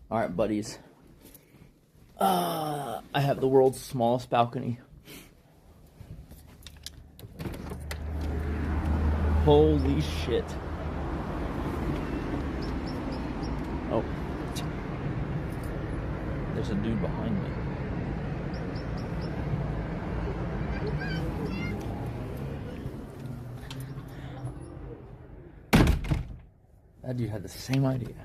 All right, buddies. I have the world's smallest balcony. Holy shit. Oh. There's a dude behind me. That dude had the same idea.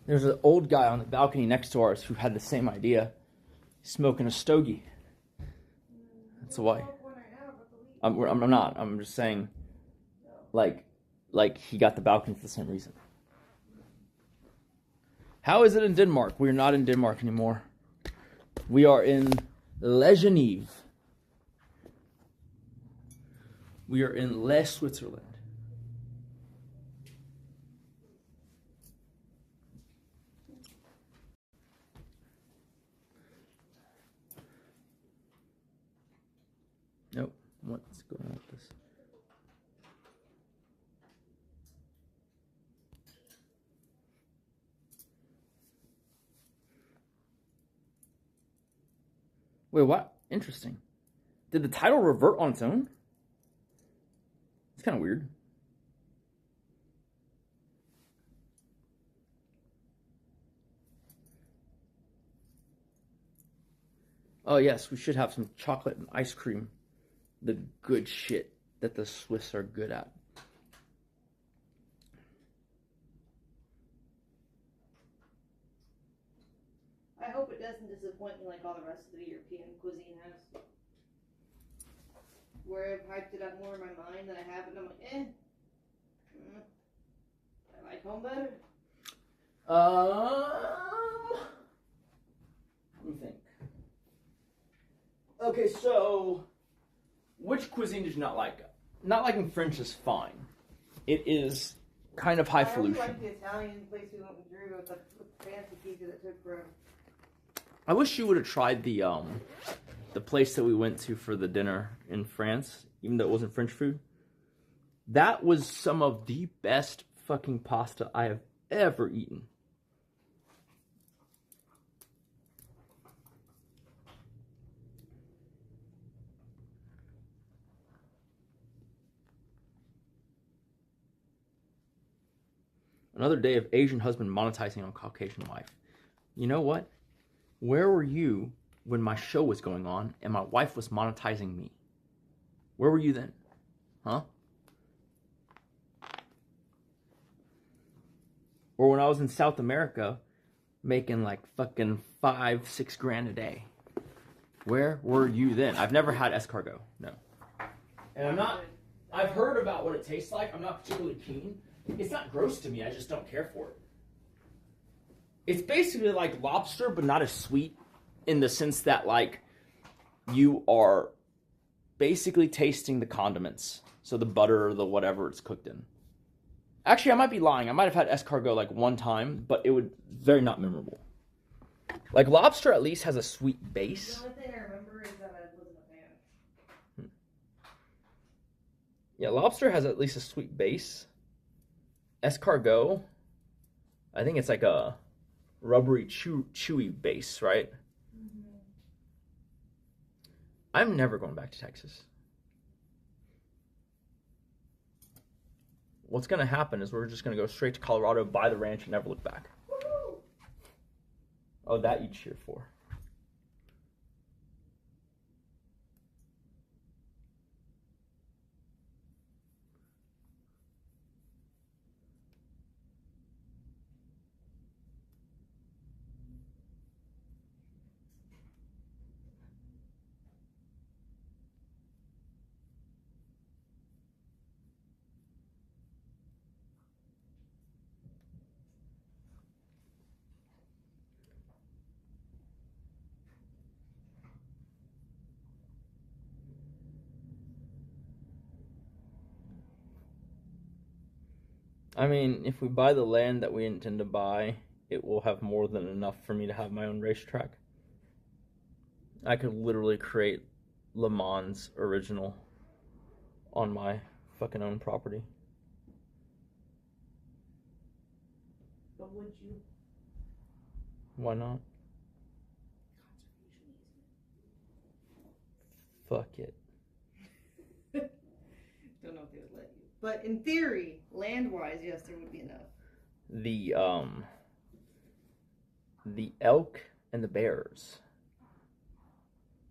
There's an old guy on the balcony next to ours who had the same idea. He's smoking a stogie. That's why. I'm not. I'm just saying, like he got the balcony for the same reason. How is it in Denmark? We're not in Denmark anymore. We are in Geneva. We are in Les Switzerland. Nope. What's going on with this? Wait, what? Interesting. Did the title revert on its own? It's kind of weird. Oh, yes, we should have some chocolate and ice cream. The good shit that the Swiss are good at. I hope it doesn't disappoint me like all the rest of the European cuisine has. Where I've hyped it up more in my mind than I have, and I'm like, I like home better. Let me think. Okay, so which cuisine did you not like? Not liking French is fine. It is kind of highfalutin. I like the Italian place we went with Drew with the fancy pizza that took forever. I wish you would have tried the place that we went to for the dinner in France, even though it wasn't French food. That was some of the best fucking pasta I have ever eaten. Another day of Asian husband monetizing on Caucasian wife. You know what? Where were you when my show was going on and my wife was monetizing me? Where were you then? Huh? Or when I was in South America making like fucking $5-6 grand a day. Where were you then? I've never had escargot. No. And I've heard about what it tastes like. I'm not particularly keen. It's not gross to me, I just don't care for it. It's basically like lobster, but not as sweet, in the sense that, like, you are basically tasting the condiments. So the butter or the whatever it's cooked in. Actually, I might be lying. I might have had escargot like one time, but it was very not memorable. Like, lobster at least has a sweet base. The only thing I remember is that I wasn't a fan. Yeah, lobster has at least a sweet base. Escargot, I think it's like a rubbery, chewy base, right? Mm-hmm. I'm never going back to Texas. What's going to happen is we're just going to go straight to Colorado, buy the ranch, and never look back. Woo-hoo! Oh, that you cheer for. I mean, if we buy the land that we intend to buy, it will have more than enough for me to have my own racetrack. I could literally create Le Mans original on my fucking own property. But would you? Why not? Fuck it. Don't know if they would let you. But in theory, land-wise, yes, there would be enough. The elk and the bears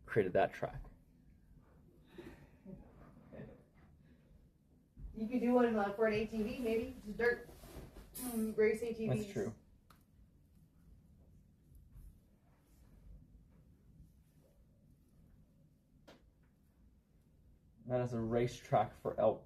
created that track. You could do one for an ATV, maybe. Just dirt race ATVs. That's true. That is a racetrack for elk.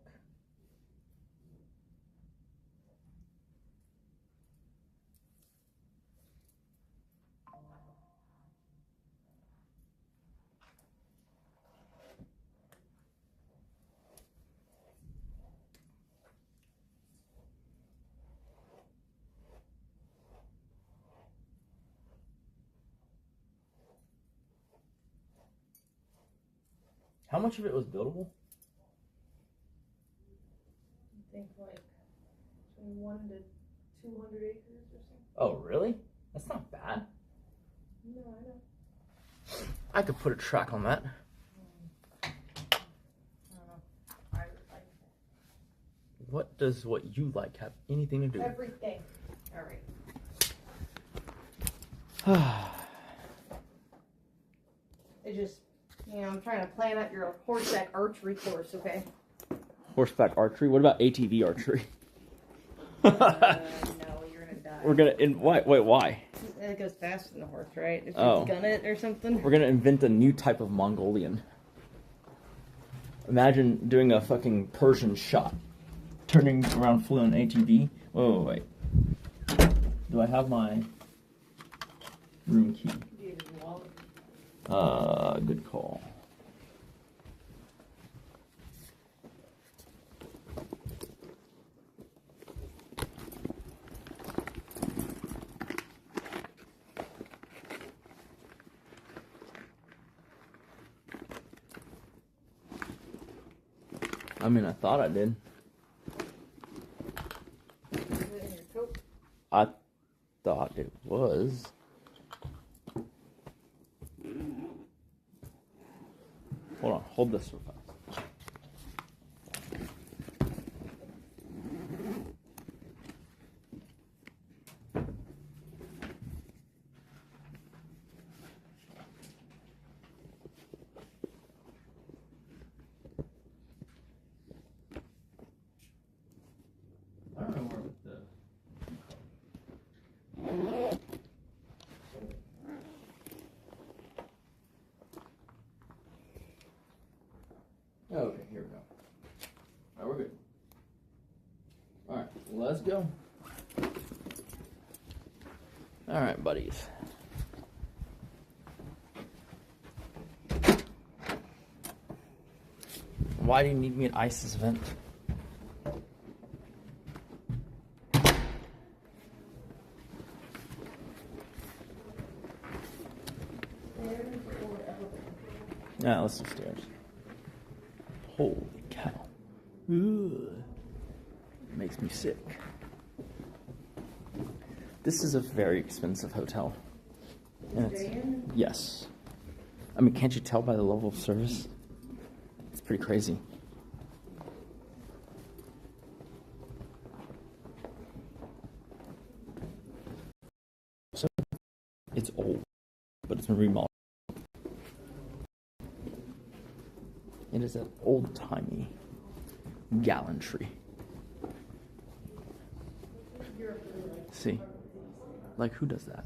How much of it was buildable? I think like 21 to 200 acres or something. Oh, really? That's not bad. No, I know. I could put a track on that. I don't know. What does what you like have anything to do with it? Everything. All right. It just, I'm trying to plan out your horseback archery course, okay? Horseback archery? What about ATV archery? No, you're gonna die. We're gonna why? It goes faster than a horse, right? If Oh. you gun it or something. We're gonna invent a new type of Mongolian. Imagine doing a fucking Persian shot. Turning around full on ATV. Wait. Do I have my room key? Good call. I mean, I thought I did. Is it in your coat? I thought it was. Hold on, hold this real fast. I don't know where with the. Okay, here we go. Alright, we're good. Alright, let's go. Alright, buddies. Why do you need me at ISIS event? Yeah, let's do stairs. Holy cow. Ugh. Makes me sick. This is a very expensive hotel. And it's, yes. I mean, can't you tell by the level of service? It's pretty crazy. So, it's old, but it's been remodeled. It is an old-timey gallantry. See? Like, who does that?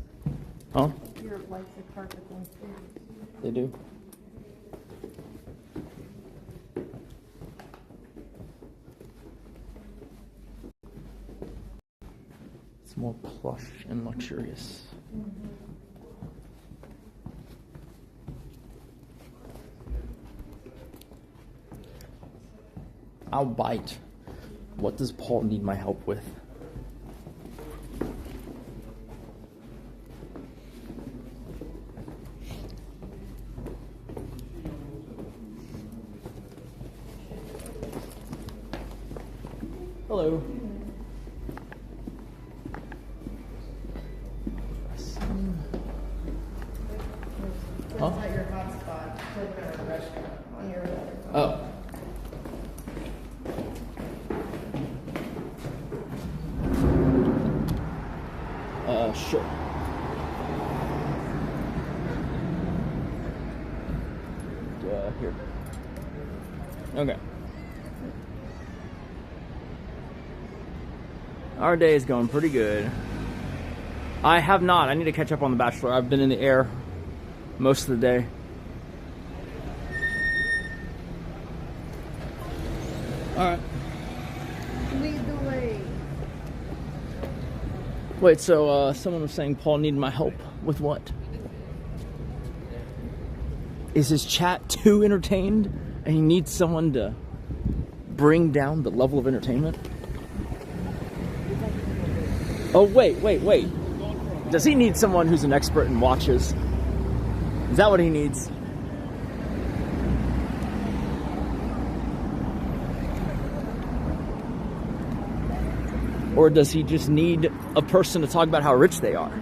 Huh? Europe likes the carpet going through. They do? It's more plush and luxurious. Mm-hmm. I'll bite. What does Paul need my help with? Hello. Oh shit. Here. Okay. Our day is going pretty good. I have not. I need to catch up on The Bachelor. I've been in the air most of the day. Alright. Lead the way. Wait, so someone was saying Paul needed my help with what? Is his chat too entertained and he needs someone to bring down the level of entertainment? Oh, wait. Does he need someone who's an expert in watches? Is that what he needs? Or does he just need a person to talk about how rich they are?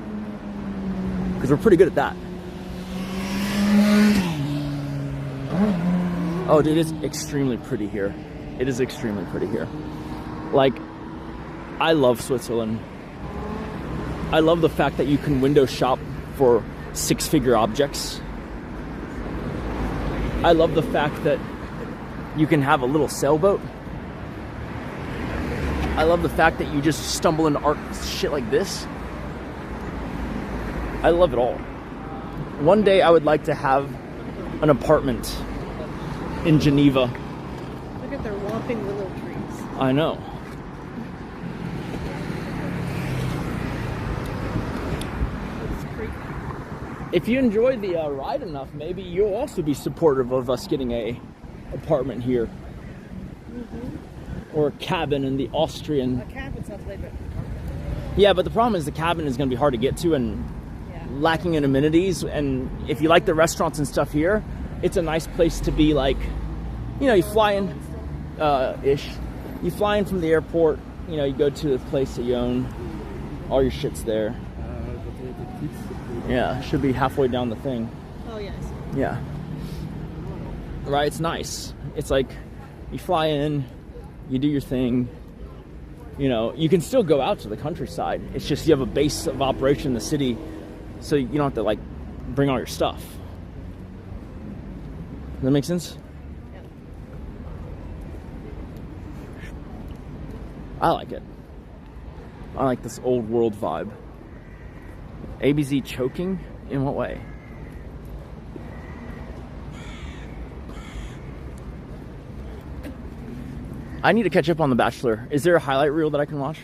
Because we're pretty good at that. Oh, dude, it's extremely pretty here. It is extremely pretty here. Like, I love Switzerland. I love the fact that you can window shop for six-figure objects. I love the fact that you can have a little sailboat. I love the fact that you just stumble into art shit like this. I love it all. One day I would like to have an apartment in Geneva. Look at their whopping willow trees. I know. If you enjoyed the ride enough, maybe you'll also be supportive of us getting a apartment here. Or a cabin in the Austrian. A cabin sounds way better. Yeah, but the problem is the cabin is going to be hard to get to and lacking in amenities. And if you like the restaurants and stuff here, it's a nice place to be. Like, you know, you fly in, you fly in from the airport. You know, you go to the place that you own. All your shit's there. Yeah, should be halfway down the thing. Oh yes. Yeah. Right, it's nice. It's like you fly in. You do your thing, you know, you can still go out to the countryside. It's just you have a base of operation in the city, so you don't have to, like, bring all your stuff. Does that make sense? Yeah. I like it. I like this old world vibe. ABZ choking? In what way? I need to catch up on The Bachelor. Is there a highlight reel that I can watch?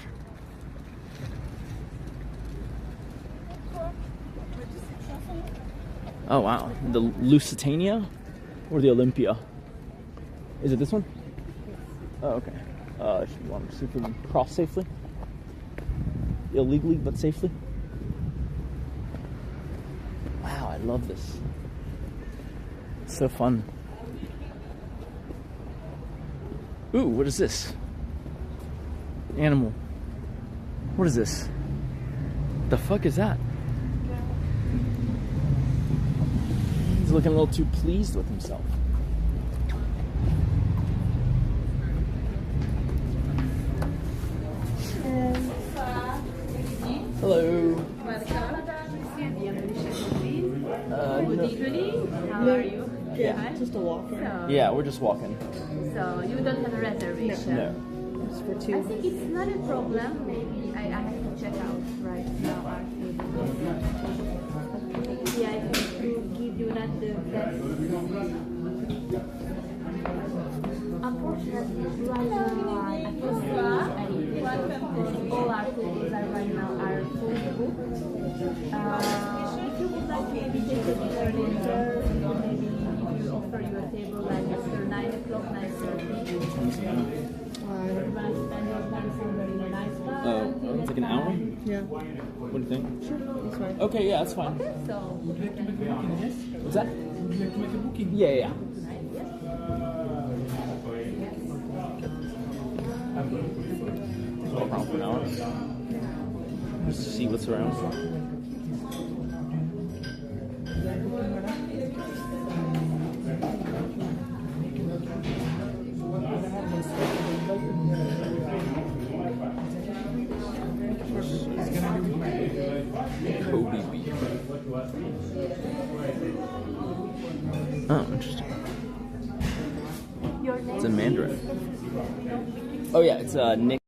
Oh, wow. The Lusitania or the Olympia? Is it this one? Oh, okay. You want to see if we can cross safely? Illegally, but safely? Wow, I love this. It's so fun. Ooh, what is this? Animal. What is this? The fuck is that? He's looking a little too pleased with himself. Hello. Good evening. How are you? Yeah, just a walk. Yeah, we're just walking. So you don't have a reservation? No. Just for I two. think it's not a problem. Maybe I have to check out right now. Yeah, I can give you not the best. Unfortunately, right now I all our tables are right now are fully booked. If you would like to maybe take a dinner later, maybe if you offer you a table like after 9 o'clock, 9:30. You want to spend your time somewhere in a nice bar? Oh, it's like an hour? Yeah. What do you think? Sure, that's fine. Okay, yeah, that's fine. So, What's that? Would you like to make a booking? Yeah. Around for an hour. Just to see what's around. Mandarin. Oh yeah, it's Nick.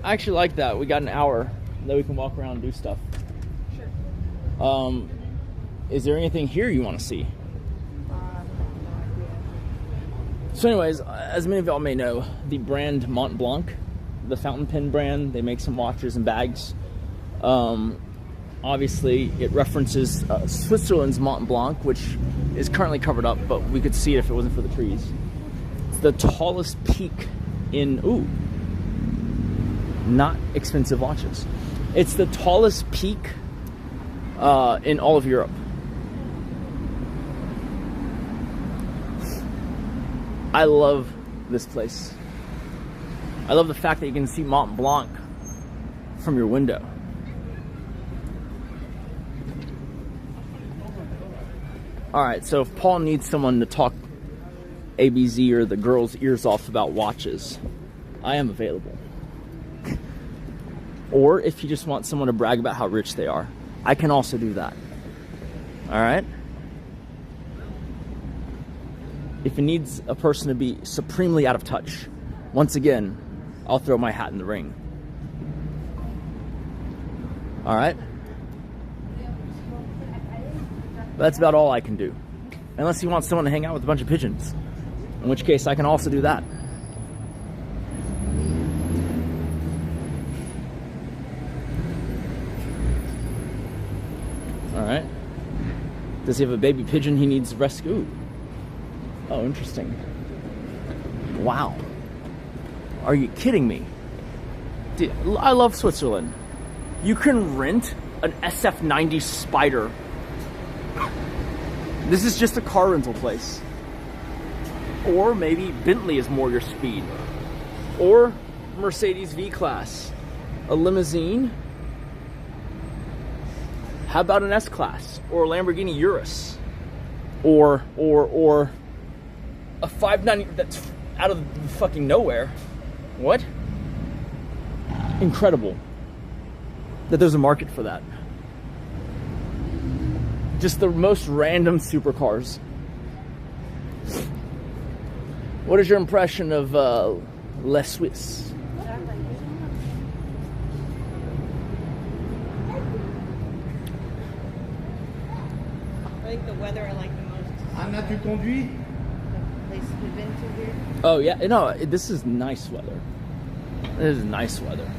I actually like that. We got an hour that we can walk around and do stuff. Sure. Is there anything here you want to see? So anyways, as many of y'all may know, the brand Mont Blanc, the fountain pen brand, they make some watches and bags. Obviously, it references Switzerland's Mont Blanc, which is currently covered up, but we could see it if it wasn't for the trees. It's the tallest peak in... Ooh. Not expensive watches. It's the tallest peak in all of Europe. I love this place. I love the fact that you can see Mont Blanc from your window. Alright, so if Paul needs someone to talk ABZ or the girls' ears off about watches, I am available. Or if you just want someone to brag about how rich they are, I can also do that. Alright? If it needs a person to be supremely out of touch, once again, I'll throw my hat in the ring. Alright? But that's about all I can do. Unless you want someone to hang out with a bunch of pigeons. In which case, I can also do that. Alright. Does he have a baby pigeon he needs rescue? Oh, interesting. Wow. Are you kidding me? Dude, I love Switzerland. You can rent an SF90 Spider. This is just a car rental place. Or maybe Bentley is more your speed. Or Mercedes V-Class. A limousine. How about an S-Class? Or a Lamborghini Urus? Or a 590 that's out of fucking nowhere. What? Incredible that there's a market for that. Just the most random supercars. What is your impression of Les Suisses? I think the weather I like the most. Anna, tu conduis? The place we've been to here. Oh yeah, no, this is nice weather. This is nice weather.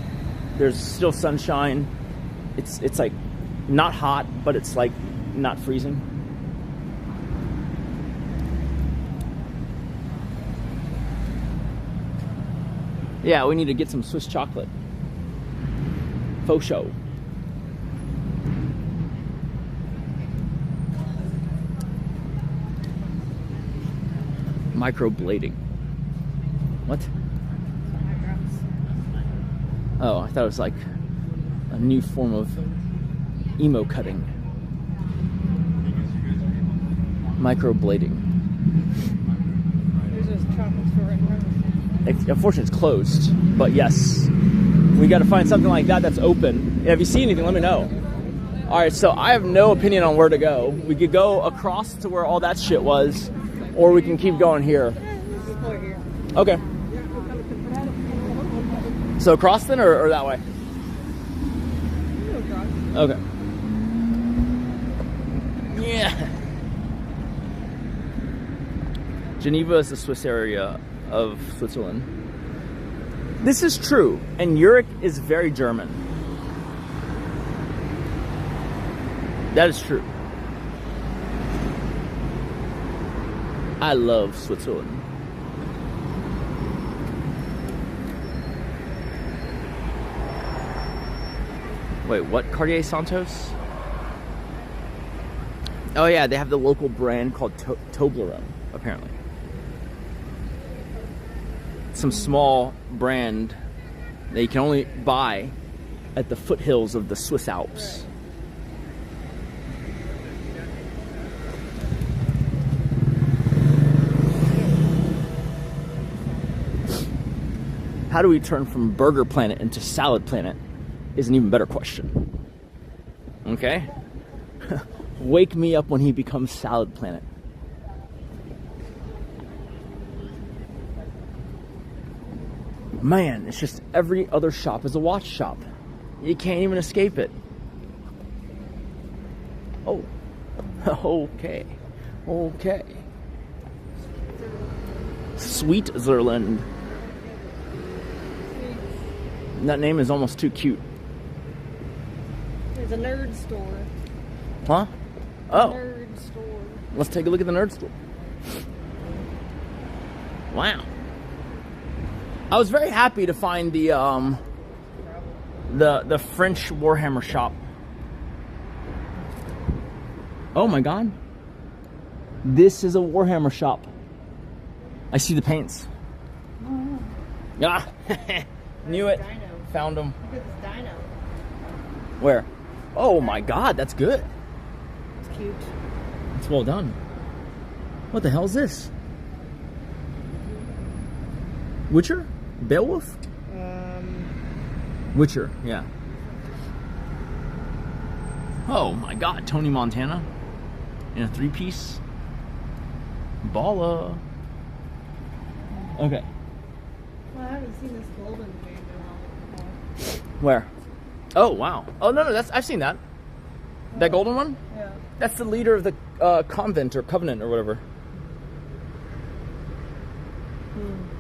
There's still sunshine. It's like not hot, but it's like not freezing. Yeah, we need to get some Swiss chocolate. Faux show. Microblading. What? Oh, I thought it was like a new form of emo cutting. Microblading. There's a chocolate store right here. Unfortunately, it's closed. But yes, we got to find something like that that's open. Yeah, if you see anything, let me know. All right, so I have no opinion on where to go. We could go across to where all that shit was, or we can keep going here. Okay. So across then, or that way? Okay. Yeah. Geneva is the Swiss area of Switzerland. This is true, and Zurich is very German. That is true. I love Switzerland. Wait, what? Cartier Santos? Oh yeah, they have the local brand called Toblerone, apparently. Some small brand that you can only buy at the foothills of the Swiss Alps. How do we turn from Burger Planet into Salad Planet is an even better question. Okay? Wake me up when he becomes Salad Planet. Man, it's just every other shop is a watch shop. You can't even escape it. Oh. Okay. Okay. Switzerland. That name is almost too cute. There's a nerd store. Huh? Oh. Nerd store. Let's take a look at the nerd store. Wow. I was very happy to find the French Warhammer shop. Oh my god. This is a Warhammer shop. I see the paints. Ah, knew it. Dino. Found them. Look at this dino. Where? Oh my god, that's good. It's cute. It's well done. What the hell is this? Witcher? Beowulf? Witcher, yeah. Oh my god, Tony Montana in a 3-piece. Balla. Okay. Well, I haven't seen this golden game in a while before. Where? Oh wow. Oh no, that's I've seen that. That golden one? Yeah. That's the leader of the convent or covenant or whatever.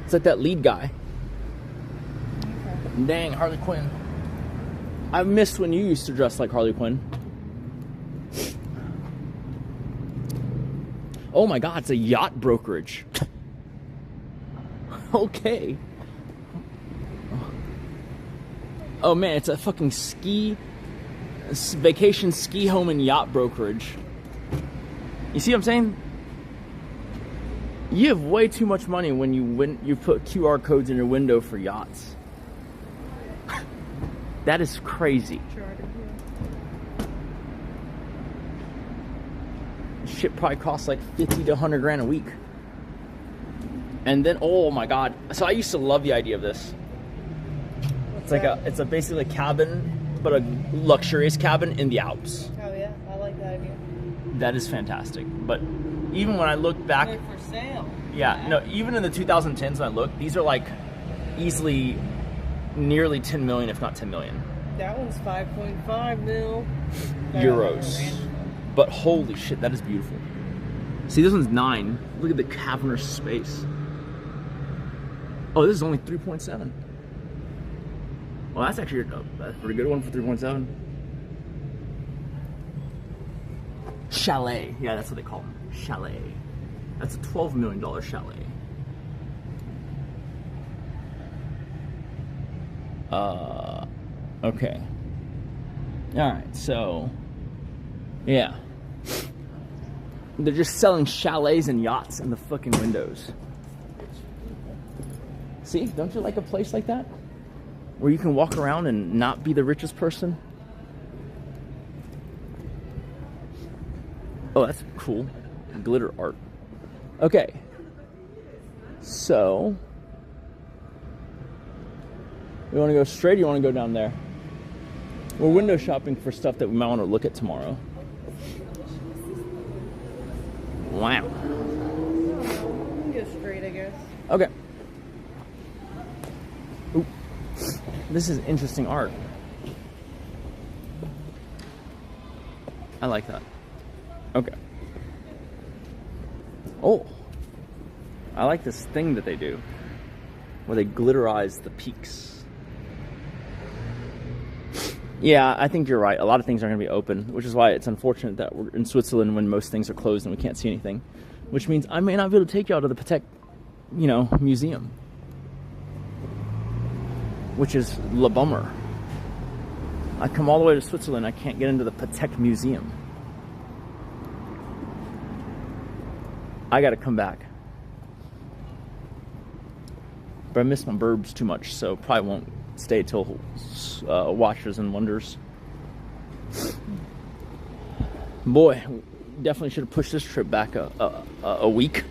It's like that lead guy. Okay. Dang, Harley Quinn. I missed when you used to dress like Harley Quinn. Oh my god, it's a yacht brokerage. Okay. Oh man, it's a fucking vacation ski home and yacht brokerage. You see what I'm saying? You have way too much money when you put QR codes in your window for yachts. That is crazy. Shit probably costs like 50 to 100 grand a week. And then, oh my god. So I used to love the idea of this. It's a basically a cabin, but a luxurious cabin in the Alps. Oh yeah, I like that idea. That is fantastic. But even when I look back, They're for sale. yeah, no, even in the 2010s when I look, these are like easily nearly 10 million, if not 10 million. That one's 5.5 mil. Euros. But holy shit, that is beautiful. See, this one's 9. Look at the cavernous space. Oh, this is only 3.7. Well, that's actually that's a pretty good one for 3.7. Chalet. Yeah, that's what they call them. Chalet. That's a $12 million chalet. Okay. Alright, so... yeah. They're just selling chalets and yachts in the fucking windows. See? Don't you like a place like that? Where you can walk around and not be the richest person? Oh, that's cool. Glitter art. Okay. So... you want to go straight or you want to go down there? We're window shopping for stuff that we might want to look at tomorrow. Wow. Go straight, I guess. Okay. Ooh. This is interesting art. I like that. Okay. Oh. I like this thing that they do, where they glitterize the peaks. Yeah, I think you're right. A lot of things are going to be open, which is why it's unfortunate that we're in Switzerland when most things are closed and we can't see anything. Which means I may not be able to take you out to the Patek, museum. Which is la bummer. I come all the way to Switzerland, I can't get into the Patek Museum. I gotta come back. But I miss my burbs too much, so probably won't stay till Watches and Wonders. Boy, definitely should have pushed this trip back a week.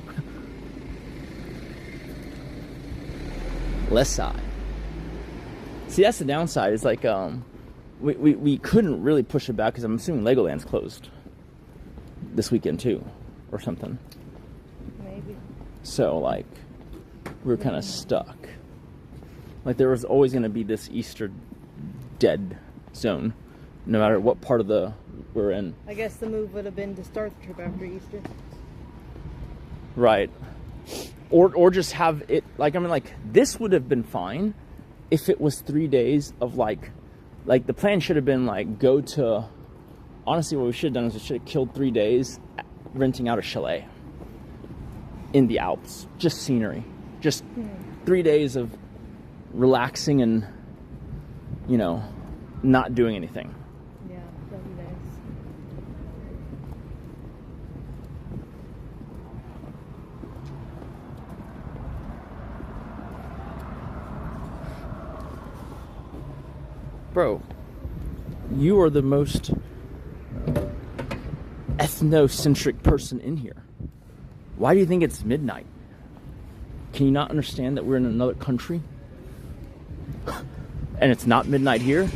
Less side. See, that's the downside. It's like we couldn't really push it back because I'm assuming Legoland's closed this weekend too, or something. Maybe. So like, we were kind of stuck. Like there was always going to be this Easter dead zone, no matter what part of we're in. I guess the move would have been to start the trip after Easter. Right. Or just have it like this would have been fine if it was 3 days of like the plan should have been like go to. Honestly, what we should have done is we should have killed 3 days renting out a chalet in the Alps, just scenery, just 3 days of relaxing and not doing anything. Yeah, that'd be nice. Bro, you are the most ethnocentric person in here. Why do you think it's midnight? Can you not understand that we're in another country? And it's not midnight here?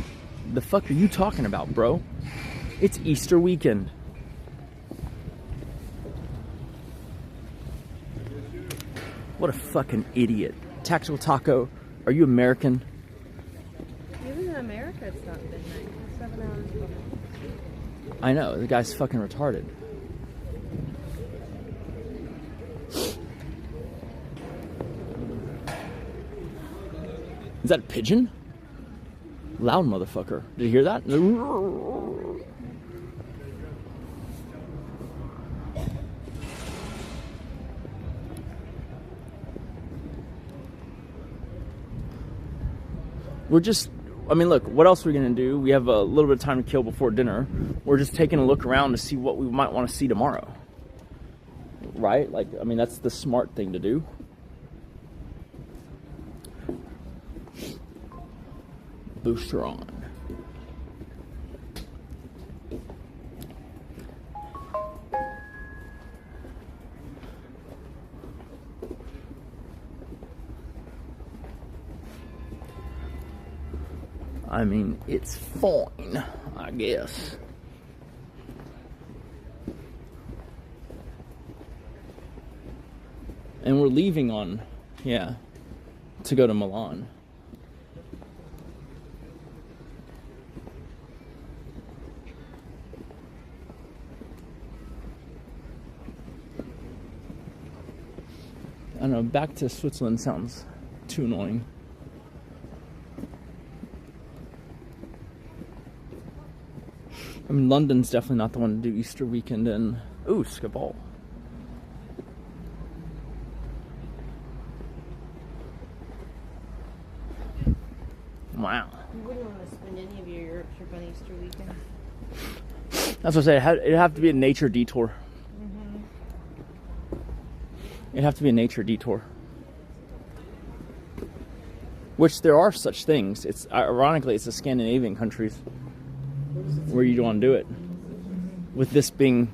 The fuck are you talking about, bro? It's Easter weekend. What a fucking idiot. Tactical Taco, are you American? Even in America, it's not midnight. It's 7 hours before. I know, the guy's fucking retarded. Is that a pigeon? Loud motherfucker. Did you hear that? We're just, look, what else are we going to do? We have a little bit of time to kill before dinner. We're just taking a look around to see what we might want to see tomorrow. Right? That's the smart thing to do. Booster on. It's fine, I guess. And we're leaving on, to go to Milan. I don't know, back to Switzerland sounds too annoying. London's definitely not the one to do Easter weekend in. Ooh, Skabal. Wow. You wouldn't want to spend any of your Europe trip on Easter weekend. That's what I said. It'd have to be a nature detour. It'd have to be a nature detour. Which there are such things. It's ironically, it's the Scandinavian countries where you don't want to do it. With this being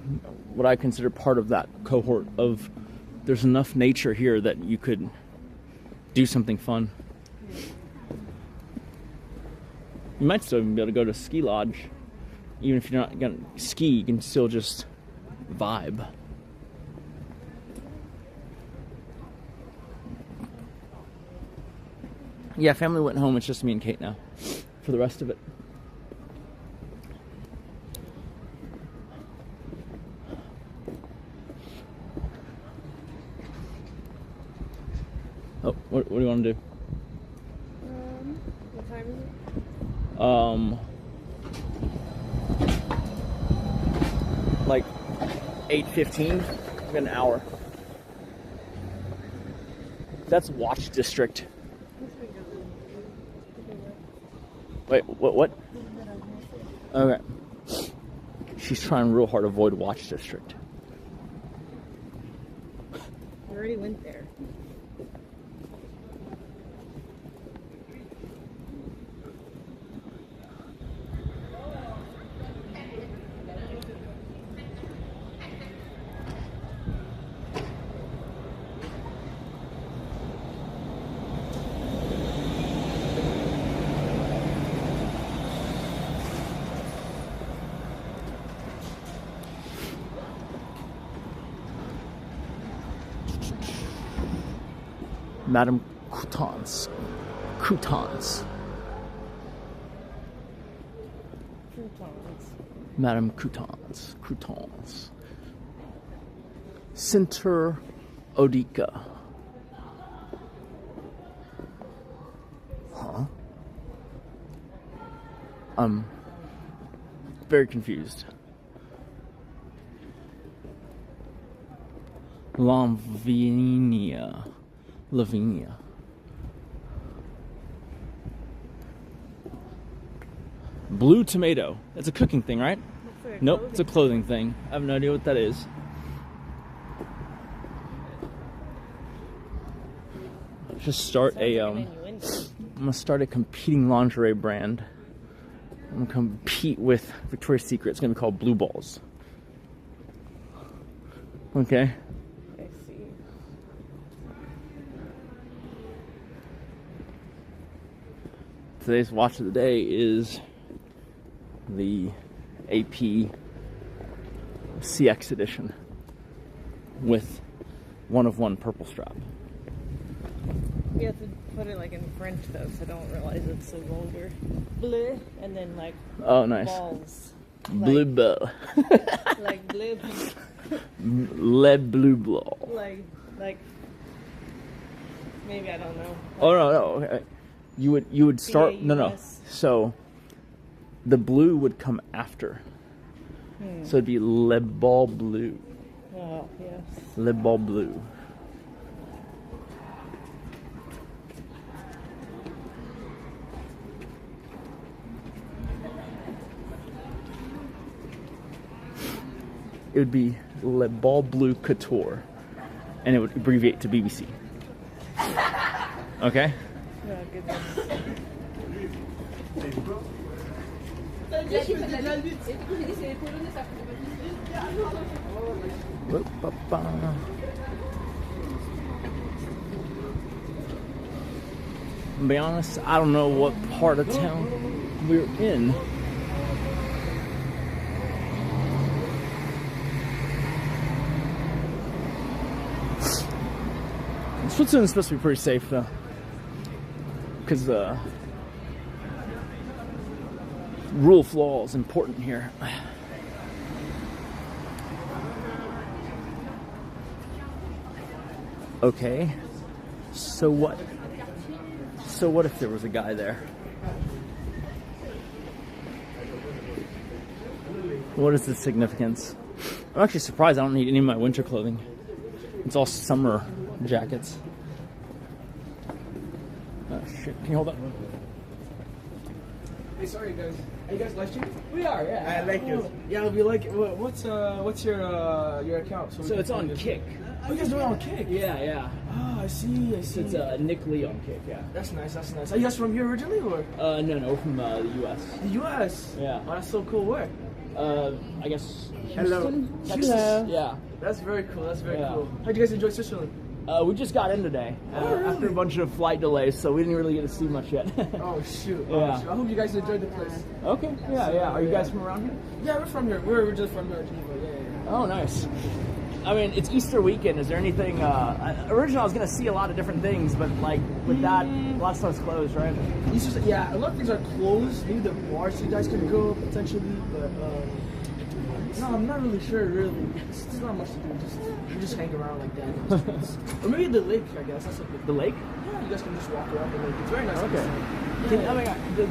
what I consider part of that cohort of there's enough nature here that you could do something fun. You might still even be able to go to a ski lodge. Even if you're not gonna ski, you can still just vibe. Yeah, family went home. It's just me and Kate now for the rest of it. Oh, what do you want to do? What time is it? Like 8:15. We got an hour. That's Watch District. Wait, what? Okay. She's trying real hard to avoid Watch District. We already went there. Madame Croutons. Croutons. Madame Croutons. Croutons. Center Odica. Huh? I'm very confused. Lavinia. Blue tomato. That's a cooking thing, right? Nope, it's a clothing thing. I have no idea what that is. Just start I'm gonna start a competing lingerie brand. I'm gonna compete with Victoria's Secret. It's gonna be called Blue Balls. Okay. I see. Today's watch of the day is the AP CX edition with one of one purple strap. You have to put it like in French though, so don't realize it's so vulgar. Bleu, and then like Oh, nice. balls. Blue ball. Like bleu. Le blue ball. Like maybe I don't know. Oh no. Okay. You would start no. B-A-U-S. So the blue would come after. So it'd be Le Ball Bleu. Oh yes. Le Ball Bleu. It would be Le Ball Bleu Couture, and it would abbreviate to BBC. Okay? Oh, goodness. To be honest, I don't know what part of town we're in. Switzerland's supposed to be pretty safe though, because rule of law is important here. Okay, so what? So what if there was a guy there? What is the significance? I'm actually surprised I don't need any of my winter clothing. It's all summer jackets. Oh shit, can you hold up? Hey, sorry guys. Are you guys live streaming? We are, yeah. I like it. Yeah, we like it. What's your account? So it's on Kick. Oh, you guys do it on Kick? Yeah. Oh, I see. So it's Nick Lee on Kick, yeah. That's nice. Are you guys from here originally, or? No, we're from the U.S. The U.S. Yeah. Oh, that's so cool. Where? I guess Hello. Houston, Texas. Hello. Yeah. That's very cool. Yeah. Cool. How'd you guys enjoy Switzerland? We just got in today after a bunch of flight delays, so we didn't really get to see much yet. Oh shoot. Yeah. Oh, shoot. I hope you guys enjoyed the place. Okay. Yeah. Are you guys from around here? Yeah, we're from here. We're just from Geneva. Yeah. Oh, nice. I mean, it's Easter weekend. Is there anything? Originally, I was gonna see a lot of different things, but like with that, a lot of stuff's closed, right? Yeah, a lot of things are closed. Maybe the bars you guys could go potentially, but no, I'm not really sure. Really, it's not much to do. You just hang around like that. Or maybe the lake. I guess that's like The lake? yeah. You guys can just walk around the lake. It's very nice. Okay.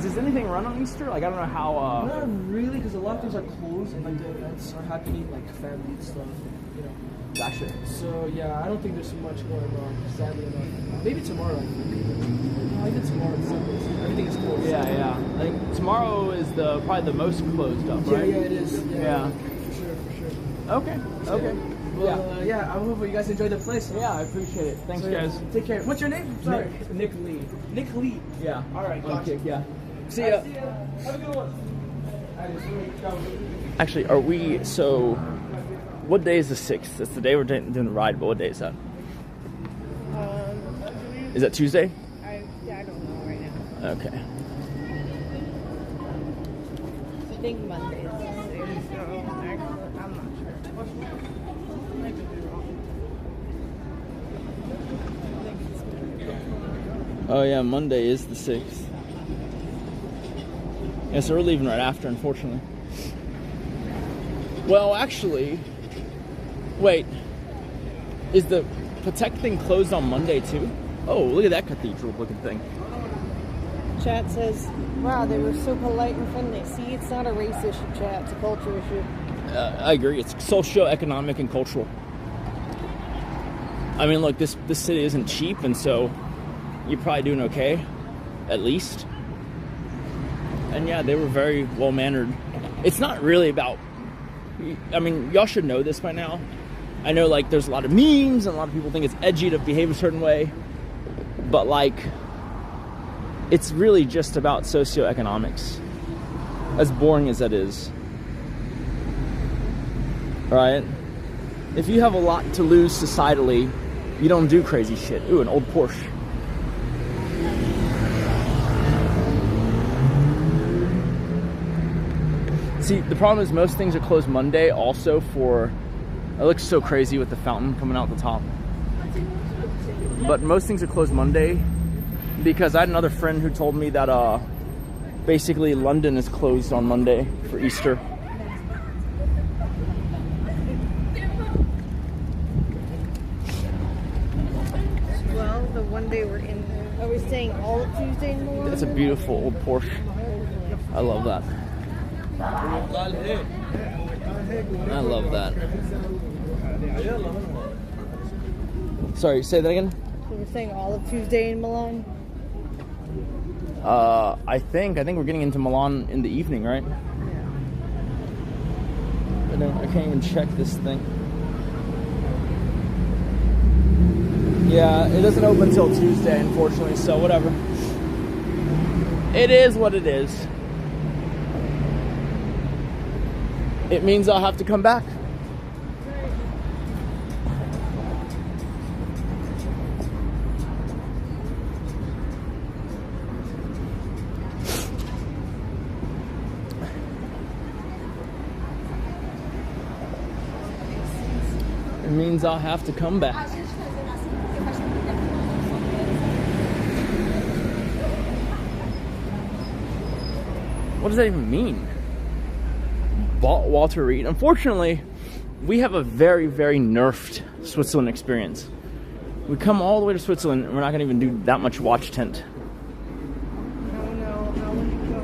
Does anything run on Easter? Like I don't know how. Not really, because a lot of things are closed and like the events are happening, like family and stuff. You know. Gotcha. So yeah, I don't think there's much going on. Sadly enough. Maybe tomorrow. I think. No, I think tomorrow. Everything is closed. Yeah. I think tomorrow is probably the most closed up, right? Yeah, it is. Yeah. For sure. Okay. Well, yeah. I hope you guys enjoyed the place. Yeah, I appreciate it. Thanks, So, yeah, guys. Take care. What's your name? Sorry. Nick Lee. Nick Lee. Yeah. All right. Okay. Gotcha. Yeah. See ya. Have a good one. Actually, are we? So, what day is the 6th? It's the day we're doing the ride, but what day is that? Is that Tuesday? I don't know right now. Okay. I think Monday is the 6th, so actually, I'm not sure. I could be wrong. Oh yeah, Monday is the 6th. Yeah, so we're leaving right after, unfortunately. Well, actually, wait. Is the Patek thing closed on Monday too? Oh, look at that cathedral-looking thing. Chat says, wow, they were so polite and friendly. See, it's not a race issue, chat. It's a culture issue. I agree. It's socio-economic and cultural. I mean, look, this city isn't cheap, and so you're probably doing okay, at least. And yeah, they were very well-mannered. It's not really about... I mean, y'all should know this by now. I know, like, there's a lot of memes, and a lot of people think it's edgy to behave a certain way. But, like, it's really just about socioeconomics. As boring as that is. Right? If you have a lot to lose societally, you don't do crazy shit. Ooh, an old Porsche. See, the problem is most things are closed Monday also for... It looks so crazy with the fountain coming out the top. But most things are closed Monday because I had another friend who told me that basically London is closed on Monday for Easter. Well, the one day we're in, are we staying all of Tuesday in Milan? That's a beautiful old Porsche. I love that. I love that. Sorry, say that again? So we're staying all of Tuesday in Milan? I think we're getting into Milan in the evening, right? I can't even check this thing. Yeah, it doesn't open until Tuesday, unfortunately, so whatever. It is what it is. It means I'll have to come back. It means I'll have to come back. What does that even mean? Walter Reed. Unfortunately, we have a very, very nerfed Switzerland experience. We come all the way to Switzerland and we're not going to even do that much watch tent. Oh no, how would you go?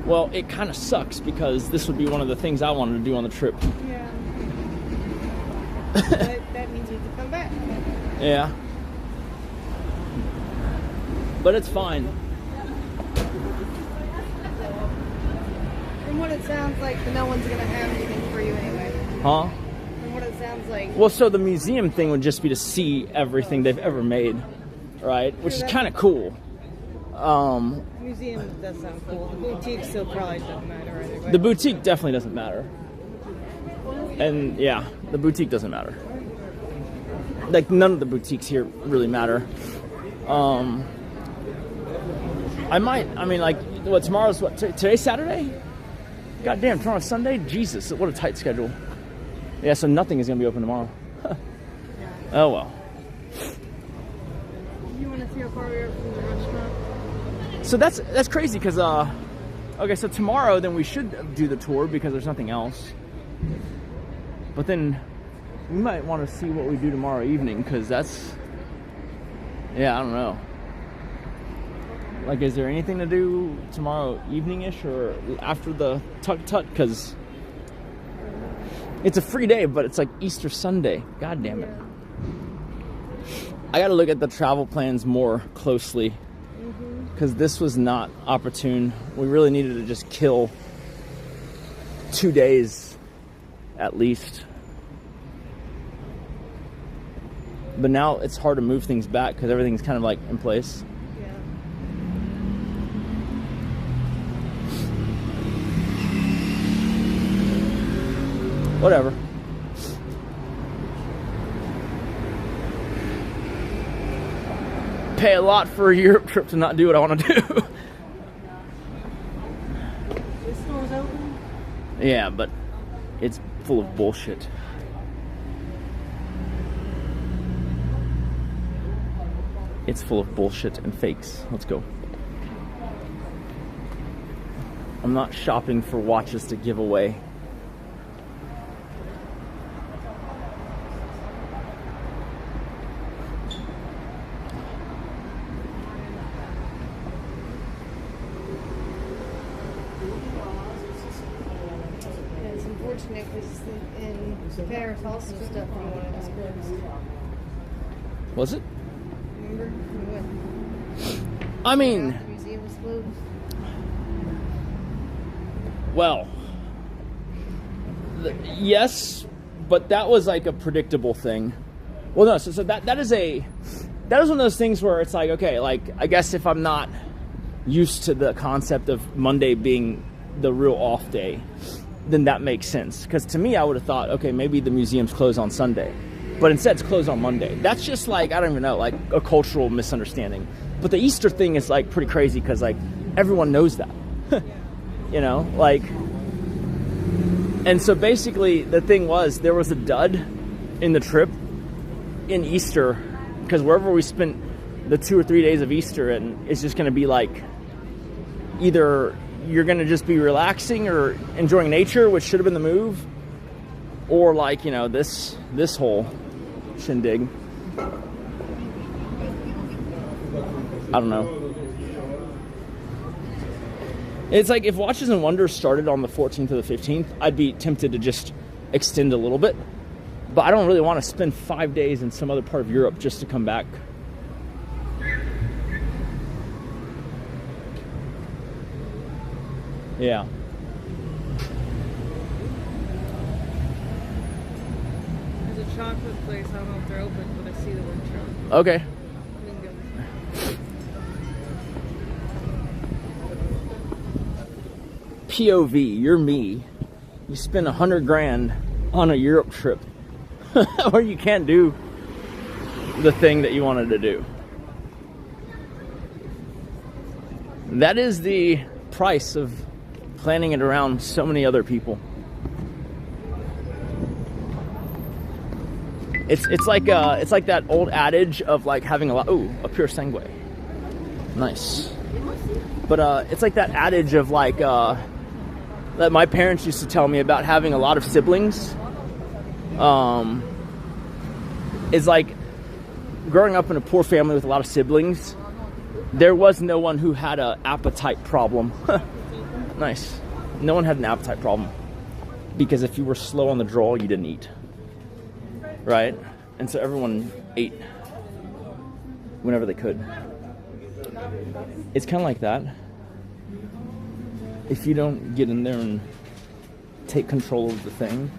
Well, it kind of sucks because this would be one of the things I wanted to do on the trip. Yeah. But that means you have to come back. Yeah. But it's fine. From what it sounds like, no one's gonna have anything for you anyway. Huh? From what it sounds like. Well, so the museum thing would just be to see everything they've ever made, right? Which is kind of cool. Museum does sound cool. The boutique still probably doesn't matter anyway. The boutique definitely doesn't matter. And yeah, the boutique doesn't matter. like none of the boutiques here really matter. I mean, like, what, tomorrow's what? Today's Saturday? God damn, tomorrow's Sunday? Jesus, what a tight schedule. Yeah, so nothing is going to be open tomorrow. Oh, well. You want to see how far we are from the restaurant? So that's crazy because, okay, so tomorrow then we should do the tour because there's nothing else. But then we might want to see what we do tomorrow evening because that's, yeah, I don't know. Like, is there anything to do tomorrow evening-ish or after the tut-tut? Because it's a free day, but it's like Easter Sunday. God damn it. I got to look at the travel plans more closely because this was not opportune. We really needed to just kill 2 days at least. But now it's hard to move things back because everything's kind of like in place. Whatever. Pay a lot for a Europe trip to not do what I want to do. This store's open? Yeah, but it's full of bullshit. It's full of bullshit and fakes. Let's go. I'm not shopping for watches to give away. Because in Paris also stuff you wanted us closed. Was it? Remember? We went. I mean, The museum was closed. well, yes, but that was like a predictable thing. Well, no, so that is one of those things where it's like, okay, like, I guess if I'm not used to the concept of Monday being the real off day, then that makes sense. Because to me, I would have thought, okay, maybe the museum's closed on Sunday. But instead, it's closed on Monday. That's just like, I don't even know, like a cultural misunderstanding. But the Easter thing is like pretty crazy because like everyone knows that. You know, like, and so basically the thing was there was a dud in the trip in Easter because wherever we spent the 2 or 3 days of Easter, and it's just going to be like either you're going to just be relaxing or enjoying nature, which should have been the move, or like, you know, this whole shindig. I don't know. It's like if Watches and Wonders started on the 14th or the 15th, I'd be tempted to just extend a little bit. But I don't really want to spend 5 days in some other part of Europe just to come back. Yeah. There's a chocolate place. I don't know if they're open, but I see the word chocolate. Okay. We can go. POV, you're me. You spend $100 grand on a Europe trip where you can't do the thing that you wanted to do. That is the price of planning it around so many other people. It's like that old adage of like having a lot. Ooh, a pure sangue. Nice. But it's like that adage of like that my parents used to tell me about having a lot of siblings. Is like growing up in a poor family with a lot of siblings. There was no one who had an appetite problem. Nice. No one had an appetite problem. Because if you were slow on the draw, you didn't eat. Right? And so everyone ate whenever they could. It's kind of like that. If you don't get in there and take control of the thing,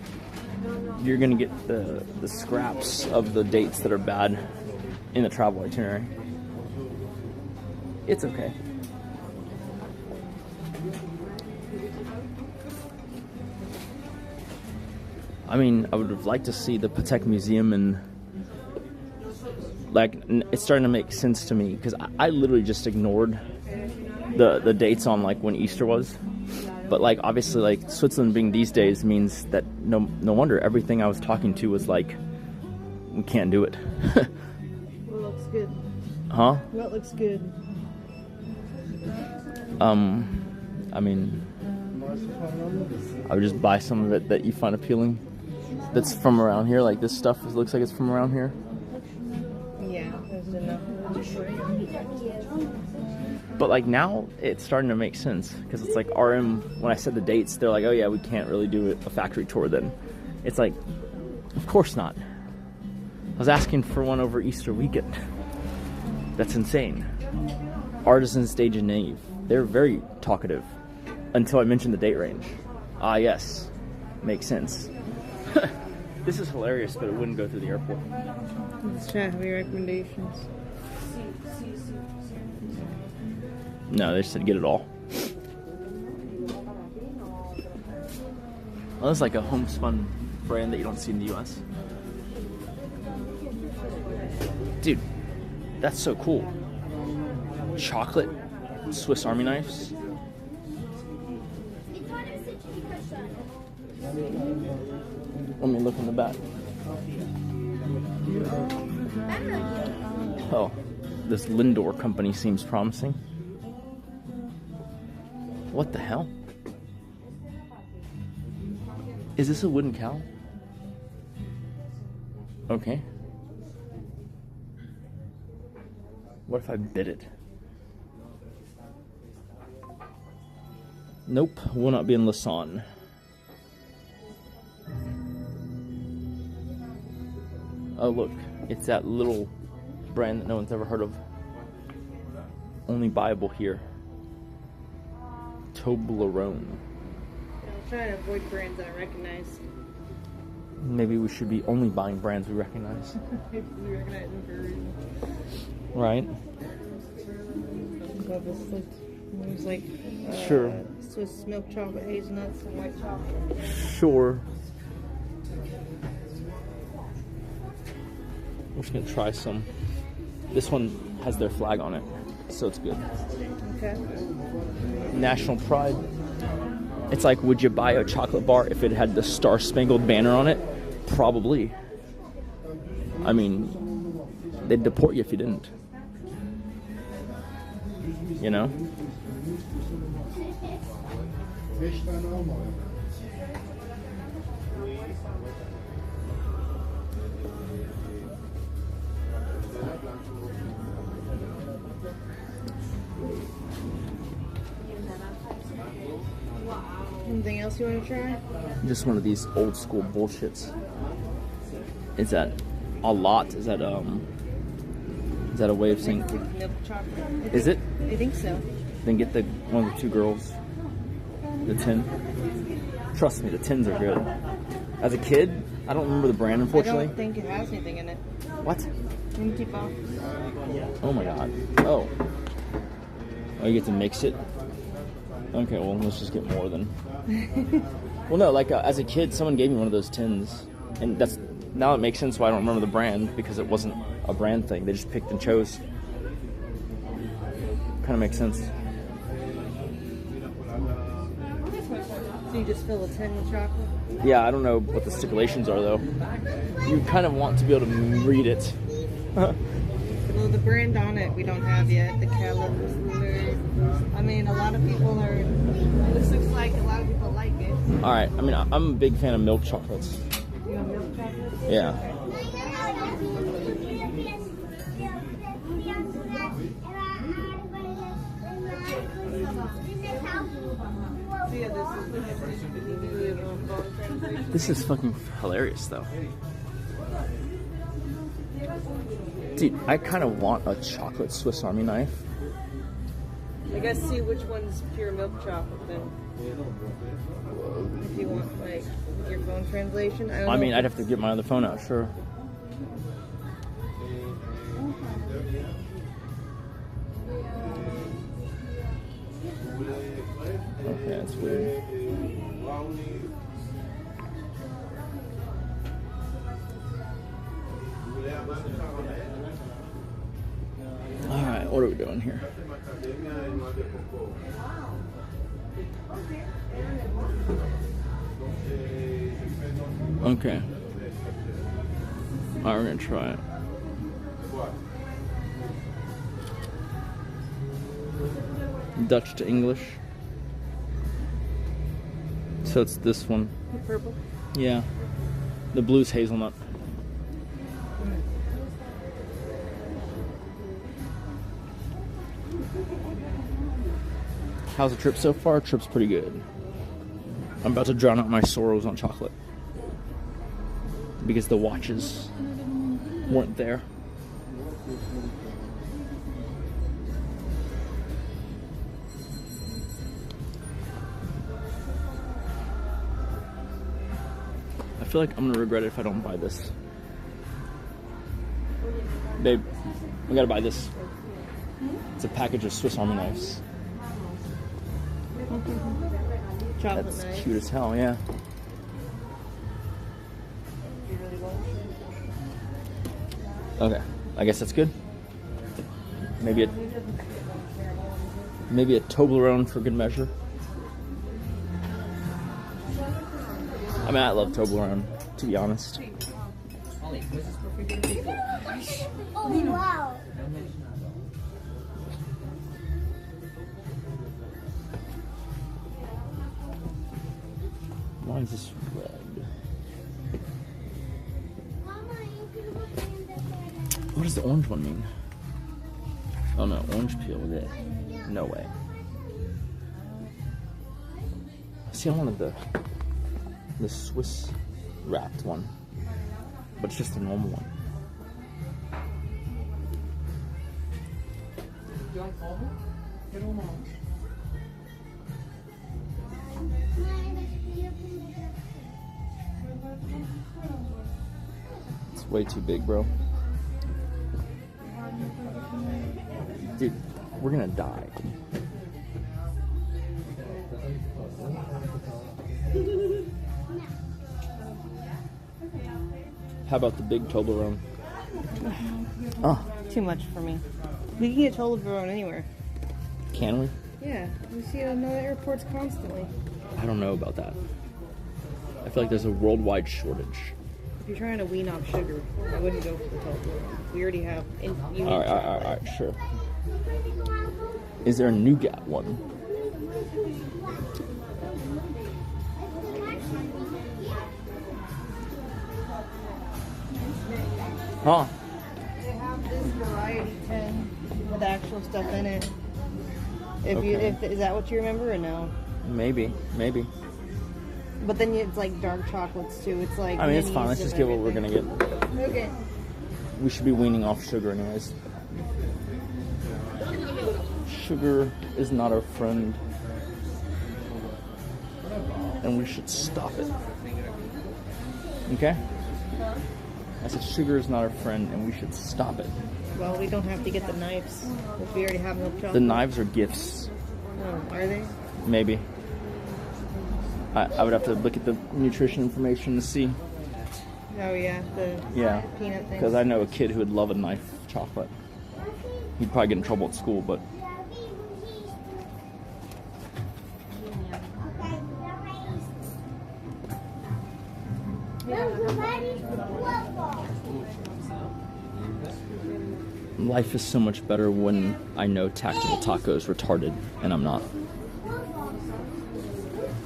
you're going to get the scraps of the dates that are bad in the travel itinerary. It's okay. I mean, I would have liked to see the Patek Museum in like it's starting to make sense to me because I literally just ignored the dates on like when Easter was. But like obviously like Switzerland being these days means that no wonder everything I was talking to was like, we can't do it. What looks good? Huh? What looks good? I mean, I would just buy some of it that you find appealing. That's from around here. Like this stuff looks like it's from around here. Yeah, there's enough. But like now it's starting to make sense because it's like RM. When I said the dates, they're like, oh yeah, we can't really do a factory tour then. It's like, of course not. I was asking for one over Easter weekend. That's insane. Artisans Day Geneva. They're very talkative until I mentioned the date range. Ah, yes. Makes sense. This is hilarious, but it wouldn't go through the airport. Let's try heavy recommendations. No, they said get it all. Well, that's like a homespun brand that you don't see in the US. Dude, that's so cool. Chocolate Swiss Army knives. Let me look in the back. Oh, this Lindor company seems promising. What the hell? Is this a wooden cow? Okay. What if I bit it? Nope, will not be in Lausanne. Oh look, it's that little brand that no one's ever heard of. Only buyable here. Toblerone. I'm trying to avoid brands I recognize. Maybe we should be only buying brands we recognize. We recognize them for a reason. Right? There's like Sure. Swiss milk chocolate, hazelnuts, and white chocolate. Sure. I'm just gonna try some. This one has their flag on it, so it's good. Okay. National pride. It's like, would you buy a chocolate bar if it had the Star Spangled Banner on it? Probably. I mean, they'd deport you if you didn't. You know? Anything else you want to try? Just one of these old school bullshits. Is that a lot? Is that a way of saying? Milk chocolate. Is it? I think so. Then get the one of the two girls. The tin. Trust me, the tins are good. As a kid, I don't remember the brand, unfortunately. I don't think it has anything in it. What? Empty box. Oh my god. Oh. Oh, you get to mix it? Okay, well, let's just get more then. Well, no, like as a kid, someone gave me one of those tins. And that's now it makes sense why I don't remember the brand, because it wasn't a brand thing. They just picked and chose. Kind of makes sense. So you just fill a tin with chocolate? Yeah, I don't know what the stipulations are, though. You kind of want to be able to read it. Well, the brand on it we don't have yet. The caliber. I mean, a lot of people are. This looks like a lot of people like it. All right. I mean, I'm a big fan of milk chocolates. You want milk chocolate? Yeah. This is fucking hilarious, though. Dude, I kind of want a chocolate Swiss Army knife. I guess see which one's pure milk chocolate then. If you want like your phone translation. I mean, I'd have to get my other phone out, sure. Okay, that's weird. What are we doing here? Okay. Alright, we're gonna try it. Dutch to English. So it's this one. The purple. Yeah. The blue's hazelnut. How's the trip so far? Trip's pretty good. I'm about to drown out my sorrows on chocolate. Because the watches weren't there. I feel like I'm gonna regret it if I don't buy this. Babe, we gotta buy this. It's a package of Swiss Army knives. Chocolate That's knife. cute as hell, yeah. Okay, I guess that's good. Maybe a Toblerone for good measure. I mean, I love Toblerone, to be honest. Oh, wow. Why is this red? What does the orange one mean? Oh no, orange peel with it. No way. See, I wanted the Swiss wrapped one, but it's just a normal one. You like almond? Get almond. It's way too big, bro. Dude, we're gonna die. How about the big Toblerone? Oh, Too much for me. We can get Toblerone anywhere. can we? Yeah, we see it in the airports constantly. I don't know about that. I feel like there's a worldwide shortage. If you're trying to wean off sugar, I wouldn't go for the Toblerone. We already have. Alright, sure. Is there a nougat one? Huh? They have this variety tin with actual stuff in it. Okay. Is that what you remember or no? Maybe. But then it's like dark chocolates too. It's like. I mean, it's minis fine. Let's of just get what we're gonna everything. get. Okay. We should be weaning off sugar anyways. Sugar is not our friend. And we should stop it. Okay? I said sugar is not our friend and we should stop it. Well, we don't have to get the knives if we already have milk chocolate. The knives are gifts. Oh, are they? Maybe. I would have to look at the nutrition information to see. Oh yeah, the Yeah. peanut thing. Because I know a kid who would love a knife chocolate. He'd probably get in trouble at school, but life is so much better when I know Tactical Taco is retarded and I'm not.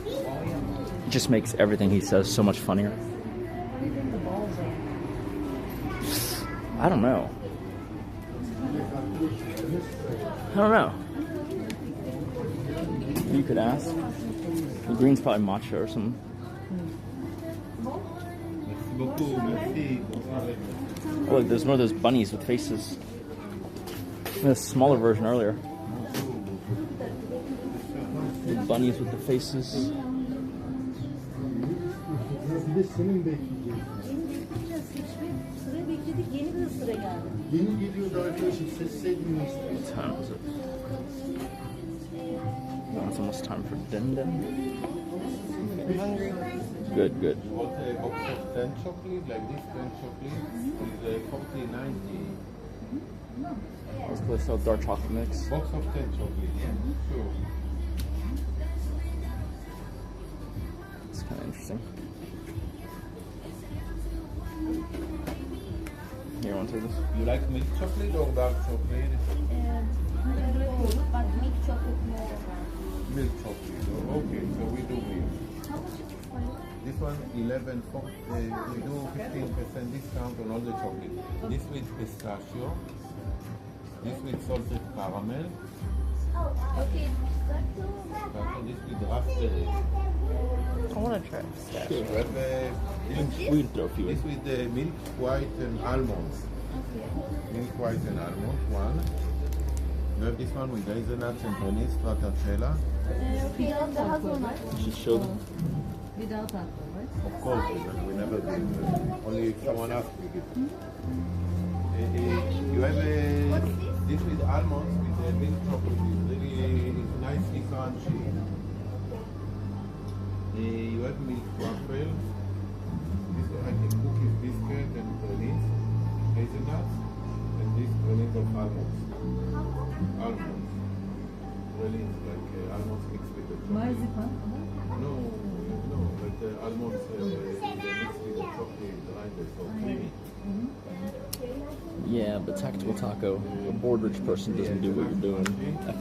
It just makes everything he says so much funnier. I don't know. You could ask. The green's probably matcha or something. Oh, look, there's more of those bunnies with faces. A smaller version earlier. The bunnies with the faces. What time is it? Oh, it's almost time for din din. I'm hungry. Good, good. What a box of 10 chocolate, like this 10 chocolate, is 40.90. It's place sell dark chocolate mix. Box of 10 chocolate, yeah? Sure. It's kind of interesting. Here, want to try this? You like milk chocolate or dark chocolate? But milk chocolate more. Milk chocolate. Oh, okay, so we do milk. How much is this one? This one, 11, we do 15% discount on all the chocolate. This with pistachio. This with salted caramel. Okay, This with raspberry. I want to try. We have We can throw a few in. this with the milk white and almonds. Milk white and almond, one. You have this one with hazelnuts and honey, stracciatella. okay, and the hazelnut. You should show them. Without alcohol, right? Of course, we never give. Only if someone asks, we give. You have this with almonds with the milk chocolate. It's nicely crunchy. You have milk waffle. This I think cookies, biscuit, and pralines, hazelnuts, and this pralines of almonds. Almonds. Pralines like almonds mixed with the chocolate. Marzipan. No, like the almonds mixed with the chocolate grinder, so creamy. Yeah, but Tactical Taco, a bored rich person doesn't do what you're doing.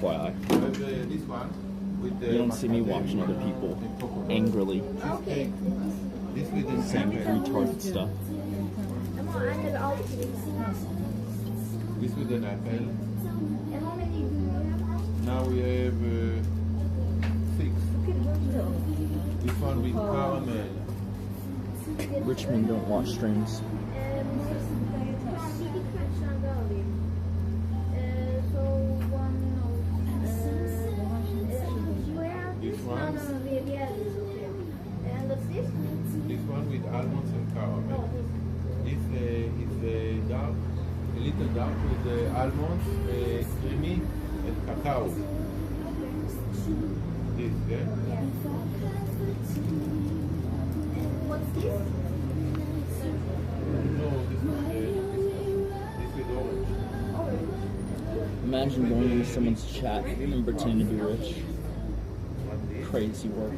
FYI. You have this one with the You don't see me watching other people angrily Okay. This with the saying salmon. retarded stuff. Ama anne bir 6 kilo. This with an apple. And how many do you have? Now we have 6. This one with caramel. Richmond don't watch streams. Bir birkaç tane daha alayım. So one of where? This No, one? we have this okay. And what's this? This one with almonds and caramel. This is dark, a little dark with almonds, creamy, and cacao. This, yeah? What's this? No, this one, this with orange. Imagine going into someone's chat and pretending to be rich. Crazy work.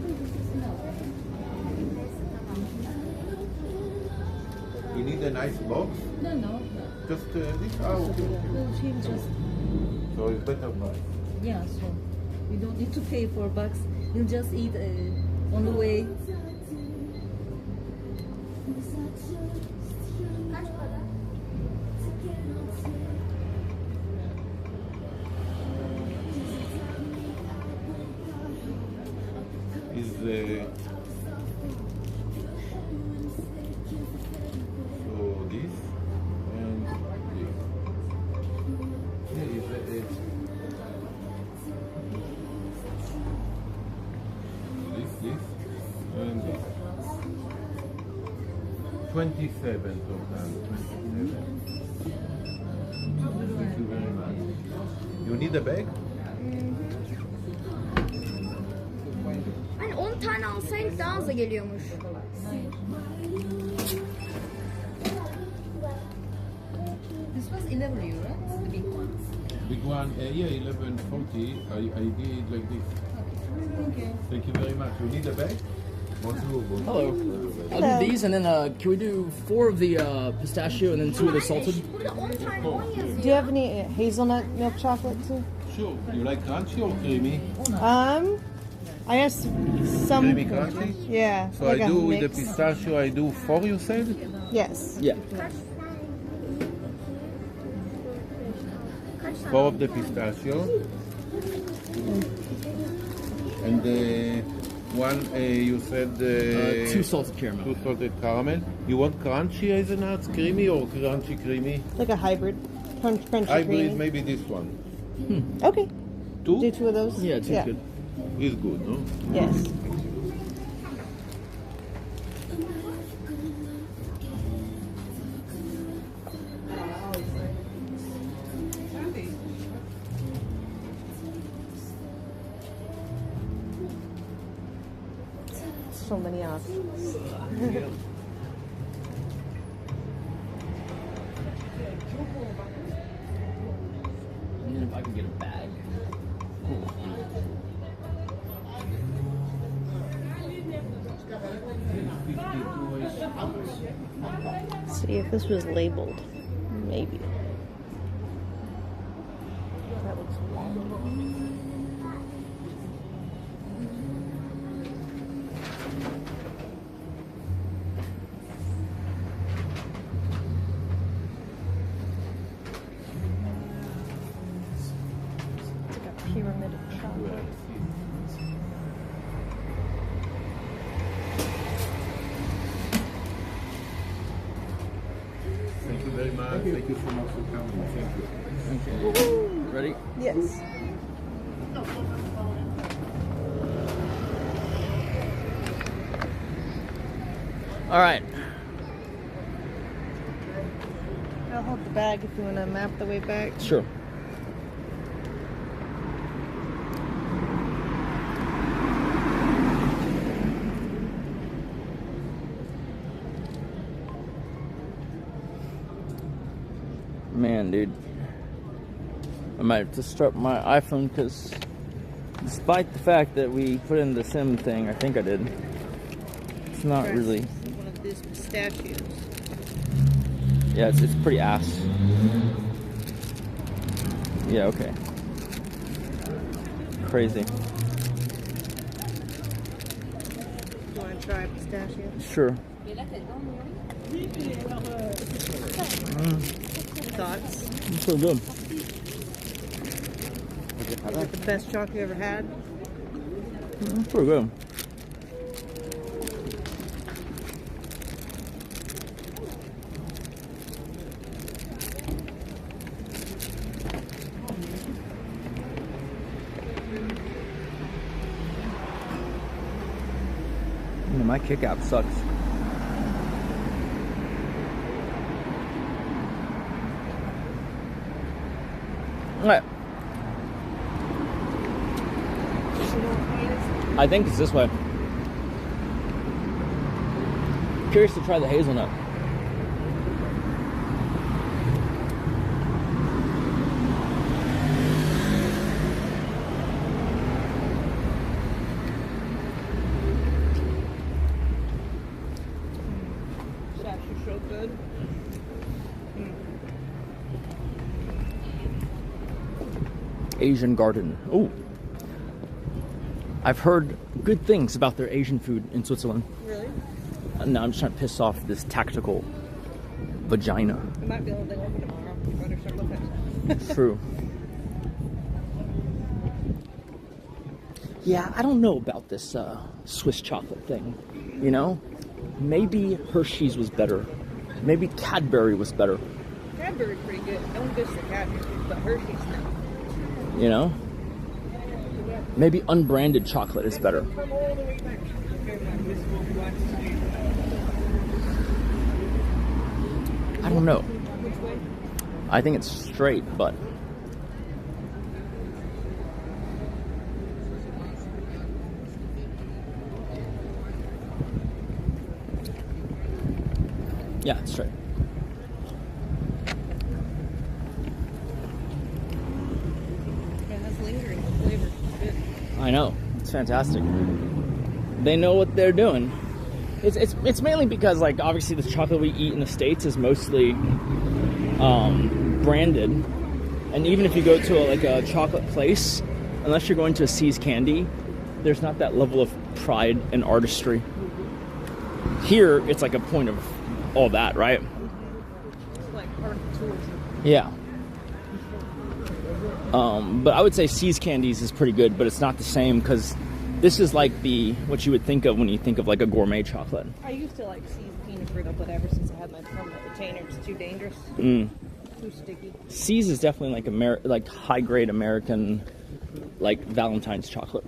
You need a nice box? No. Just this? Oh, okay. She just, So it's better price. yeah, so we don't need to pay for bucks. We'll just eat on the way. Kaç para? Is so this and this. Yeah, is this and this. 27 total. 27. Thank you very much. You need a bag? Hani 10 tane alsaydık daha aza geliyormuş. This was 11 euro, the big one. Big one, yeah, 11.40. I did like this. Thank you. Thank you very much. You need a bag? Bonjour. Hello. I'll do these, and then can we do 4 of the pistachio and then 2 of the salted? Burada 10 tane 10 yazıyor. Do you have any hazelnut milk chocolate too? Sure. You like crunchy or creamy? I guess some. Creamy crunchy? Yeah. So like I a do with the mix. pistachio, I do 4, you said? Yes. Yeah. 4 of the pistachio. And one, you said... 2 salted caramel. 2 salted caramel. You want crunchy hazelnuts, creamy or crunchy creamy? Like a hybrid. Crunchy Hybrid, creamy. maybe this one. Okay. 2 Do 2 of those? Yeah, 2 good. is good, no? Yes. So many options. can get a bag. See if this was labeled. Maybe. That looks long. It's like a pyramid of chocolate. Thank you very much. Thank you so much for coming. Thank you. Okay. Ready? Yes. All right. I'll hold the bag if you want to map the way back. Sure. Man, dude. I might have to start my iPhone because despite the fact that we put in the SIM thing, I think I did. It's not Press really. one of these pistachios. Yeah, it's pretty ass. Yeah, okay. Crazy. You want to try pistachio? Sure. Thoughts? It's so good. Is it the best chocolate you ever had? It's pretty good. My kick app sucks. Alright. I think it's this way. Curious to try the hazelnut. It's actually so good. Asian Garden. Oh. I've heard good things about their Asian food in Switzerland. Really? No, I'm just trying to piss off this tactical vagina. I might be able to open tomorrow. You better start looking. True. Yeah, I don't know about this Swiss chocolate thing. You know? Maybe Hershey's was better. Maybe Cadbury was better. Cadbury's pretty good. Don't diss the Cadbury, but Hershey's not. You know? Maybe unbranded chocolate is better. Come all the way back. I don't know. Which way? I think it's straight, but yeah, it's straight. It has lingering flavor. It's good. I know. It's fantastic. They know what they're doing. It's mainly because, like, obviously the chocolate we eat in the States is mostly branded. And even if you go to a chocolate place, unless you're going to a See's Candy, there's not that level of pride and artistry. Here, it's like a point of all that, right? It's like part of the tourism. Yeah. But I would say See's Candies is pretty good, but it's not the same because this is like what you would think of when you think of like a gourmet chocolate. I used to like See's peanut brittle, but ever since I had my permanent retainer, it's too dangerous. Mm. Too sticky. See's is definitely like high grade American, like Valentine's chocolate.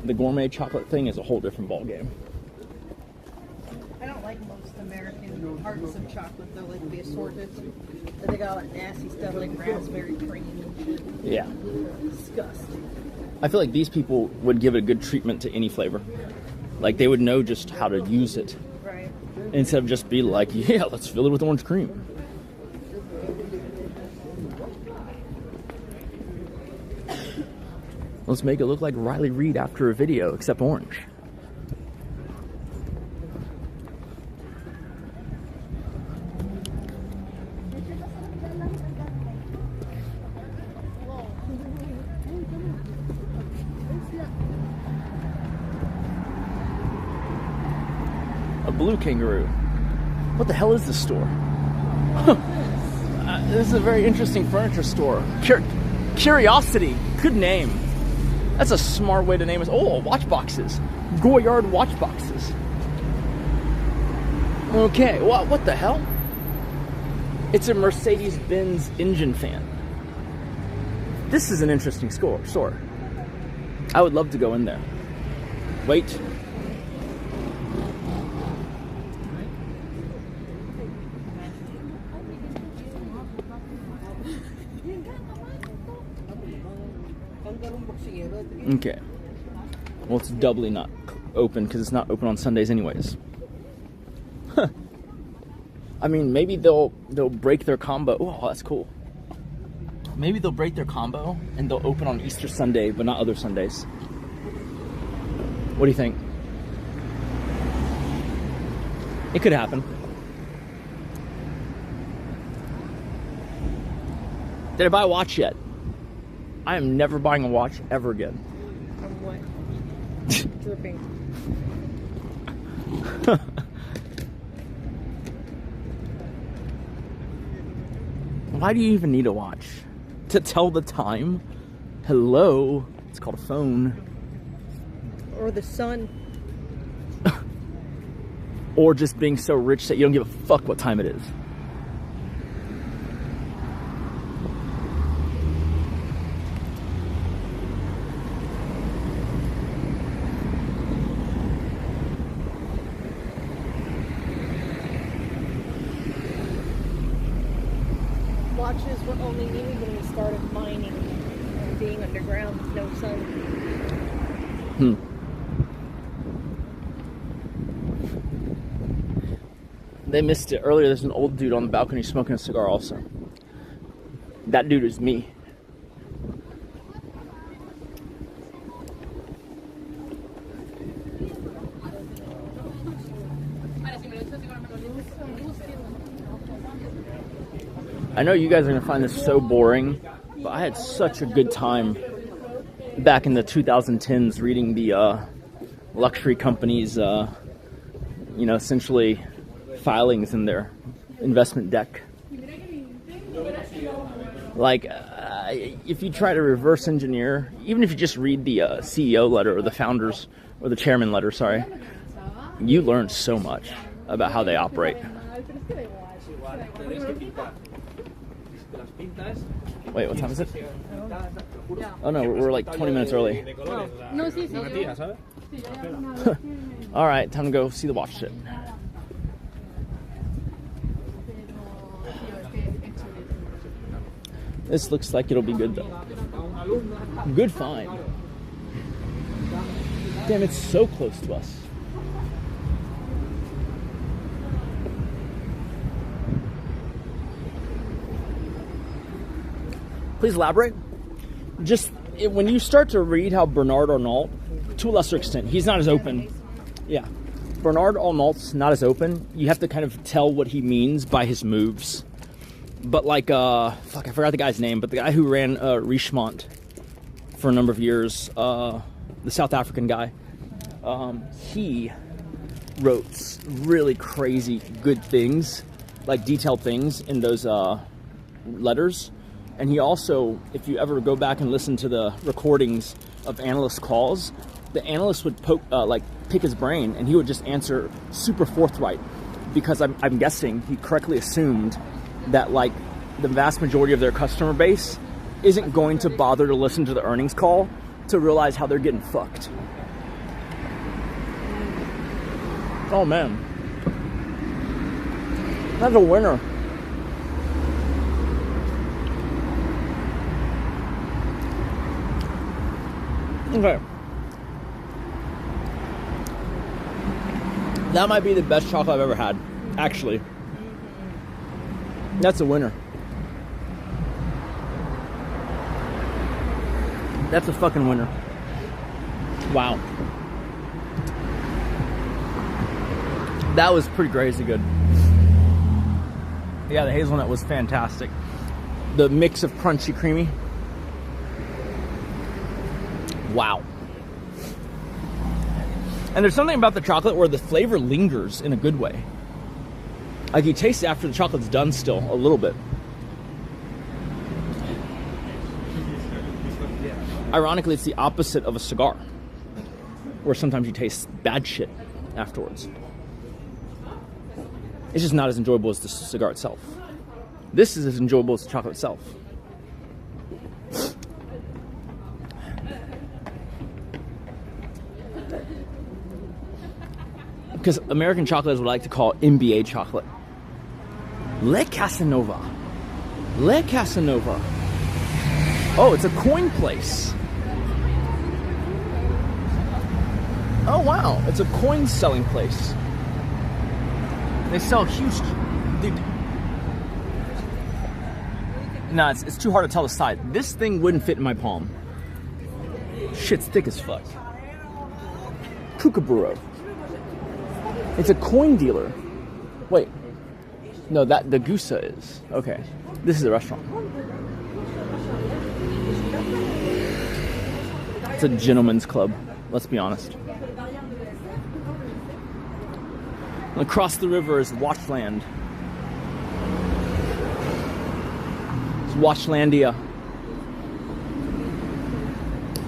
The gourmet chocolate thing is a whole different ballgame. I don't like most American parts of chocolate though, like the assorted. But they got all that nasty stuff like raspberry cream and shit. Yeah. Disgusting. I feel like these people would give it a good treatment to any flavor. Like they would know just how to use it. Right. Instead of just be like, yeah, let's fill it with orange cream. Let's make it look like Riley Reid after a video, except orange. A blue kangaroo. What the hell is this store? This is a very interesting furniture store. Curiosity. Good name. That's a smart way to name it. Oh, watch boxes. Goyard watch boxes. Okay, what the hell? It's a Mercedes-Benz engine fan. This is an interesting store. I would love to go in there. Wait. Okay. Well, it's doubly not open because it's not open on Sundays anyways. Huh. I mean, maybe they'll break their combo. Oh, that's cool. Maybe they'll break their combo and they'll open on Easter Sunday, but not other Sundays. What do you think? It could happen. Did I buy a watch yet? I am never buying a watch ever again. I'm what? Dripping. Why do you even need a watch? To tell the time? Hello? It's called a phone. Or the sun. Or just being so rich that you don't give a fuck what time it is. Watches were only needed when we started mining and being underground with no sun. They missed it earlier. There's an old dude on the balcony smoking a cigar also. That dude is me. I know you guys are going to find this so boring, but I had such a good time back in the 2010s reading the luxury companies, essentially filings in their investment deck. Like, if you try to reverse engineer, even if you just read the CEO letter or the founders or the chairman letter, sorry, you learn so much about how they operate. Wait, what time is it? Oh no, we're like 20 minutes early. Alright, time to go see the watch shit. This looks like it'll be good though. Good find. Damn, it's so close to us. Please elaborate. Just when you start to read how Bernard Arnault, to a lesser extent, he's not as open. Yeah. Bernard Arnault's not as open. You have to kind of tell what he means by his moves. But like, I forgot the guy's name, but the guy who ran Richemont for a number of years, the South African guy, he wrote really crazy good things, like detailed things in those letters. And he also, if you ever go back and listen to the recordings of analyst calls, the analyst would pick his brain, and he would just answer super forthright, because I'm guessing he correctly assumed that like the vast majority of their customer base isn't going to bother to listen to the earnings call to realize how they're getting fucked. Oh man, that's a winner. Okay. That might be the best chocolate I've ever had, actually. That's a winner. That's a fucking winner. Wow. That was pretty crazy good. Yeah, the hazelnut was fantastic. The mix of crunchy, creamy. Wow. And there's something about the chocolate where the flavor lingers in a good way. Like you taste it after the chocolate's done still, a little bit. Ironically, it's the opposite of a cigar, where sometimes you taste bad shit afterwards. It's just not as enjoyable as the cigar itself. This is as enjoyable as the chocolate itself. Because American chocolate is what I like to call NBA chocolate. Le Casanova. Le Casanova. Oh, it's a coin place. Oh, wow. It's a coin selling place. They sell huge... Dude. Nah, it's too hard to tell the size. This thing wouldn't fit in my palm. Shit's thick as fuck. Kookaburra. It's a coin dealer. Wait. No, that the Gusa is. Okay. This is a restaurant. It's a gentleman's club. Let's be honest. Across the river is Watchland. It's Watchlandia.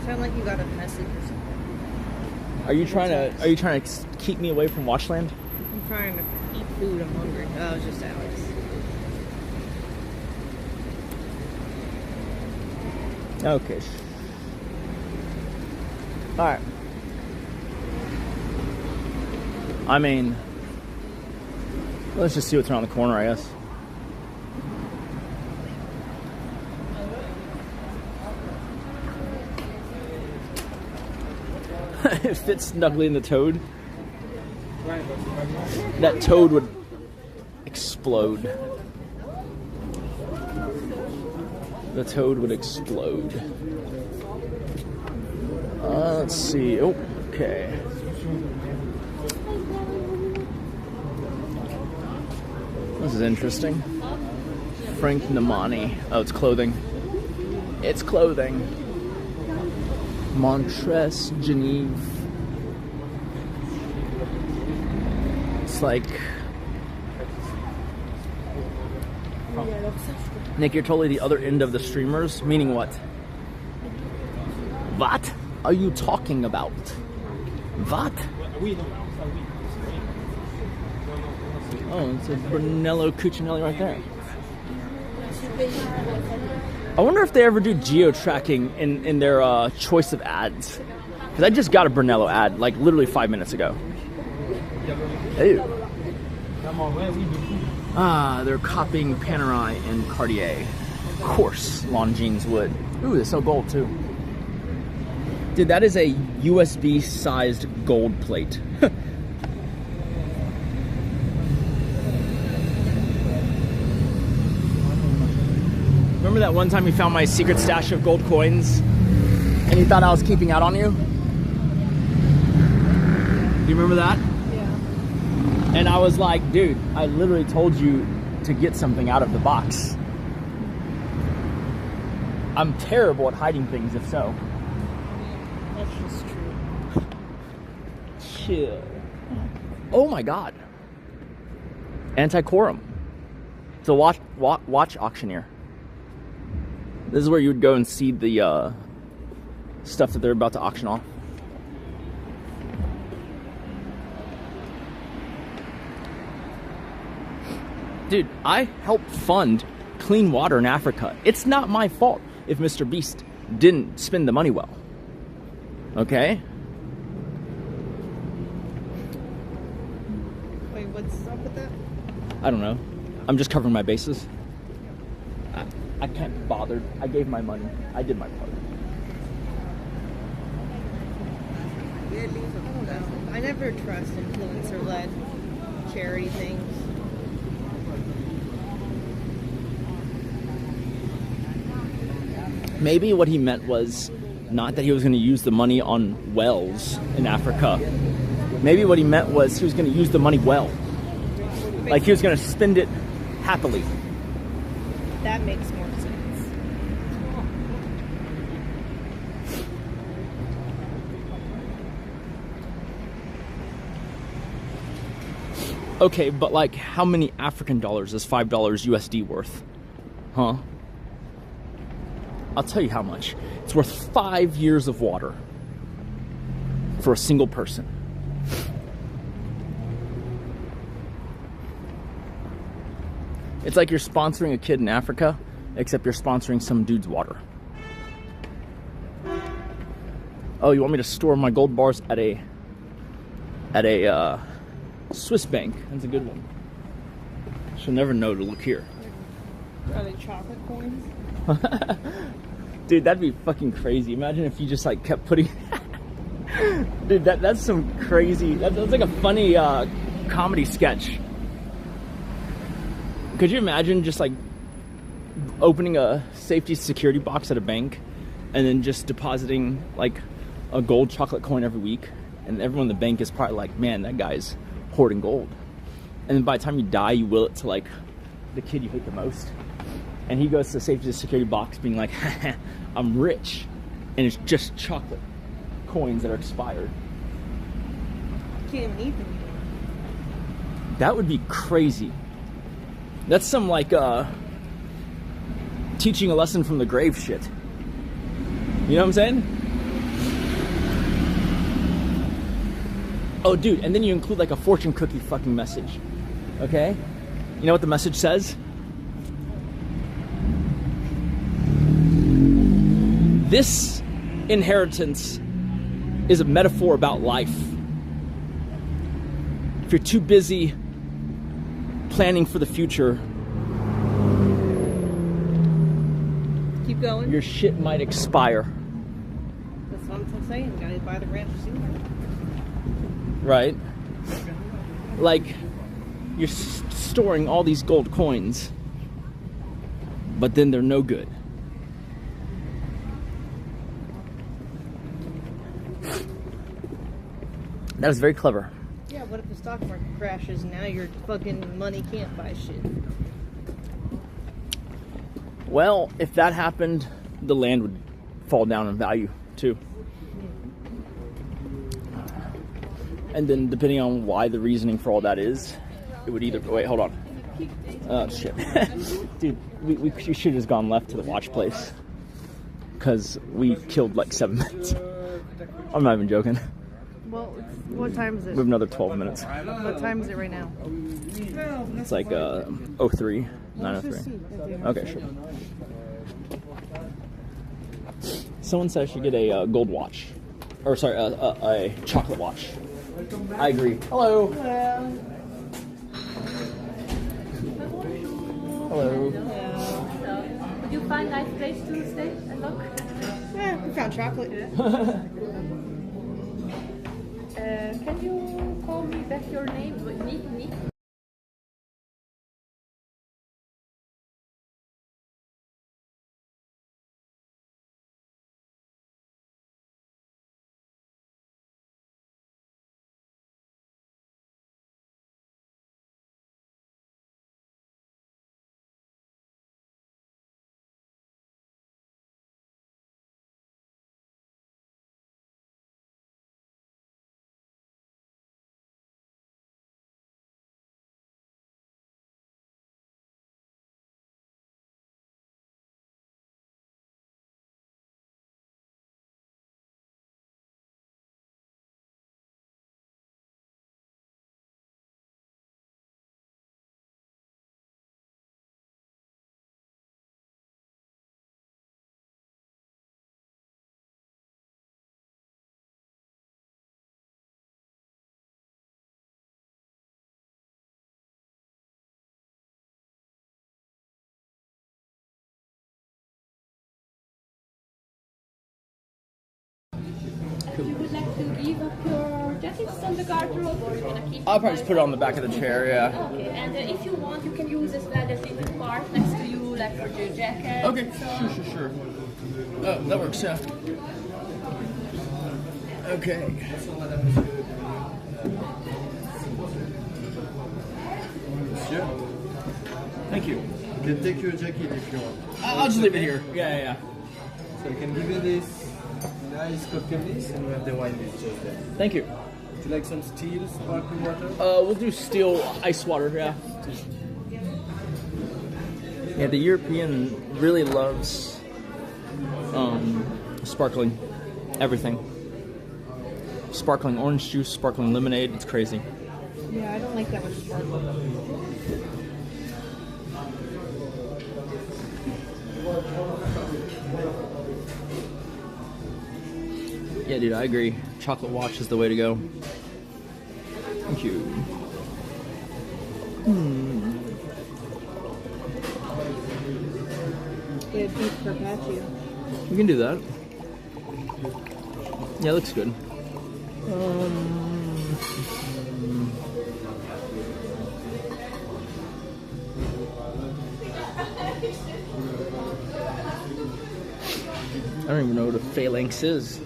Sound like you got a message or something. Are you trying to keep me away from Watchland? I'm trying to eat food. I'm hungry. Oh, it's just Alex. Okay. All right. I mean, let's just see what's around the corner, I guess. It fits snugly in the toad. That toad would explode. The toad would explode. Let's see. Oh, okay. This is interesting. Frank Namani. Oh, it's clothing. It's clothing. Montresse, Geneva. It's like... Nick, you're totally the other end of the streamers. Meaning what? What are you talking about? What? Oh, it's a Brunello Cucinelli right there. I wonder if they ever do geo-tracking in their choice of ads. Because I just got a Brunello ad, like, literally 5 minutes ago. Ew. Ah, they're copying Panerai and Cartier. Of course, Longines would. Ooh, they sell gold, too. Dude, that is a USB-sized gold plate. Remember that one time you found my secret stash of gold coins and you thought I was keeping out on you? Do you remember that? Yeah. And I was like, dude, I literally told you to get something out of the box. I'm terrible at hiding things, if so. That's just true. Chill. Oh my god. Antiquorum. It's a watch auctioneer. This is where you would go and see the stuff that they're about to auction off. Dude, I helped fund clean water in Africa. It's not my fault if Mr. Beast didn't spend the money well. Okay? Wait, what's up with that? I don't know. I'm just covering my bases. I can't be bothered. I gave my money. I did my part. I never trust influencer-led charity things. Maybe what he meant was Not that he was going to use the money on wells in Africa. Maybe what he meant was he was going to use the money well. Like he was going to spend it happily. That makes more sense. Okay, but like how many African dollars is $5 USD worth? Huh? I'll tell you how much. It's worth 5 years of water for a single person. It's like you're sponsoring a kid in Africa, except you're sponsoring some dude's water. Oh, you want me to store my gold bars at a Swiss bank? That's a good one. She'll never know to look here. Are they chocolate coins? Dude, that'd be fucking crazy. Imagine if you just like kept putting. Dude, that's some crazy. That's like a funny comedy sketch. Could you imagine just like opening a safety security box at a bank and then just depositing like a gold chocolate coin every week, and everyone in the bank is probably like, man, that guy's hoarding gold. And then by the time you die, you will it to like the kid you hate the most, and he goes to the safety security box being like, I'm rich, and it's just chocolate coins that are expired. Can't even eat them. That would be crazy. That's some like teaching a lesson from the grave shit. You know what I'm saying? Oh, dude, and then you include like a fortune cookie fucking message. Okay? You know what the message says? This inheritance is a metaphor about life. If you're too busy planning for the future, Keep going. your shit might expire. That's what I'm saying. You gotta buy the ranch sooner. Right? Like, you're storing all these gold coins, but then they're no good. That is very clever. Yeah, what if the stock market crashes and now your fucking money can't buy shit? Well, if that happened, the land would fall down in value too. And then depending on why the reasoning for all that is, it would either... Wait, hold on. Oh, shit. Dude, we should have just gone left to the watch place. Because we killed like 7 minutes. I'm not even joking. Well, what time is We it? have another 12 minutes. What time is it right now? It's like 03, 9:03. Okay, sure. Someone said I should get a gold watch. Or sorry, a chocolate watch. I agree. Hello. Hello. Would you find a nice place to stay and look? Yeah, we found chocolate. Can you call me back your name? Nick? You would like to give up your jackets on the garderobe, or you're gonna keep? I'll probably just put it on the back of the chair, yeah. Okay, and if you want, you can use as well as little part next to you, like for your jacket. Okay, sure. Oh, that works, yeah. Okay. Thank you. You can take your jacket if you want. I'll just leave it here. Yeah. So I can give you this nice cocktail list, and we have the wine list just there. Thank you. Would you like some steel sparkling water? We'll do steel ice water, yeah. Yeah, the European really loves sparkling everything. Sparkling orange juice, sparkling lemonade, it's crazy. Yeah, I don't like that much sparkle. Yeah, dude, I agree. Chocolate watch is the way to go. Thank you. Yeah, beef carpaccio. We can do that. Yeah, looks good. I don't even know what a phalanx is.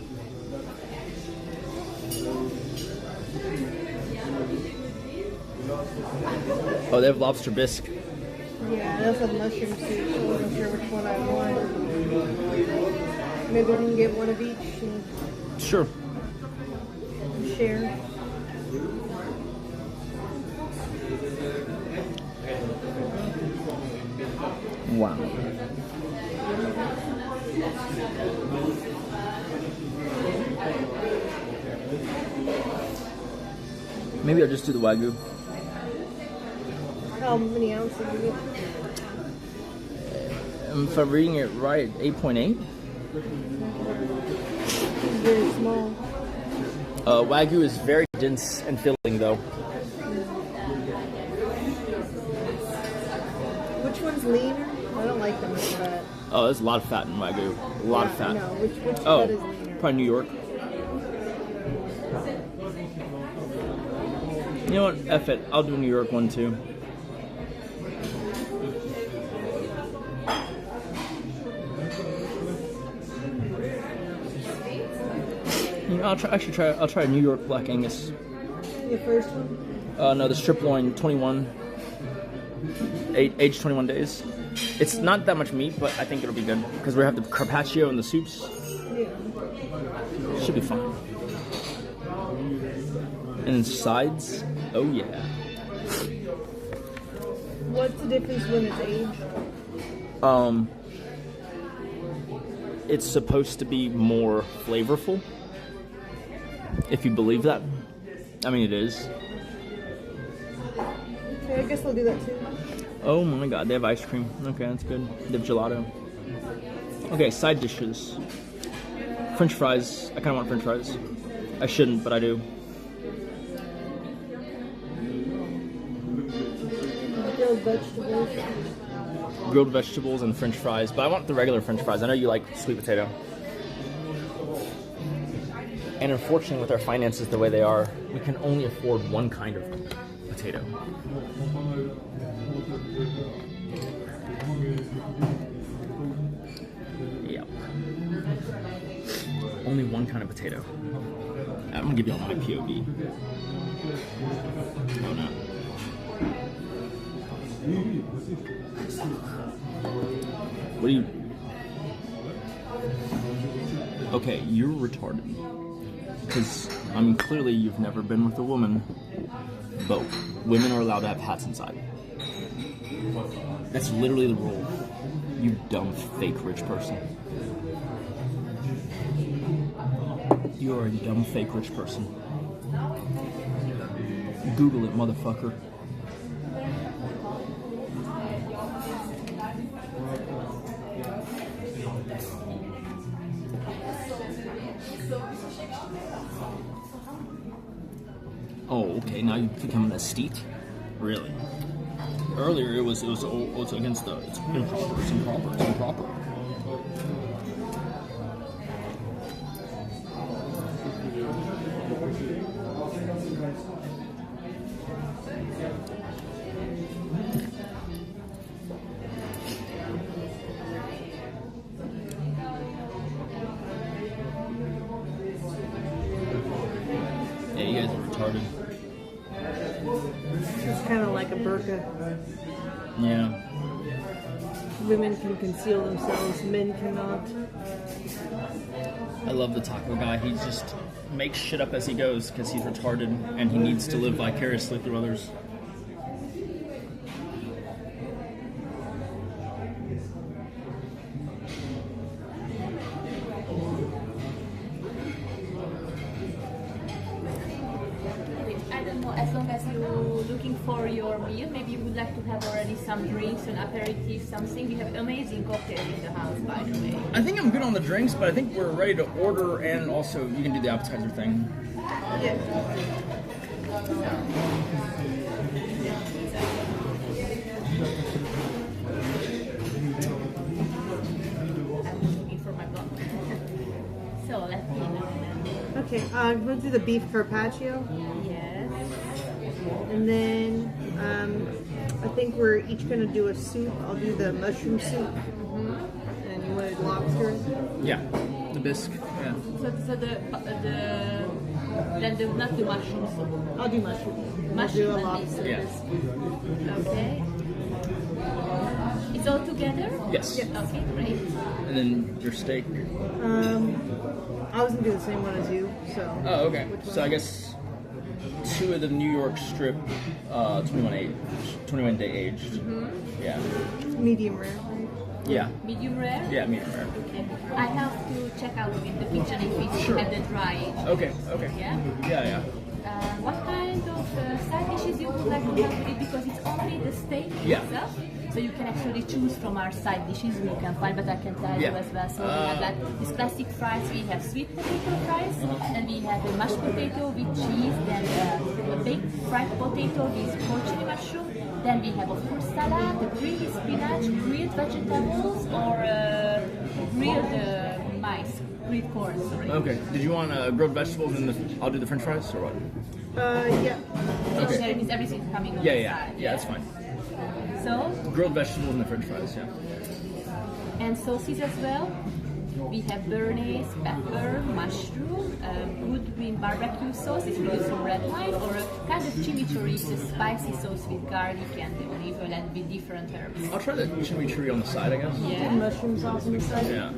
Oh, they have lobster bisque. Yeah, that's a mushroom soup, so I wasn't sure which one I want. Maybe we can get one of each and Sure. share. Wow. Maybe I'll just do the Wagyu. How many ounces is it? If I'm reading it right, 8.8? It's very small. Wagyu is very dense and filling, though. Which one's leaner? I don't like them with fat. Oh, there's a lot of fat in Wagyu. A lot of fat. No, which Oh, cut is leaner? probably New York. You know what? F it. I'll do New York one too. You know, I'll try a New York Black Angus. The first one? No, the strip loin, 21. Aged 21 days. It's not that much meat, but I think it'll be good because we have the carpaccio and the soups. Yeah. Should be fine. And then sides, oh yeah. What's the difference when it's aged? It's supposed to be more flavorful, if you believe that. I mean, it is. Okay, I guess I'll do that too. Oh my god, they have ice cream. Okay, that's good. They have gelato. Okay, side dishes. French fries. I kind of want French fries. I shouldn't, but I do. Grilled vegetables. Grilled vegetables and French fries, but I want the regular French fries. I know you like sweet potato. And unfortunately, with our finances the way they are, we can only afford one kind of potato. Yep. Only one kind of potato. I'm gonna give you all my POV. Oh no. What do you... Okay, you're retarded. Because, I mean, clearly you've never been with a woman, but women are allowed to have hats inside. That's literally the rule. You dumb, fake rich person. You are a dumb, fake rich person. Google it, motherfucker. Oh, okay. Now you've become an aesthete? Really? Earlier it was against the... It's improper, it's improper, it's improper. America. Yeah. Women can conceal themselves, men cannot. I love the taco guy. He just makes shit up as he goes because he's retarded and he needs to live vicariously through others. I don't know, as long as you're looking for your meal, maybe you would like to have already some drinks, an aperitif, something. We have amazing cocktails in the house, by the way. I think I'm good on the drinks, but I think we're ready to order, and also you can do the appetizer thing. Yeah. I'm looking for my book. So let's see now. Okay, we'll do the beef carpaccio. Yes. And then I think we're each going to do a soup. I'll do the mushroom soup. And you wanted lobster? Yeah, the bisque. Yeah. So then the not the mushroom soup. I'll do mushroom. I'll Mushroom do a and lobster. Yeah. Okay. It's all together? Yes. Okay, great. And then your steak. I was going to do the same one as you, so. Oh, okay. So I guess 2 of the New York strip, 21 day aged. Yeah. Medium rare, right? Yeah. Medium rare? Yeah, medium rare. Okay. I have to check out with the kitchen if we Sure. have the dry age. Okay. Okay. Yeah? Yeah. What kind of side dishes you would like to have with it? Because it's only the steak Yeah. itself. So you can actually choose from our side dishes we can find, but I can tell you Yeah. as well. So we have like these classic fries, we have sweet potato fries, and we have a mashed potato with cheese, then a baked fried potato with porcini mushroom. Then we have of course salad, the grilled spinach, grilled vegetables, or grilled mice, grilled corn, sorry. Okay. Did you want grilled vegetables and I'll do the French fries or what? Yeah. So Okay. there is everything coming on the side. Yeah, that's fine. So, Grilled vegetables and the French fries. Yeah. and sauces as well. We have béarnaise, pepper, mushroom, good green barbecue sauce. It's used from red wine, or a kind of chimichurri, it's a spicy sauce with garlic and olive oil and with different herbs. I'll try the chimichurri on the side, I guess. Yeah. Mushroom sauce on the side. Yeah.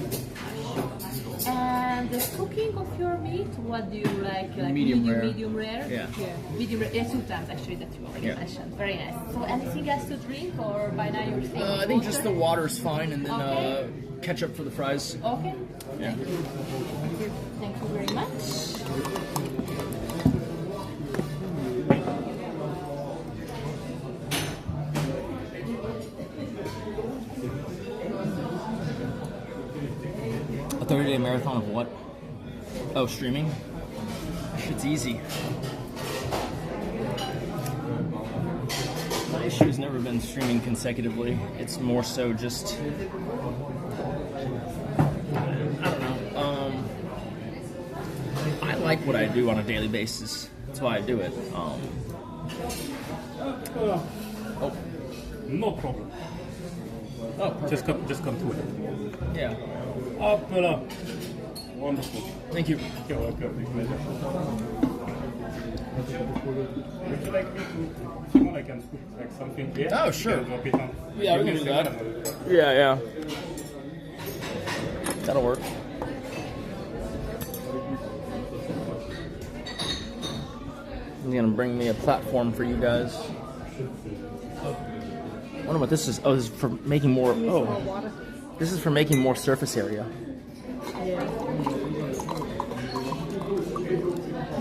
And the cooking of your meat, what do you like? Medium rare. Medium rare? Yeah. Medium rare. Yeah, 2 times actually that you already Yeah. mentioned. Very nice. So anything else to drink, or by now you're saying I think just the water? water's fine, and then Okay. ketchup for the fries. Okay. Yeah. Thank you very much. A 30-day marathon of what? Oh, streaming? Shit's easy. My issue has never been streaming consecutively. It's more so just... I don't know. I like what I do on a daily basis. That's why I do it. Oh. No problem. Oh, perfect. Just come to it. Yeah. Up and up. Wonderful. Thank you. You're welcome. Big pleasure. Would you like me to, if you want, I can put like something here? Oh, You sure. can drop it on. Yeah, we Give can me do a that. second. Yeah. That'll work. He's gonna bring me a platform for you guys. I wonder what this is. Oh, this is for making more. Oh, this is for making more surface area. Yeah.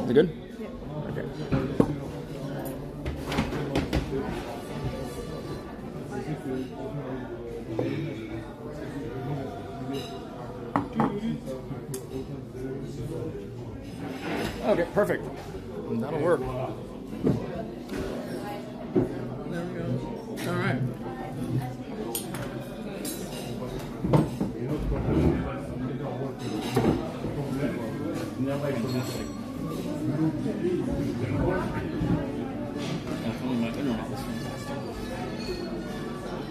Is it good? Okay. Okay, perfect. That'll work. There we go. All right. Fantastic. Definitely my internet was fantastic.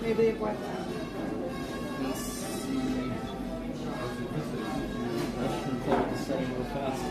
Maybe they've watched that. Let's see. I should pull up the setting real fast.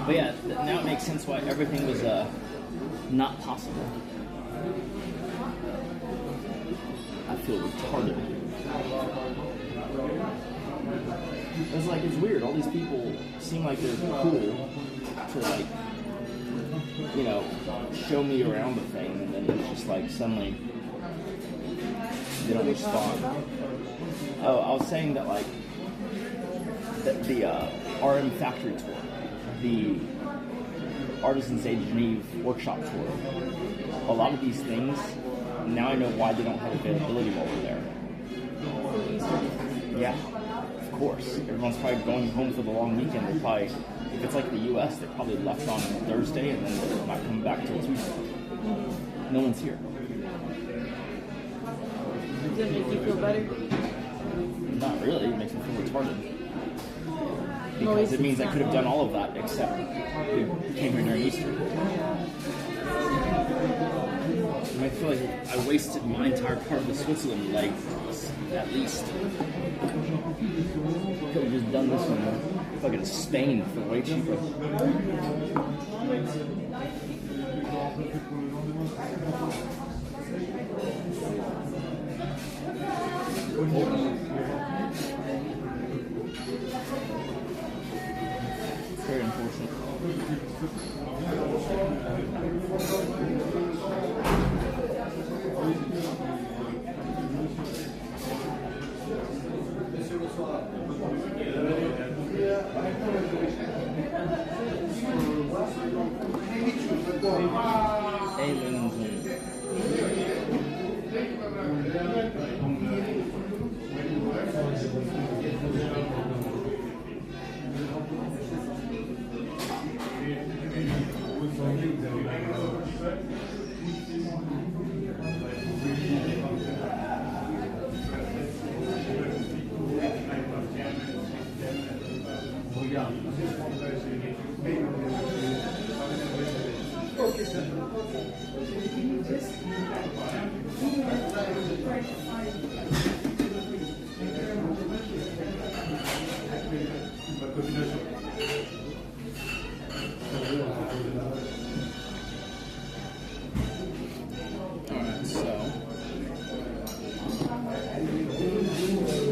But yeah, now it makes sense why everything was not possible. I feel retarded. It's like, it's weird. All these people seem like they're cool to, like, you know, show me around the thing, and then it's just like suddenly they don't respond. Oh, I was saying that, like, the RM Factory tour, the Artisans Age Geneva workshop tour, a lot of these things, now I know why they don't have availability while we're there. Yeah, of course. Everyone's probably going home for the long weekend. They're probably, if it's like the US, they probably left on Thursday and then they're not coming back till Tuesday. No one's here. Does it make you feel better? Not really. It makes me feel retarded. Because it means I could have done all of that except we came here during Easter. And I feel like I wasted my entire part of the Switzerland leg, at least. Could have just done this in fucking Spain for way cheaper. Very unfortunate. Alright, so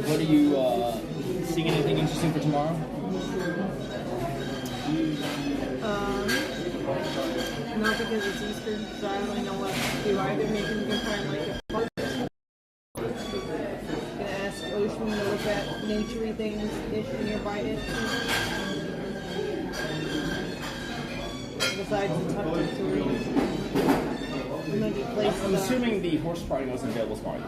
what are you seeing anything interesting for tomorrow? Not because it's Easter, so I don't really know what to do either. Maybe we can find like a park. Gonna ask Ocean to look at naturey things-ish nearby it. Besides the Tupper tours. Maybe places. I'm assuming the horse riding wasn't available tomorrow.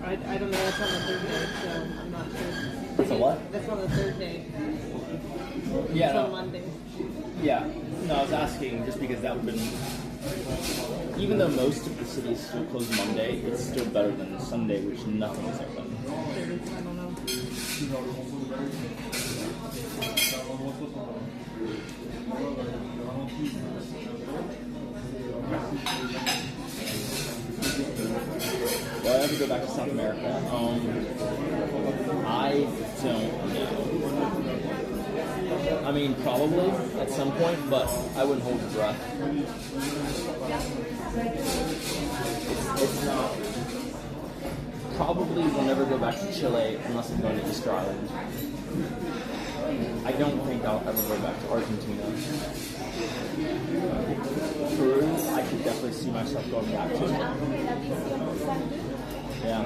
I don't know, that's on the third day, so I'm not sure. It's a what? That's on the third day. Yeah, It's no. on Monday. Yeah. No, I was asking just because that would have been, even though most of the city is still closed Monday, it's still better than Sunday, which nothing is open. I don't know. Well, I have to go back to South America. I don't know. I mean, probably at some point, but I wouldn't hold your breath. It's not. Probably will never go back to Chile unless I'm going to Easter Island. I don't think I'll ever go back to Argentina. Peru, I could definitely see myself going back to. Yeah.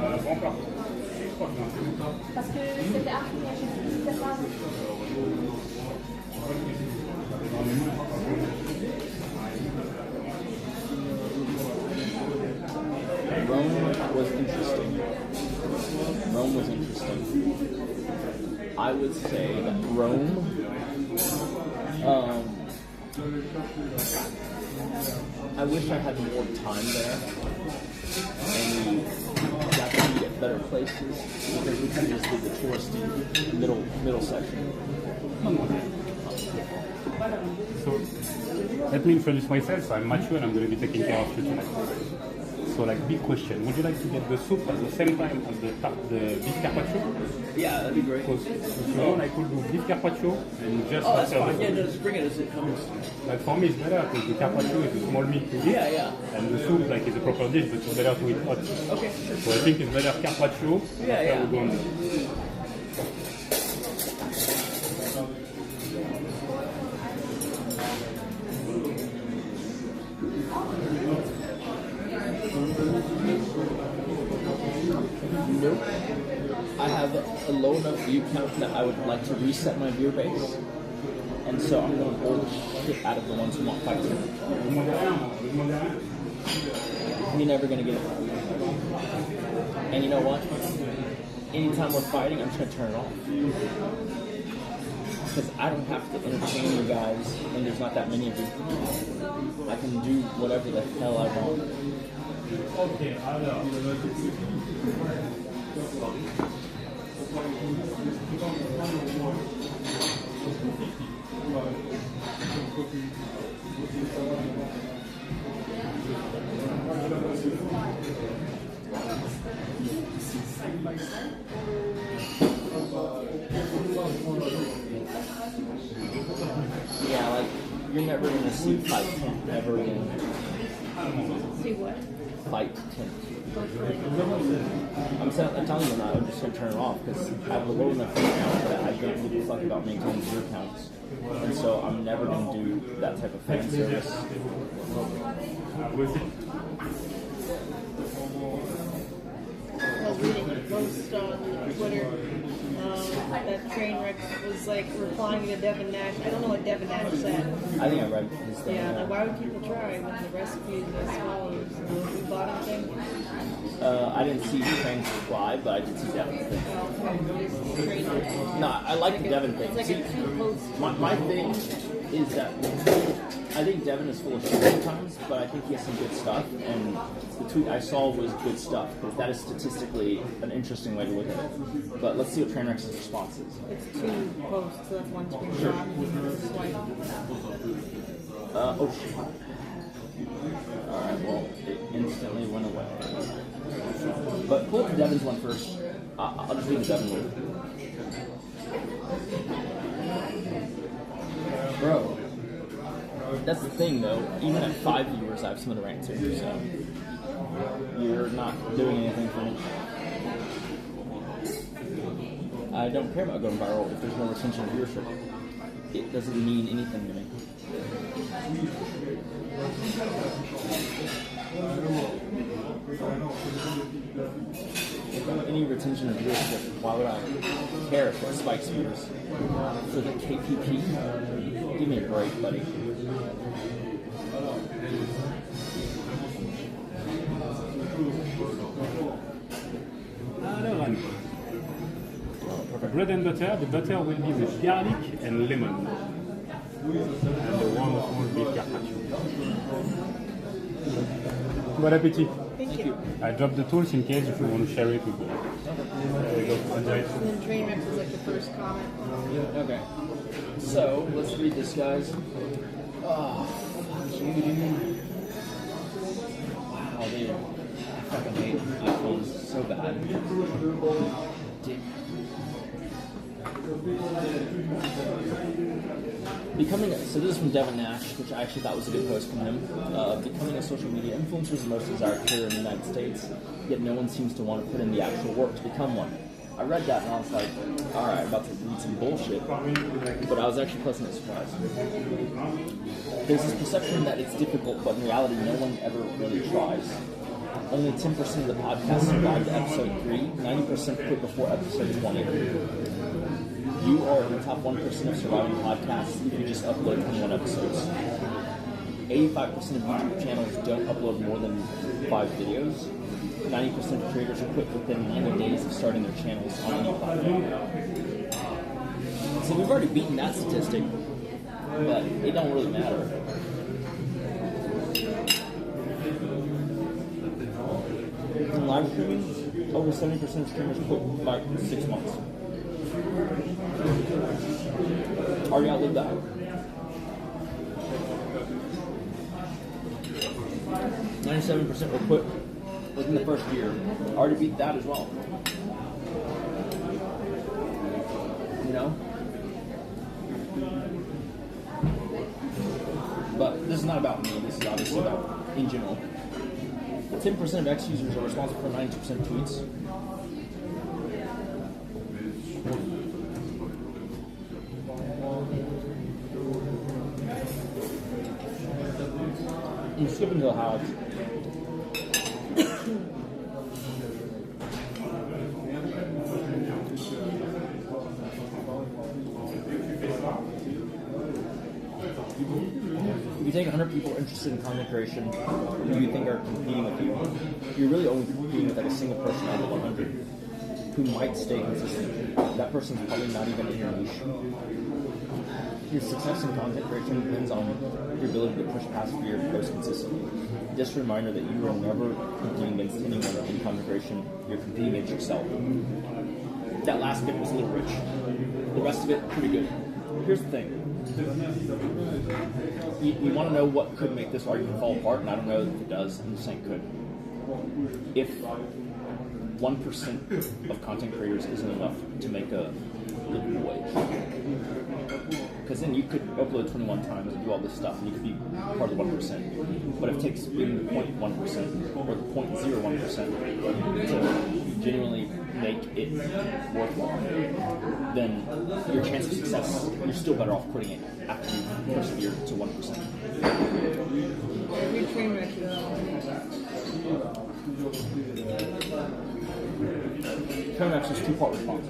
Rome was interesting. I would say that Rome, I wish I had more time there, and we got to meet at better places, because we kind of just did the touristy middle section. So let me introduce myself. I'm Mathieu and I'm going to be taking care of you tonight. So like big question, would you like to get the soup at the same time as the beef carpaccio? Yeah, that'd be great. Because if you want, I could do beef carpaccio and just Oh, that's after fine. the Yeah, soup. just bring it as it comes. But for me it's better because the carpaccio is a small meat to eat. Yeah, yeah. And the soup like is a proper dish, but it's better to eat hot. Okay, sure. So I think it's better carpaccio. Yeah, after yeah. we go on the... Nope. I have a low enough view count that I would like to reset my viewer base. And so I'm going to bowl the shit out of the ones who want fighting. You're never going to get it. And you know what? Anytime we're fighting, I'm just going to turn it off. Because I don't have to entertain you guys when there's not that many of you. I can do whatever the hell I want. Okay, Yeah, like, you're never going to see Fight 10 ever again. See what? Fight 10. I'm telling you now, I'm just going to turn it off because I have a low enough view count that I don't give a fuck about maintaining view counts. And so I'm never going to do that type of fan service. I was reading a post on Twitter that Trainwreck was like replying to Devin Nash. I don't know what Devin Nash said. I think I read his thing. Yeah, like, why would people try when the recipe is as follows? You bought anything? I didn't see Train's reply, but I did see Devin's thing. No, I like the Devin thing. It's like See, a two-post. my thing is that I think Devin is full of shit sometimes, but I think he has some good stuff, and the tweet I saw was good stuff, because that is statistically an interesting way to look at it. But let's see what Trainwreck's response is. It's two posts, so that's one screenshot. Swipe. Oh shit. Alright, well, it instantly went away. But pull up the Devin's one first. I'll just leave the Devin one. Bro, that's the thing though. Even at 5 viewers, I have some of the ranks here, so you're not doing anything for me. I don't care about going viral if there's no retention of viewership. It doesn't mean anything to me. Without any retention of viewership, why would I care if it spikes views? For the KPP? Give me a break, buddy. Bread and butter. The butter will be with garlic and lemon. And the wonderful beef carpaccio. Bon appétit. Thank you. I dropped the tools in case if you want to share it with them. There you go. Enjoy it. And then Trainwreck was like the first comment. Okay. So, let's read this, guys. Oh, fuck you, dude. Wow, dude. I fucking hate iPhones so bad. Dick. So this is from Devin Nash, which I actually thought was a good post from him. Becoming a social media influencer is the most desired career in the United States, yet no one seems to want to put in the actual work to become one. I read that and I was like, alright, about to read some bullshit, but I was actually pleasantly surprised. There's this perception that it's difficult, but in reality no one ever really tries. Only 10% of the podcast survived episode 3, 90% quit before episode 20. You are in the top 1% of surviving podcasts if you just upload 21 episodes. 85% of YouTube channels don't upload more than 5 videos. 90% of creators are quit within 90 days of starting their channels on any platform. So we've already beaten that statistic, but it don't really matter. In live streaming, over 70% of streamers quit by 6 months. Already outlived that. 97% were quit within the first year. I already beat that as well. You know? But this is not about me, this is obviously about in general. 10% of X users are responsible for 90% of tweets. I'm skipping to the highlights. If you take 100 people interested in content creation who you think are competing with you, you're really only competing with like a single person out of 100 who might stay consistent. That person's probably not even in your niche. Your success in content creation depends on your ability to push past fear and post consistently. Just a reminder that you are never competing against anyone in content creation, you're competing against yourself. That last bit was a little rich. The rest of it, pretty good. Here's the thing. You want to know what could make this argument fall apart, and I don't know if it does, I'm just saying could. If 1% of content creators isn't enough to make a living wage, because then you could upload 21 times and do all this stuff, and you could be part of the 1%. But if it takes being the 0.1% or the 0.01% to genuinely make it worthwhile, then your chance of success, you're still better off quitting it after you persevere to 1%. Trainwreck's is two-part response.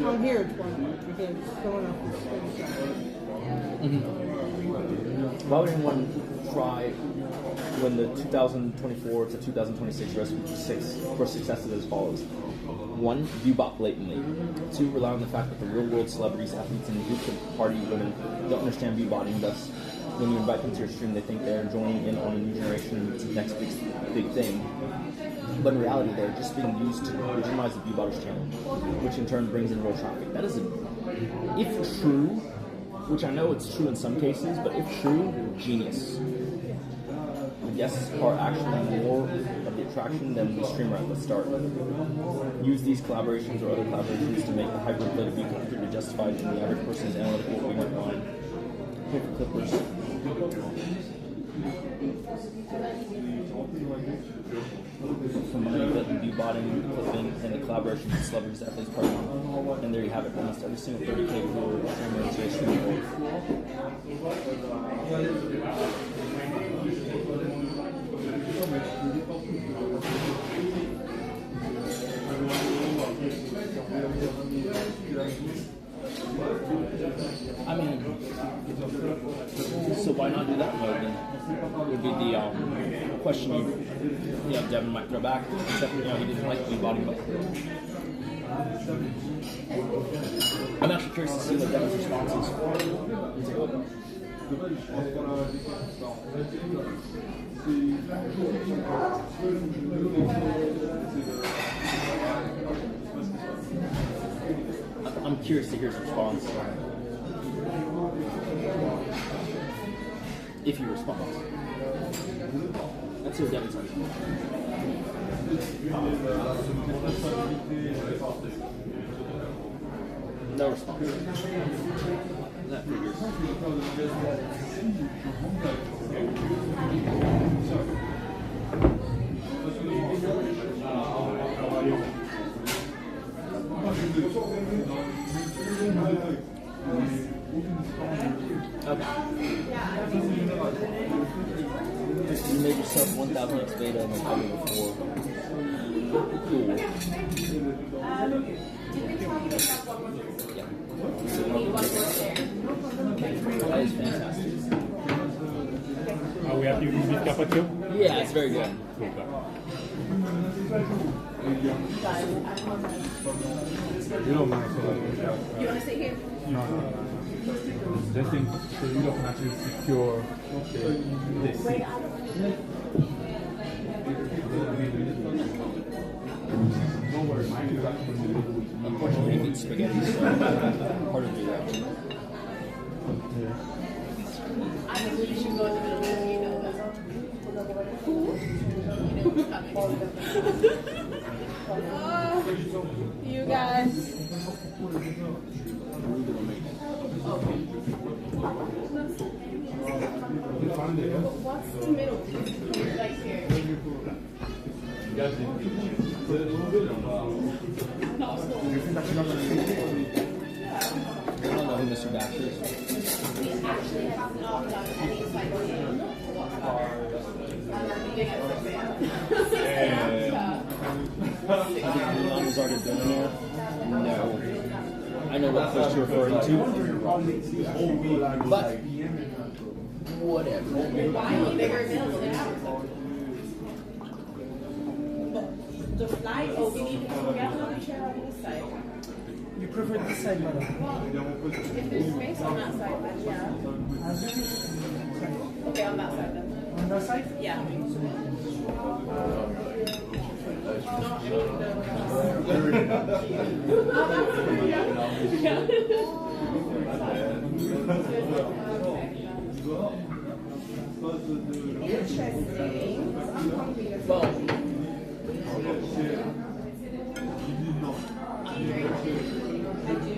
I'm here it's one because someone else is Why would anyone try when the 2024 to 2026 recipe for success is as follows? 1, view bot blatantly. 2, rely on the fact that the real world celebrities, athletes, and groups of party women don't understand view botting. Thus, when you invite them to your stream, they think they're joining in on a new generation's next big thing. But in reality, they're just being used to legitimize the viewbotters channel, which in turn brings in real traffic. That is, if true, which I know it's true in some cases, but if true, genius. The guests are actually more of the attraction than the streamer at the start. Use these collaborations or other collaborations to make the hyperinflated view completely justified in the average person's analytical ignorant mind. Paper clippers. From money, but view botting, clipping, and the collaborations with celebrities, athletes, party. And there you have it. Almost every single 30K viewer streamer is a streamer. I mean, so why not do that mode then? Would be the question you know, Devin might throw back, except he didn't like the body mode. I'm actually curious to see what Devin's response is. Let's take a look. I'm curious to hear his response. If he responds. Let's see what Devin's saying. No response. That figures. Okay. You made yourself 1000x beta and I've been before. Cool. Yeah. That is fantastic. Are we happy with this carpaccio? Yeah, it's very good. You don't mind so you want to sit here? No. Just think so you don't actually secure this. Don't worry, mine is actually Unfortunately, he eats spaghetti, so hard to do that. yeah. I think we should go to the You guys. What's the middle? Like here. I don't know who Mr. Baxter is. We actually have not done any sightseeing. Has already been in there? No. I know what place you're referring to. But whatever. Bigger meals than ours. The flight, we need to forget on the chair on this side. You prefer this side, madam? If there's space on that side, then yeah. Okay, on that side then. On that side? Yeah. Interesting.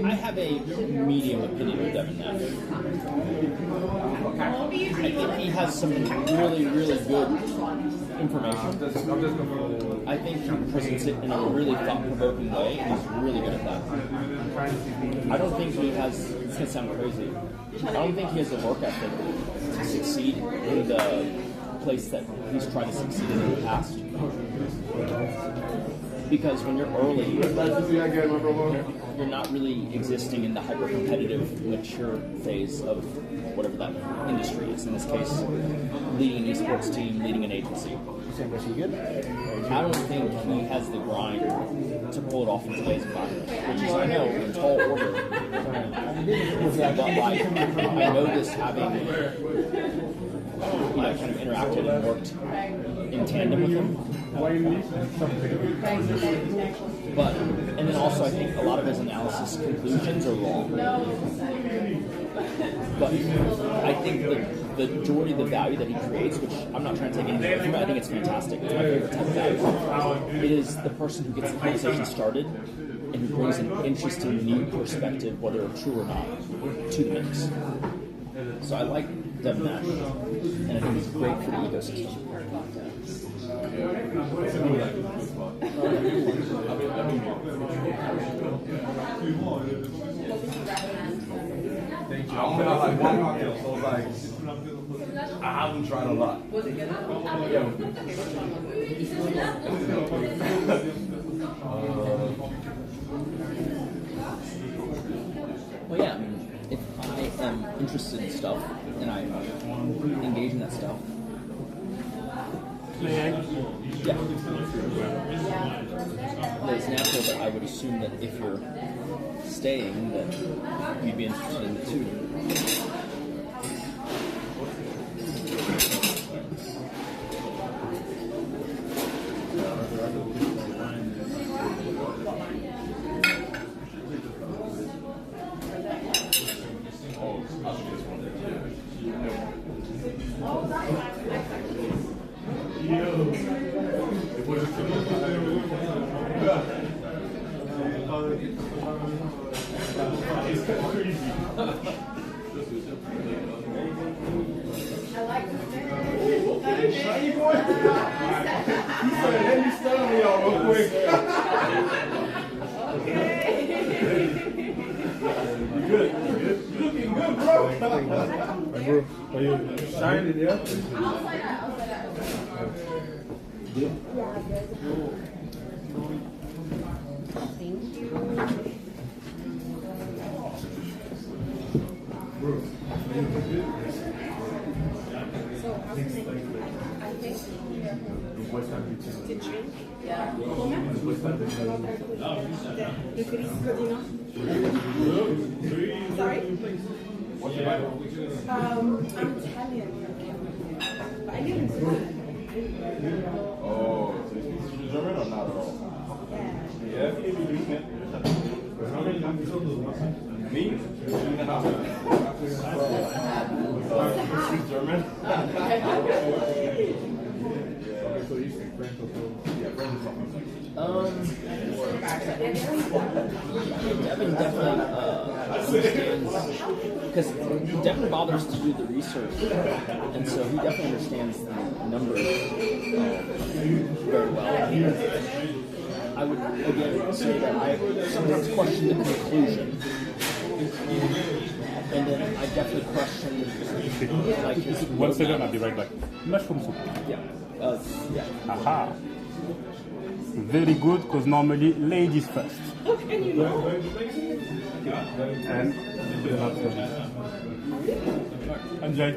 I have a medium opinion of Devin Nash. I think he has some really, really good information. I think he presents it in a really thought-provoking way, and he's really good at that. I don't think he has, it's going to sound crazy, I don't think he has the work ethic to succeed in the place that he's tried to succeed in the past. Because when you're early, you're not really existing in the hyper-competitive, mature phase of whatever that industry is. In this case, leading an esports team, leading an agency. I don't think he has the grind to pull it off in today's environment, which is, I know, a tall order. But like, I know this having, kind of interacted and worked in tandem with him. But, and then also I think a lot of his analysis conclusions are wrong. But I think the majority of the value that he creates, which I'm not trying to take anything away from it, I think it's fantastic. It's my favorite type of value. It is the person who gets the conversation started and who brings an interesting new perspective, whether true or not, to the mix. So I like Devin Nash, and I think he's great for the ecosystem. Thank you. I've been on like one cocktail, so it's like I haven't tried a lot. Was it good? Yeah. Well, yeah, I mean, if I am interested in stuff and I engage in that stuff, yeah, it's natural that I would assume that if you're staying, that you'd be interested in it too. Are you shining, yeah? Sorry? I'm Italian. But I live in Sweden. Oh, so you speak German or not at all? Yeah. Me? 2.5. German? So you speak French also? Yeah, French is something like Devin definitely understands, because Devin bothers to do the research, and so he definitely understands the numbers very well. I would again say that I sometimes question the conclusion, and then I definitely question like his 1 second, I'll be right back. Mushroom soup. Yeah. Yeah. Aha. Very good, because normally ladies first. And enjoy.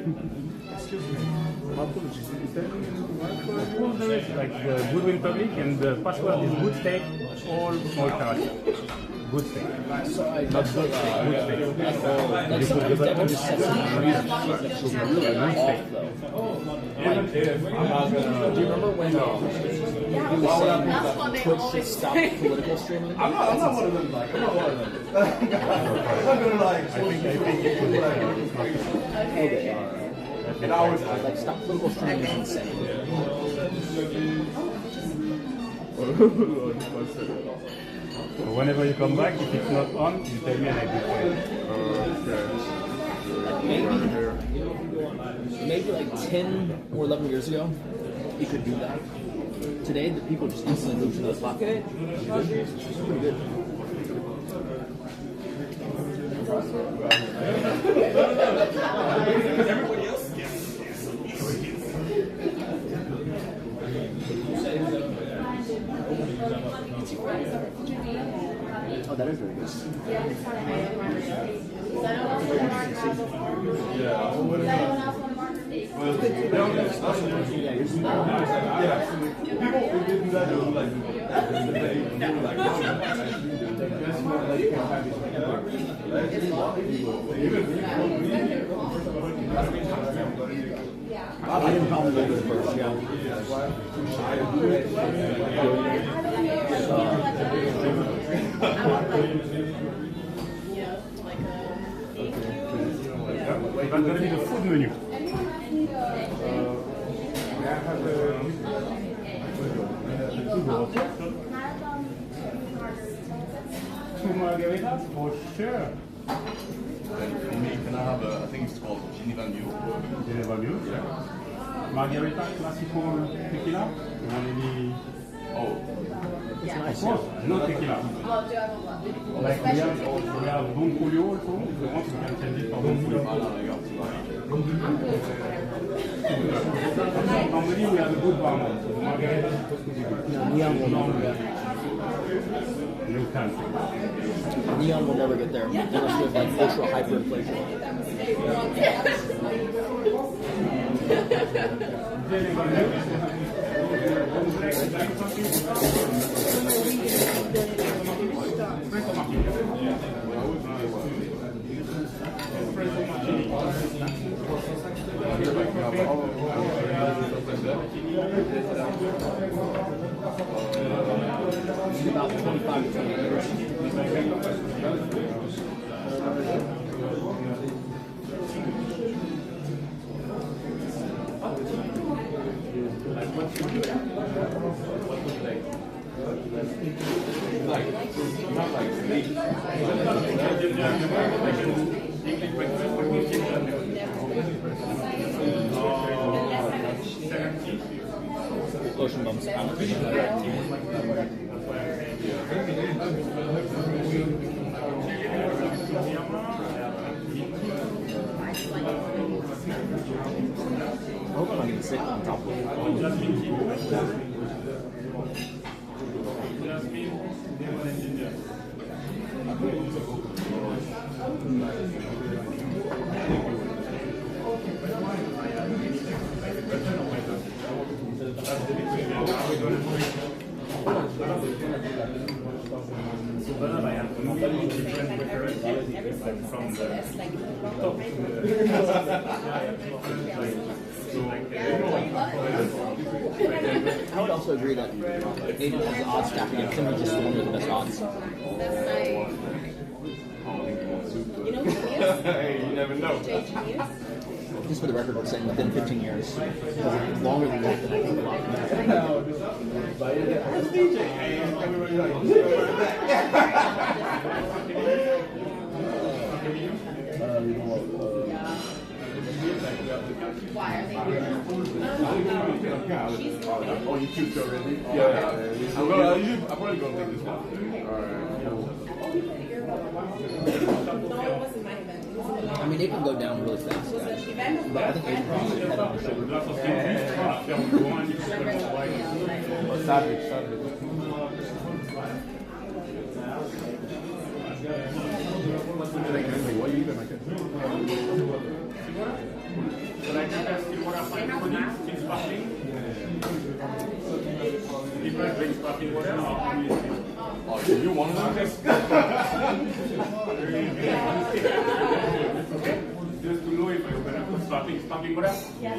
Well, there is like the Goodwin Public, and the password is good steak, all small character. Good steak. Not good steak, good steak. Like sometimes Devin just sets the numbers really off, though. I'm not gonna. Do you remember when he was saying Twitch should stop political streaming? I'm not one of them. Like, I'm not one of them. I'm not gonna like. I think it was Okay. And I always Like, stop political streaming is insane. So whenever you come back, if it's not on, you tell me and I do Maybe like 10 or 11 years ago, you could do that. Today, the people just instantly move to those pocket. Pretty good. everybody else. Oh, that is very good. I didn't probably go to the first, yeah. That's going to be the food menu. Two margaritas for sure. And for me, can I have a? I think it's called Geneva Mule. Geneva Mule. Margarita, classical tequila. You want any? Oh, It's nice. Of course, no tequila. Like we have Don Julio also. If you want, you can change it for Don Julio. Normally we have a good barman, so the margarita is supposed to be good. No, Neon will never get You can't. Neon will never get there unless you have like ultra hyperinflation. About 25 to 20 years. Ocean bumps. I hope I'm not going to sit on top of it. I would also agree that Aiden has the odds stacked against him. He's just the one with the best odds. Hey, you never know. Just for the record, we're saying within 15 years. Because longer than that, then I think a lot Oh, you choose already? Yeah. I'm probably going to take this one. I mean, it can go down really fast, guys. But I think Aiden probably head on the shoulder. Savage. What you eating, oh, you want to this? Just to know if I'm going to put sparkling water? Yeah.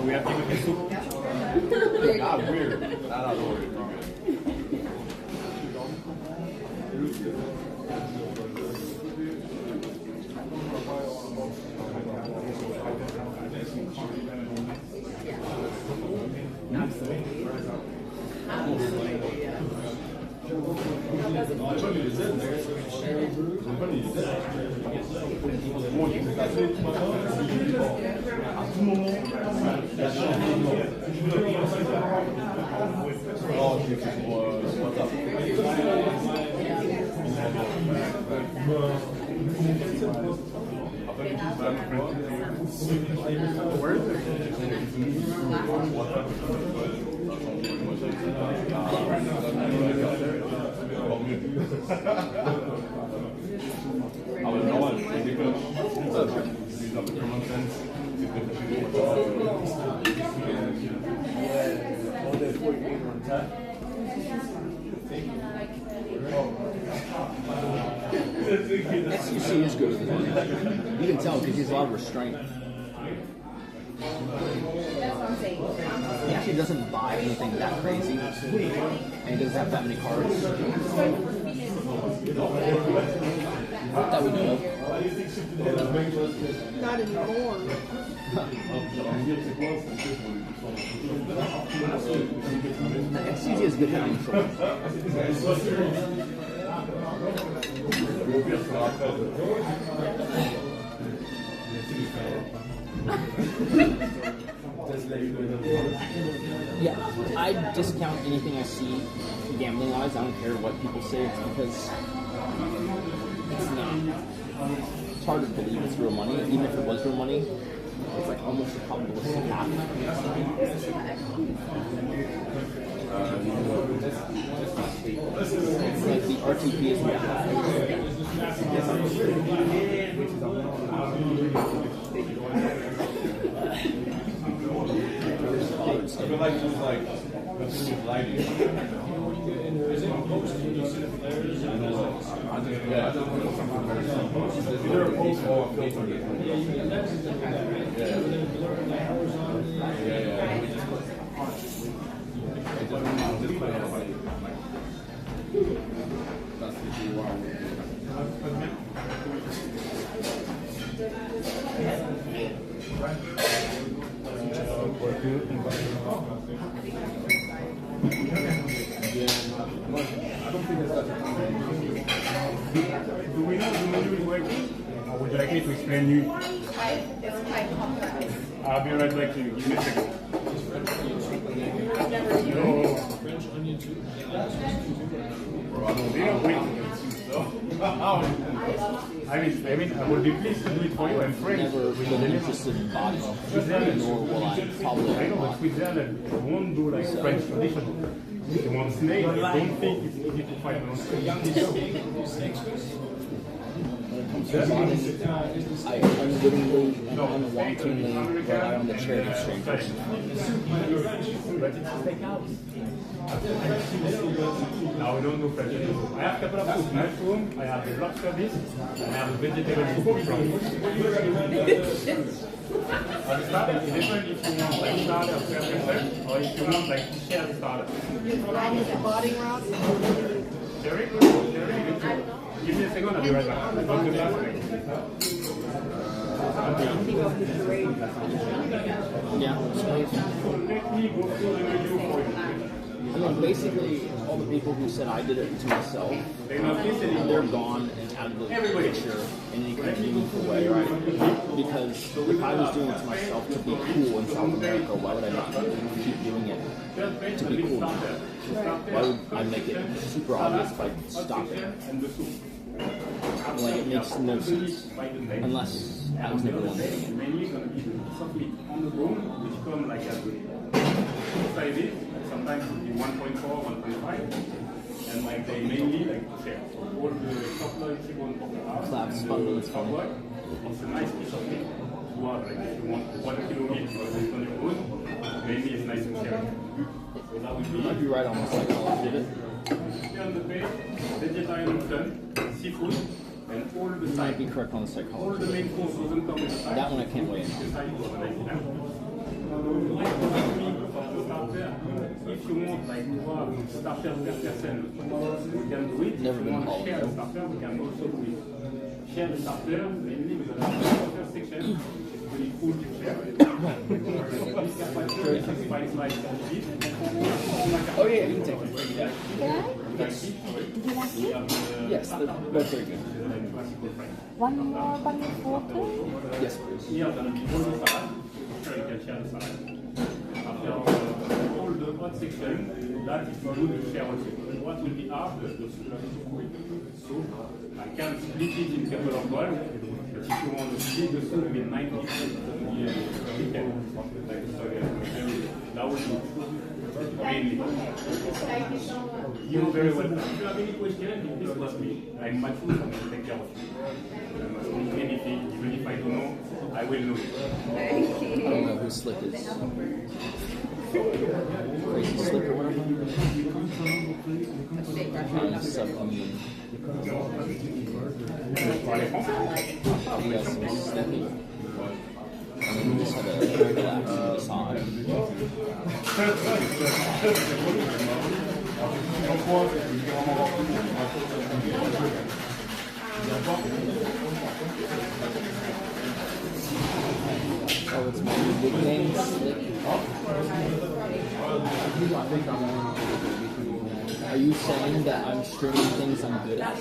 We have to make a soup. Not weird. Not weird. What's up? Where is it? I was no one. SUC is good at the moment. You can tell because he has a lot of restraint. He actually doesn't buy anything that crazy, and he doesn't have that many cards. That we know of. Not anymore. SUC is good hand control. Yeah, I discount anything I see gambling wise. I don't care what people say. It's because it's not. It's hard to believe it's real money. Even if it was real money, it's like almost a probabilistic half. Like the RTP is what I feel like just like lighting. Either a post or a filter. That's the key one. Do we know the menu is working? Or would you like me to explain you? It's quite complex. I'll be right back to you. Give me a second. I mean, I would be pleased to do it for you. I'm friends. Never been interested in body, nor will I probably. I know, but Switzerland won't do like French traditional. They want snake. I don't think it's easy to find on snake. When it comes to body, I unwittingly and unwantingly rely on the charity strangers. But it's steakhouse. Now we don't do French. I have a couple of food, mushroom, I have the lobster dish, I have the vegetable soup from. Understand? It's different if you want like starter for yourself, or if you want like to share the starter. Is the body route? Sherry? Give me a second, I'll be right back. Don't do that. Yeah. Let me go through the menu for you. I mean, basically, all the people who said I did it to myself, they're gone and out of the picture in any kind of meaningful way, right? Because if I was doing it to myself to be cool in South America, why would I not keep doing it to be cool? Why would I make it super obvious if I stop it? Like, it makes no sense. Unless I was never the one doing it. Mainly going to be something on the bone, which come like as we size it. Sometimes it will be 1.4, 1.5, and like they mainly like to share. So all the chocolate, T-bone, Claps, bundle, it's fun. it's a nice piece of meat. You have like if you want 1 kilo meat because it's on your own, mainly it's nice to share. So that would be. I'd be right on the psychology of it. Here on the page, vegetarian option, seafood, and all the You might side. be correct on the All psychology. the main course doesn't come with the side. That one I can't wait. The side is what I did. If you want like to have starter per person, we can do it. Never If you been want to called, share the though. starter, we can also do it. Share the starter, mainly with the starter section. It's really cool to share. Oh yeah, you can take it. Yes, that's very good. One more bucket of water. Yes, please. Here, going to be all the salad. Sure, you can share the salad. After all the hot section, that is good to share also. What will be after the soup? So, I can split it in a couple of bowls, but if you want to split the soup in 90 pieces, that would be mainly. You're very welcome. If you have any questions, please ask me. I'm much more to take care of you. Ask me anything, even if I don't know, I will know it. I don't know who Slick is. Crazy Slick or whatever. Subcomedian. He has some snappy. I mean, we just had a relaxing massage. Oh, it's my new big name, Slick. Are you saying that I'm streaming things I'm good at?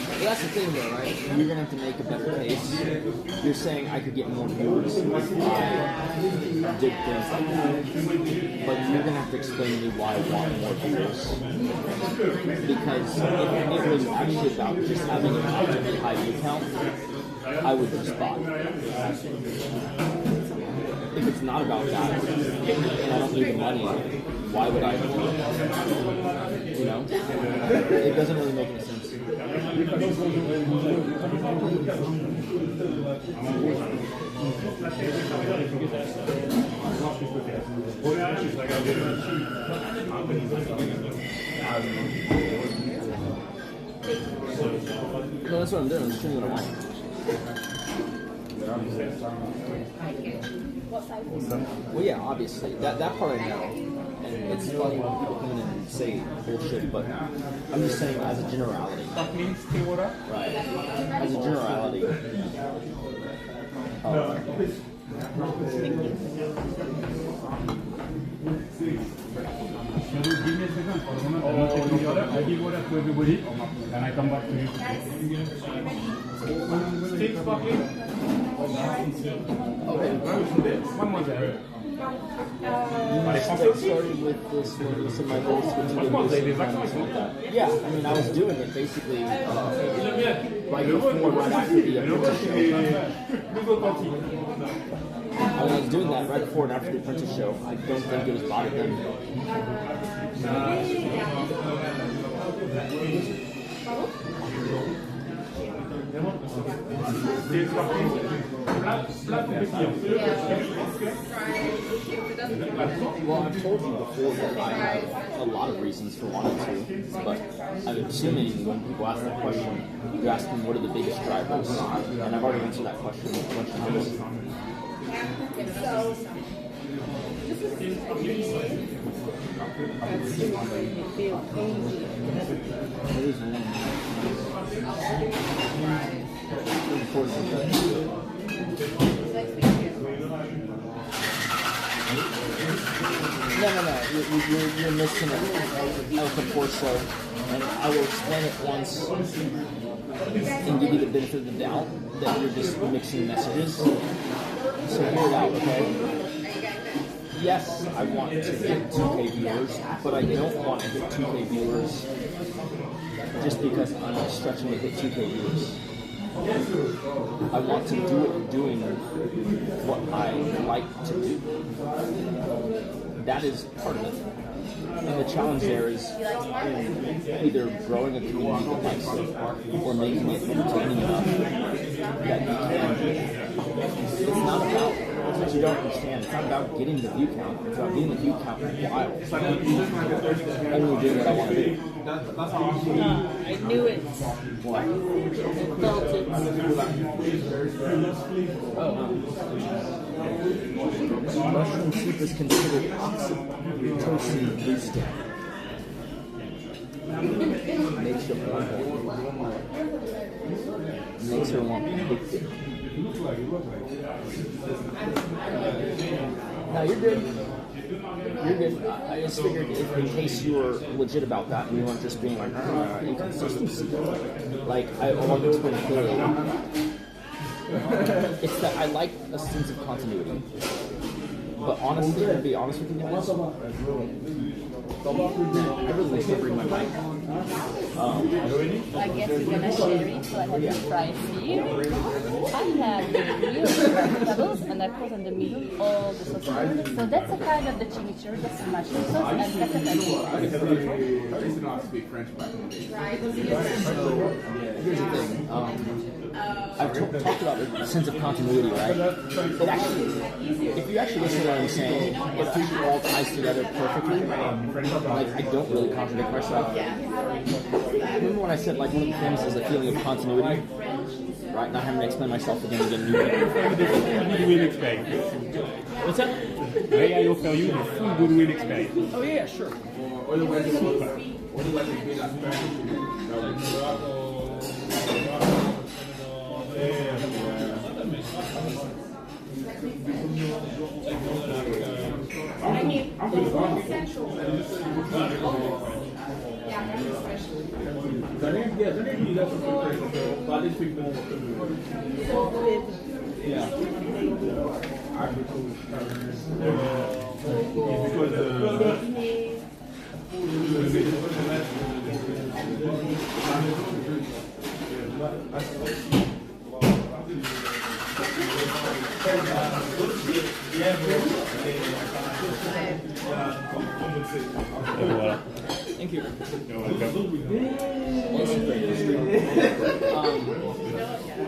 Well, that's the thing though, right? You're gonna have to make a better case. You're saying I could get more viewers if I did things like that. But you're gonna have to explain to me why I want more viewers. Because if it was actually about just having an objectively high view count, I would just buy. If it's not about that, and I don't need the money, why would I? You know? It doesn't really make any sense. No, that's what I'm doing. I'm just doing what I want. Well, yeah, obviously. That part I know. And it's funny when people come in and say bullshit, but I'm just saying as a generality. That means water. Right. As a generality. Give me a second for a moment. I'm not taking the order. I give order to everybody, and I come back to you. Steak sparkling. Okay. One more there. Started with this when you said my goals were to get this and like that. Yeah, I mean, I was doing it basically right after the apprentice show. I was doing that right before and after the apprentice show. I don't think it was bought then. Well, I've told you before that I have a lot of reasons for wanting to, but I'm assuming when people ask that question, you ask them what are the biggest drivers, and I've already answered that question a bunch of times. No. You're missing it. El Corso, and I will explain it once and give you the benefit of the doubt that you're just mixing messages. So hear it out, okay? Yes, I want to hit 2K viewers, but I don't want to hit 2K viewers just because I'm stretching to hit 2K viewers. I want to do it doing what I like to do. That is part of it. And the challenge there is either growing a community that likes it or making it entertaining enough that you can. It's not about, as you don't understand, it's not about getting the view count. It's about getting the view count in a while. And you're doing what I want to do. I knew it. What? I felt it. Mushroom soup is considered oxytocin boosting. Makes her want addicted. No, you're good. You're good. I just figured if in case you were legit about that and you weren't just being like, inconsistency. Like, I want to explain clearly. It's that I like a sense of continuity. But honestly, to be honest with you guys, I really wish to bring my mic. I guess you're gonna share it, so I have the fries here. I have the real vegetables and I put in the middle all the sauces. So that's a kind of the chimichurri, that's the mushroom sauce, and pepperoni. I used to know how to speak French back in the day. Here's the thing. I've talked about the sense of continuity, right? It actually, if you actually listen to what I'm saying, it actually all ties together perfectly. Like, I don't really contradict myself. Remember when I said, like, one of the things is a feeling of continuity? Right? Not having to explain myself again and again. Goodwill experience. What's that? May I offer you the full goodwill experience? Oh, yeah, sure. Et voilà. Thank you. You're welcome.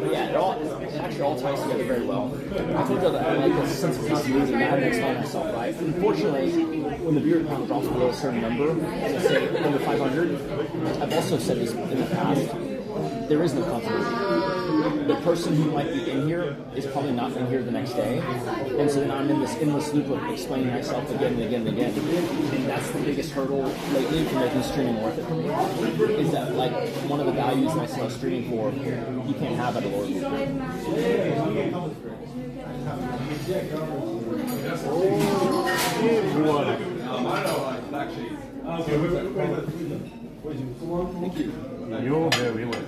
But yeah, it actually all ties together very well. I told you that I like a sense of continuity and I had to explain myself, right? Unfortunately, when the viewer count drops below a certain number, let's say under 500, I've also said this in the past, there is no continuity. The person who might be in here is probably not in here the next day, and so then I'm in this endless loop of explaining myself again and again and again. And that's the biggest hurdle lately for making streaming worth it for me, is that, like, one of the values that I sell streaming for, you can't have at a lower level. Thank you. You're very welcome.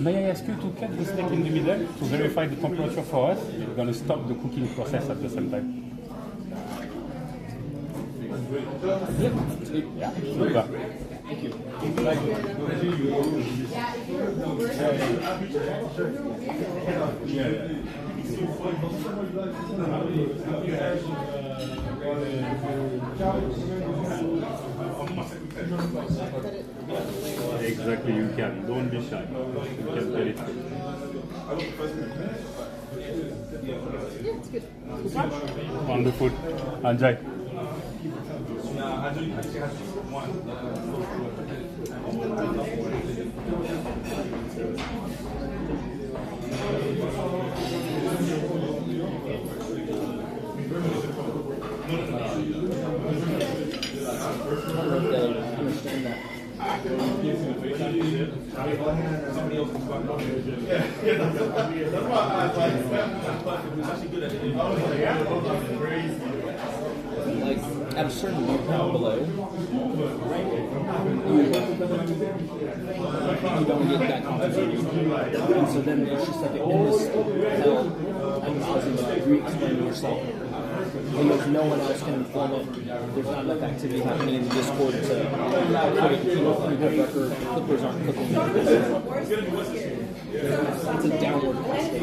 May I ask you to cut the steak in the middle to verify the temperature for us? We're going to stop the cooking process at the same time. Yep. Yeah, super. Thank you. Exactly, you can. Don't be shy. You can tell it. Wonderful. Enjoy. Understand that. Like at a certain viewpoint below, you don't get that complicated. And so then it's just like in this hell ad nauseum, re-explaining yourself. And there's no one else can inform it. There's not enough activity happening in the Discord to put it, on a good record. Clippers aren't cooking. It's a downward cascade.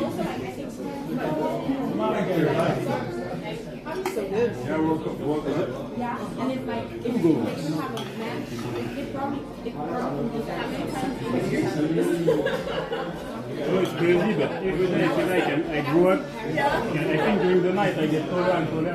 So good. Yeah, and it's like if you have a match, it probably how many times Oh, it's crazy, but every day I feel like I grew up, and I think during the night I get taller and taller.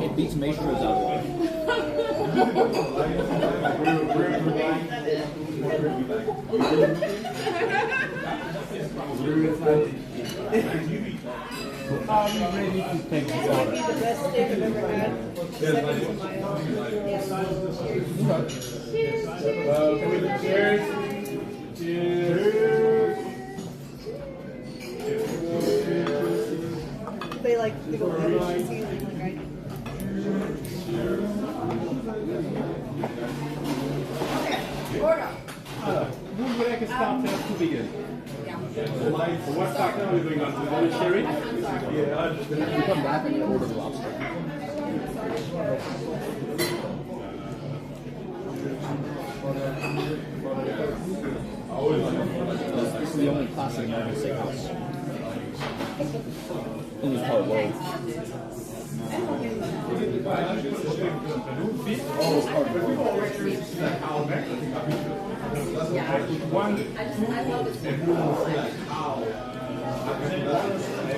It beats Maestro's out. Are you ready to take this order? The best steak I've ever had. Second to my own. Cheers! Cheers! They like to go double cheesy like I do. Would you like a starter to begin? So what starter are we going on? We're going to share it? If you come back and order lobster. This is the only classic American steakhouse. In the whole world. I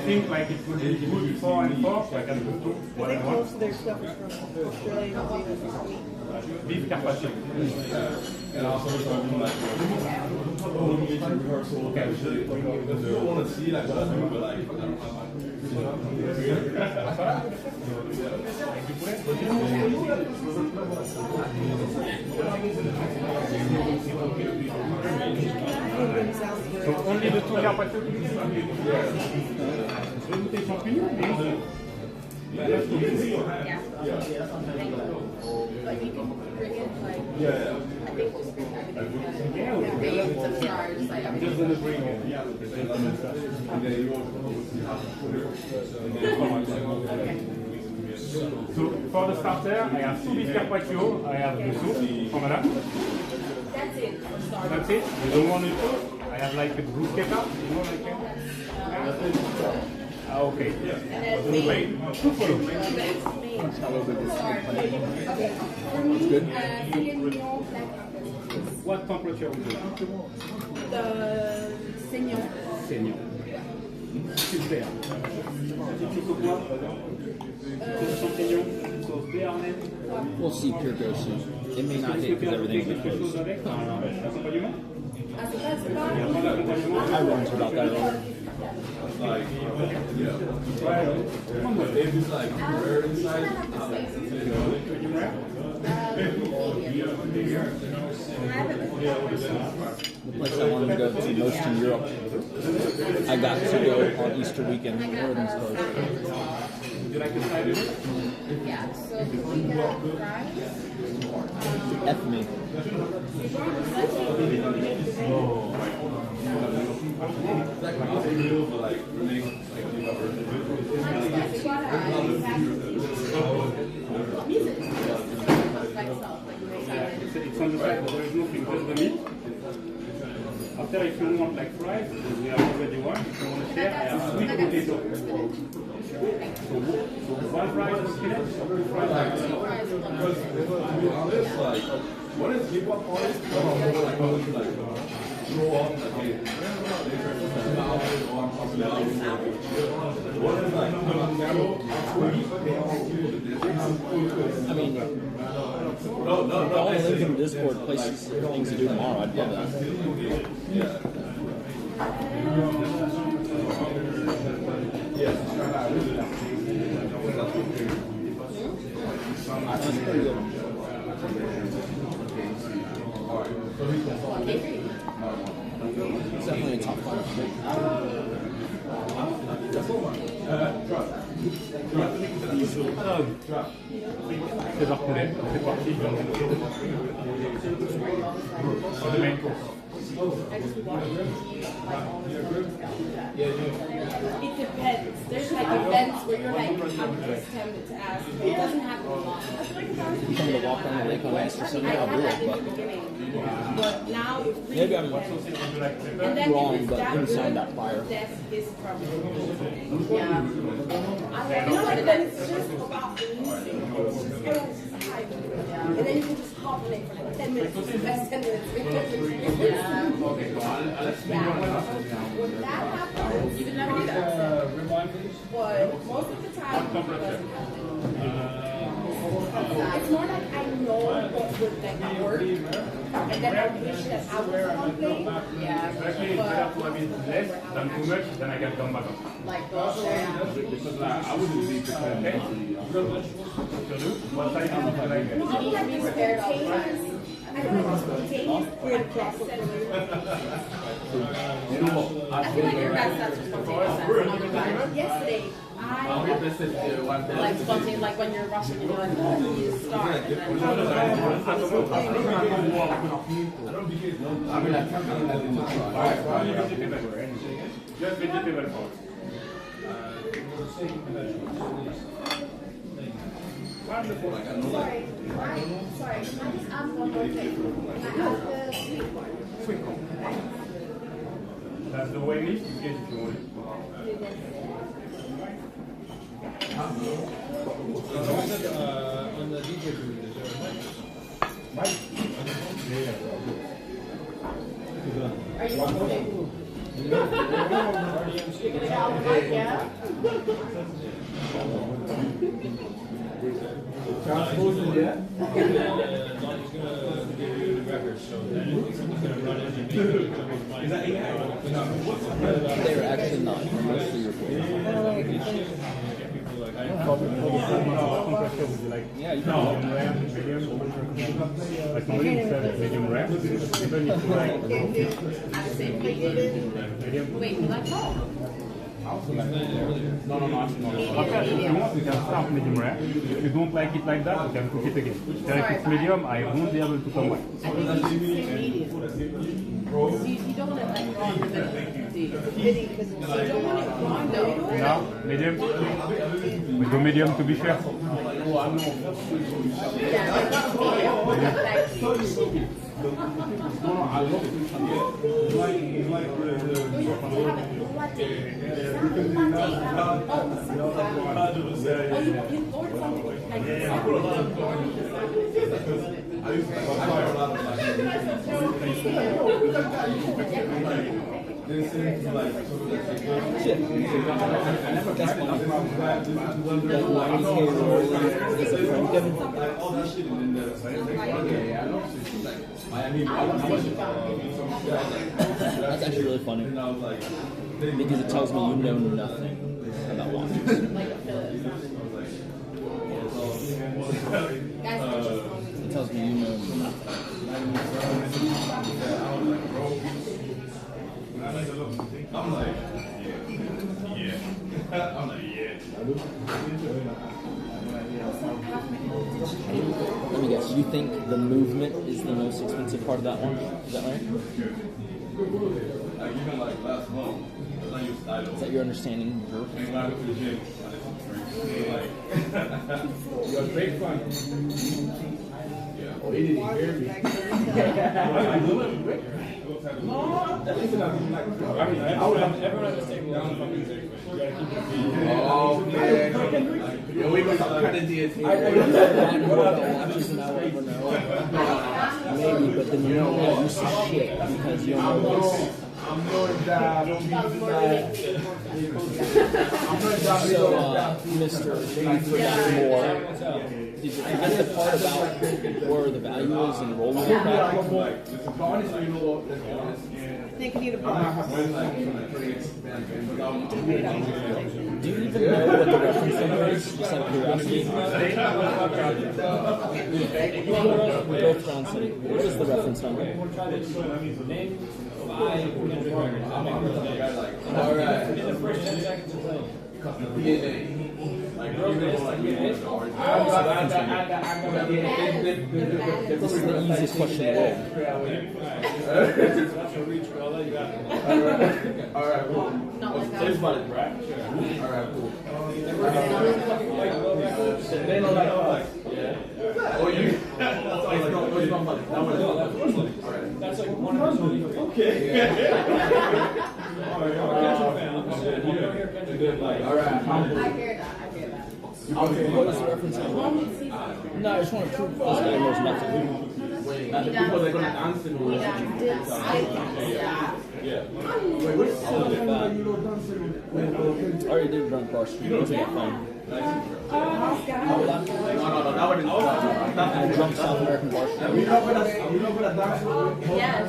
think like it would be good 4 and 4, so I can do what I I think want. most of their stuff is from Australia and New Zealand. Beef carpaccio. So only the 2 carpaccio? Je vais goûter champignons, mais... But you can bring it like I think just bring everything. Some stars, like I'm just gonna bring it. So for the starter, I have 2 beef carpaccio, I have the soup for madame. That's it for starters. That's it? You don't want it? I have like a bruschetta, you know like that? Okay. And then main. Two follow. It's good. What temperature would you like? The senior. Senior. Super. We'll see Pure Go soon. It may not hit because everything's been closed. I learned about that earlier. Like, yeah. If it's like rare inside, The place I wanted to go to most in Europe, I got to go on Easter weekend. Where are these closed? you like the side of it? Yeah, so we got fries. F me. It's on the side, there is nothing, just the meat. After, if you want like fries, we have already one. If you want to share, I have sweet potato. So one fries and spinach, or two fries and Because to be honest, like, what is hip hop artists? Like, grow up like, hey, what is like, I mean, if all the link in Discord places things to do tomorrow, I'd love that. yeah. That's pretty good. It's definitely a top 5. c'est parfait. C'est parti. On the main course. It depends. There's like events where you're like, I'm just tempted to ask. It doesn't happen a lot. If you come to walk down the lake on Easter Sunday, I'll do it, But now it's really maybe I'm and then wrong, if it's but that him signed good, that flyer. that's his problem. Yeah. You know, and then it's just about the music. It's just, everyone's just hyped. And then you can just hop on it for like 10 minutes. It's the best 10 minutes. Yeah. When that happens, you can never do that. But most of the time, it doesn't happen. It's more like I know what would like work, and then I wish that I was on play. Yeah. Especially if I have to have it less than too much, then I can come back on. Like yeah. Because I wouldn't be prepared. Okay? What size is it like? I feel like it's prepared all the time. I feel like it's contained weird process. I feel like your guys' that's spontaneous. Yesterday, I like spontaneous, like when you're rushing and you're like, oh, you start. And then Just vegetable first. Wonderful. sorry, can I just ask one more thing? Can I ask the sweet corn? That's the way list in case if you want it. On the DJ booth, is Are you listening? Yeah. John's yet? He's gonna give you the record, so then he's gonna run it and make it. They were actually not mostly recorded. Yeah, you No, medium rare, medium. Like normally we serve medium rare. Even if you like medium. Wait, you like that? No. Okay, if you want, we can start medium rare. If you don't like it like that, we can cook it again. Then if it's medium, I won't be able to come back. I think you should say medium. You don't want it like raw in the middle, do you? You don't want it raw in the middle? No, medium. We do medium to be fair. Yeah, like medium. That's actually really funny because it tells me you know nothing about waffles. It tells me you know nothing. I'm like, yeah. I'm like, yeah. Let me guess. You think the movement is the most expensive part of that one? Is that right? Like even like last month, I used Is that your understanding? to the gym. You're a big fan. Oh, he didn't hear me. No, at least not like. I mean, everyone at the table is fucking safe. You gotta keep it clean. Oh, man. Yo, we got some kind of DST. Maybe, but then you don't know this is shit because you don't know this. I'm doing that. Don't be that. I'm doing that. So, Mr. Maybe more. Did you forget the part about where the value is in rolling it back? Honestly, you know what? I think you need a box. Do you even know what the reference number is? Just out of curiosity. We're both Johnson. What is the reference number? Alright. This is the easiest question in the world. Alright, cool. It's about it, right? Alright, cool. Oh, you? It's not funny. That one is not funny. That's like one of those. Okay. Alright, I hear that. Okay, what is the reference number? No, I just want to prove this guy knows nothing. And the people that are going to dance in the room. wait, what's the one that you know dancing with? I already did run across the street. What's that phone? No, that one is Drunk South American bar. You know what that dance with? Yes.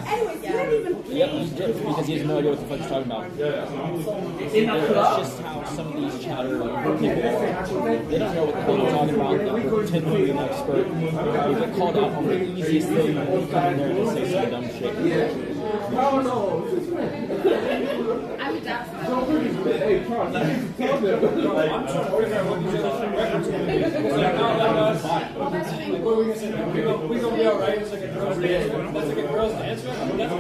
Anyways, you don't even Yep, he did, because he has no idea what the fuck he's talking about. That's just how some of these chatter people are. They don't know what the hell they're talking about. They pretend to be an expert. They get called out on the easiest thing and they come in there and say some dumb shit. Oh no. I would dance. Hey, Charles, tell them. I'm trying to figure out what these other records are going to be. Like, what are we going to say? We going to be alright. It's like a girl's dance. That's like a girl's dance record. That's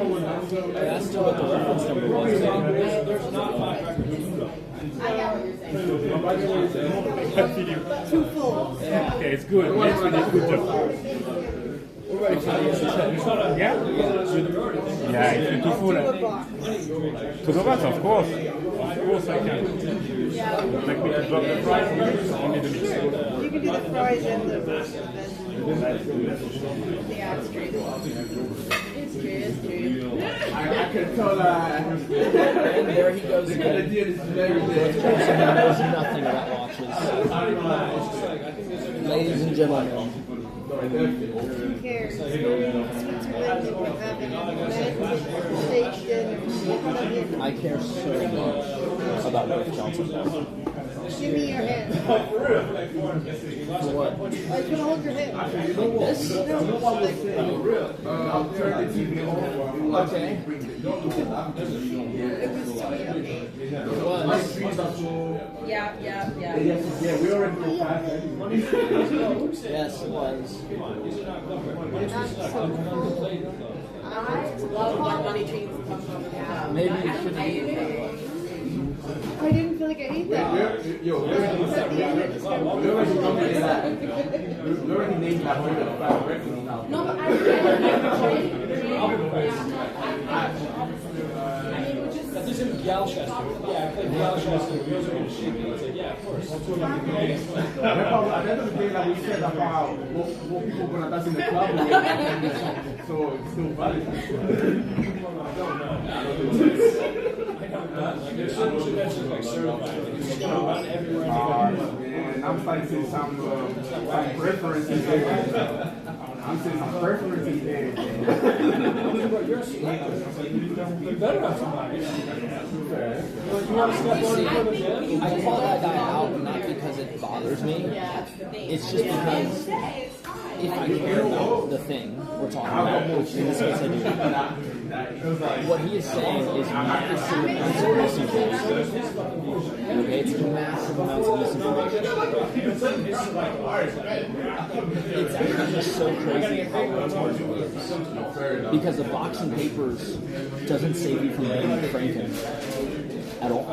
what That's still what the reference number was. there's not 5 records. I got what you're saying. Too full. Okay, it's good. Yes, we did good job. We're ready for the Yeah? Yeah, if you're too full. A box. To go back, of course. Of course I can. Like me to drop the price, only the mix. You can do the fries and the Yeah, it's true. It's true. I can tell that. And there he goes again. The deal is very He knows nothing about watches. Ladies and gentlemen, Who cares? Switzerland, we have an station. I care so much about Rick Johnson. Give me your hand. For what? I just want to hold your hand. Like this? No, like I'll turn the TV off. Okay. it was to me, okay. Yeah. Yeah, we already know 5. Yes, it was. I love when money changes comes from the top. Maybe you should have. I didn't feel like I ate that. We already named that one of 5 records now. No, but I This is Galchester. Yeah, I played Galchester. We also going to shake it. I said, yeah, of course. Remember at the end of the day that we said about what people are going to dance in the club with, so it's still valid. Like, there's certain shit that's just like certified. Like, it's going to run everywhere. And I'm starting to see some preferences there. I'm seeing some preferences there. You're a selector. You better have somebody. You want to step on the jam? I call that guy out not because it bothers me. It's just because if I care about the thing we're talking about, which in this case I do, what he is saying is massive amounts of misinformation. Okay, it's massive amounts of misinformation. It's actually just so crazy how retarded it is. Because the box and papers doesn't save you from being Franken at all.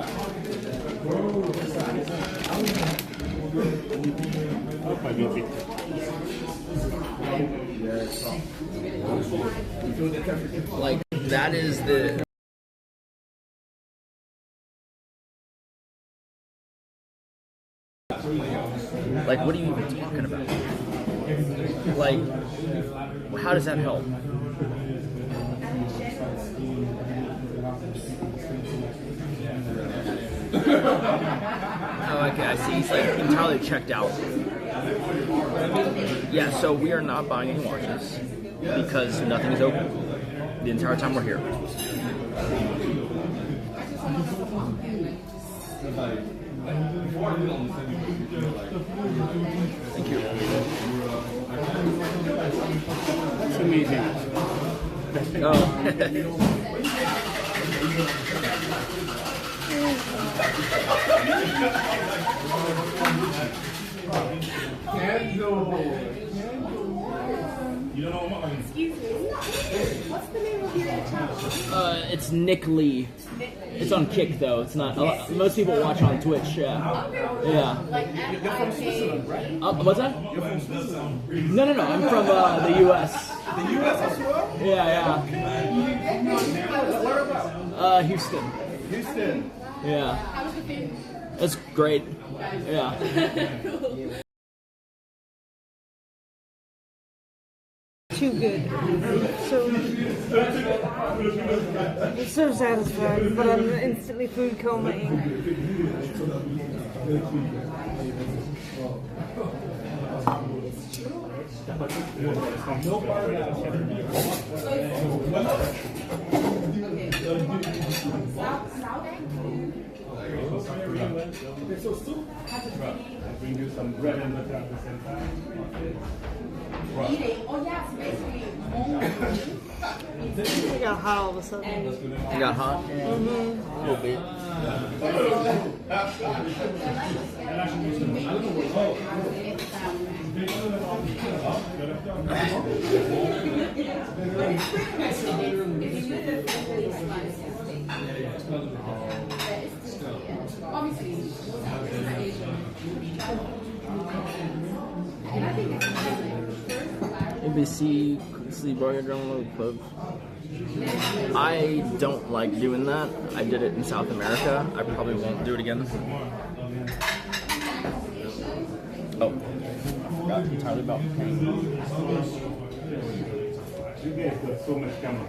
Like, that is the... Like, what are you even talking about? Like, how does that help? Oh, okay, I see. He's like entirely checked out. Yeah, so we are not buying any watches because nothing is open the entire time we're here. Thank you. That's amazing. Oh. Excuse me. What's the name of your channel? It's Nick Lee. It's on Kick though. It's not. Most people watch on Twitch. Yeah. Yeah. Like What's that? No. I'm from the U.S. The U.S. as well? Yeah. Whereabouts? Houston. Houston. Yeah. That's great. Yeah. Too good. It's so satisfying, but I'm instantly food comaing. Bring you some bread and butter at the same time. eating. Oh yeah, it's basically It got hot all of a sudden. It got hot? Mm-hmm. A little bit. ABC Sleep Burger Drum Club. I don't like doing that. I did it in South America. I probably won't do it again. Oh, I forgot entirely about pain. You guys got so much camera.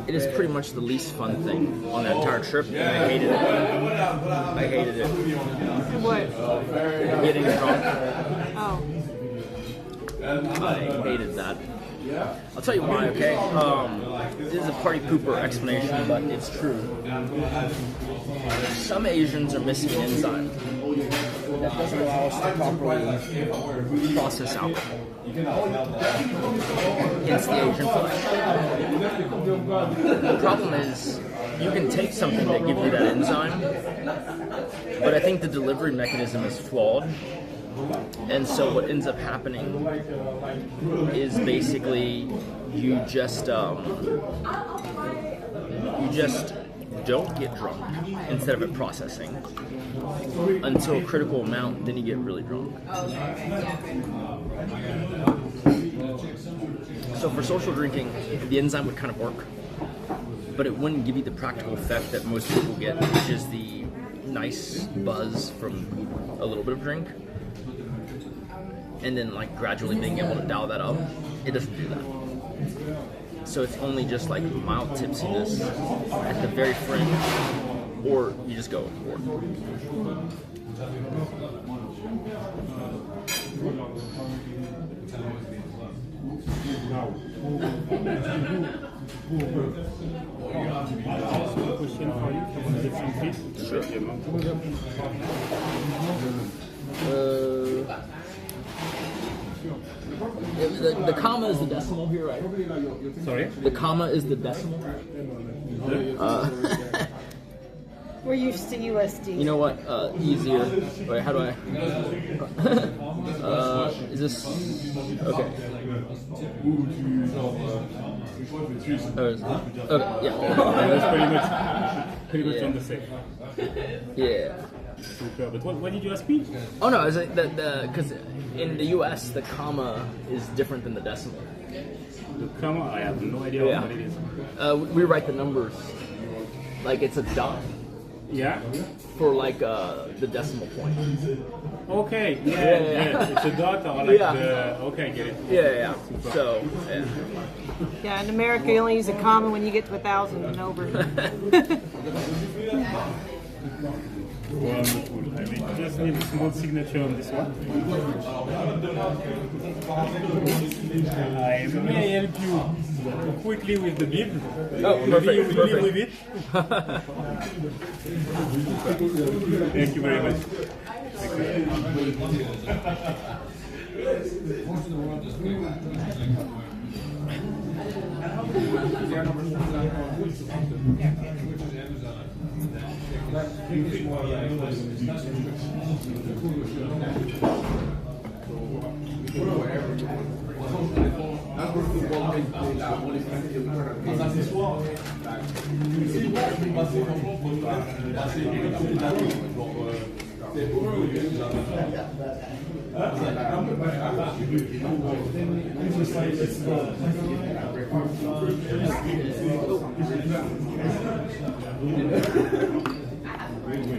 It is pretty much the least fun thing on that entire trip, and I hated it. I hated it. What? Getting drunk. Oh. I hated that. I'll tell you why, okay? This is a party pooper explanation, but it's true. Some Asians are missing an enzyme that doesn't allow us to properly process alcohol. Hence the Asian flag. The problem is, you can take something that gives you that enzyme, but I think the delivery mechanism is flawed. And so what ends up happening is basically you just don't get drunk instead of it processing until a critical amount, then you get really drunk. So for social drinking, the enzyme would kind of work, but it wouldn't give you the practical effect that most people get, which is the nice buzz from a little bit of drink. And then like gradually being able to dial that up, it doesn't do that. So it's only just like mild tipsiness at the very fringe, or you just go overboard. Question for you. exactement? The comma is the decimal here, right? Sorry? The comma is the decimal. We're used to USD. You know what? Easier. Wait, how do I? Is this okay? Okay, yeah. That's pretty much on the same. Yeah. Super. But what did you ask me? Oh no, is it because in the U.S. the comma is different than the decimal. The comma? I have no idea what it is. We write the numbers like it's a dot. Yeah. For like the decimal point. Okay. Yeah. It's a dot or like the. Okay, get it. Yeah. So. Yeah. Yeah, in America you only use a comma when you get to 1,000 and over. Wonderful. I mean, just need a small signature on this one. May I help you quickly with the bib? Oh, Maybe you will perfect. live with it. Thank you very much.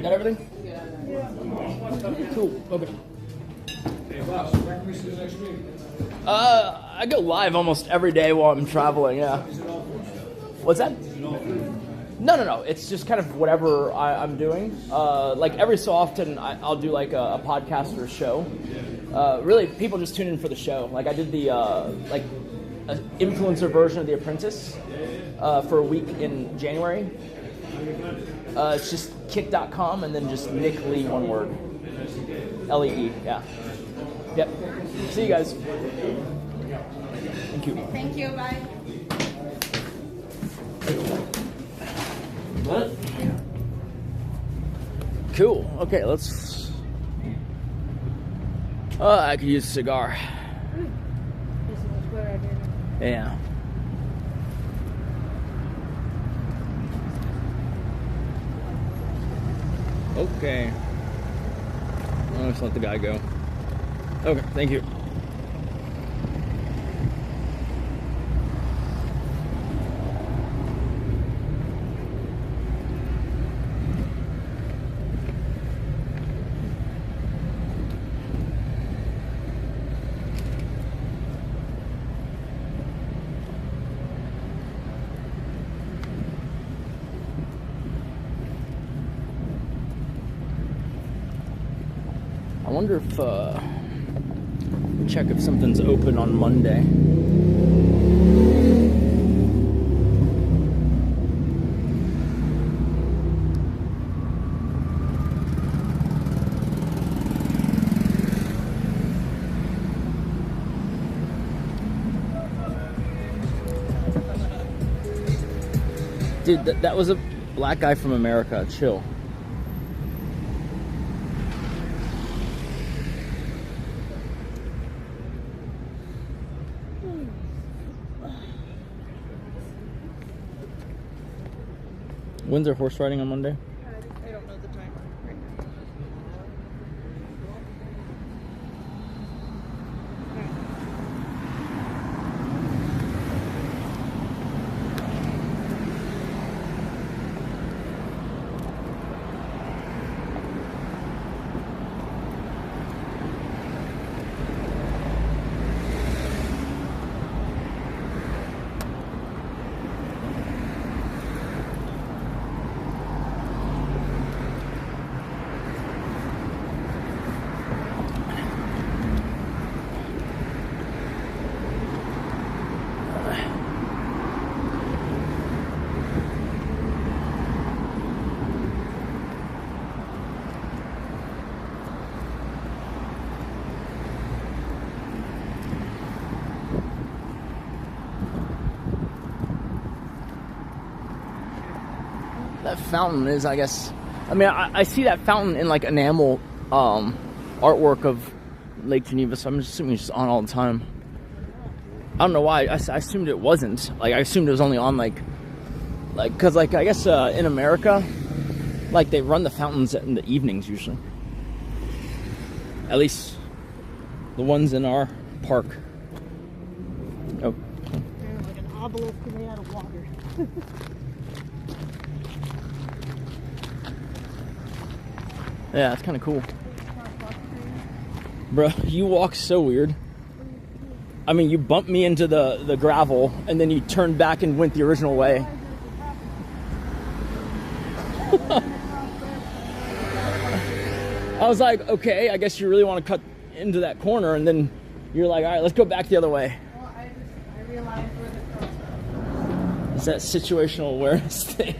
Got everything? Cool. Okay. I go live almost every day while I'm traveling. Yeah. What's that? No. It's just kind of whatever I'm doing. Like every so often, I'll do like a podcast or a show. Really, people just tune in for the show. Like I did the like influencer version of The Apprentice for a week in January. It's just kick.com and then just Nick Lee, one word. Lee, yeah. Yep. See you guys. Thank you. Thank you, bye. What? Cool. Okay, let's. I could use a cigar. Yeah. Okay. I'll just let the guy go. Okay, thank you. I wonder if, check if something's open on Monday. Dude, that was a black guy from America. Chill. When's there horse riding on Monday? I don't know the time right now. fountain is, I guess. I mean, I see that fountain in like enamel artwork of Lake Geneva, so I'm just assuming it's just on all the time. I don't know why. I assumed it wasn't. Like, I assumed it was only on like, cause like I guess in America, like they run the fountains in the evenings usually. At least the ones in our park. Oh. They're like an obelisk made out of water. Yeah, it's kind of cool. Bro, you walk so weird. I mean, you bumped me into the gravel, and then you turned back and went the original way. I was like, okay, I guess you really want to cut into that corner, and then you're like, all right, let's go back the other way. Well, I realized where the crossroads. It's that situational awareness thing.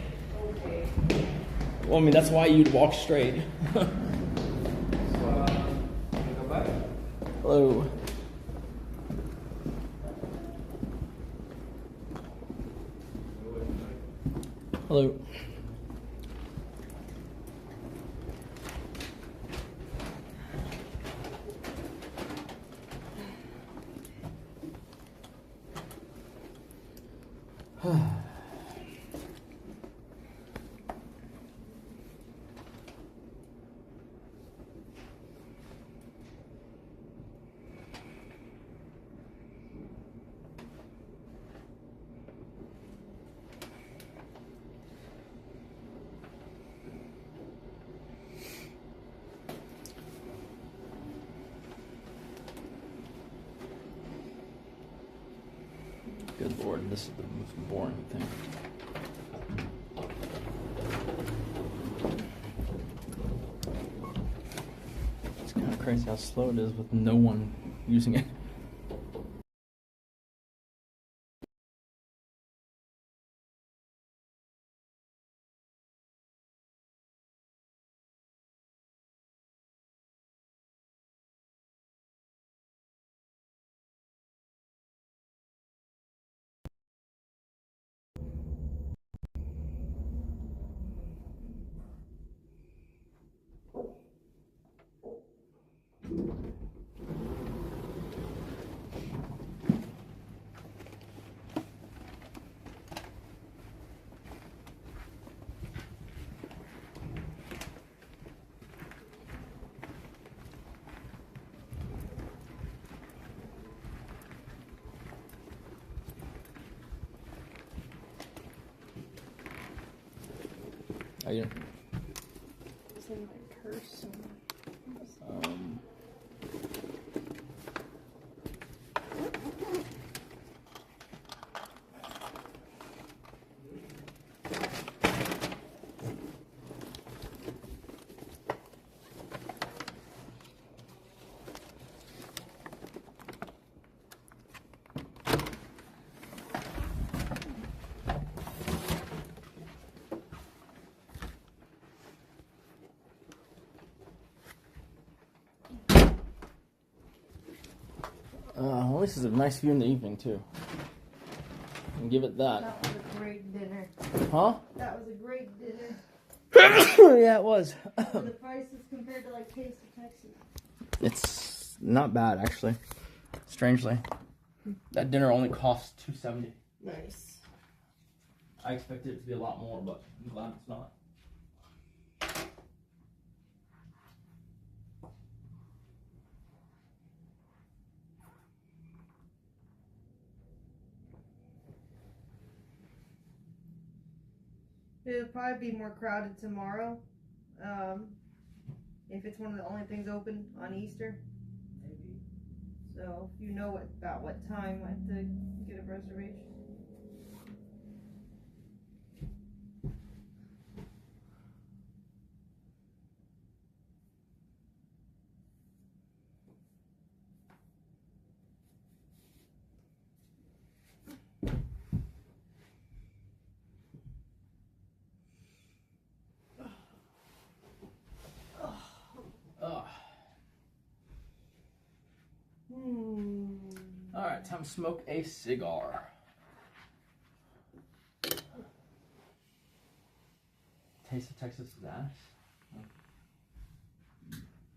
Well, I mean, that's why you'd walk straight. Hello. Hello. Good Lord, this is the most boring thing. It's kind of crazy how slow it is with no one using it. Oh, yeah. Say my curse. Well, this is a nice view in the evening, too. And give it that. That was a great dinner. Huh? That was a great dinner. Yeah, it was. For the prices compared to like Taste of Texas. It's not bad, actually. Strangely. That dinner only cost $2.70. Nice. I expected it to be a lot more, but I'm glad it's not. It'll probably be more crowded tomorrow. If it's one of the only things open on Easter. Maybe. So if you know about what time, I have to get a reservation. Alright, time to smoke a cigar. Taste of Texas is ass?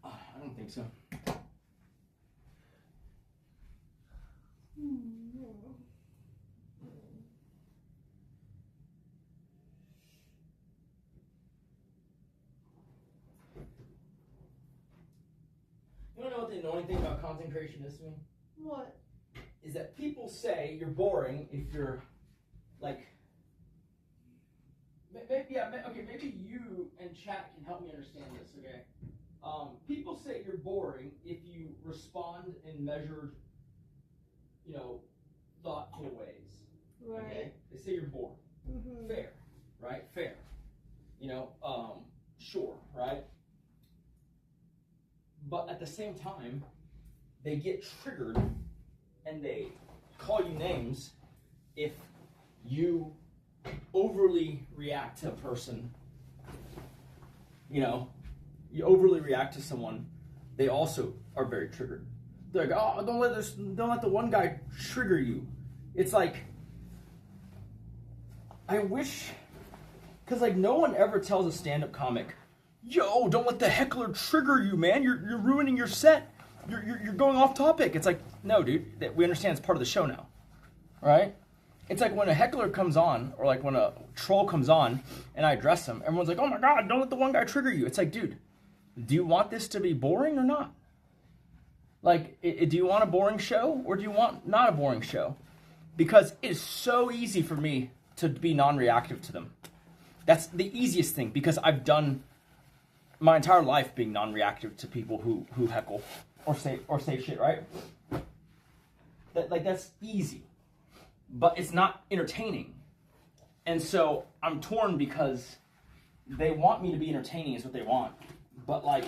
I don't think so. You know what the annoying thing about content creation is to me? What? Is that people say you're boring if you're like, maybe you and chat can help me understand this, okay? People say you're boring if you respond in measured, thoughtful ways. Right. Okay? They say you're boring. Mm-hmm. Fair, right? Fair. Sure, right? But at the same time, they get triggered and they call you names if you overly react to a person. You overly react to someone, they also are very triggered. They're like, oh, don't let the one guy trigger you. It's like, I wish, because like no one ever tells a stand-up comic, yo, don't let the heckler trigger you, man. You're ruining your set. You're going off topic. It's like, no, dude, we understand it's part of the show now, right? It's like when a heckler comes on, or like when a troll comes on, and I address them, everyone's like, oh my God, don't let the one guy trigger you. It's like, dude, do you want this to be boring or not? Like, do you want a boring show, or do you want not a boring show? Because it's so easy for me to be non-reactive to them. That's the easiest thing, because I've done my entire life being non-reactive to people who heckle or say shit, right? That's easy, but it's not entertaining. And so I'm torn because they want me to be entertaining is what they want, but like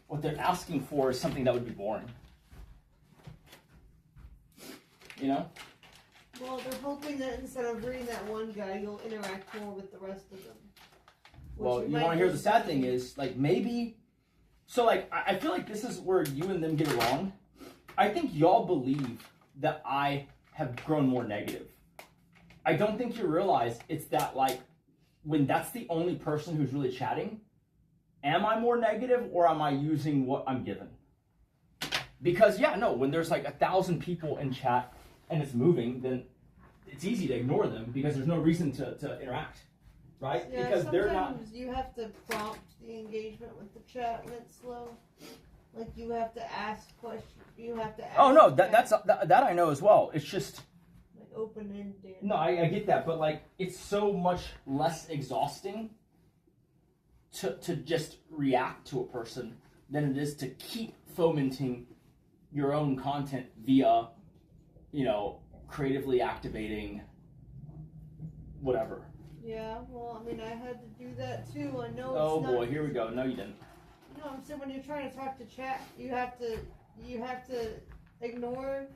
what they're asking for is something that would be boring. Well, they're hoping that instead of reading that one guy, you'll interact more with the rest of them. Well, you want to hear the sad thing is, like, maybe... So, like, I feel like this is where you and them get along. I think y'all believe that I have grown more negative. I don't think you realize it's that, like, when that's the only person who's really chatting, am I more negative or am I using what I'm given? Because, yeah, no, when there's, like, 1,000 people in chat and it's moving, then it's easy to ignore them because there's no reason to interact. Right? Yeah, because they're not. Sometimes you have to prompt the engagement with the chat when it's slow. Like you have to ask questions. You have to ask. Oh no, that I know as well. It's just like open-ended. No, I get that, but like it's so much less exhausting to just react to a person than it is to keep fomenting your own content via, creatively activating whatever. Yeah, well, I mean, I had to do that too. I know it's Oh not... boy, here we go. No, you didn't. No, I'm saying when you're trying to talk to chat, you have to ignore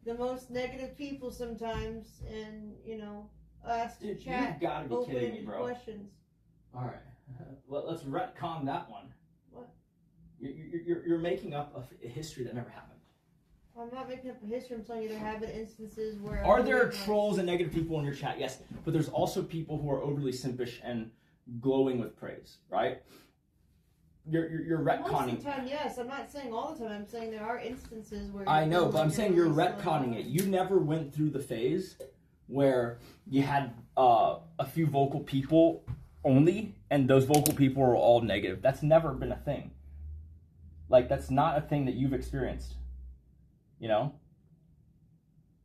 the most negative people sometimes, and ask the chat. You gotta be kidding me, bro. Questions. All right, let's retcon that one. What? You're making up a history that never happened. I'm not making up a history. I'm telling you there have been instances where... Are there trolls and negative people in your chat? Yes. But there's also people who are overly simpish and glowing with praise, right? You're retconning. Most of the time, yes. I'm not saying all the time. I'm saying there are instances where... I know, but I'm saying you're retconning it. You never went through the phase where you had a few vocal people only, and those vocal people were all negative. That's never been a thing. Like, that's not a thing that you've experienced.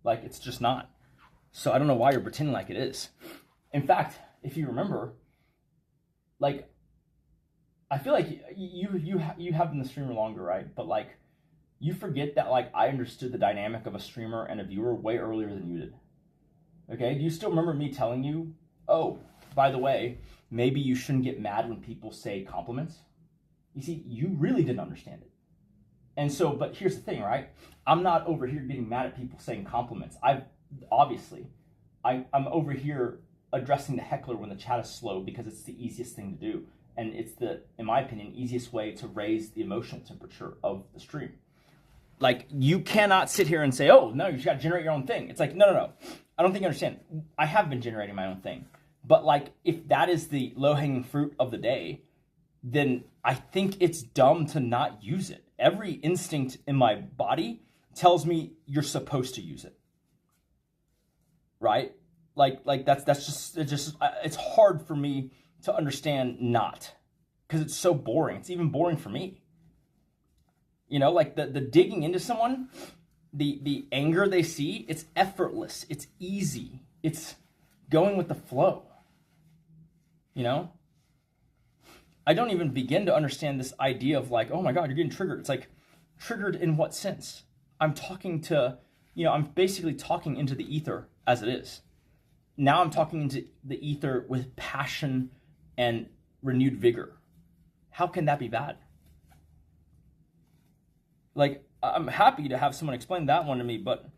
Like, it's just not. So I don't know why you're pretending like it is. In fact, if you remember, like, I feel like you have been the streamer longer, right? But like, you forget that like I understood the dynamic of a streamer and a viewer way earlier than you did. Okay? Do you still remember me telling you, oh, by the way, maybe you shouldn't get mad when people say compliments? You see, you really didn't understand it. And so, but here's the thing, right? I'm not over here getting mad at people saying compliments. I'm over here addressing the heckler when the chat is slow because it's the easiest thing to do. And it's the, in my opinion, easiest way to raise the emotional temperature of the stream. Like, you cannot sit here and say, oh, no, you got to generate your own thing. It's like, no. I don't think you understand. I have been generating my own thing. But like, if that is the low-hanging fruit of the day, then I think it's dumb to not use it. Every instinct in my body tells me you're supposed to use it. Right? Like that's just it's hard for me to understand not, because it's so boring. It's even boring for me. You know, like the digging into someone, the anger they see, it's effortless, it's easy, it's going with the flow. You know? I don't even begin to understand this idea of like, oh my God, you're getting triggered. It's like, triggered in what sense? I'm talking to, you know, I'm basically talking into the ether as it is. Now I'm talking into the ether with passion and renewed vigor. How can that be bad? Like, I'm happy to have someone explain that one to me, but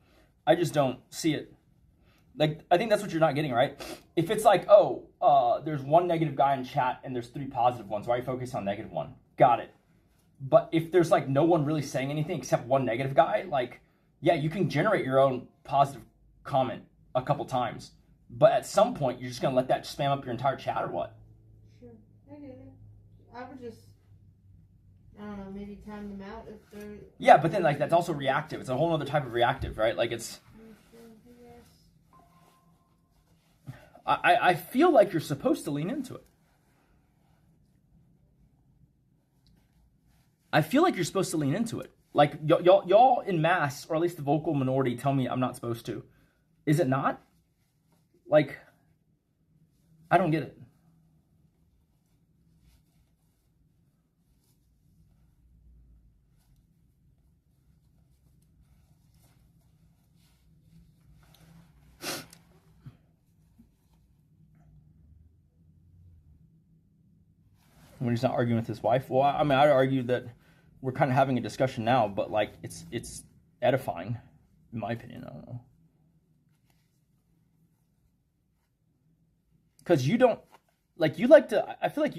I just don't see it. Like, I think that's what you're not getting, right? If it's like, oh, there's one negative guy in chat and there's 3 positive ones, why are you focusing on negative one? Got it. But if there's like no one really saying anything except one negative guy, like, yeah, you can generate your own positive comment a couple times. But at some point, you're just going to let that spam up your entire chat or what? Sure. I get it. I would just, I don't know, maybe time them out if they're... Yeah, but then like that's also reactive. It's a whole other type of reactive, right? Like it's... I feel like you're supposed to lean into it. I feel like you're supposed to lean into it. Like y'all in mass, or at least the vocal minority, tell me I'm not supposed to. Is it not? Like, I don't get it. When he's not arguing with his wife. Well, I mean, I'd argue that we're kind of having a discussion now, but like it's edifying, in my opinion. I don't know. Because you don't, like, you like to, I feel like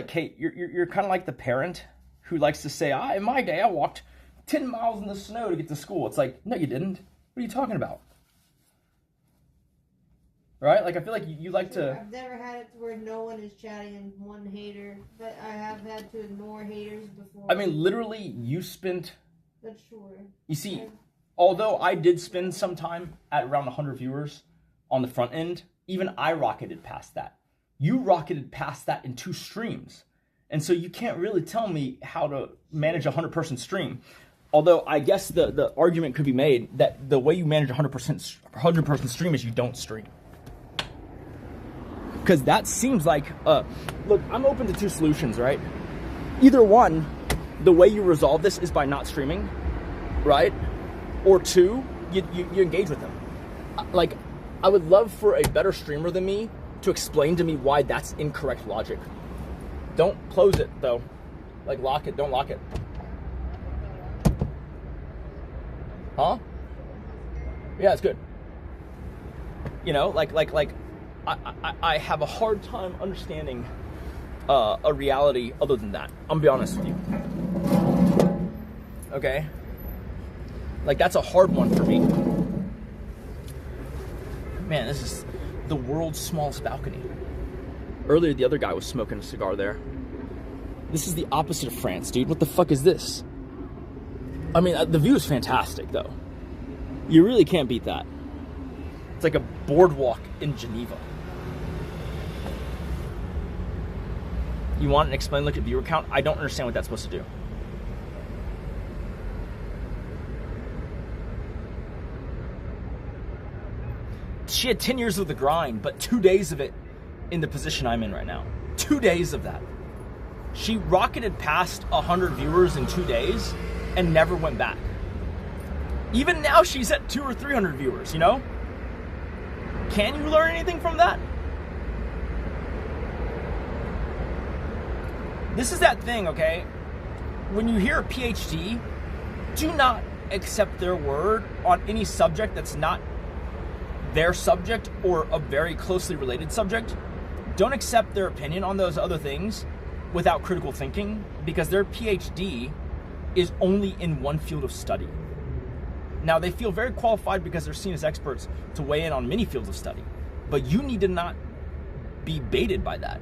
Kate, you're kind of like the parent who likes to say, in my day, I walked 10 miles in the snow to get to school. It's like, no, you didn't. What are you talking about? Right? Like, I feel like you like to... I've never had it to where no one is chatting and one hater, but I have had to ignore haters before. I mean, literally, you spent... That's sure. You see, although I did spend some time at around 100 viewers on the front end, even I rocketed past that. You rocketed past that in 2 streams. And so you can't really tell me how to manage a 100-person stream. Although I guess the argument could be made that the way you manage a 100-person stream is you don't stream. Because that seems like, look, I'm open to 2 solutions, right? Either one, the way you resolve this is by not streaming, right? Or 2, you engage with them. Like, I would love for a better streamer than me to explain to me why that's incorrect logic. Don't close it, though. Like, lock it. Don't lock it. Huh? Yeah, it's good. You know, like I have a hard time understanding a reality other than that. I'm gonna be honest with you. Okay? Like, that's a hard one for me. Man, this is the world's smallest balcony. Earlier, the other guy was smoking a cigar there. This is the opposite of France, dude. What the fuck is this? I mean, the view is fantastic, though. You really can't beat that. It's like a boardwalk in Geneva. You want an explain look at viewer count? I don't understand what that's supposed to do. She had 10 years of the grind, but 2 days of it in the position I'm in right now. 2 days of that. She rocketed past 100 viewers in 2 days and never went back. Even now she's at 200 or 300 viewers, you know? Can you learn anything from that? This is that thing, okay? When you hear a PhD, do not accept their word on any subject that's not their subject or a very closely related subject. Don't accept their opinion on those other things without critical thinking, because their PhD is only in one field of study. Now, they feel very qualified because they're seen as experts to weigh in on many fields of study. But you need to not be baited by that.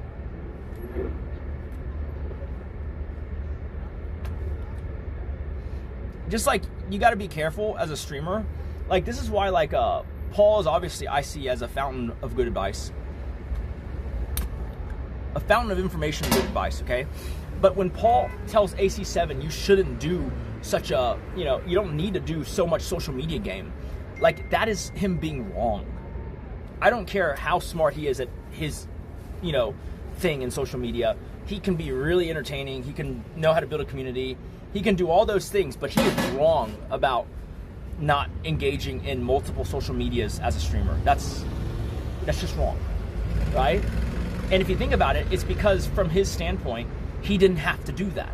Just like you got to be careful as a streamer. Like this is why like Paul is obviously I see as a fountain of good advice. A fountain of information and good advice, okay? But when Paul tells AC7 you shouldn't do such a, you know, you don't need to do so much social media game, like that is him being wrong. I don't care how smart he is at his, you know, thing in social media. He can be really entertaining. He can know how to build a community. He can do all those things, but he is wrong about not engaging in multiple social medias as a streamer. That's just wrong, right? And if you think about it, it's because from his standpoint, he didn't have to do that.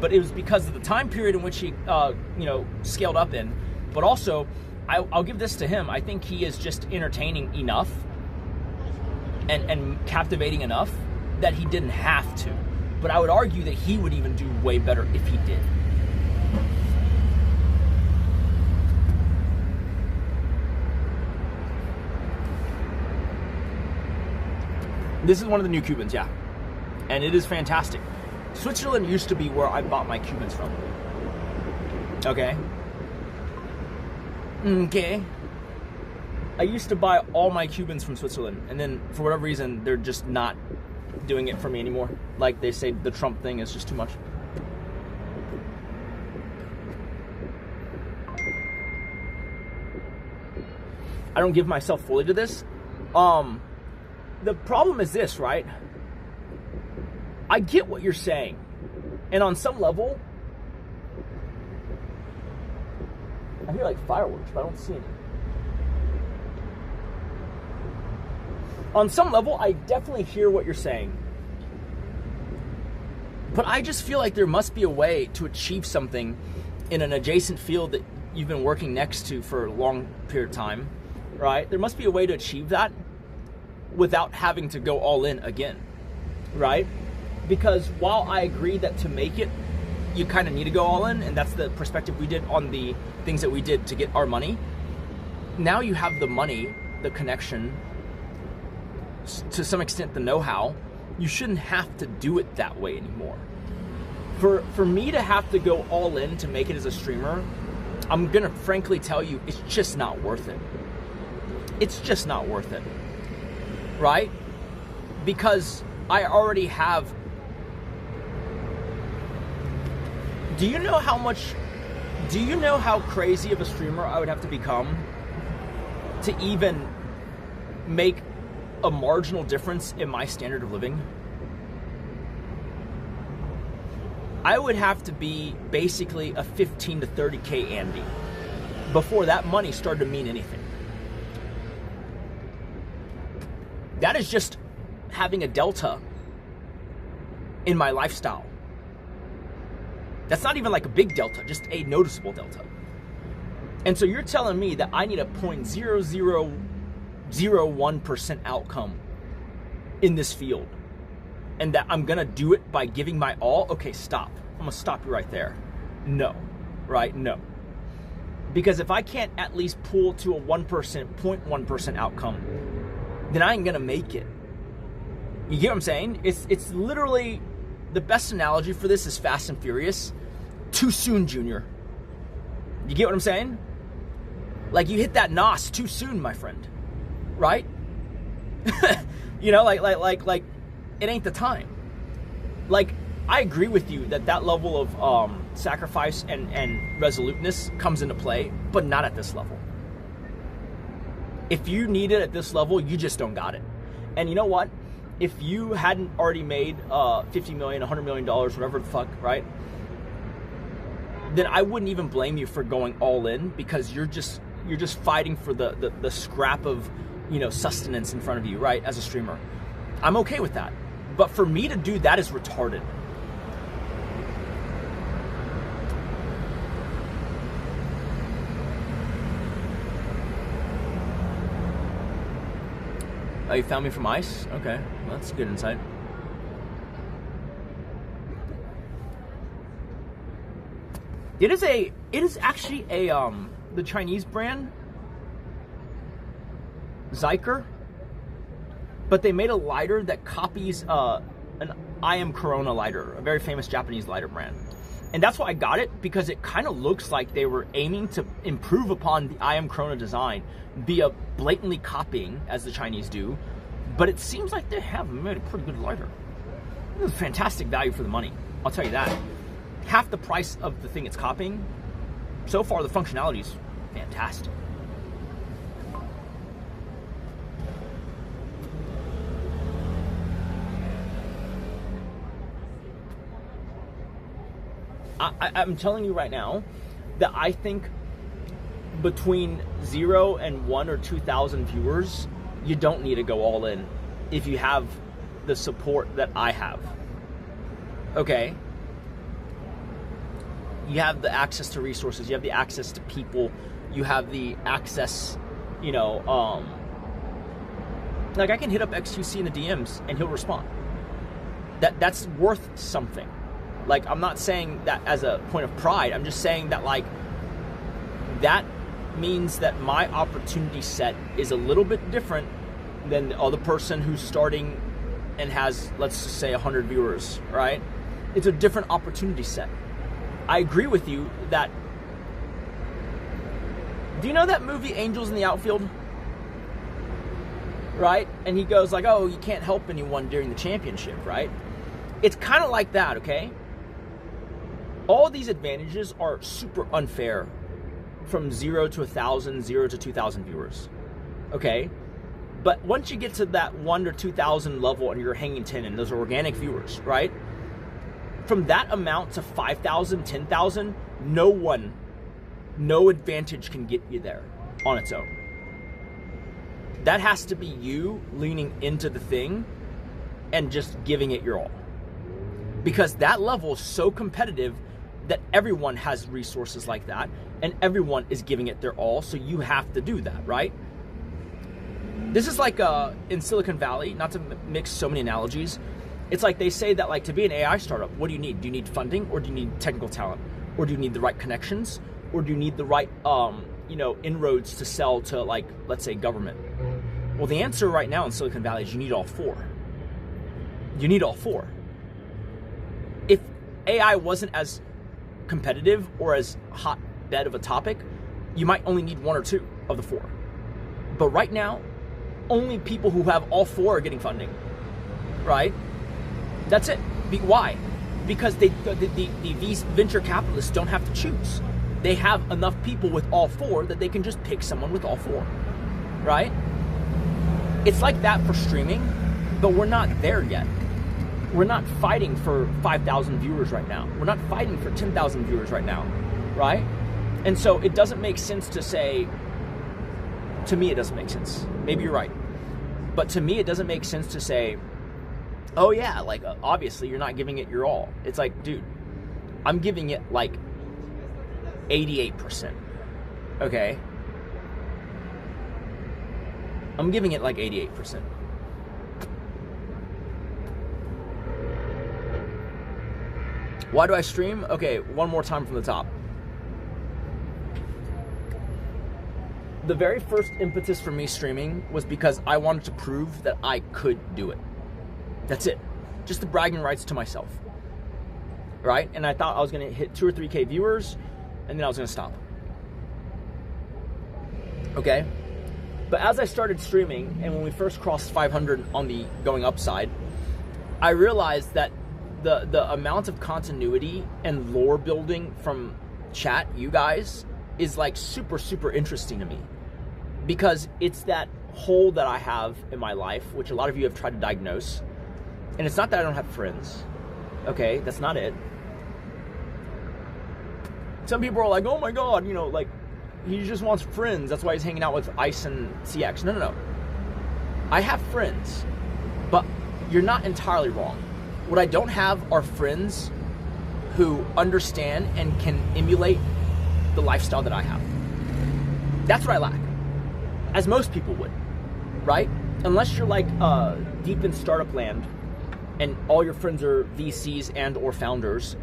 But it was because of the time period in which he, you know, scaled up in. But also, I'll give this to him. I think he is just entertaining enough and captivating enough that he didn't have to. But I would argue that he would even do way better if he did. This is one of the new Cubans, yeah. And it is fantastic. Switzerland used to be where I bought my Cubans from. Okay. Okay. I used to buy all my Cubans from Switzerland, and then for whatever reason, they're just not doing it for me anymore. Like they say the Trump thing is just too much. I don't give myself fully to this. The problem is this, right? I get what you're saying. And on some level, I hear like fireworks, but I don't see any. On some level, I definitely hear what you're saying. But I just feel like there must be a way to achieve something in an adjacent field that you've been working next to for a long period of time, right? There must be a way to achieve that without having to go all in again, right? Because while I agree that to make it, you kind of need to go all in, and that's the perspective we did on the things that we did to get our money, now you have the money, the connection, to some extent the know-how. You shouldn't have to do it that way anymore. For me to have to go all in to make it as a streamer, I'm gonna frankly tell you, it's just not worth it. It's just not worth it, right? Because I already have. Do you know how crazy of a streamer I would have to become to even make a marginal difference in my standard of living? I would have to be basically a 15 to 30K Andy before that money started to mean anything. That is just having a delta in my lifestyle. That's not even like a big delta, just a noticeable delta. And so you're telling me that I need a 0.0001% outcome in this field, and that I'm gonna do it by giving my all? Okay, stop. I'm gonna stop you right there. No, right? No. Because if I can't at least pull to a 1%, 0.1% outcome, then I ain't gonna make it. You get what I'm saying? It's literally, the best analogy for this is Fast and Furious. Too soon, Junior. You get what I'm saying? Like you hit that NOS too soon, my friend. Right? You know, like it ain't the time. Like, I agree with you that level of sacrifice and resoluteness comes into play, but not at this level. If you need it at this level, you just don't got it. And you know what? If you hadn't already made $50 million, $100 million, whatever the fuck, right? Then I wouldn't even blame you for going all in, because you're just fighting for the scrap of, you know, sustenance in front of you, right? As a streamer, I'm okay with that. But for me to do that is retarded. Oh, you found me from ice? Okay, well, that's a good insight. It is actually a the Chinese brand Zyker. but they made a lighter that copies an I Am Corona lighter, a very famous Japanese lighter brand. And that's why I got it, because it kind of looks like they were aiming to improve upon the I Am Corona design via blatantly copying, as the Chinese do. But it seems like they have made a pretty good lighter. It was fantastic value for the money, I'll tell you that. Half the price of the thing it's copying. So far, the functionality is fantastic. I'm telling you right now that I think between 0 and 1 or 2,000 viewers, you don't need to go all in if you have the support that I have. Okay? You have the access to resources, you have the access to people, you have the access, you know, like I can hit up XQC in the DMs and he'll respond. That's worth something. Like, I'm not saying that as a point of pride. I'm just saying that, like, that means that my opportunity set is a little bit different than the other person who's starting and has, let's just say, 100 viewers, right? It's a different opportunity set. I agree with you that... Do you know that movie, Angels in the Outfield? Right? And he goes like, oh, you can't help anyone during the championship, right? It's kind of like that, okay? All these advantages are super unfair from 0 to 1,000, 0 to 2,000 viewers, okay? But once you get to that 1 to 2,000 level and you're hanging 10 and those are organic viewers, right? From that amount to 5,000, 10,000, no advantage can get you there on its own. That has to be you leaning into the thing and just giving it your all. Because that level is so competitive that everyone has resources like that and everyone is giving it their all, so you have to do that, right? This is like in Silicon Valley, not to mix so many analogies, it's like they say that, like, to be an AI startup, what do you need? Do you need funding, or do you need technical talent? Or do you need the right connections? Or do you need the right, you know, inroads to sell to, like, let's say government? Well, the answer right now in Silicon Valley is you need all four. You need all four. If AI wasn't as competitive or as hotbed of a topic, you might only need 1 or 2 of the 4. But right now, only people who have all 4 are getting funding, right? That's it. Why? Because these venture capitalists don't have to choose. They have enough people with all 4 that they can just pick someone with all 4, right? It's like that for streaming, but we're not there yet. We're not fighting for 5,000 viewers right now. We're not fighting for 10,000 viewers right now, right? And so it doesn't make sense to say, to me it doesn't make sense. Maybe you're right. But to me it doesn't make sense to say, oh yeah, like obviously you're not giving it your all. It's like, dude, I'm giving it like 88%, okay? I'm giving it like 88%. Why do I stream? Okay, one more time from the top. The very first impetus for me streaming was because I wanted to prove that I could do it. That's it. Just the bragging rights to myself. Right? And I thought I was going to hit 2 or 3K viewers, and then I was going to stop. Okay? But as I started streaming, and when we first crossed 500 on the going up side, I realized that the amount of continuity and lore building from chat, you guys, is like super, super interesting to me. Because it's that hole that I have in my life, which a lot of you have tried to diagnose. And it's not that I don't have friends. Okay, that's not it. Some people are like, oh my god, you know, like, he just wants friends. That's why he's hanging out with Ice and CX. No. I have friends. But you're not entirely wrong. What I don't have are friends who understand and can emulate the lifestyle that I have. That's what I lack. As most people would, right? Unless you're like deep in startup land and all your friends are VCs and or founders,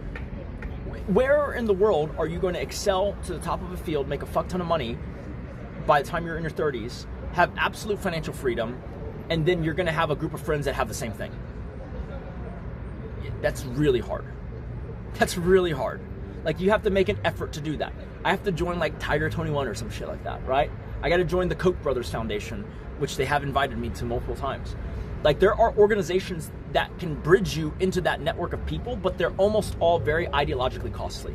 where in the world are you going to excel to the top of a field, make a fuck ton of money by the time you're in your 30s, have absolute financial freedom, and then you're gonna have a group of friends that have the same thing. That's really hard. That's really hard. Like, you have to make an effort to do that. I have to join like Tiger 21 or some shit like that, right? I got to join the Koch brothers foundation, which they have invited me to multiple times. Like, there are organizations that can bridge you into that network of people, but they're almost all very ideologically costly.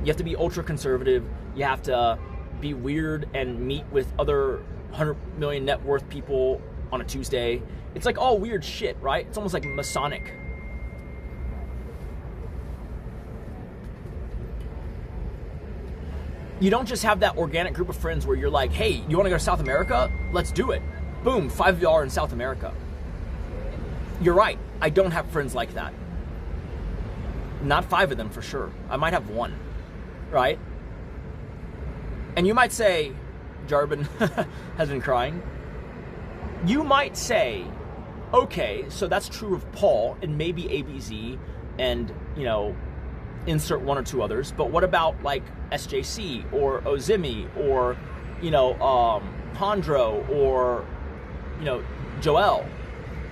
You have to be ultra conservative. You have to be weird and meet with other 100 million net worth people on a Tuesday. It's like all weird shit, right? It's almost like Masonic. You don't just have that organic group of friends where you're like, hey, you want to go to South America? Let's do it. Boom, 5 of y'all are in South America. You're right. I don't have friends like that. Not 5 of them for sure. I might have 1, right? And you might say, Jarbin has been crying. You might say, okay, so that's true of Paul and maybe ABZ and, you know, insert 1 or 2 others, but what about like SJC or Ozimi or, you know, Hondro or, you know, Joel?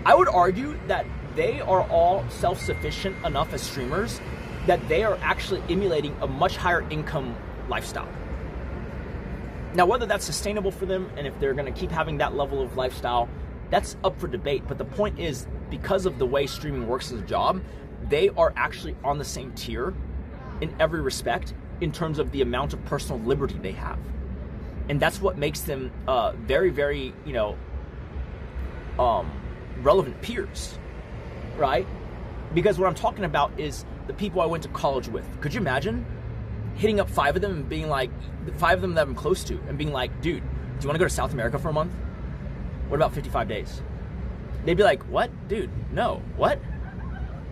I would argue that they are all self-sufficient enough as streamers that they are actually emulating a much higher income lifestyle. Now, whether that's sustainable for them and if they're going to keep having that level of lifestyle, that's up for debate. But the point is, because of the way streaming works as a job, they are actually on the same tier in every respect in terms of the amount of personal liberty they have. And that's what makes them very, very, you know, relevant peers, right? Because what I'm talking about is the people I went to college with. Could you imagine hitting up 5 of them and being like, 5 of them that I'm close to, and being like, dude, do you want to go to South America for a month? What about 55 days? They'd be like, what? Dude, no. What?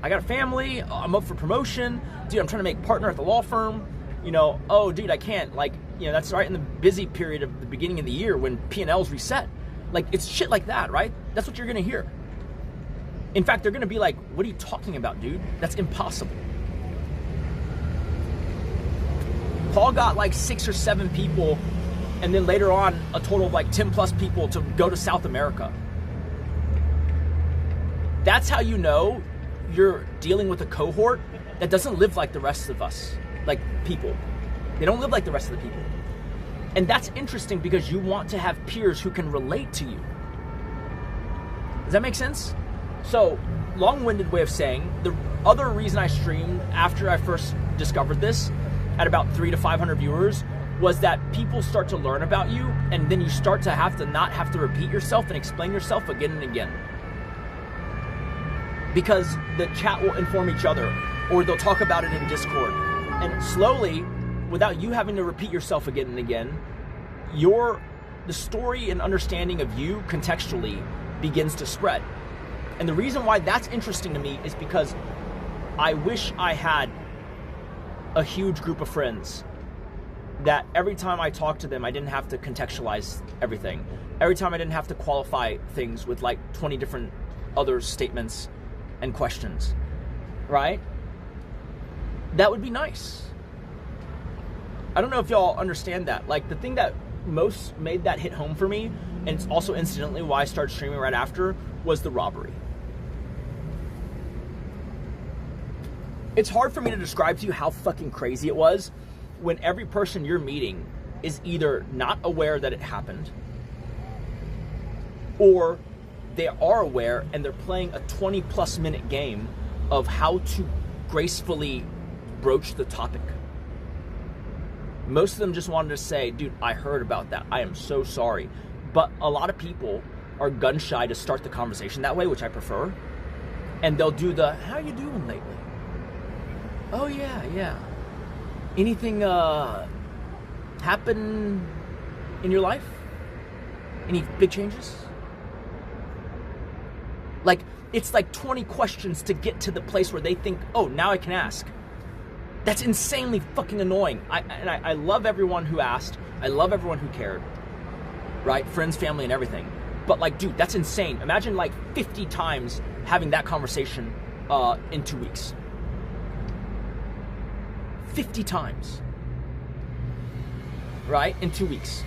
I got a family. I'm up for promotion. Dude, I'm trying to make partner at the law firm. You know, oh, dude, I can't. Like, you know, that's right in the busy period of the beginning of the year when P&L's reset. Like, it's shit like that, right? That's what you're going to hear. In fact, they're going to be like, what are you talking about, dude? That's impossible. Paul got like 6 or 7 people, and then later on, a total of like 10 plus people to go to South America. That's how you know you're dealing with a cohort that doesn't live like the rest of us, like people. They don't live like the rest of the people. And that's interesting because you want to have peers who can relate to you. Does that make sense? So, long-winded way of saying, the other reason I streamed after I first discovered this, at about 300 to 500 viewers, was that people start to learn about you, and then you start to not have to repeat yourself and explain yourself again and again. Because the chat will inform each other, or they'll talk about it in Discord. And slowly, without you having to repeat yourself again and again, the story and understanding of you contextually begins to spread. And the reason why that's interesting to me is because I wish I had a huge group of friends that every time I talked to them, I didn't have to contextualize everything. Every time I didn't have to qualify things with like 20 different other statements and questions, right? That would be nice. I don't know if y'all understand that. Like, the thing that most made that hit home for me, and it's also incidentally why I started streaming right after, was the robbery. It's hard for me to describe to you how fucking crazy it was when every person you're meeting is either not aware that it happened, or they are aware and they're playing a 20+ minute game of how to gracefully broach the topic. Most of them just wanted to say, dude, I heard about that. I am so sorry. But a lot of people are gun shy to start the conversation that way, which I prefer. And they'll do the, how you doing lately? Oh yeah. Anything happen in your life? Any big changes? Like, it's like 20 questions to get to the place where they think, oh, now I can ask. That's insanely fucking annoying. I love everyone who asked. I love everyone who cared. Right? Friends, family, and everything. But like, dude, that's insane. Imagine like 50 times having that conversation in 2 weeks. 50 times. Right? In 2 weeks.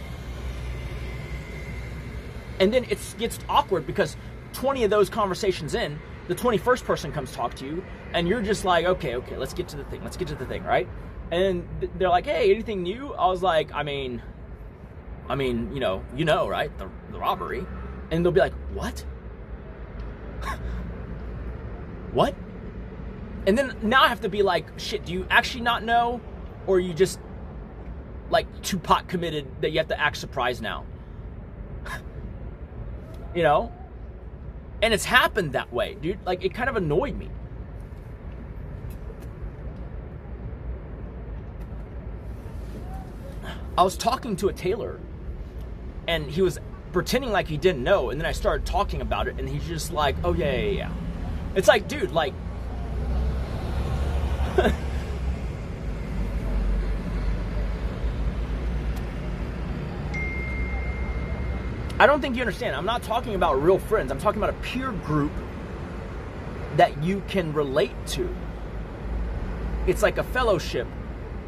And then it gets awkward because 20 of those conversations in, the 21st person comes talk to you, and you're just like, okay, let's get to the thing, right? And they're like, hey, anything new? I was like, I mean, you know, right? The robbery. And they'll be like, what? What? And then now I have to be like, shit, do you actually not know? Or are you just like too pot committed that you have to act surprised now? You know? And it's happened that way, dude. Like, it kind of annoyed me. I was talking to a tailor, and he was pretending like he didn't know, and then I started talking about it, and he's just like, oh, yeah. It's like, dude, like... I don't think you understand. I'm not talking about real friends. I'm talking about a peer group that you can relate to. It's like a fellowship.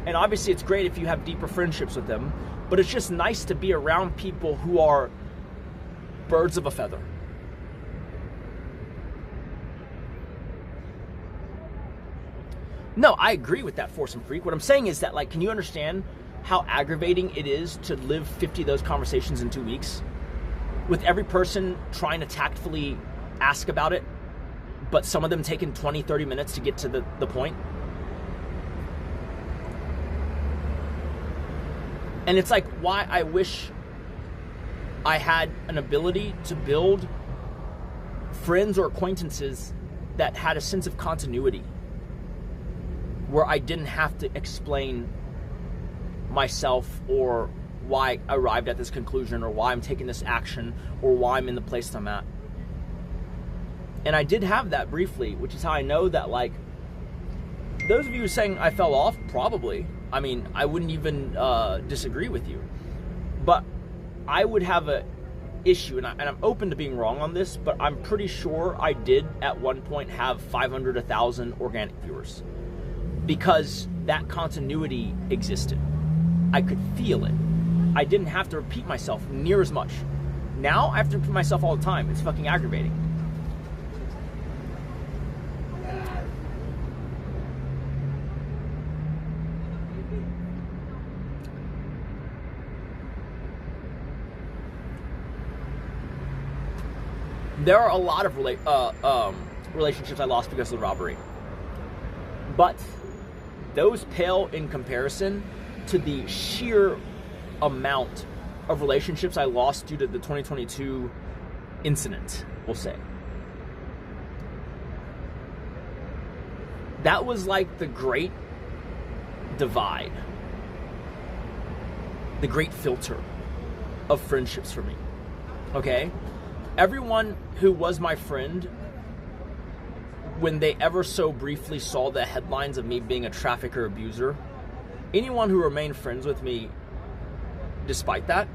And obviously it's great if you have deeper friendships with them, but it's just nice to be around people who are birds of a feather. No, I agree with that foursome freak. What I'm saying is that, like, can you understand how aggravating it is to live 50 of those conversations in 2 weeks? With every person trying to tactfully ask about it, but some of them taking 20, 30 minutes to get to the point. And it's like, why I wish I had an ability to build friends or acquaintances that had a sense of continuity, where I didn't have to explain myself or why I arrived at this conclusion or why I'm taking this action or why I'm in the place that I'm at. And I did have that briefly, which is how I know that, like, those of you saying I fell off, probably. I mean, I wouldn't even disagree with you. But I would have a issue, and I'm open to being wrong on this, but I'm pretty sure I did at one point have 500, 1,000 organic viewers. Because that continuity existed. I could feel it. I didn't have to repeat myself near as much. Now I have to repeat myself all the time. It's fucking aggravating. There are a lot of relationships I lost because of the robbery. But those pale in comparison to the sheer amount of relationships I lost due to the 2022 incident, we'll say. That was like the great divide, the great filter of friendships for me. Okay? Everyone who was my friend, when they ever so briefly saw the headlines of me being a trafficker abuser, anyone who remained friends with me despite that,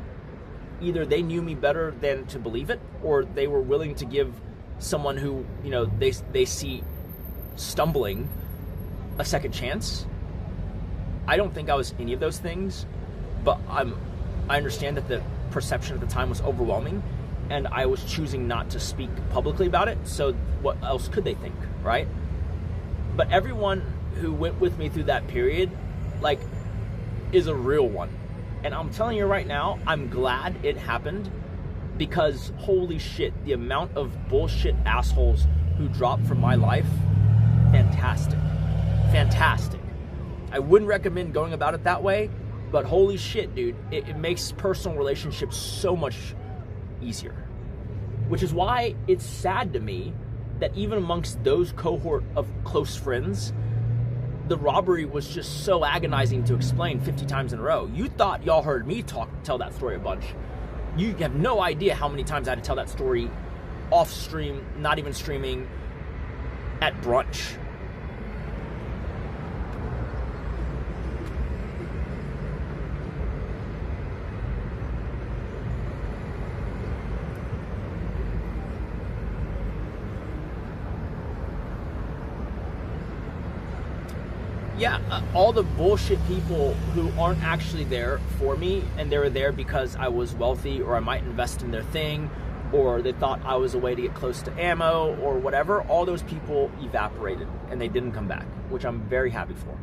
either they knew me better than to believe it, or they were willing to give someone who, you know, they see stumbling a second chance. I don't think I was any of those things, but I understand that the perception at the time was overwhelming, and I was choosing not to speak publicly about it, so what else could they think, right? But everyone who went with me through that period, like, is a real one. And I'm telling you right now, I'm glad it happened, because holy shit, the amount of bullshit assholes who dropped from my life, fantastic. Fantastic. I wouldn't recommend going about it that way, but holy shit, dude, it makes personal relationships so much easier. Which is why it's sad to me that even amongst those cohort of close friends, the robbery was just so agonizing to explain 50 times in a row. You thought y'all heard me tell that story a bunch. You have no idea how many times I had to tell that story off stream, not even streaming, at brunch. Yeah, all the bullshit people who aren't actually there for me, and they were there because I was wealthy or I might invest in their thing, or they thought I was a way to get close to ammo or whatever, all those people evaporated and they didn't come back, which I'm very happy for.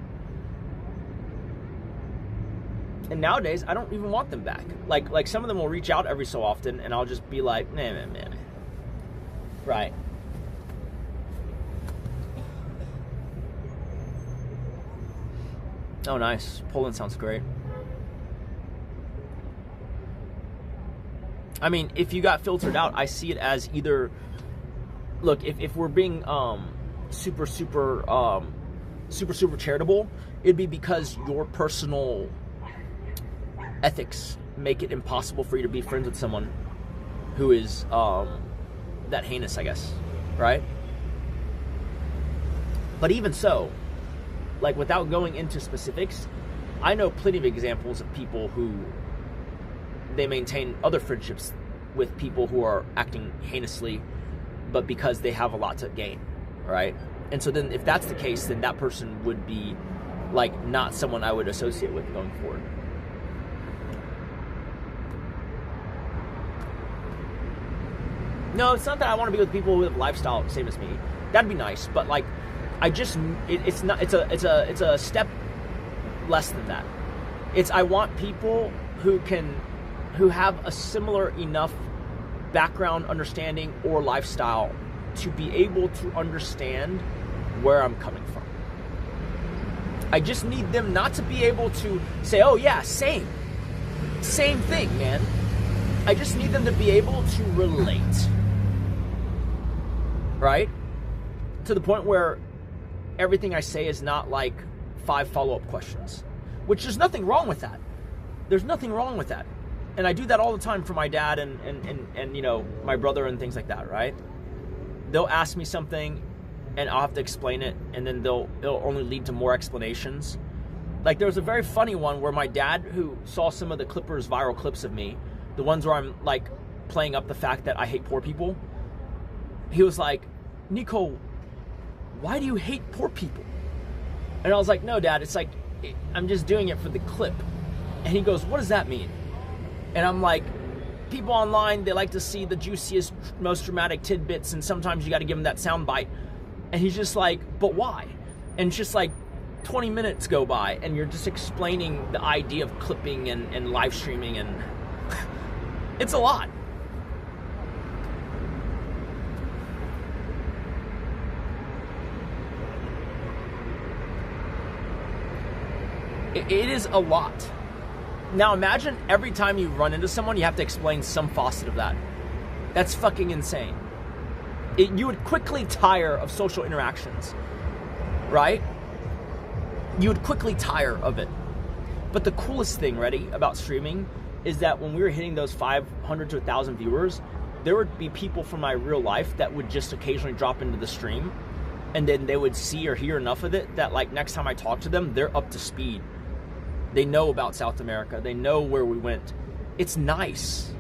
And nowadays, I don't even want them back. Like some of them will reach out every so often, and I'll just be like, nah. Right. Oh, nice. Poland sounds great. I mean, if you got filtered out, I see it as either... Look, if we're being super charitable, it'd be because your personal ethics make it impossible for you to be friends with someone who is that heinous, I guess, right? But even so, like, without going into specifics, I know plenty of examples of people who they maintain other friendships with people who are acting heinously, but because they have a lot to gain, right? And so then if that's the case, then that person would be like not someone I would associate with going forward. No, it's not that I want to be with people who have lifestyle same as me. That'd be nice, but like, I just it's not. It's a step less than that. It's I want people who have a similar enough background, understanding, or lifestyle to be able to understand where I'm coming from. I just need them not to be able to say, "Oh yeah, same thing, man." I just need them to be able to relate. Right? To the point where everything I say is not like 5 follow-up questions. Which there's nothing wrong with that. There's nothing wrong with that. And I do that all the time for my dad and you know, my brother and things like that, right? They'll ask me something and I'll have to explain it, and then it'll only lead to more explanations. Like, there was a very funny one where my dad, who saw some of the Clippers viral clips of me, the ones where I'm like playing up the fact that I hate poor people, he was like, "Nico, why do you hate poor people?" And I was like, "No, Dad, it's like, I'm just doing it for the clip." And he goes, "What does that mean?" And I'm like, people online, they like to see the juiciest, most dramatic tidbits, and sometimes you got to give them that sound bite. And he's just like, "But why?" And it's just like 20 minutes go by, and you're just explaining the idea of clipping and live streaming, and it's a lot. It is a lot. Now imagine every time you run into someone, you have to explain some facet of that. That's fucking insane. You would quickly tire of social interactions, right? You would quickly tire of it. But the coolest thing, ready, about streaming is that when we were hitting those 500 to 1,000 viewers, there would be people from my real life that would just occasionally drop into the stream, and then they would see or hear enough of it that, like, next time I talk to them, they're up to speed. They know about South America. They know where we went. It's nice.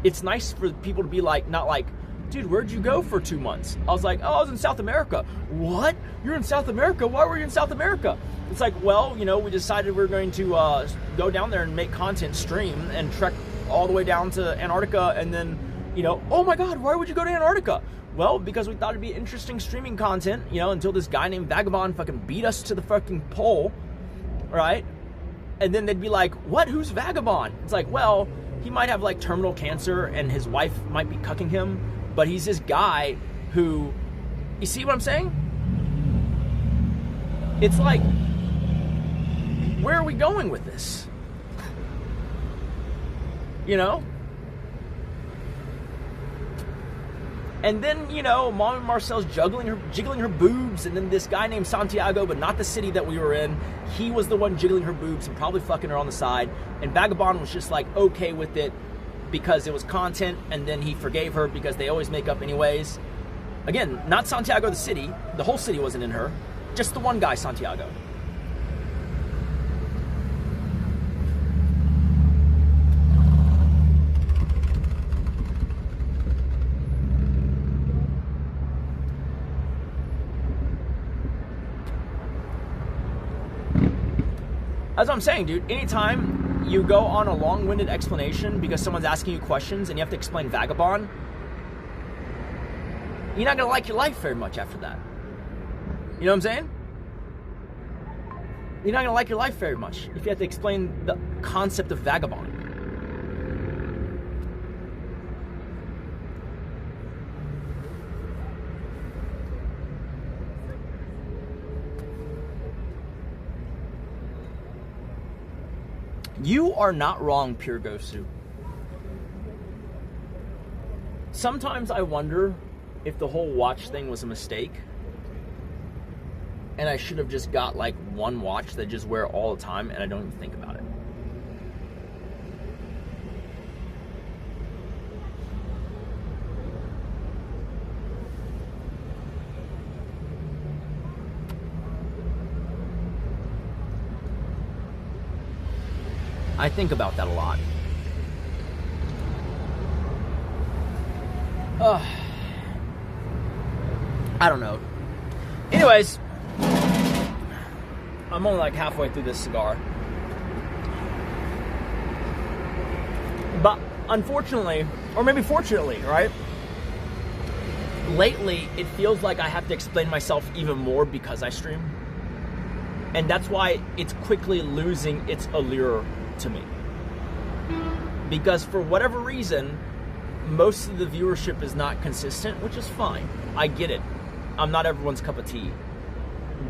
It's nice for people to be like, not like, "Dude, where'd you go for 2 months?" I was like, "Oh, I was in South America." "What? You're in South America? Why were you in South America?" It's like, well, you know, we decided we were going to go down there and make content, stream, and trek all the way down to Antarctica, and then, you know, "Oh my God, why would you go to Antarctica?" Well, because we thought it'd be interesting streaming content, you know, until this guy named Vagabond fucking beat us to the fucking pole, right? And then they'd be like, "What? Who's Vagabond?" It's like, well, he might have like terminal cancer and his wife might be cucking him, but he's this guy who, you see what I'm saying? It's like, where are we going with this? You know? And then, you know, Mom and Marcel's jiggling her boobs, and then this guy named Santiago, but not the city that we were in, he was the one jiggling her boobs and probably fucking her on the side, and Vagabond was just like okay with it because it was content, and then he forgave her because they always make up anyways. Again, not Santiago the city, the whole city wasn't in her, just the one guy, Santiago. That's what I'm saying, dude. Anytime you go on a long-winded explanation because someone's asking you questions and you have to explain Vagabond, You're not going to like your life very much after that. You know what I'm saying? You're not going to like your life very much if you have to explain the concept of vagabond. You are not wrong, Pure Gosu. Sometimes I wonder if the whole watch thing was a mistake. And I should have just got like one watch that I just wear all the time and I don't even think about it. I think about that a lot. I don't know. Anyways, I'm only like halfway through this cigar. But unfortunately, or maybe fortunately, right? Lately, it feels like I have to explain myself even more because I stream. And that's why it's quickly losing its allure to me. Because for whatever reason, most of the viewership is not consistent, which is fine. I get it. I'm not everyone's cup of tea.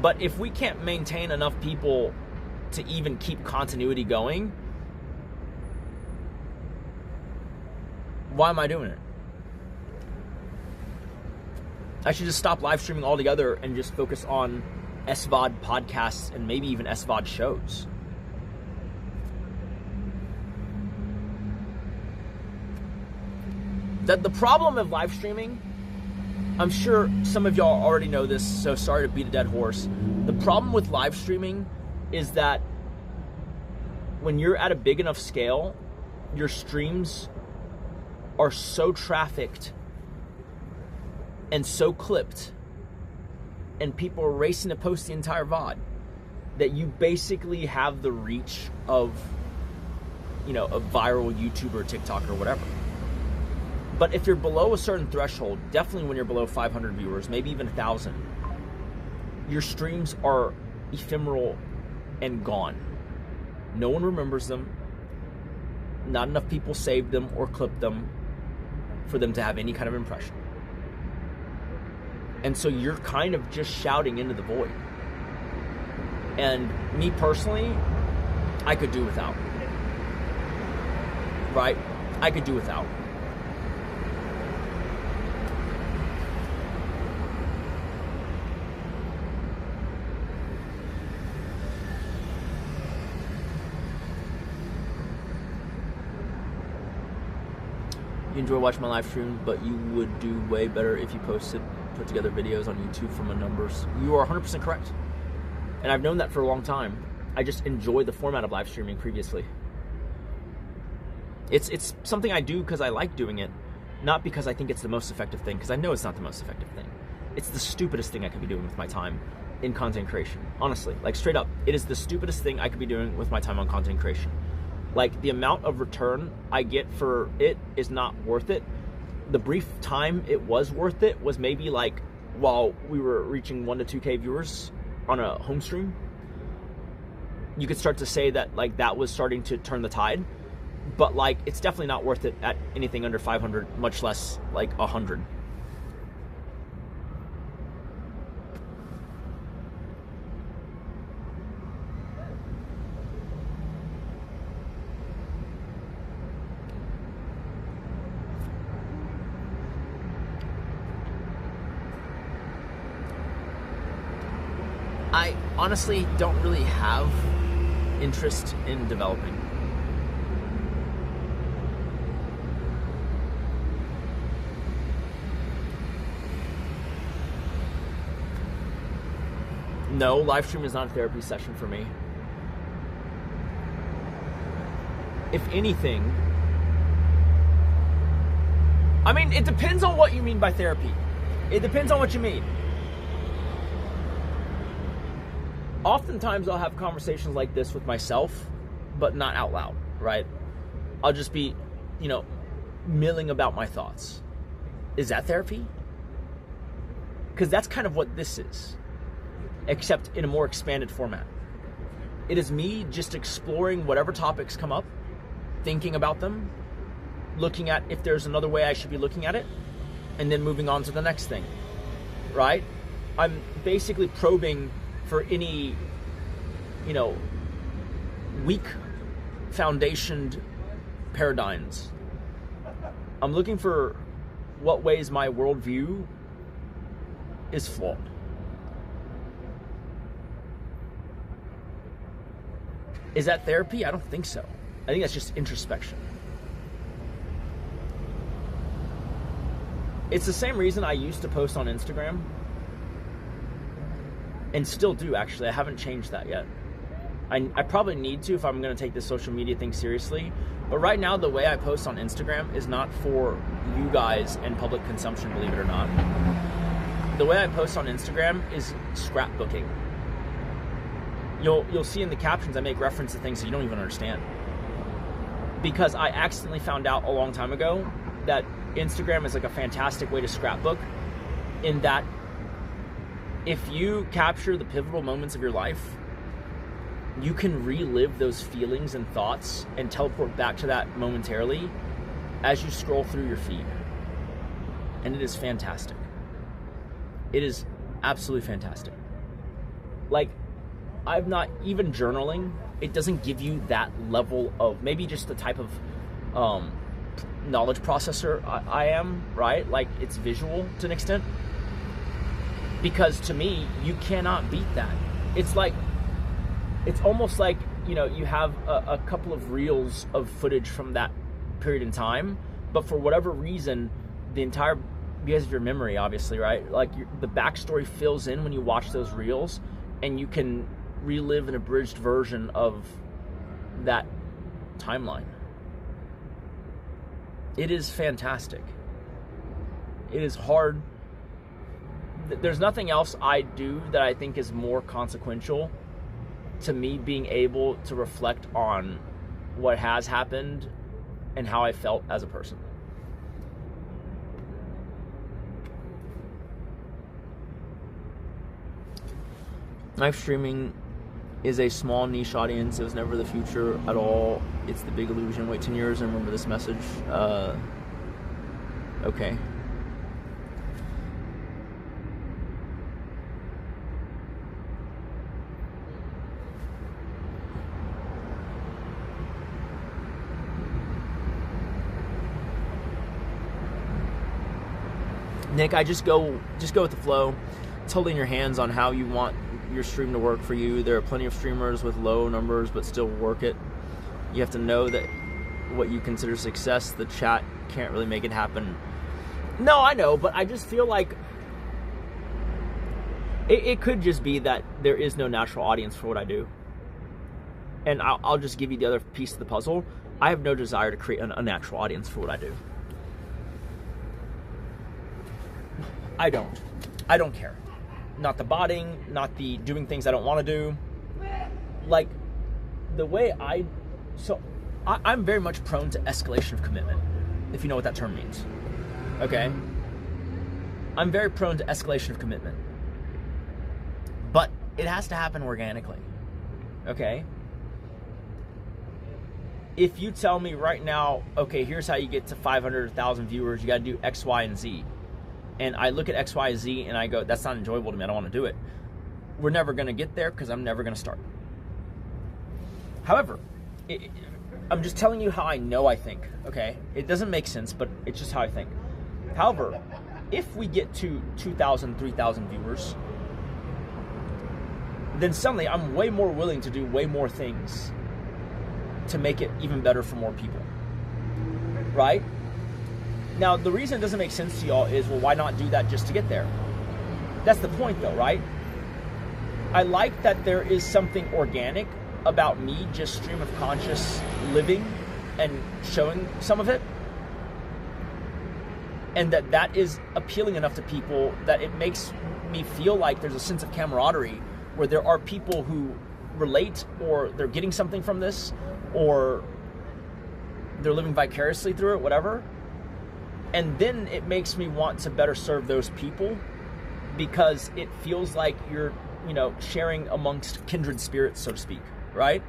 But if we can't maintain enough people to even keep continuity going, why am I doing it? I should just stop live streaming altogether and just focus on SVOD podcasts and maybe even SVOD shows. The problem of live streaming, I'm sure some of y'all already know this, so sorry to beat a dead horse. The problem with live streaming is that when you're at a big enough scale, your streams are so trafficked and so clipped, and people are racing to post the entire VOD, that you basically have the reach of, you know, a viral YouTuber, TikToker, or whatever. But if you're below a certain threshold, definitely when you're below 500 viewers, maybe even 1,000, your streams are ephemeral and gone. No one remembers them. Not enough people saved them or clipped them for them to have any kind of impression. And so you're kind of just shouting into the void. And me personally, I could do without. Right? I could do without. You enjoy watching my live stream, but you would do way better if you put together videos on YouTube from a numbers. You are 100% correct. And I've known that for a long time. I just enjoy the format of live streaming previously. It's something I do because I like doing it, not because I think it's the most effective thing, because I know it's not the most effective thing. It's the stupidest thing I could be doing with my time in content creation. Honestly, like straight up, it is the stupidest thing I could be doing with my time on content creation. Like, the amount of return I get for it is not worth it. The brief time it was worth it was maybe like while we were reaching 1 to 2K viewers on a home stream. You could start to say that like that was starting to turn the tide, but like it's definitely not worth it at anything under 500, much less like 100. I honestly don't really have interest in developing. No, live stream is not a therapy session for me. If anything, I mean, it depends on what you mean by therapy. It depends on what you mean. Oftentimes I'll have conversations like this with myself, but not out loud, right? I'll just be, you know, milling about my thoughts. Is that therapy? Because that's kind of what this is, except in a more expanded format. It is me just exploring whatever topics come up, thinking about them, looking at if there's another way I should be looking at it, and then moving on to the next thing, right? I'm basically probing for any, you know, weak foundationed paradigms. I'm looking for what ways my worldview is flawed. Is that therapy? I don't think so. I think that's just introspection. It's the same reason I used to post on Instagram, and still do, actually. I haven't changed that yet. I probably need to if I'm going to take this social media thing seriously. But right now, the way I post on Instagram is not for you guys and public consumption, believe it or not. The way I post on Instagram is scrapbooking. You'll see in the captions I make reference to things that you don't even understand. Because I accidentally found out a long time ago that Instagram is like a fantastic way to scrapbook, in that if you capture the pivotal moments of your life, you can relive those feelings and thoughts and teleport back to that momentarily as you scroll through your feed. And it is fantastic. It is absolutely fantastic. Like, I'm not even journaling. It doesn't give you that level of, maybe just the type of knowledge processor I am, right? Like, it's visual to an extent. Because to me, you cannot beat that. It's like, it's almost like, you know, you have a couple of reels of footage from that period in time, but for whatever reason, the entire, because of your memory, obviously, right? Like, the backstory fills in when you watch those reels, and you can relive an abridged version of that timeline. It is fantastic. It is hard. There's nothing else I do that I think is more consequential to me being able to reflect on what has happened and how I felt as a person. Live streaming is a small niche audience. It was never the future at all. It's the big illusion. Wait 10 years and remember this message. Okay. Nick, I just go with the flow. It's holding your hands on how you want your stream to work for you. There are plenty of streamers with low numbers but still work it. You have to know that what you consider success, the chat can't really make it happen. No, I know, but I just feel like it could just be that there is no natural audience for what I do. And I'll just give you the other piece of the puzzle. I have no desire to create an unnatural audience for what I do. I don't care. Not the botting, not the doing things I don't want to do. Like, the way I'm very much prone to escalation of commitment, if you know what that term means. Okay? I'm very prone to escalation of commitment. But it has to happen organically. Okay? If you tell me right now, okay, here's how you get to 500, 1,000 viewers, you got to do X, Y, and Z. And I look at X, Y, Z, and I go, that's not enjoyable to me. I don't want to do it. We're never going to get there because I'm never going to start. However, I'm just telling you how I know I think, okay? It doesn't make sense, but it's just how I think. However, if we get to 2,000, 3,000 viewers, then suddenly I'm way more willing to do way more things to make it even better for more people, right? Now, the reason it doesn't make sense to y'all is, well, why not do that just to get there? That's the point, though, right? I like that there is something organic about me just stream of conscious living and showing some of it. And that is appealing enough to people that it makes me feel like there's a sense of camaraderie where there are people who relate, or they're getting something from this, or they're living vicariously through it, whatever. And then it makes me want to better serve those people because it feels like you're, you know, sharing amongst kindred spirits, so to speak, right?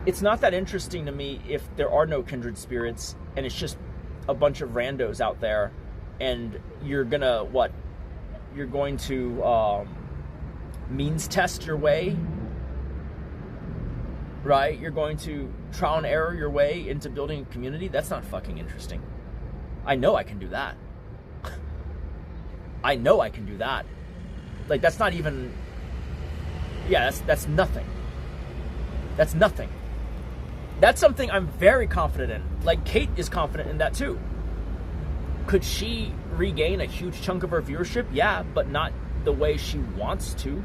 It's not that interesting to me if there are no kindred spirits and it's just a bunch of randos out there, and you're gonna, what? You're going to means test your way, right? You're going to trial and error your way into building a community. That's not fucking interesting. I know I can do that. I know I can do that. Like, that's not even, yeah, that's nothing. That's nothing. That's something I'm very confident in. Like, Kate is confident in that too. Could she regain a huge chunk of her viewership? Yeah, but not the way she wants to.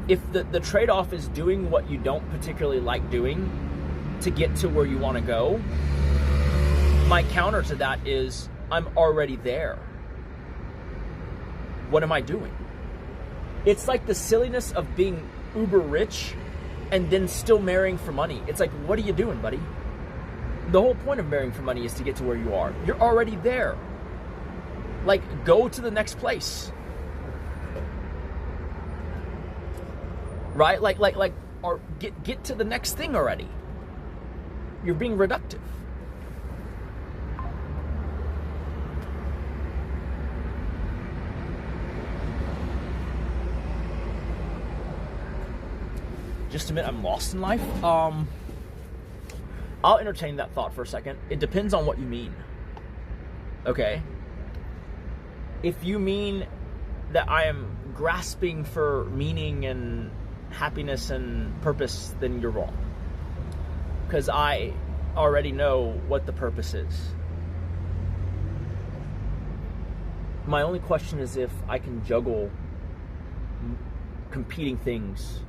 If the trade-off is doing what you don't particularly like doing to get to where you want to go, my counter to that is, I'm already there. What am I doing? It's like the silliness of being uber rich and then still marrying for money. It's like, what are you doing, buddy? The whole point of marrying for money is to get to where you are. You're already there. Like, go to the next place. Right? Or get to the next thing already. You're being reductive. Just admit I'm lost in life. I'll entertain that thought for a second. It depends on what you mean. Okay? If you mean that I am grasping for meaning and happiness and purpose, then you're wrong. Because I already know what the purpose is. My only question is if I can juggle competing things,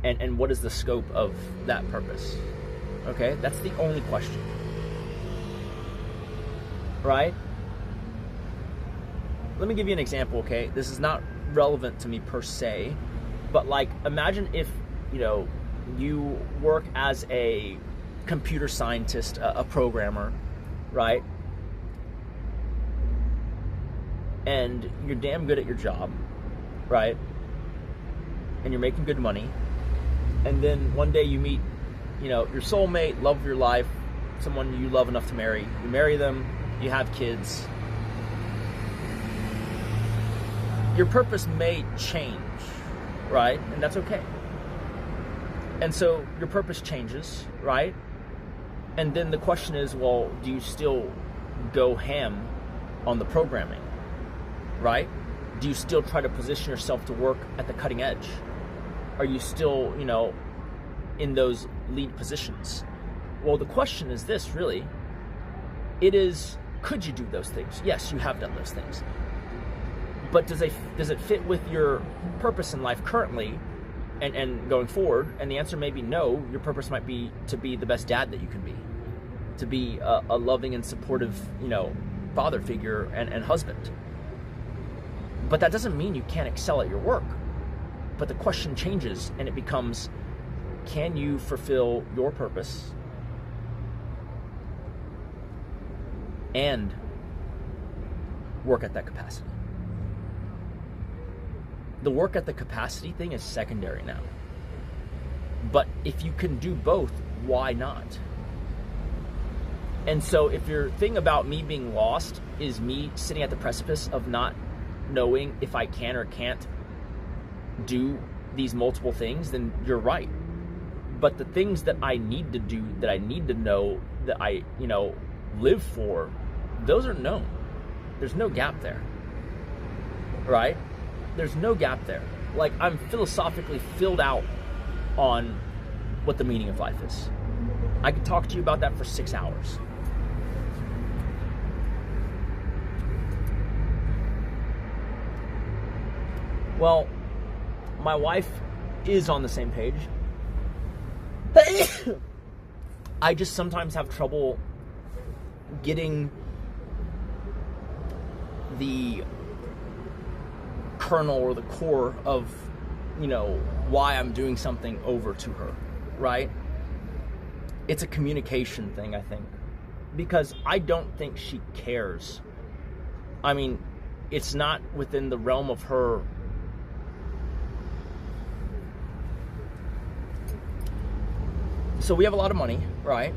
and what is the scope of that purpose. Okay, that's the only question. Right? Let me give you an example, okay? This is not relevant to me per se, but like, imagine if, you know, you work as a computer scientist, a programmer, right? And you're damn good at your job, right? And you're making good money. And then one day you meet, you know, your soulmate, love of your life, someone you love enough to marry. You marry them, you have kids. Your purpose may change, right? And that's okay. And so your purpose changes, right? And then the question is, well, do you still go ham on the programming, right? Do you still try to position yourself to work at the cutting edge? Are you still, you know, in those lead positions? Well, the question is this, really. It is, could you do those things? Yes, you have done those things. But does it fit with your purpose in life currently and going forward? And the answer may be no. Your purpose might be to be the best dad that you can be. To be a loving and supportive, you know, father figure and husband. But that doesn't mean you can't excel at your work. But the question changes and it becomes, can you fulfill your purpose and work at that capacity? The work at the capacity thing is secondary now. But if you can do both, why not? And so if your thing about me being lost is me sitting at the precipice of not knowing if I can or can't do these multiple things, then you're right. But the things that I need to do, that I need to know, that I, you know, live for, those are known. There's no gap there. Right? There's no gap there. Like, I'm philosophically filled out on what the meaning of life is. I could talk to you about that for 6 hours. Well, my wife is on the same page. I just sometimes have trouble getting the kernel or the core of, you know, why I'm doing something over to her. right? It's a communication thing, I think. Because I don't think she cares. I mean, it's not within the realm of her. So we have a lot of money, right?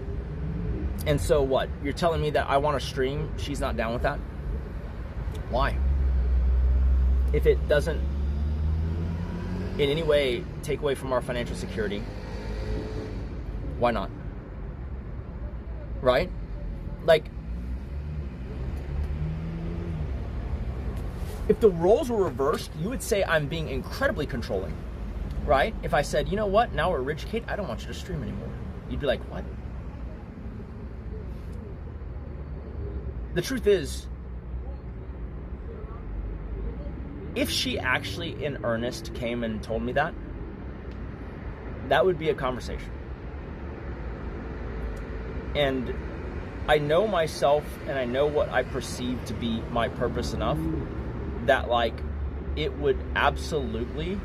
And so what? You're telling me that I want to stream, she's not down with that? Why? If it doesn't in any way take away from our financial security, why not? Right? Like, if the roles were reversed, you would say I'm being incredibly controlling, right? If I said, you know what, now we're rich, Kate, I don't want you to stream anymore. You'd be like, what? The truth is, if she actually in earnest came and told me that, that would be a conversation. And I know myself and I know what I perceive to be my purpose enough that, like, it would absolutely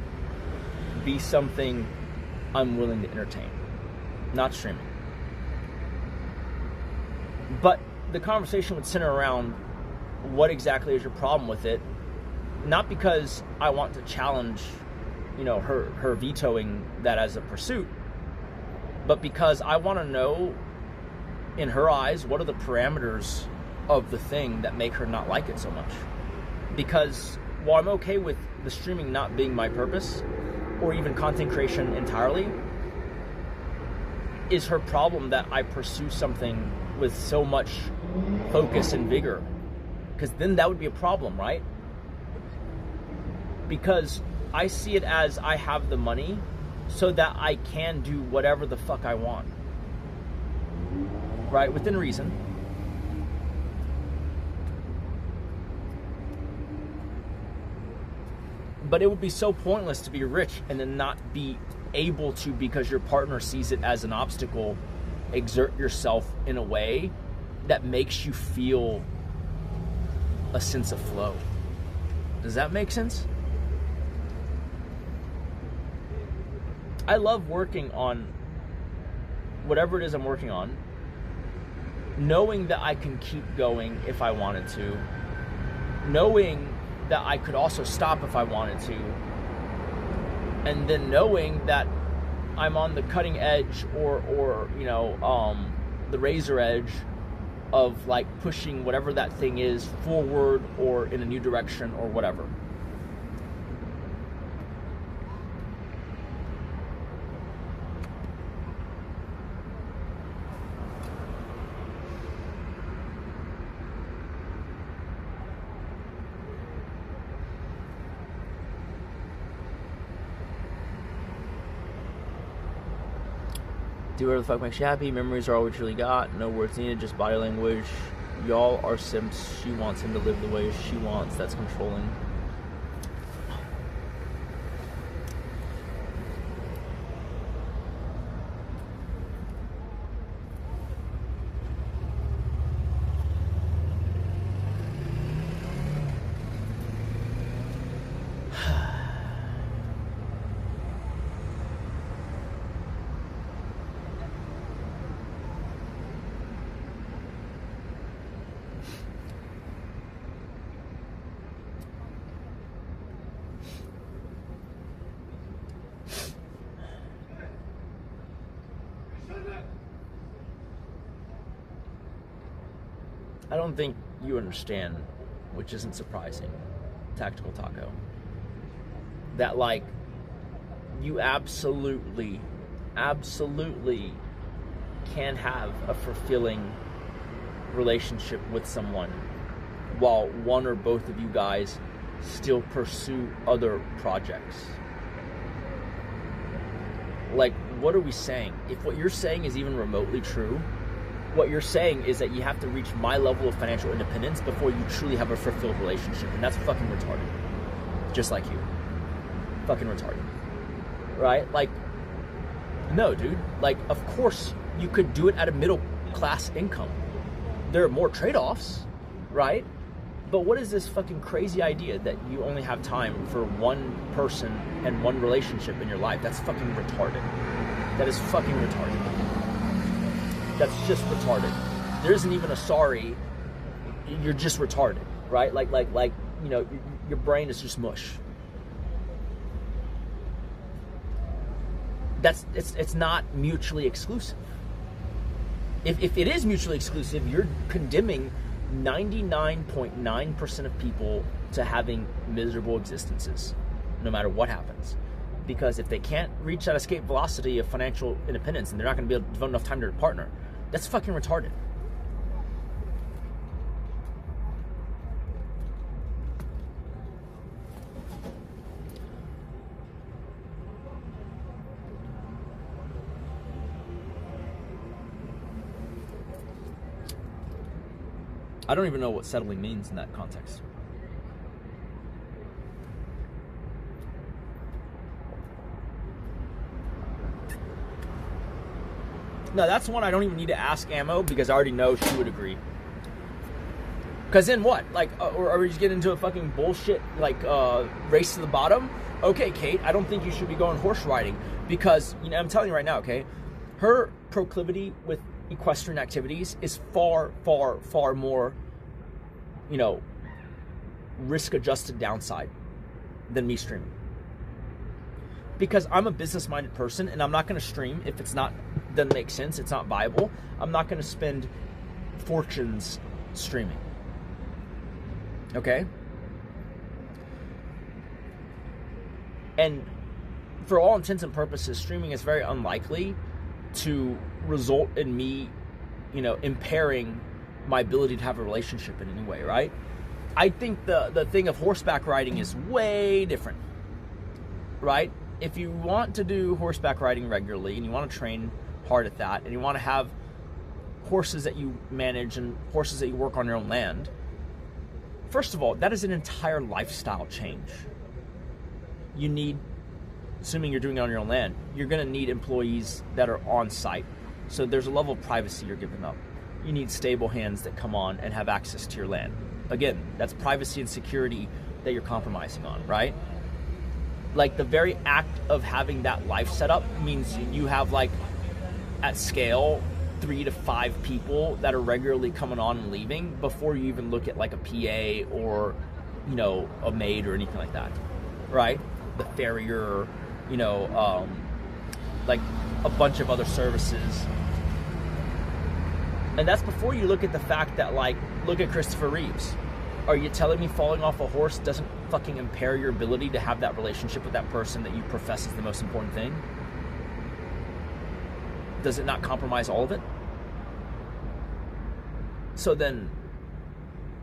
be something I'm willing to entertain. Not streaming. But the conversation would center around what exactly is your problem with it. Not because I want to challenge, you know, her vetoing that as a pursuit, but because I want to know, in her eyes, what are the parameters of the thing that make her not like it so much. Because while I'm okay with the streaming not being my purpose, or even content creation entirely, is her problem that I pursue something with so much focus and vigor? Because then that would be a problem, right? Because I see it as I have the money so that I can do whatever the fuck I want. Right? Within reason. But it would be so pointless to be rich and then not be able to, because your partner sees it as an obstacle, exert yourself in a way that makes you feel a sense of flow. Does that make sense? I love working on whatever it is I'm working on, knowing that I can keep going if I wanted to, knowing that I could also stop if I wanted to, and then knowing that I'm on the cutting edge or you know, the razor edge of, like, pushing whatever that thing is forward or in a new direction or whatever. Do whatever the fuck makes you happy. Memories are all we truly got. No words needed, just body language. Y'all are simps. She wants him to live the way she wants. That's controlling. I don't think you understand, which isn't surprising, Tactical Taco, that, like, you absolutely can have a fulfilling relationship with someone while one or both of you guys still pursue other projects. Like, what are we saying? If what you're saying is even remotely true, what you're saying is that you have to reach my level of financial independence before you truly have a fulfilled relationship. And that's fucking retarded. Just like you. Fucking retarded. Right? Like, no, dude. Like, of course you could do it at a middle class income. There are more trade-offs, right? But what is this fucking crazy idea that you only have time for one person and one relationship in your life? That's fucking retarded. That is fucking retarded. That's just retarded. There isn't even a sorry. You're just retarded, right? Like, you know, your brain is just mush. It's not mutually exclusive. If it is mutually exclusive, you're condemning 99.9% of people to having miserable existences, no matter what happens. Because if they can't reach that escape velocity of financial independence, and they're not going to be able to devote enough time to their partner, that's fucking retarded. I don't even know what settling means in that context. No, that's one I don't even need to ask Ammo, because I already know she would agree. Because then what? Like, or are we just getting into a fucking bullshit, like, race to the bottom? Okay, Kate, I don't think you should be going horse riding. Because, you know, I'm telling you right now, okay? Her proclivity with equestrian activities is far, far, far more, you know, risk-adjusted downside than me streaming. Because I'm a business-minded person, and I'm not going to stream if it's not, doesn't make sense, it's not viable. I'm not going to spend fortunes streaming. Okay? And for all intents and purposes, streaming is very unlikely to result in me, you know, impairing my ability to have a relationship in any way, right? I think the thing of horseback riding is way different, right? If you want to do horseback riding regularly and you want to train hard at that, and you want to have horses that you manage and horses that you work on your own land, first of all, that is an entire lifestyle change. You need, assuming you're doing it on your own land, you're going to need employees that are on site. So there's a level of privacy you're giving up. You need stable hands that come on and have access to your land. Again, that's privacy and security that you're compromising on, right? Like, the very act of having that life set up means you have, like, at scale, 3 to 5 people that are regularly coming on and leaving before you even look at, like, a PA or, you know, a maid or anything like that, right? The farrier, you know, like a bunch of other services. And that's before you look at the fact that, like, look at Christopher Reeves. Are you telling me falling off a horse doesn't fucking impair your ability to have that relationship with that person that you profess is the most important thing? Does it not compromise all of it? So then,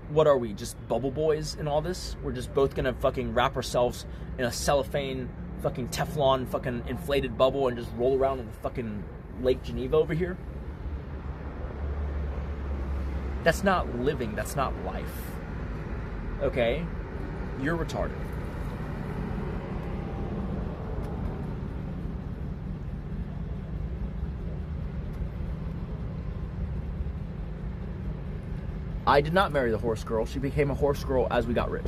what are we, just bubble boys in all this? We're just both gonna fucking wrap ourselves in a cellophane, fucking Teflon, fucking inflated bubble and just roll around in the fucking Lake Geneva over here? That's not living, that's not life. Okay? You're retarded. I did not marry the horse girl. She became a horse girl as we got rich.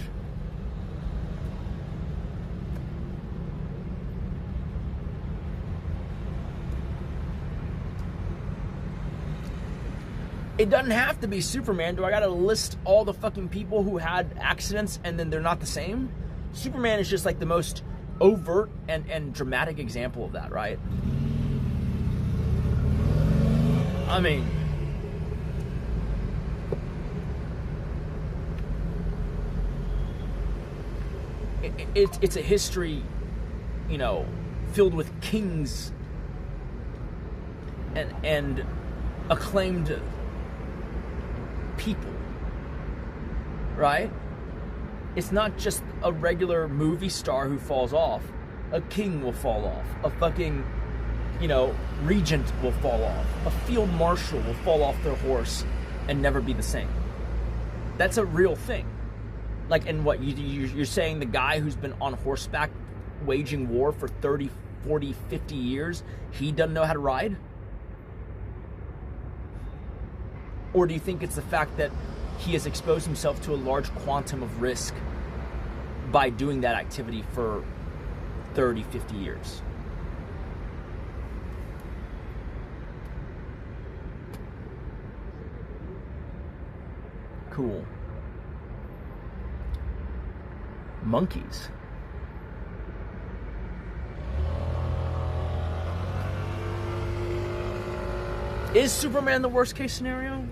It doesn't have to be Superman. Do I gotta list all the fucking people who had accidents and then they're not the same? Superman is just like the most overt and dramatic example of that, right? I mean, it's a history, you know, filled with kings and acclaimed people, right? It's not just a regular movie star who falls off. A king will fall off. A fucking, you know, regent will fall off. A field marshal will fall off their horse and never be the same. That's a real thing. Like, and what, you're saying the guy who's been on horseback waging war for 30, 40, 50 years, he doesn't know how to ride? Or do you think it's the fact that he has exposed himself to a large quantum of risk by doing that activity for 30, 50 years. Cool. Monkeys. Is Superman the worst case scenario?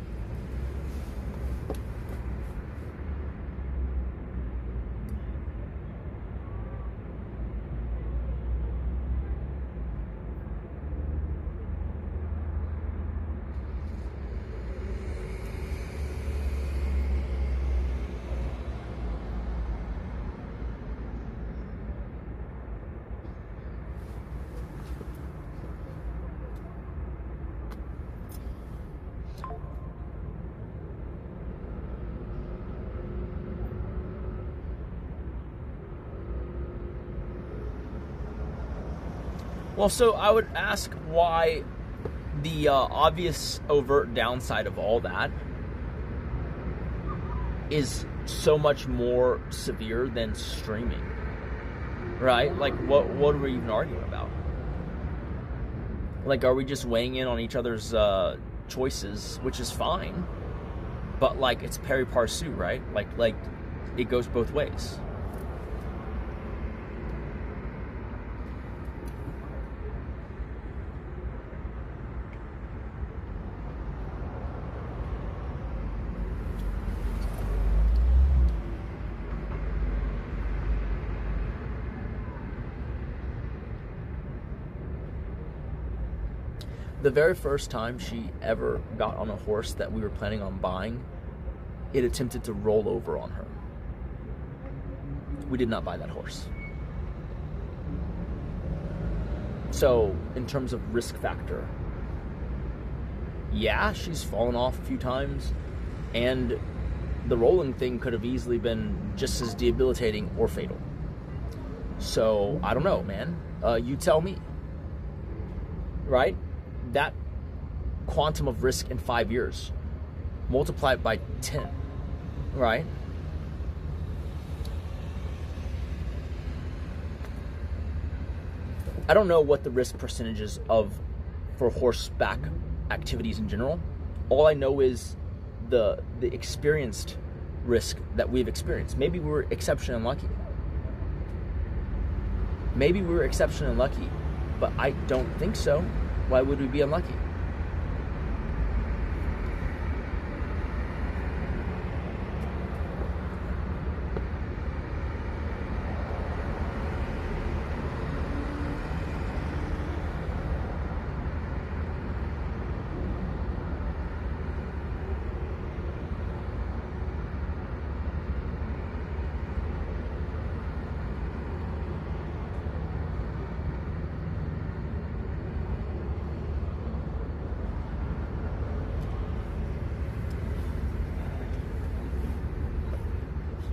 Well, so I would ask why the obvious overt downside of all that is so much more severe than streaming, right? Like, what are we even arguing about? Like, are we just weighing in on each other's choices, which is fine, but like it's pari passu, right? Like it goes both ways. The very first time she ever got on a horse that we were planning on buying, it attempted to roll over on her. We did not buy that horse. So, in terms of risk factor, yeah, she's fallen off a few times, and the rolling thing could have easily been just as debilitating or fatal. So, I don't know, man. You tell me. Right? That quantum of risk in 5 years, multiply it by 10, right? I don't know what the risk percentages for horseback activities in general. All I know is the experienced risk that we've experienced. Maybe we were exceptionally unlucky. Maybe we were exceptionally unlucky, but I don't think so. Why would we be unlucky?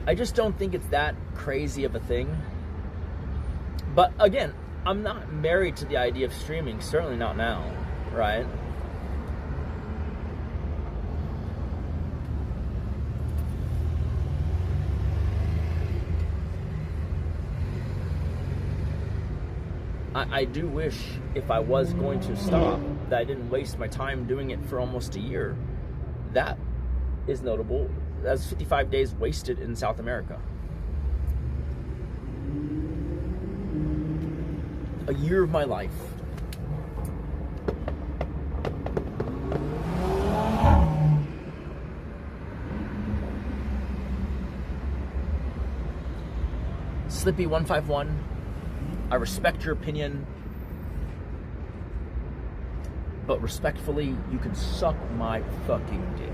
I just don't think it's that crazy of a thing. But again, I'm not married to the idea of streaming, certainly not now, right? I do wish, if I was going to stop, that I didn't waste my time doing it for almost a year. That is notable. That's 55 days wasted in South America. A year of my life. Slippy151, I respect your opinion, but respectfully, you can suck my fucking dick.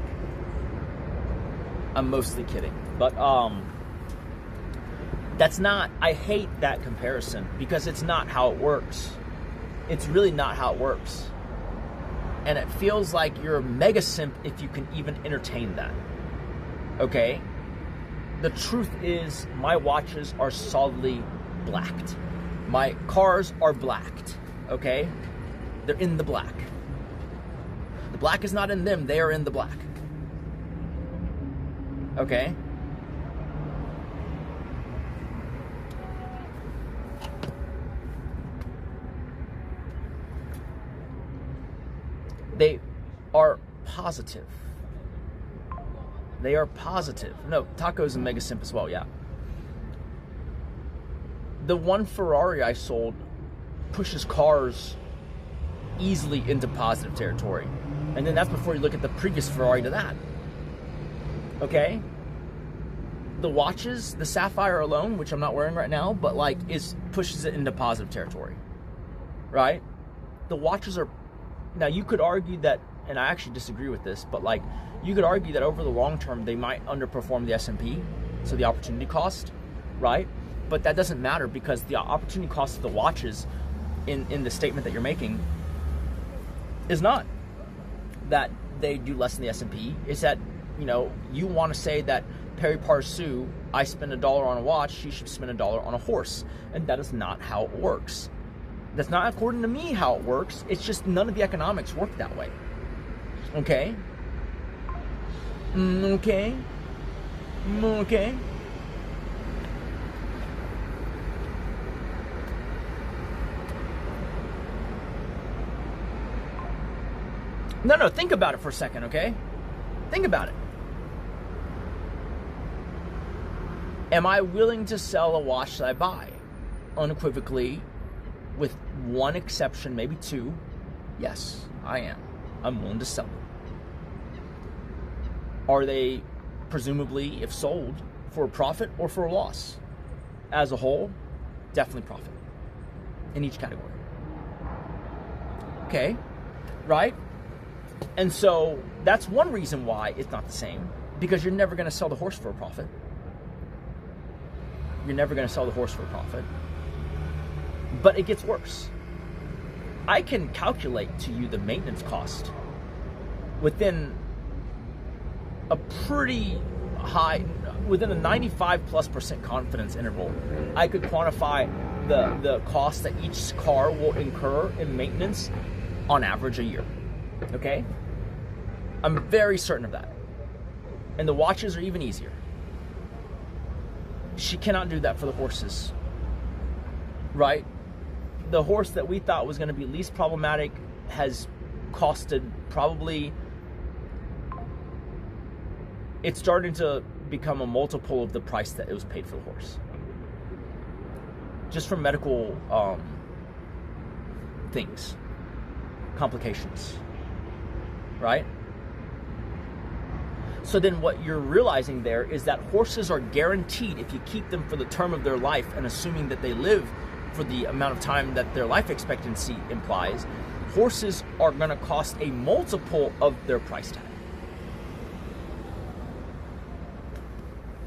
I'm mostly kidding, but that's not, I hate that comparison because it's not how it works. It's really not how it works. And it feels like you're a mega simp if you can even entertain that. Okay? The truth is, my watches are solidly blacked. My cars are blacked. Okay? They're in the black. The black is not in them, they are in the black. Okay? They are positive. They are positive. No, Taco's a mega simp as well, yeah. The one Ferrari I sold pushes cars easily into positive territory. And then that's before you look at the previous Ferrari to that. Okay? The watches, the Sapphire alone, which I'm not wearing right now, but like pushes it into positive territory. Right? The watches are, now you could argue that, and I actually disagree with this, but like you could argue that over the long term they might underperform the S&P, so the opportunity cost, right? But that doesn't matter because the opportunity cost of the watches in the statement that you're making is not that they do less than the S&P. It's that, you know, you want to say that pari passu, I spend $1 on a watch, she should spend $1 on a horse. And that is not how it works. That's not according to me how it works. It's just none of the economics work that way. Okay? Okay? Okay? No, think about it for a second, okay? Think about it. Am I willing to sell a watch that I buy? Unequivocally, with one exception, maybe two, yes, I am. I'm willing to sell them. Are they presumably, if sold, for a profit or for a loss? As a whole, definitely profit in each category. Okay, right? And so that's one reason why it's not the same, because you're never going to sell the horse for a profit. You're never going to sell the horse for a profit. But it gets worse. I can calculate to you the maintenance cost within a pretty high, within a 95+% confidence interval. I could quantify the cost that each car will incur in maintenance on average a year. Okay? I'm very certain of that. And the watches are even easier. She cannot do that for the horses. Right? The horse that we thought was going to be least problematic has costed probably, it's starting to become a multiple of the price that it was paid for the horse. Just from medical things, complications, right? So then what you're realizing there is that horses are guaranteed, if you keep them for the term of their life and assuming that they live for the amount of time that their life expectancy implies, horses are going to cost a multiple of their price tag.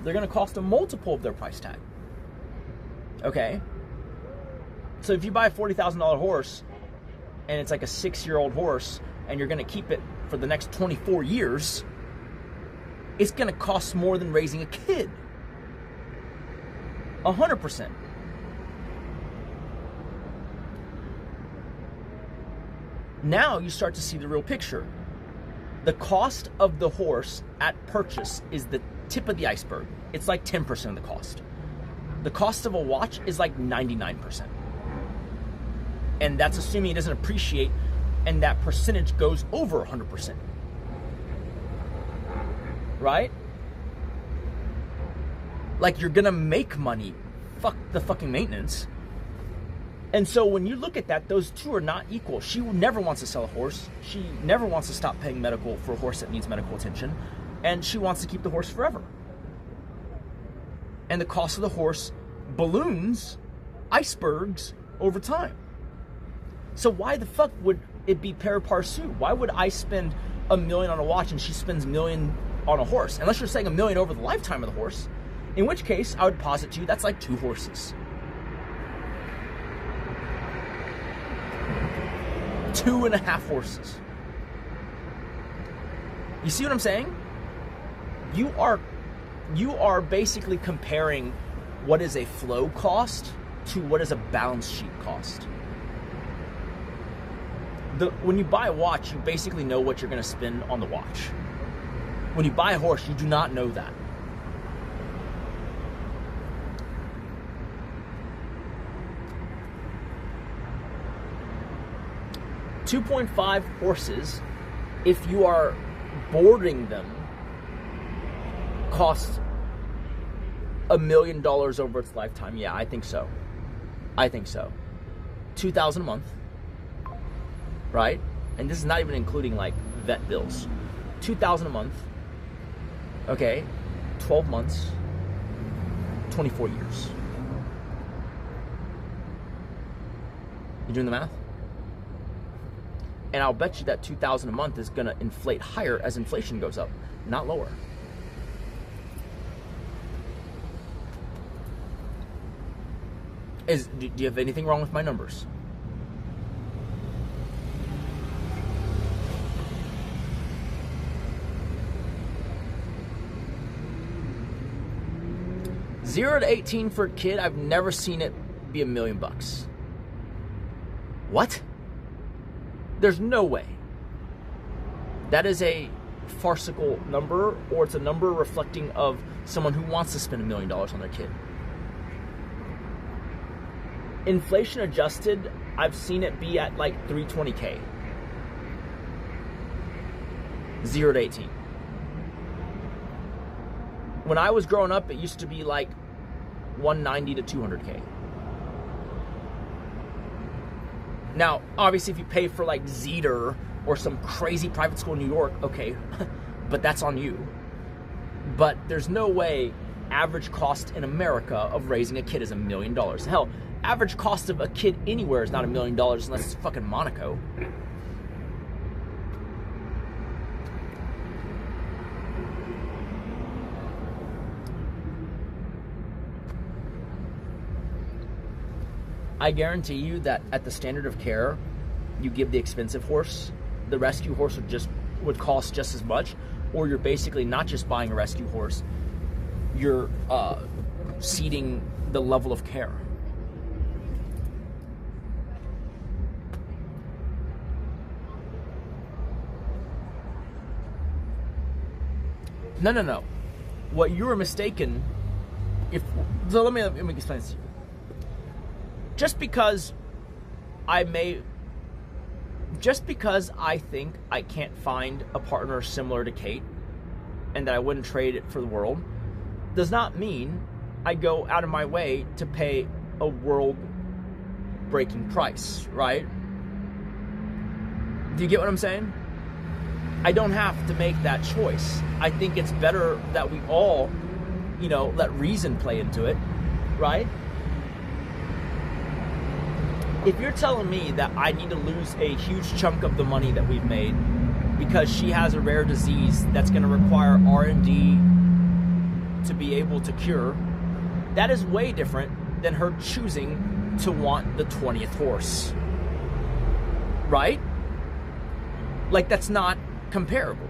They're going to cost a multiple of their price tag. Okay? So if you buy a $40,000 horse and it's like a 6-year-old horse and you're going to keep it for the next 24 years, it's going to cost more than raising a kid. 100%. Now you start to see the real picture. The cost of the horse at purchase is the tip of the iceberg. It's like 10% of the cost. The cost of a watch is like 99%. And that's assuming it doesn't appreciate, and that percentage goes over 100%. Right? Like, you're gonna make money. Fuck the fucking maintenance. And so when you look at that, those two are not equal. She never wants to sell a horse. She never wants to stop paying medical for a horse that needs medical attention. And she wants to keep the horse forever. And the cost of the horse balloons, icebergs, over time. So why the fuck would it be pari passu? Why would I spend $1 million on a watch and she spends $1 million on a horse? Unless you're saying $1 million over the lifetime of the horse. In which case, I would posit to you, that's like 2 horses. 2.5 horses. You see what I'm saying? You are basically comparing what is a flow cost to what is a balance sheet cost. When you buy a watch, you basically know what you're going to spend on the watch. When you buy a horse, you do not know that. 2.5 horses, if you are boarding them, costs $1 million over its lifetime. Yeah, I think so. I think so. $2,000 a month, right? And this is not even including like vet bills. $2,000 a month. Okay, 12 months, 24 years. You doing the math? And I'll bet you that $2,000 a month is going to inflate higher as inflation goes up, not lower. Do you have anything wrong with my numbers? $0 to 18 for a kid, I've never seen it be $1 million. What? There's no way. That is a farcical number, or it's a number reflecting of someone who wants to spend $1 million on their kid. Inflation adjusted, I've seen it be at like $320K. 0 to 18. When I was growing up, it used to be like 190 to 200K. Now, obviously, if you pay for like Zeder or some crazy private school in New York, okay, but that's on you. But there's no way average cost in America of raising a kid is $1 million. Hell, average cost of a kid anywhere is not $1 million unless it's fucking Monaco. I guarantee you that at the standard of care, you give the expensive horse, the rescue horse would cost just as much, or you're basically not just buying a rescue horse, you're seeding the level of care. No. What you were mistaken, let me explain this to you. Just because I think I can't find a partner similar to Kate and that I wouldn't trade it for the world, does not mean I go out of my way to pay a world-breaking price, right? Do you get what I'm saying? I don't have to make that choice. I think it's better that we all, let reason play into it, right? If you're telling me that I need to lose a huge chunk of the money that we've made because she has a rare disease that's going to require R&D to be able to cure, that is way different than her choosing to want the 20th horse. Right? Like, that's not comparable.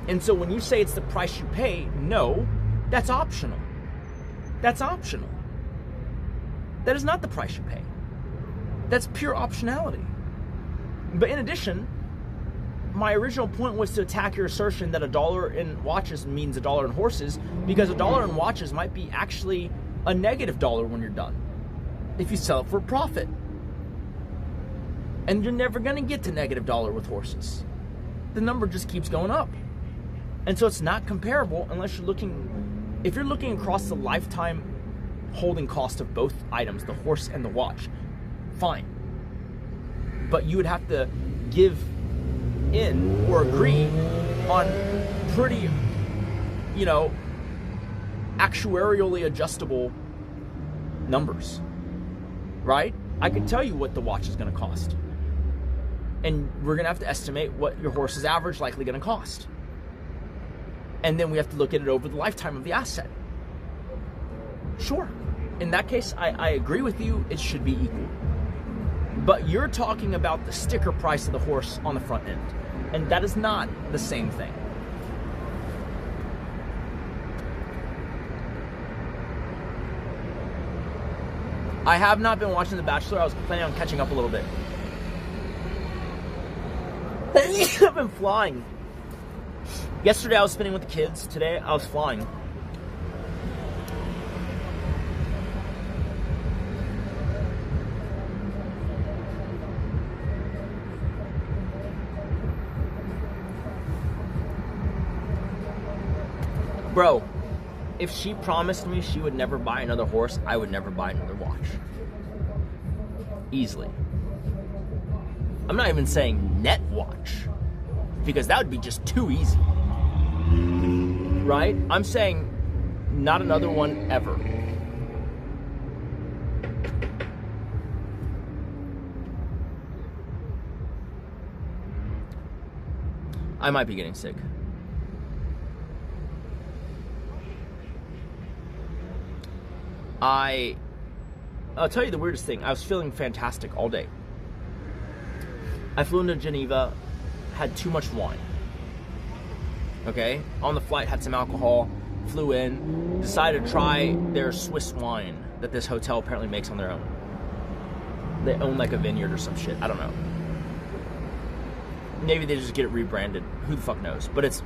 And so when you say it's the price you pay, no, that's optional. That's optional. That is not the price you pay. That's pure optionality. But in addition, my original point was to attack your assertion that $1 in watches means $1 in horses, because $1 in watches might be actually a -$1 when you're done if you sell it for a profit. And you're never going to get to $-1 with horses. The number just keeps going up. And so it's not comparable unless if you're looking across the lifetime holding cost of both items, the horse and the watch, fine. But you would have to give in or agree on pretty, actuarially adjustable numbers, right? I can tell you what the watch is going to cost. And we're going to have to estimate what your horse's average likely going to cost. And then we have to look at it over the lifetime of the asset. Sure. In that case, I agree with you. It should be equal. But you're talking about the sticker price of the horse on the front end. And that is not the same thing. I have not been watching The Bachelor. I was planning on catching up a little bit. I've been flying. Yesterday I was spinning with the kids. Today I was flying. Bro, if she promised me she would never buy another horse, I would never buy another watch. Easily. I'm not even saying net watch, because that would be just too easy. Right? I'm saying not another one ever. I might be getting sick. I'll tell you the weirdest thing. I was feeling fantastic all day. I flew into Geneva, had too much wine. Okay? On the flight, had some alcohol, flew in, decided to try their Swiss wine that this hotel apparently makes on their own. They own like a vineyard or some shit. I don't know. Maybe they just get it rebranded. Who the fuck knows? But it's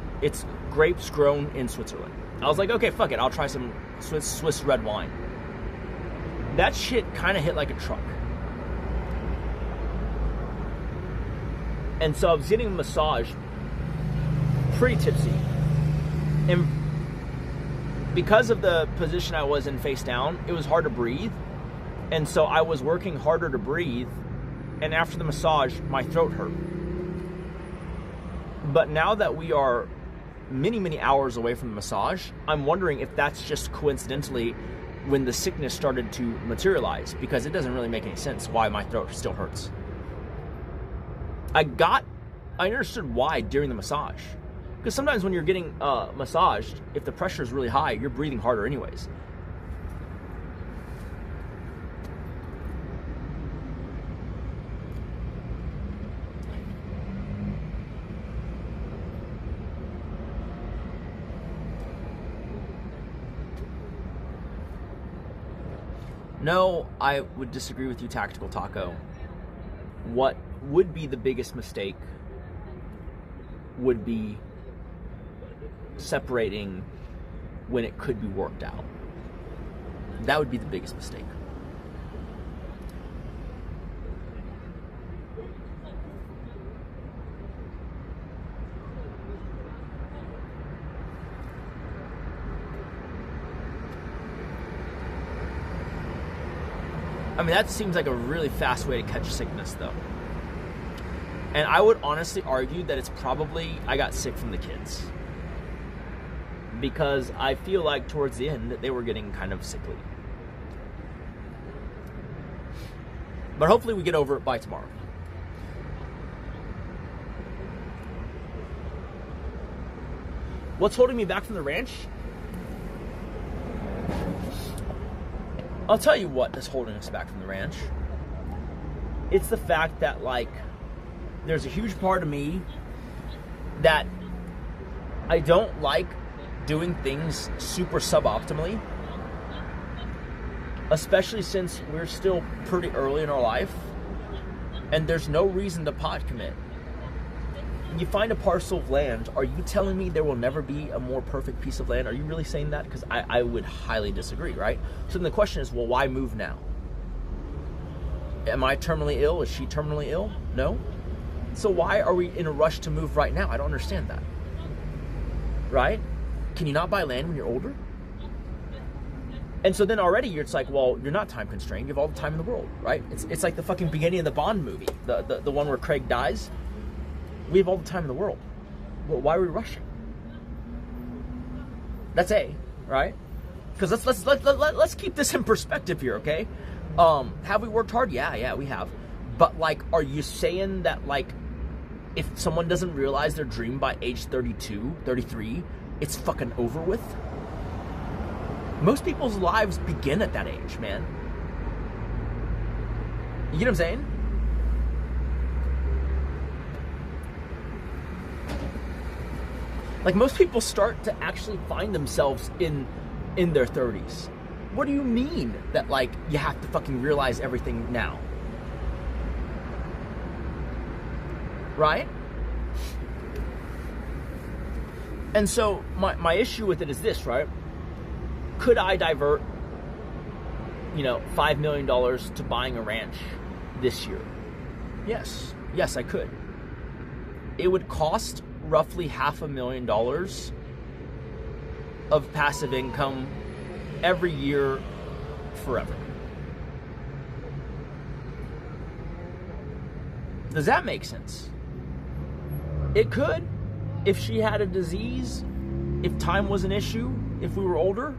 grapes grown in Switzerland. I was like, okay, fuck it. I'll try some Swiss red wine. That shit kind of hit like a truck. And so I was getting a massage, pretty tipsy. And because of the position I was in face down, it was hard to breathe. And so I was working harder to breathe. And after the massage, my throat hurt. But now that we are many, many hours away from the massage, I'm wondering if that's just coincidentally when the sickness started to materialize, because it doesn't really make any sense why my throat still hurts. I understood why during the massage. Because sometimes when you're getting massaged, if the pressure is really high, you're breathing harder anyways. No, I would disagree with you, Tactical Taco. What would be the biggest mistake would be separating when it could be worked out. That would be the biggest mistake. I mean, that seems like a really fast way to catch sickness, though. And I would honestly argue that it's probably I got sick from the kids. Because I feel like towards the end that they were getting kind of sickly. But hopefully we get over it by tomorrow. What's holding me back from the ranch? I'll tell you what is holding us back from the ranch. It's the fact that, like, there's a huge part of me that I don't like doing things super suboptimally, especially since we're still pretty early in our life and there's no reason to pot commit. You find a parcel of land, are you telling me there will never be a more perfect piece of land? Are you really saying that? Because I would highly disagree, right? So then the question is, well, why move now? Am I terminally ill? Is she terminally ill? No? So why are we in a rush to move right now? I don't understand that. Right? Can you not buy land when you're older? And so then already it's like, well, you're not time constrained. You have all the time in the world, right? It's like the fucking beginning of the Bond movie, the one where Craig dies. We have all the time in the world. Well, why are we rushing? That's A, right? Because let's keep this in perspective here, okay? Have we worked hard? Yeah, we have. But, like, are you saying that, like, if someone doesn't realize their dream by age 32, 33, it's fucking over with? Most people's lives begin at that age, man. You get what I'm saying? Like, most people start to actually find themselves in their 30s. What do you mean that, like, you have to fucking realize everything now? Right? And so, my issue with it is this, right? Could I divert, $5 million to buying a ranch this year? Yes. Yes, I could. It would cost roughly $500,000 of passive income every year forever. Does that make sense? It could, if she had a disease, if time was an issue, if we were older.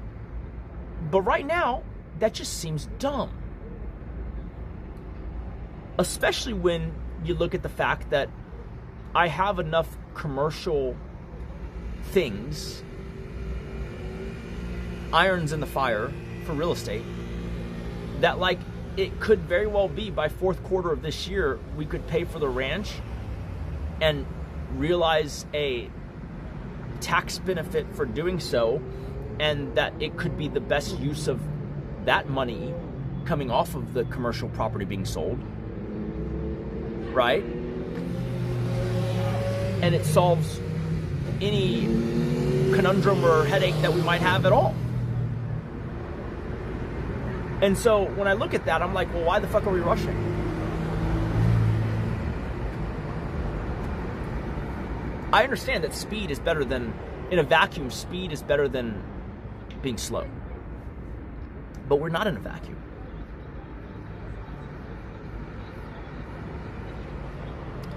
But right now, that just seems dumb. Especially when you look at the fact that I have enough commercial things, irons in the fire for real estate, that like it could very well be by fourth quarter of this year, we could pay for the ranch and realize a tax benefit for doing so, and that it could be the best use of that money coming off of the commercial property being sold, right? And it solves any conundrum or headache that we might have at all. And so when I look at that, I'm like, well, why the fuck are we rushing? I understand that speed is better than, in a vacuum, speed is better than being slow. But we're not in a vacuum.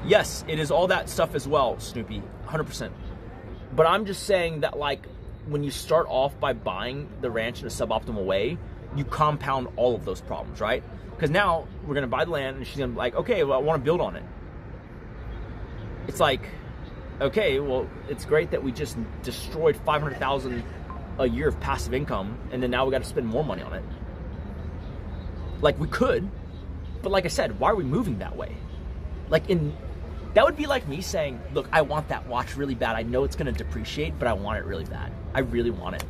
Yes, it is all that stuff as well, Snoopy, 100%. But I'm just saying that, like, when you start off by buying the ranch in a suboptimal way, you compound all of those problems, right? Because now we're going to buy the land and she's going to be like, okay, well, I want to build on it. It's like, okay, well, it's great that we just destroyed $500,000 a year of passive income, and then now we got to spend more money on it. Like, we could, but like I said, why are we moving that way? Like, that would be like me saying, look, I want that watch really bad. I know it's going to depreciate, but I want it really bad. I really want it.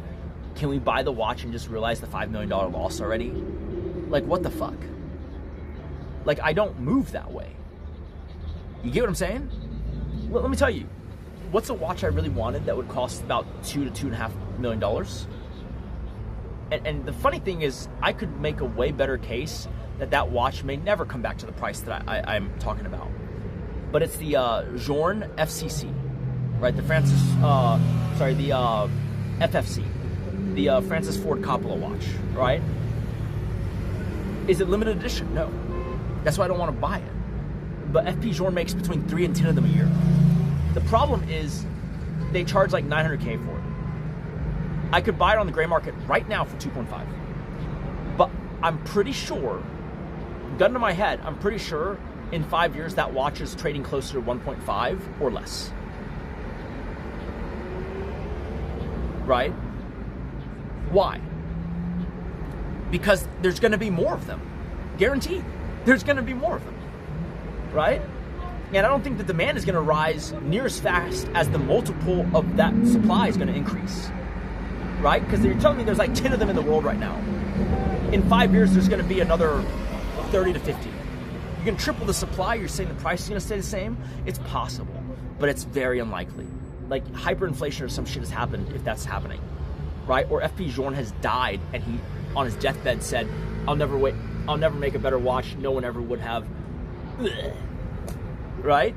Can we buy the watch and just realize the $5 million loss already? Like, what the fuck? Like, I don't move that way. You get what I'm saying? Well, let me tell you, what's a watch I really wanted that would cost about $2 to $2.5 million? And the funny thing is, I could make a way better case that watch may never come back to the price that I'm talking about. But it's the Journe FCC, right? The FFC, the Francis Ford Coppola watch, right? Is it limited edition? No. That's why I don't want to buy it. But FP Journe makes between 3 and 10 of them a year. The problem is they charge like $900K for it. I could buy it on the gray market right now for 2.5. But I'm pretty sure, gun to my head, I'm pretty sure in 5 years that watch is trading closer to 1.5 or less. Right? Why? Because there's going to be more of them. Guaranteed. There's going to be more of them. Right? And I don't think the demand is going to rise near as fast as the multiple of that supply is going to increase. Right? Because you're telling me there's like 10 of them in the world right now. In 5 years, there's going to be another 30 to 50. You can triple the supply, you're saying the price is going to stay the same? It's possible, but it's very unlikely. Like, hyperinflation or some shit has happened if that's happening. Right? Or FP Journe has died and he, on his deathbed, said, I'll never make a better watch. No one ever would have. Right?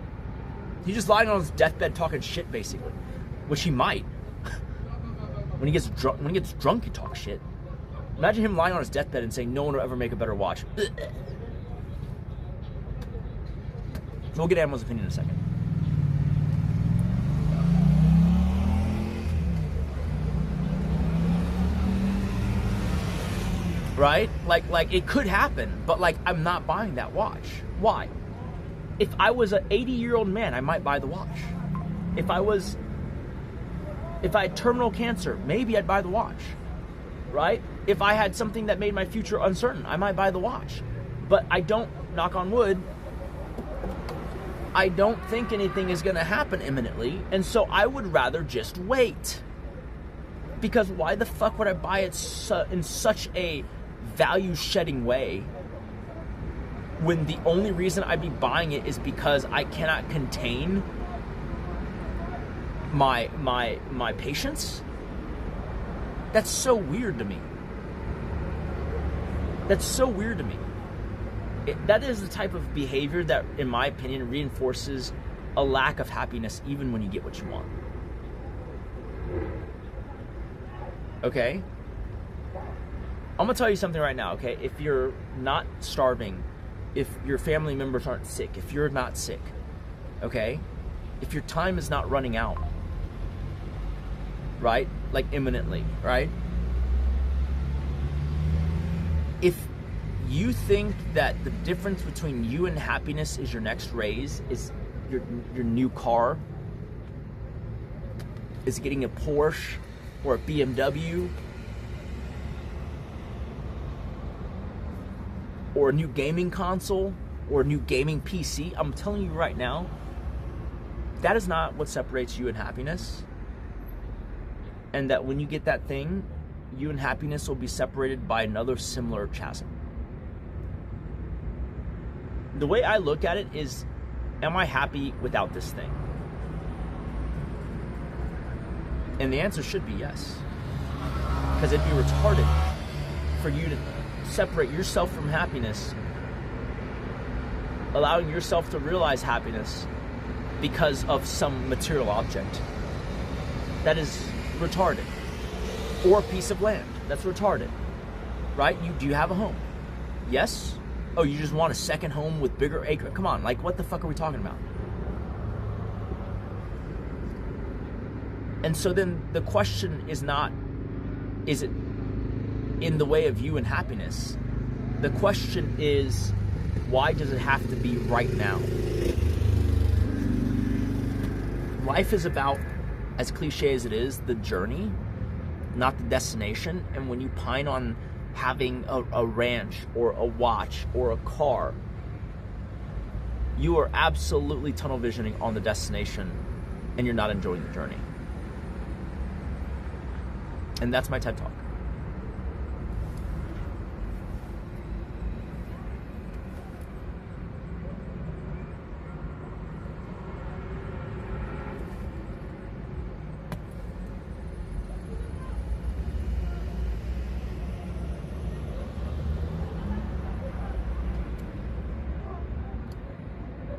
He's just lying on his deathbed talking shit, basically. Which he might. When he gets drunk, he talks shit. Imagine him lying on his deathbed and saying, no one will ever make a better watch. We'll get Ammo's opinion in a second. Right? Like it could happen, but like I'm not buying that watch. Why? If I was an 80-year-old man, I might buy the watch. If I had terminal cancer, maybe I'd buy the watch. Right? If I had something that made my future uncertain, I might buy the watch. But I don't, knock on wood, I don't think anything is going to happen imminently, and so I would rather just wait. Because why the fuck would I buy it in such a value-shedding way when the only reason I'd be buying it is because I cannot contain my patience? That's so weird to me. That's so weird to me. That is the type of behavior that, in my opinion, reinforces a lack of happiness even when you get what you want. Okay? I'm gonna tell you something right now, okay? If you're not starving, if your family members aren't sick, if you're not sick, okay? If your time is not running out, right? Like imminently, right? If you think that the difference between you and happiness is your next raise, is your new car, is getting a Porsche or a BMW, or a new gaming console, or a new gaming PC, I'm telling you right now, that is not what separates you and happiness. And that when you get that thing, you and happiness will be separated by another similar chasm. The way I look at it is, am I happy without this thing? And the answer should be yes. Because it'd be retarded for you to separate yourself from happiness, allowing yourself to realize happiness because of some material object. That is retarded. Or a piece of land. That's retarded. Right? Do you have a home? Yes? Oh, you just want a second home with bigger acre? Come on, like what the fuck are we talking about? And so then the question is not, is it in the way of you and happiness? The question is, why does it have to be right now? Life is about, as cliche as it is, the journey, not the destination. And when you pine on having a ranch or a watch or a car, you are absolutely tunnel visioning on the destination and you're not enjoying the journey. And that's my TED Talk.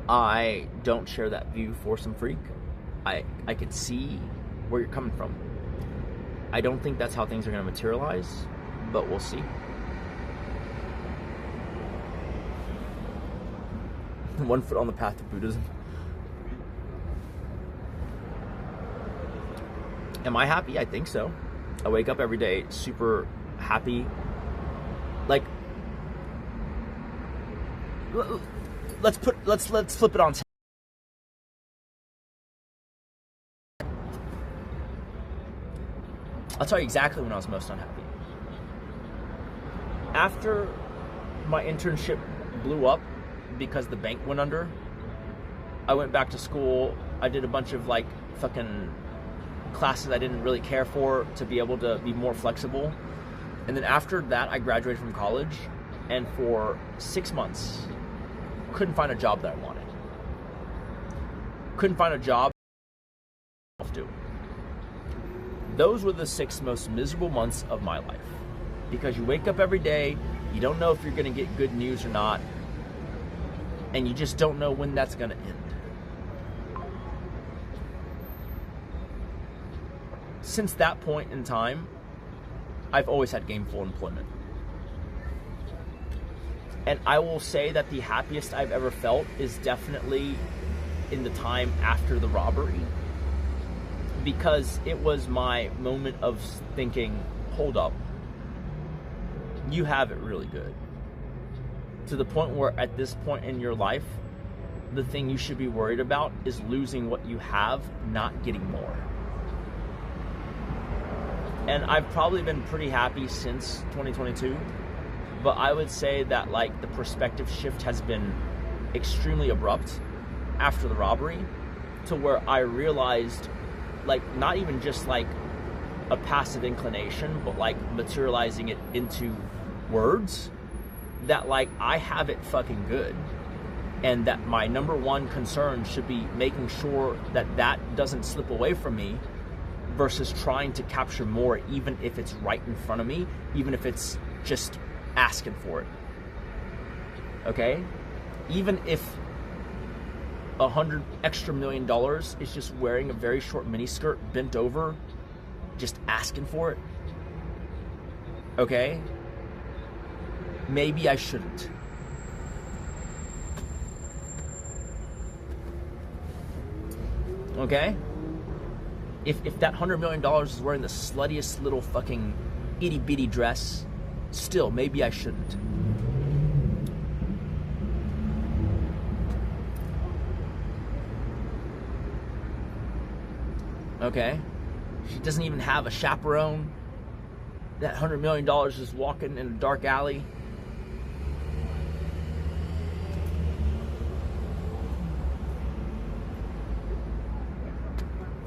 I don't share that view, Foursome Freak. I could see where you're coming from. I don't think that's how things are going to materialize, but we'll see. One foot on the path to Buddhism. Am I happy? I think so. I wake up every day super happy. Like, let's flip it on. I'll tell you exactly when I was most unhappy. After my internship blew up because the bank went under, I went back to school. I did a bunch of like fucking classes I didn't really care for to be able to be more flexible. And then after that, I graduated from college, and for 6 months, couldn't find a job that I wanted. Couldn't find a job to do. Those were the 6 most miserable months of my life. Because you wake up every day, you don't know if you're going to get good news or not, and you just don't know when that's going to end. Since that point in time, I've always had gainful employment. And I will say that the happiest I've ever felt is definitely in the time after the robbery. Because it was my moment of thinking, hold up, you have it really good. To the point where at this point in your life, the thing you should be worried about is losing what you have, not getting more. And I've probably been pretty happy since 2022, but I would say that like the perspective shift has been extremely abrupt after the robbery, to where I realized, like, not even just like a passive inclination, but like materializing it into words, that like I have it fucking good, and that my number one concern should be making sure that that doesn't slip away from me, versus trying to capture more, even if it's right in front of me, even if it's just asking for it. Okay? Even if $100 extra million is just wearing a very short miniskirt, bent over, just asking for it, Okay? Maybe I shouldn't. Okay? If that $100 million is wearing the sluttiest little fucking itty bitty dress, still, maybe I shouldn't. Okay? She doesn't even have a chaperone. That $100 million is walking in a dark alley.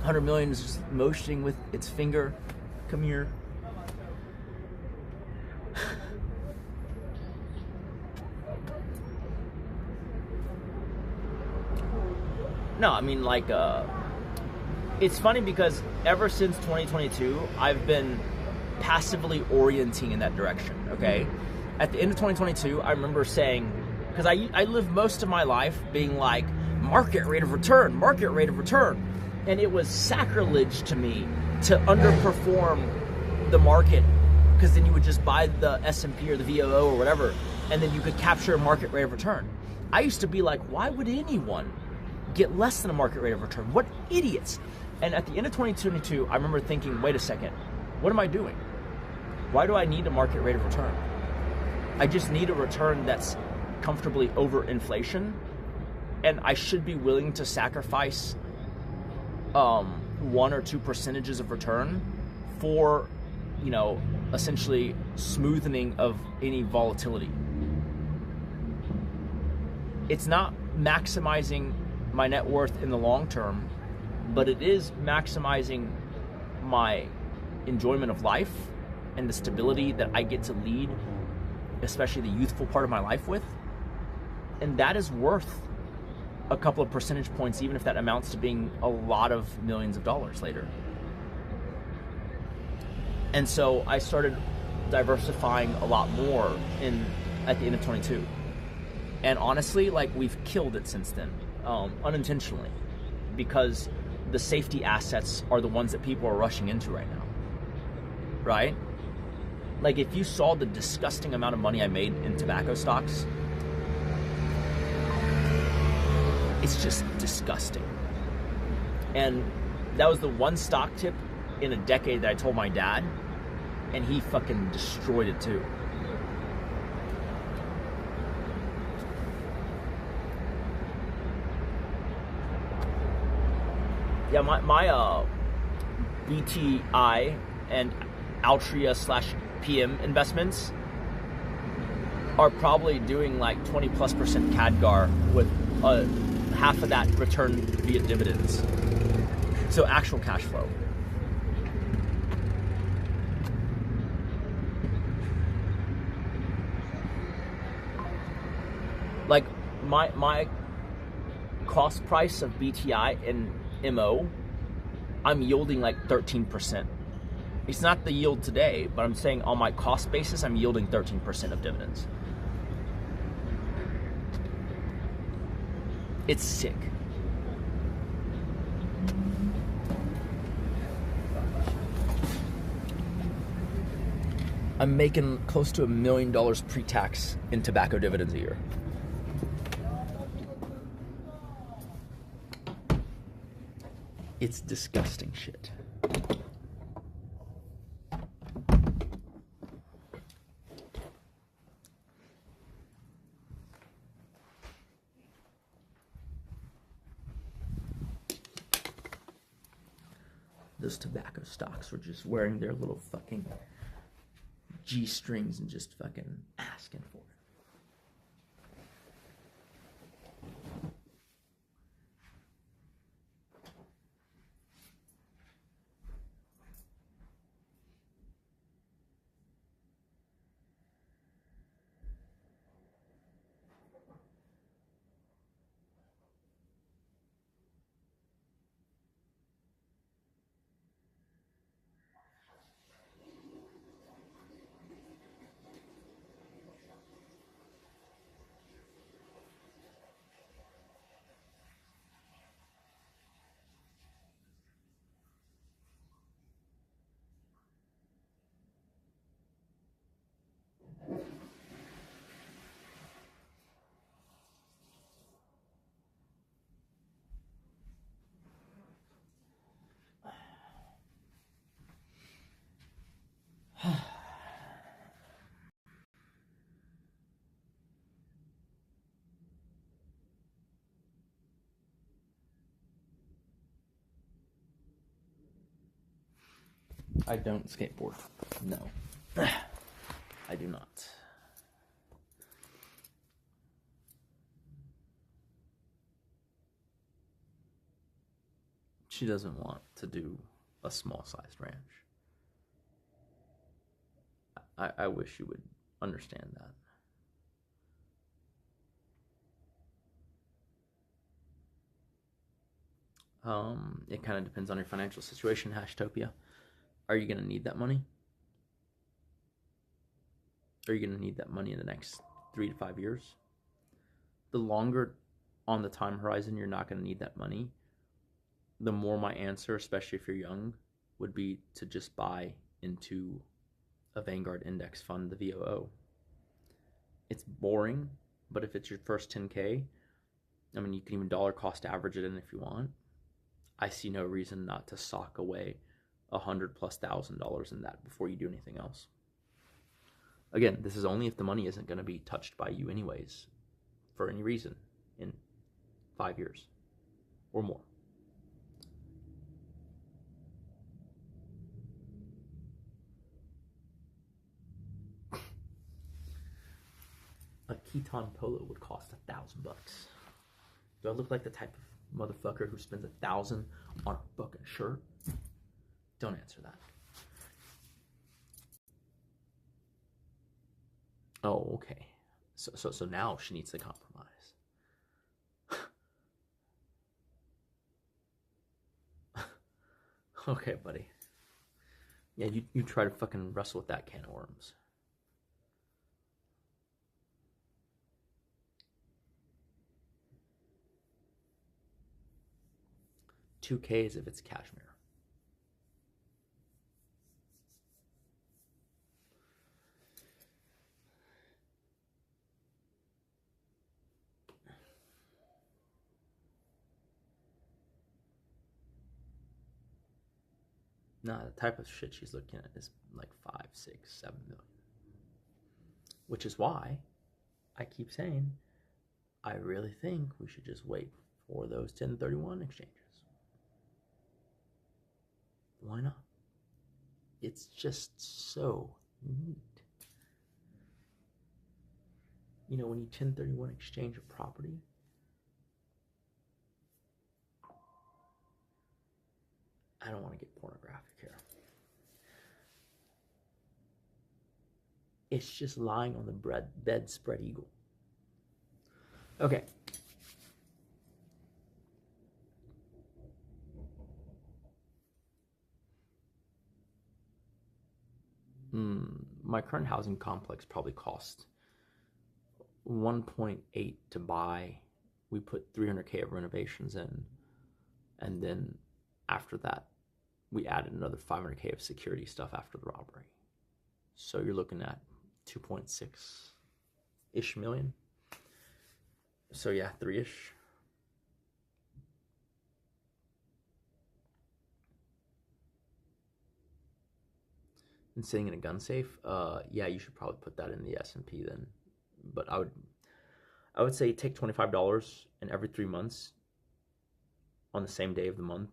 $100 million is just motioning with its finger. Come here. No, I mean, like, it's funny because ever since 2022, I've been passively orienting in that direction, okay? At the end of 2022, I remember saying, because I lived most of my life being like, market rate of return, market rate of return. And it was sacrilege to me to underperform the market, because then you would just buy the S&P or the VOO or whatever, and then you could capture a market rate of return. I used to be like, why would anyone get less than a market rate of return? What idiots. And at the end of 2022, I remember thinking, wait a second, what am I doing? Why do I need a market rate of return? I just need a return that's comfortably over inflation, and I should be willing to sacrifice 1 or 2 percentages of return for, you know, essentially smoothing of any volatility. It's not maximizing my net worth in the long term, but it is maximizing my enjoyment of life and the stability that I get to lead, especially the youthful part of my life with. And that is worth a couple of percentage points, even if that amounts to being a lot of millions of dollars later. And so I started diversifying a lot more at the end of 22. And honestly, like, we've killed it since then, unintentionally, because the safety assets are the ones that people are rushing into right now, right? Like, if you saw the disgusting amount of money I made in tobacco stocks, it's just disgusting. And that was the one stock tip in a decade that I told my dad, and he fucking destroyed it too. Yeah, my BTI and Altria/PM investments are probably doing like 20+% CADGAR with half of that return via dividends. So actual cash flow. Like, my cost price of BTI and MO, I'm yielding like 13%. It's not the yield today, but I'm saying on my cost basis, I'm yielding 13% of dividends. It's sick. I'm making close to $1 million pre-tax in tobacco dividends a year. It's disgusting shit. Those tobacco stocks were just wearing their little fucking G-strings and just fucking asking for it. I don't skateboard. No. I do not. She doesn't want to do a small-sized ranch. I wish you would understand that. It kind of depends on your financial situation, Hashtopia. Are you going to need that money? Are you going to need that money in the next 3 to 5 years? The longer on the time horizon you're not going to need that money, the more my answer, especially if you're young, would be to just buy into a Vanguard index fund, the VOO. It's boring, but if it's your first 10K, I mean, you can even dollar cost average it in if you want. I see no reason not to sock away $100,000+ in that before you do anything else. Again, this is only if the money isn't going to be touched by you anyways, for any reason, in 5 years or more. A Keton Polo would cost $1,000. Do I look like the type of motherfucker who spends $1,000 on a fucking shirt? Don't answer that. Oh, okay. So now she needs to compromise. Okay, buddy. Yeah, you try to fucking wrestle with that can of worms. $2K is if it's cashmere. No, the type of shit she's looking at is like 5, 6, 7 million. Which is why I keep saying I really think we should just wait for those 1031 exchanges. Why not? It's just so neat. You know, when you 1031 exchange a property, I don't want to get pornographic here. It's just lying on the bed spread eagle. Okay. My current housing complex probably cost 1.8 to buy. We put 300K of renovations in, and then after that, we added another 500K of security stuff after the robbery. So you're looking at 2.6-ish million. So yeah, 3-ish. And sitting in a gun safe, yeah, you should probably put that in the S&P then. But I would say take $25 and every 3 months, on the same day of the month,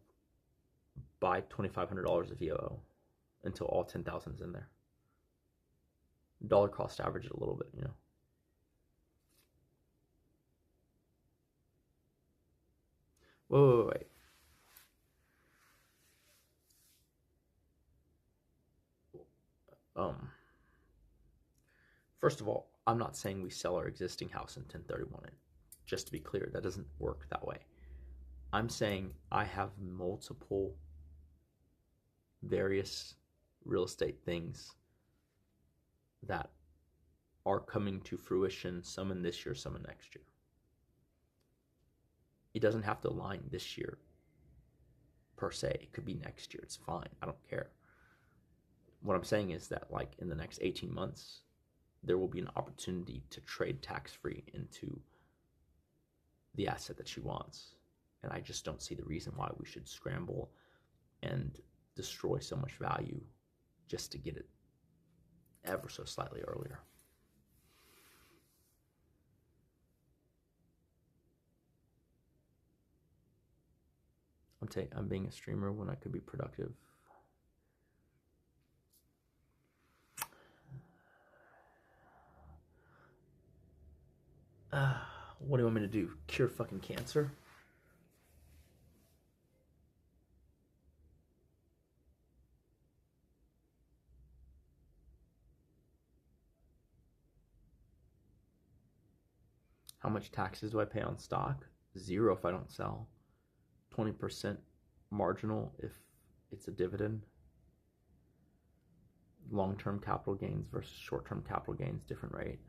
buy $2,500 of VOO until all 10,000 is in there. Dollar cost average it a little bit, you know. Wait. First of all, I'm not saying we sell our existing house in 1031. Just to be clear, that doesn't work that way. I'm saying I have multiple various real estate things that are coming to fruition, some in this year, some in next year. It doesn't have to align this year per se. It could be next year. It's fine. I don't care. What I'm saying is that, like, in the next 18 months, there will be an opportunity to trade tax-free into the asset that she wants. And I just don't see the reason why we should scramble and destroy so much value just to get it ever so slightly earlier. I'm being a streamer when I could be productive. What do you want me to do? Cure fucking cancer? How much taxes do I pay on stock? 0 if I don't sell. 20% marginal if it's a dividend. Long-term capital gains versus short-term capital gains, different rate.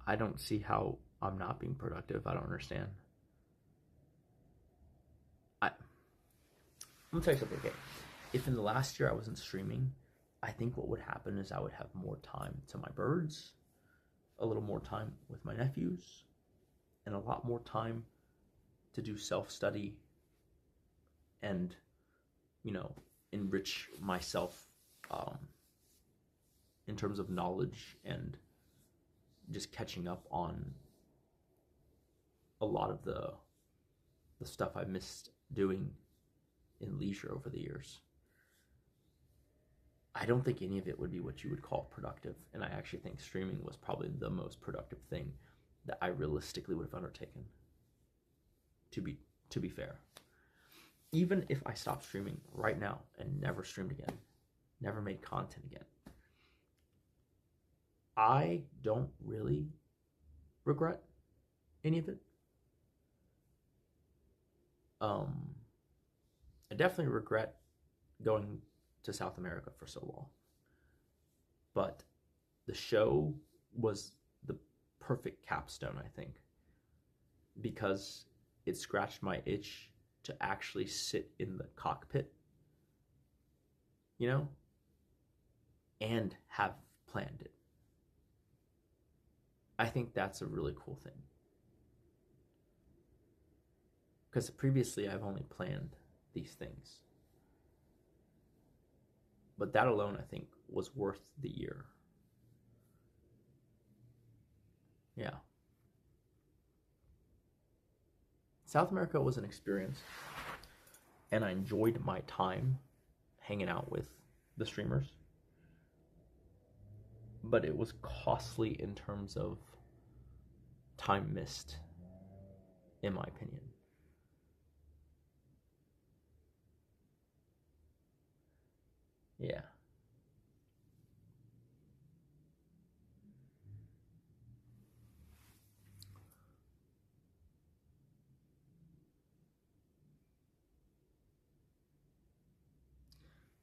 I don't see how I'm not being productive. I don't understand. I'm gonna tell you something, okay? If in the last year I wasn't streaming, I think what would happen is I would have more time to my birds, a little more time with my nephews, and a lot more time to do self-study and, you know, enrich myself in terms of knowledge and just catching up on a lot of the stuff I missed doing in leisure over the years. I don't think any of it would be what you would call productive, and I actually think streaming was probably the most productive thing that I realistically would have undertaken, to be fair. Even if I stopped streaming right now and never streamed again, never made content again, I don't really regret any of it. I definitely regret going to South America for so long. But the show was the perfect capstone, I think, because it scratched my itch to actually sit in the cockpit, you know, and have planned it. I think that's a really cool thing. Because previously I've only planned these things. But that alone, I think, was worth the year. Yeah. South America was an experience, and I enjoyed my time hanging out with the streamers. But it was costly in terms of time missed, in my opinion. Yeah.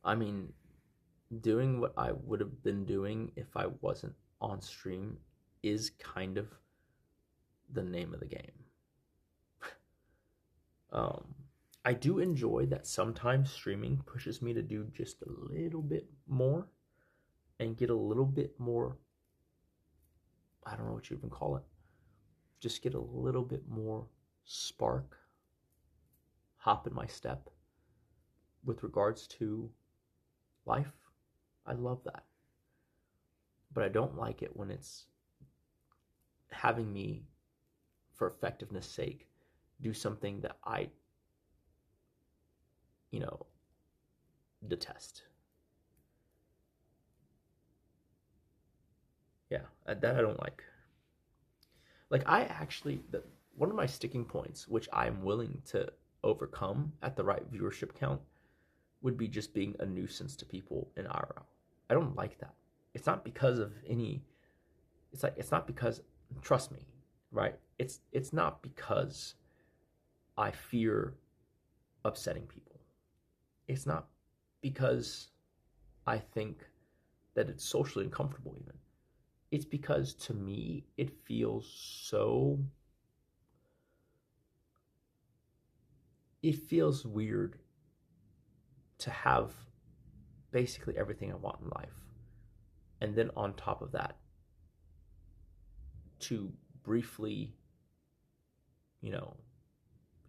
I mean, doing what I would have been doing if I wasn't on stream is kind of the name of the game. I do enjoy that sometimes streaming pushes me to do just a little bit more and get a little bit more, I don't know what you even call it, just get a little bit more spark, hop in my step with regards to life. I love that. But I don't like it when it's having me, for effectiveness sake, do something that I, you know, detest. Yeah, that I don't like. Like, I actually, one of my sticking points, which I'm willing to overcome at the right viewership count, would be just being a nuisance to people in IRL. I don't like that. It's not because of any, it's not because, trust me, right? It's not because I fear upsetting people. It's not because I think that it's socially uncomfortable even. It's because to me, it feels weird to have basically everything I want in life. And then on top of that, to briefly, you know,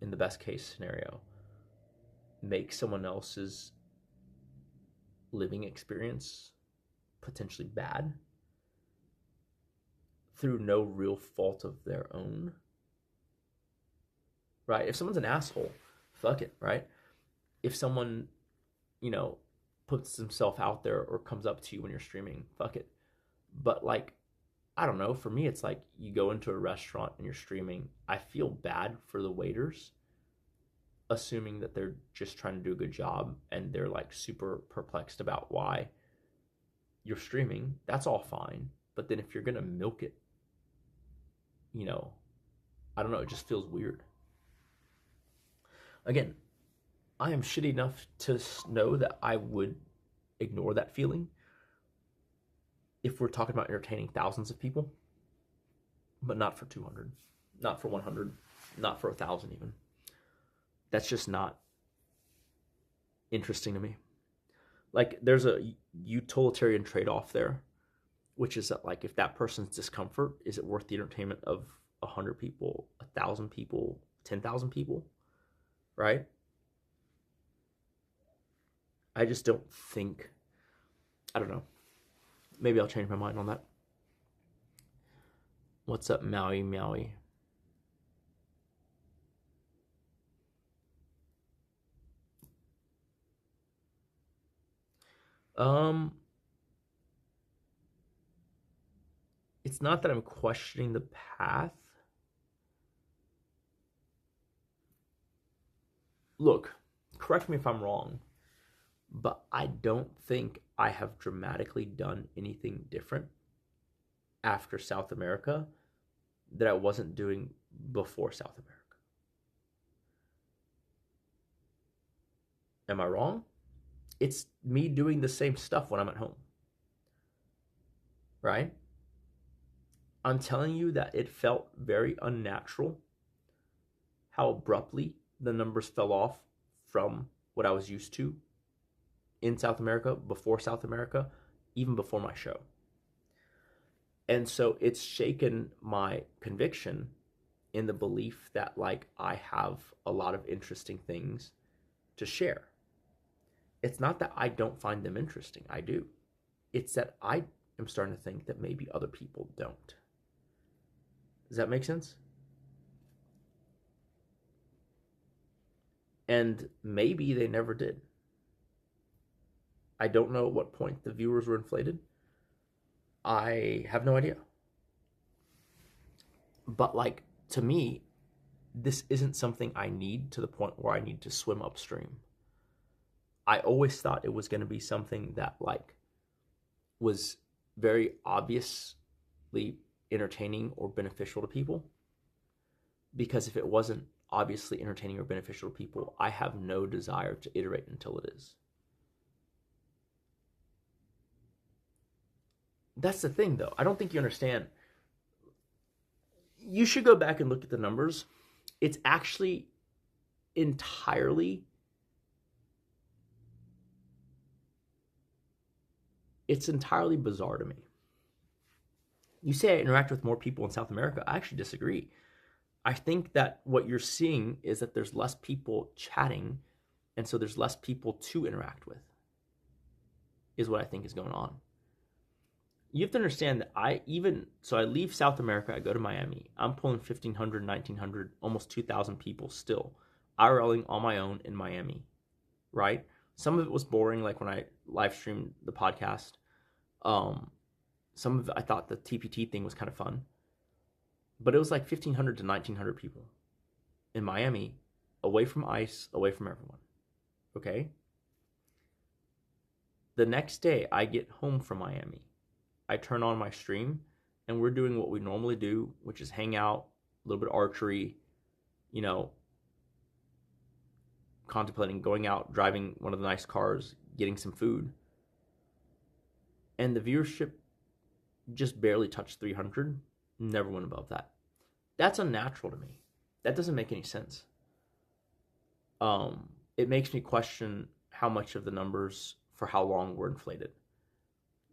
in the best case scenario, make someone else's living experience potentially bad through no real fault of their own. Right? If someone's an asshole, fuck it, right? If someone, you know, puts himself out there or comes up to you when you're streaming, fuck it. But like, I don't know, for me it's like you go into a restaurant and you're streaming, I feel bad for the waiters, assuming that they're just trying to do a good job and they're like super perplexed about why you're streaming. That's all fine. But then if you're gonna milk it, you know, I don't know, it just feels weird. Again, I am shitty enough to know that I would ignore that feeling if we're talking about entertaining thousands of people, but not for 200, not for 100, not for 1,000 even. That's just not interesting to me. Like, there's a utilitarian trade-off there, which is that, like, if that person's discomfort, is it worth the entertainment of 100 people, 1,000 people, 10,000 people, right? I just don't think, I don't know. Maybe I'll change my mind on that. What's up, Maui Maui? It's not that I'm questioning the path. Look, correct me if I'm wrong, but I don't think I have dramatically done anything different after South America that I wasn't doing before South America. Am I wrong? It's me doing the same stuff when I'm at home, right? I'm telling you that it felt very unnatural how abruptly the numbers fell off from what I was used to in South America, before South America, even before my show. And so it's shaken my conviction in the belief that, like, I have a lot of interesting things to share. It's not that I don't find them interesting. I do. It's that I am starting to think that maybe other people don't. Does that make sense? And maybe they never did. I don't know at what point the viewers were inflated. I have no idea. But, like, to me, this isn't something I need to the point where I need to swim upstream. I always thought it was going to be something that, like, was very obviously entertaining or beneficial to people. Because if it wasn't obviously entertaining or beneficial to people, I have no desire to iterate until it is. That's the thing, though. I don't think you understand. You should go back and look at the numbers. It's actually entirely... It's entirely bizarre to me. You say I interact with more people in South America. I actually disagree. I think that what you're seeing is that there's less people chatting, and so there's less people to interact with, is what I think is going on. You have to understand that I leave South America, I go to Miami. I'm pulling 1,500, 1,900, almost 2,000 people still, IRLing on my own in Miami, right? Some of it was boring, like when I live streamed the podcast. Some of it, I thought the TPT thing was kind of fun. But it was like 1,500 to 1,900 people in Miami, away from ICE, away from everyone. Okay? The next day, I get home from Miami. I turn on my stream, and we're doing what we normally do, which is hang out, a little bit of archery, you know, contemplating going out, driving one of the nice cars, getting some food. And the viewership just barely touched 300, never went above that. That's unnatural to me. That doesn't make any sense. It makes me question how much of the numbers for how long were inflated.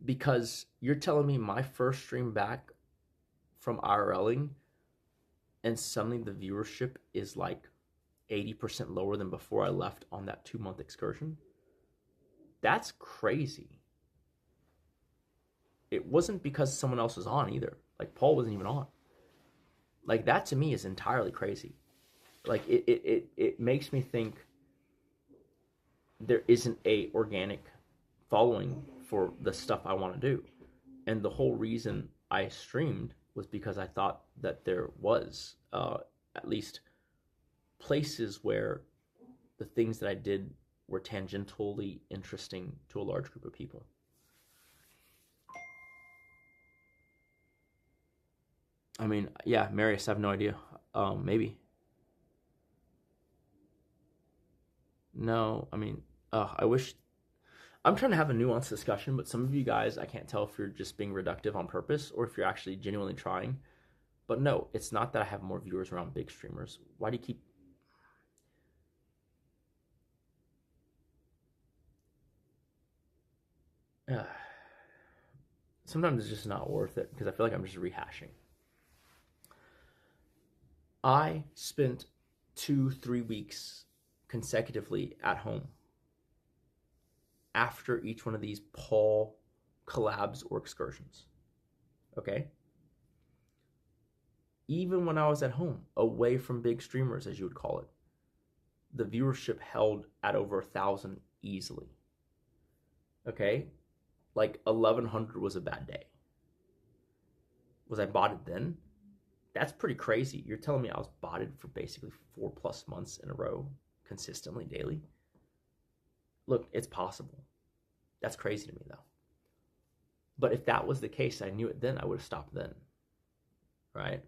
Because you're telling me my first stream back from IRLing and suddenly the viewership is like 80% lower than before I left on that 2-month excursion? That's crazy. It wasn't because someone else was on either. Like, Paul wasn't even on. Like, that to me is entirely crazy. Like, it makes me think there isn't a organic following for the stuff I want to do. And the whole reason I streamed was because I thought that there was at least places where the things that I did were tangentially interesting to a large group of people. I mean, yeah, Marius, I have no idea. Maybe. No, I mean, I wish... I'm trying to have a nuanced discussion, but some of you guys, I can't tell if you're just being reductive on purpose or if you're actually genuinely trying. But no, it's not that I have more viewers around big streamers. Why do you keep... Sometimes it's just not worth it because I feel like I'm just rehashing. I spent 2-3 weeks consecutively at home after each one of these Paul collabs or excursions. Okay? Even when I was at home, away from big streamers, as you would call it, the viewership held at over 1,000 easily. Okay? Like 1,100 was a bad day. Was I botted then? That's pretty crazy. You're telling me I was botted for basically 4+ months in a row, consistently, daily? Look, it's possible. That's crazy to me, though. But if that was the case, I knew it then, I would have stopped then. Right?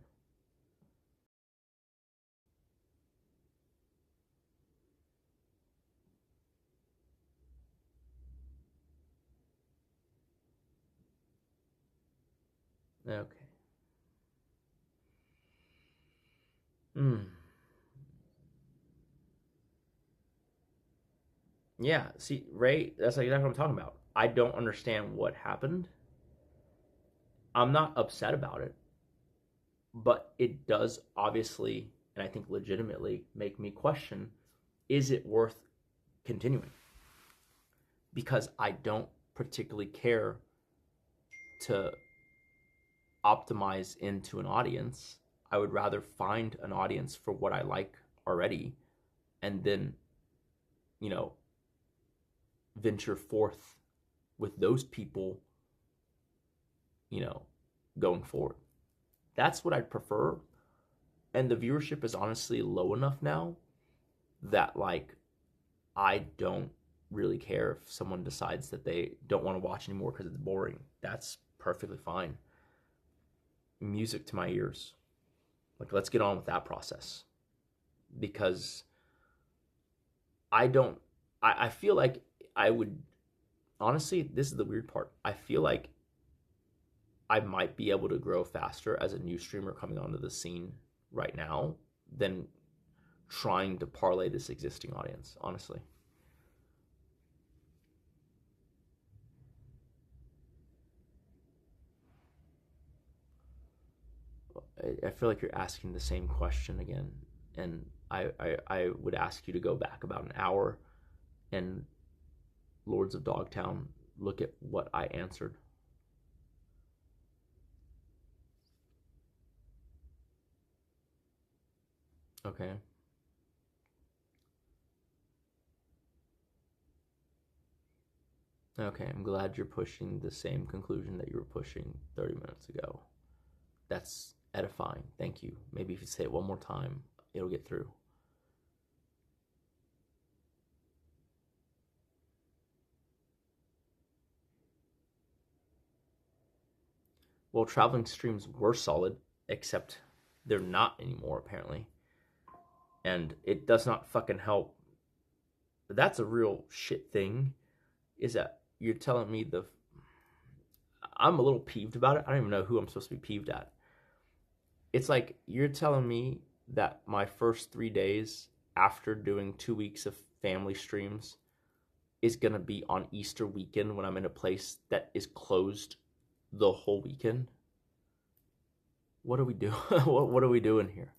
Okay. Yeah, see, Ray, that's exactly what I'm talking about. I don't understand what happened. I'm not upset about it, but it does obviously, and I think legitimately, make me question, is it worth continuing? Because I don't particularly care to optimize into an audience. I would rather find an audience for what I like already and then, you know, venture forth with those people, you know, going forward. That's what I'd prefer. And the viewership is honestly low enough now that, like, I don't really care if someone decides that they don't want to watch anymore because it's boring. That's perfectly fine. Music to my ears. Like, let's get on with that process. Because I feel like I would, honestly, this is the weird part. I feel like I might be able to grow faster as a new streamer coming onto the scene right now than trying to parlay this existing audience, honestly. I feel like you're asking the same question again, and I would ask you to go back about an hour and Lords of Dogtown, look at what I answered. Okay. Okay, I'm glad you're pushing the same conclusion that you were pushing 30 minutes ago. That's edifying. Thank you. Maybe if you say it one more time, it'll get through. Well, traveling streams were solid, except they're not anymore, apparently. And it does not fucking help. But that's a real shit thing, is that you're telling me I'm a little peeved about it. I don't even know who I'm supposed to be peeved at. It's like you're telling me that my first 3 days after doing 2 weeks of family streams is going to be on Easter weekend when I'm in a place that is closed the whole weekend. What are we doing? What are we doing here?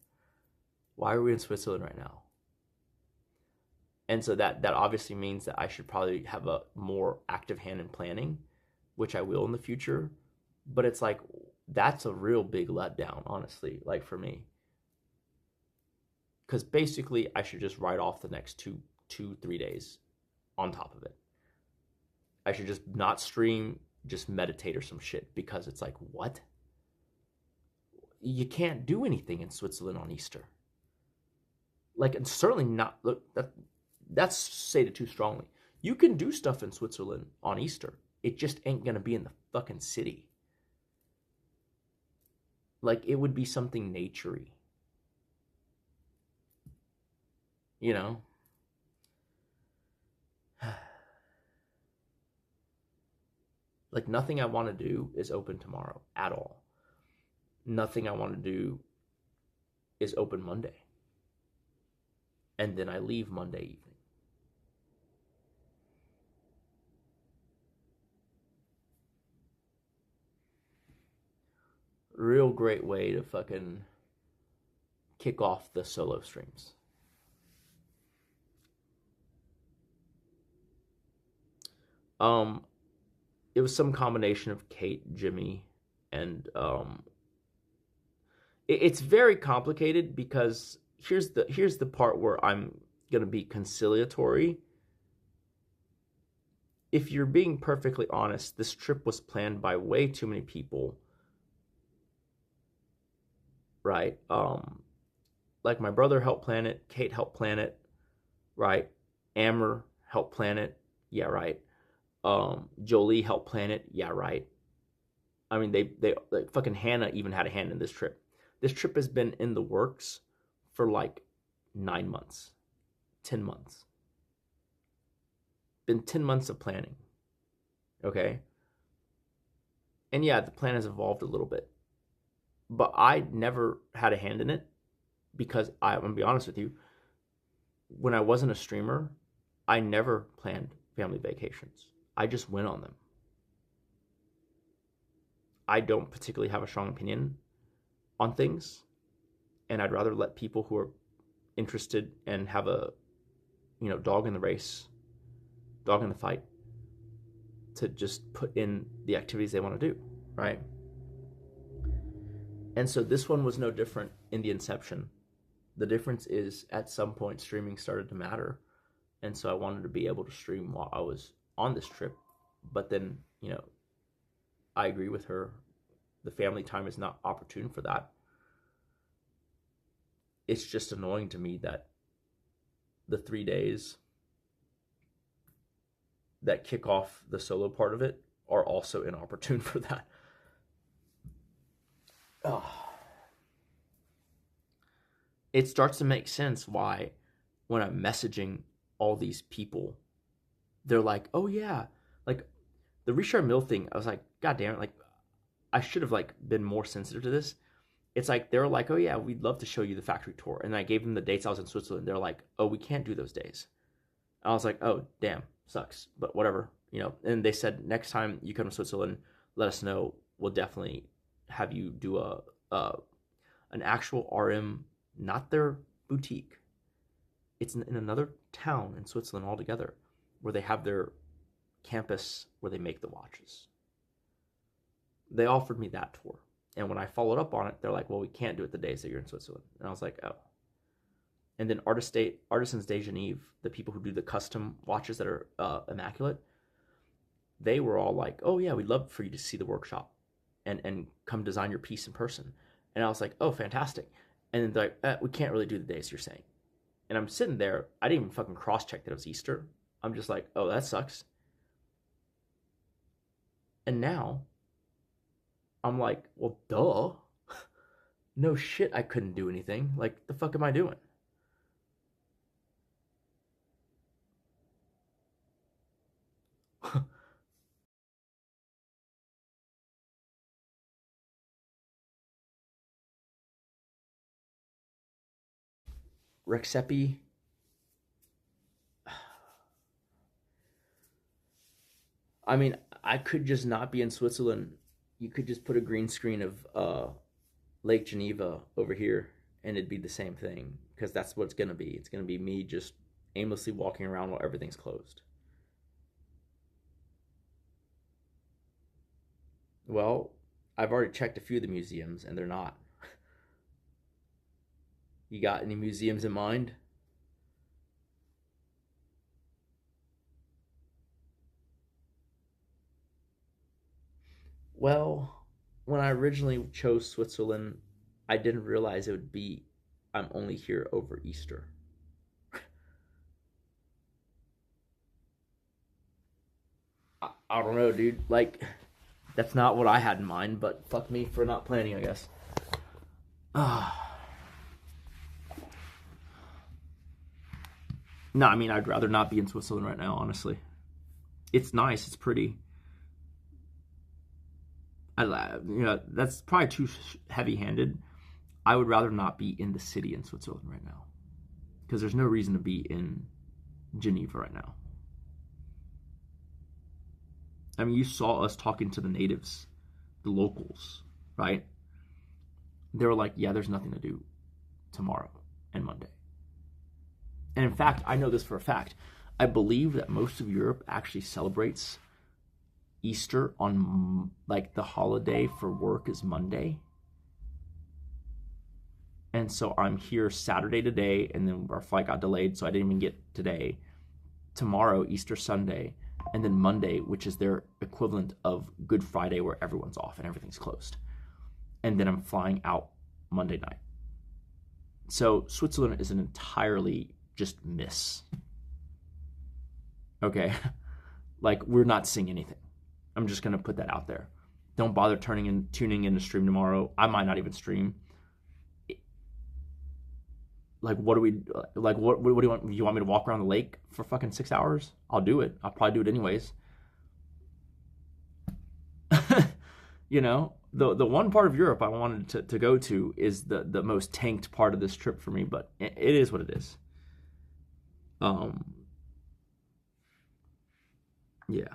Why are we in Switzerland right now? And so that obviously means that I should probably have a more active hand in planning, which I will in the future. But it's like, that's a real big letdown, honestly, like for me. Because basically, I should just write off the next 3 days on top of it. I should just not stream, just meditate or some shit. Because it's like, what? You can't do anything in Switzerland on Easter. Like, and certainly not, look, that's stated too strongly. You can do stuff in Switzerland on Easter. It just ain't gonna be in the fucking city. Like, it would be something naturey. You know? Like, nothing I want to do is open tomorrow at all. Nothing I want to do is open Monday. And then I leave Monday evening. Real great way to fucking kick off the solo streams. It was some combination of Kate, Jimmy, and it's very complicated because here's the part where I'm gonna be conciliatory. If you're being perfectly honest, this trip was planned by way too many people, right? Like my brother helped plan it, Kate helped plan it, right? Amber helped plan it, yeah, right. Jolie helped plan it, yeah, right. I mean, they like fucking Hannah even had a hand in this trip. This trip has been in the works for like 9 months, 10 months. Been 10 months of planning, okay? And yeah, the plan has evolved a little bit. But I never had a hand in it because I'm going to be honest with you, when I wasn't a streamer, I never planned family vacations. I just went on them. I don't particularly have a strong opinion on things, and I'd rather let people who are interested and have a, dog in the race, dog in the fight, to just put in the activities they want to do, right? And so this one was no different in the inception. The difference is at some point streaming started to matter, and so I wanted to be able to stream while I was on this trip. But then, I agree with her. The family time is not opportune for that. It's just annoying to me that the 3 days that kick off the solo part of it are also inopportune for that. It starts to make sense why when I'm messaging all these people, they're like, oh yeah, like the Richard Mill thing, I was like, god damn it, like I should have like been more sensitive to this. It's like they're like, oh yeah, we'd love to show you the factory tour. And I gave them the dates I was in Switzerland. They're like, oh, we can't do those days. And I was like, oh damn, sucks, but whatever, And they said next time you come to Switzerland, let us know. We'll definitely have you do an actual RM, not their boutique. It's in another town in Switzerland altogether, where they have their campus where they make the watches. They offered me that tour. And when I followed up on it, they're like, well, we can't do it the days that you're in Switzerland. And I was like, oh. And then Artisans de Geneva, the people who do the custom watches that are immaculate, they were all like, oh yeah, we'd love for you to see the workshop and come design your piece in person. And I was like, oh, fantastic. And then they're like, we can't really do the days you're saying. And I'm sitting there, I didn't even fucking cross-check that it was Easter. I'm just like, oh, that sucks. And now, I'm like, well, duh. No shit, I couldn't do anything. Like, the fuck am I doing? Rexepi. I mean, I could just not be in Switzerland. You could just put a green screen of Lake Geneva over here, and it'd be the same thing, because that's what it's gonna be. It's gonna be me just aimlessly walking around while everything's closed. Well, I've already checked a few of the museums, and they're not. You got any museums in mind? Well, when I originally chose Switzerland, I didn't realize it would be I'm only here over Easter. I don't know, dude. Like, that's not what I had in mind, but fuck me for not planning, I guess. No, I mean, I'd rather not be in Switzerland right now, honestly. It's nice, it's pretty. That's probably too heavy-handed. I would rather not be in the city in Switzerland right now, because there's no reason to be in Geneva right now. I mean, you saw us talking to the natives, the locals, right? They were like, yeah, there's nothing to do tomorrow and Monday. And in fact, I know this for a fact. I believe that most of Europe actually celebrates Easter on, like, the holiday for work is Monday. And so I'm here Saturday today, and then our flight got delayed, so I didn't even get today. Tomorrow, Easter Sunday, and then Monday, which is their equivalent of Good Friday, where everyone's off and everything's closed. And then I'm flying out Monday night. So Switzerland is an entirely just miss. Okay? Like, we're not seeing anything. I'm just going to put that out there. Don't bother tuning in to stream tomorrow. I might not even stream. Like, what do you want? You want me to walk around the lake for fucking 6 hours? I'll do it. I'll probably do it anyways. You know, the one part of Europe I wanted to go to is the most tanked part of this trip for me, but it is what it is. Yeah.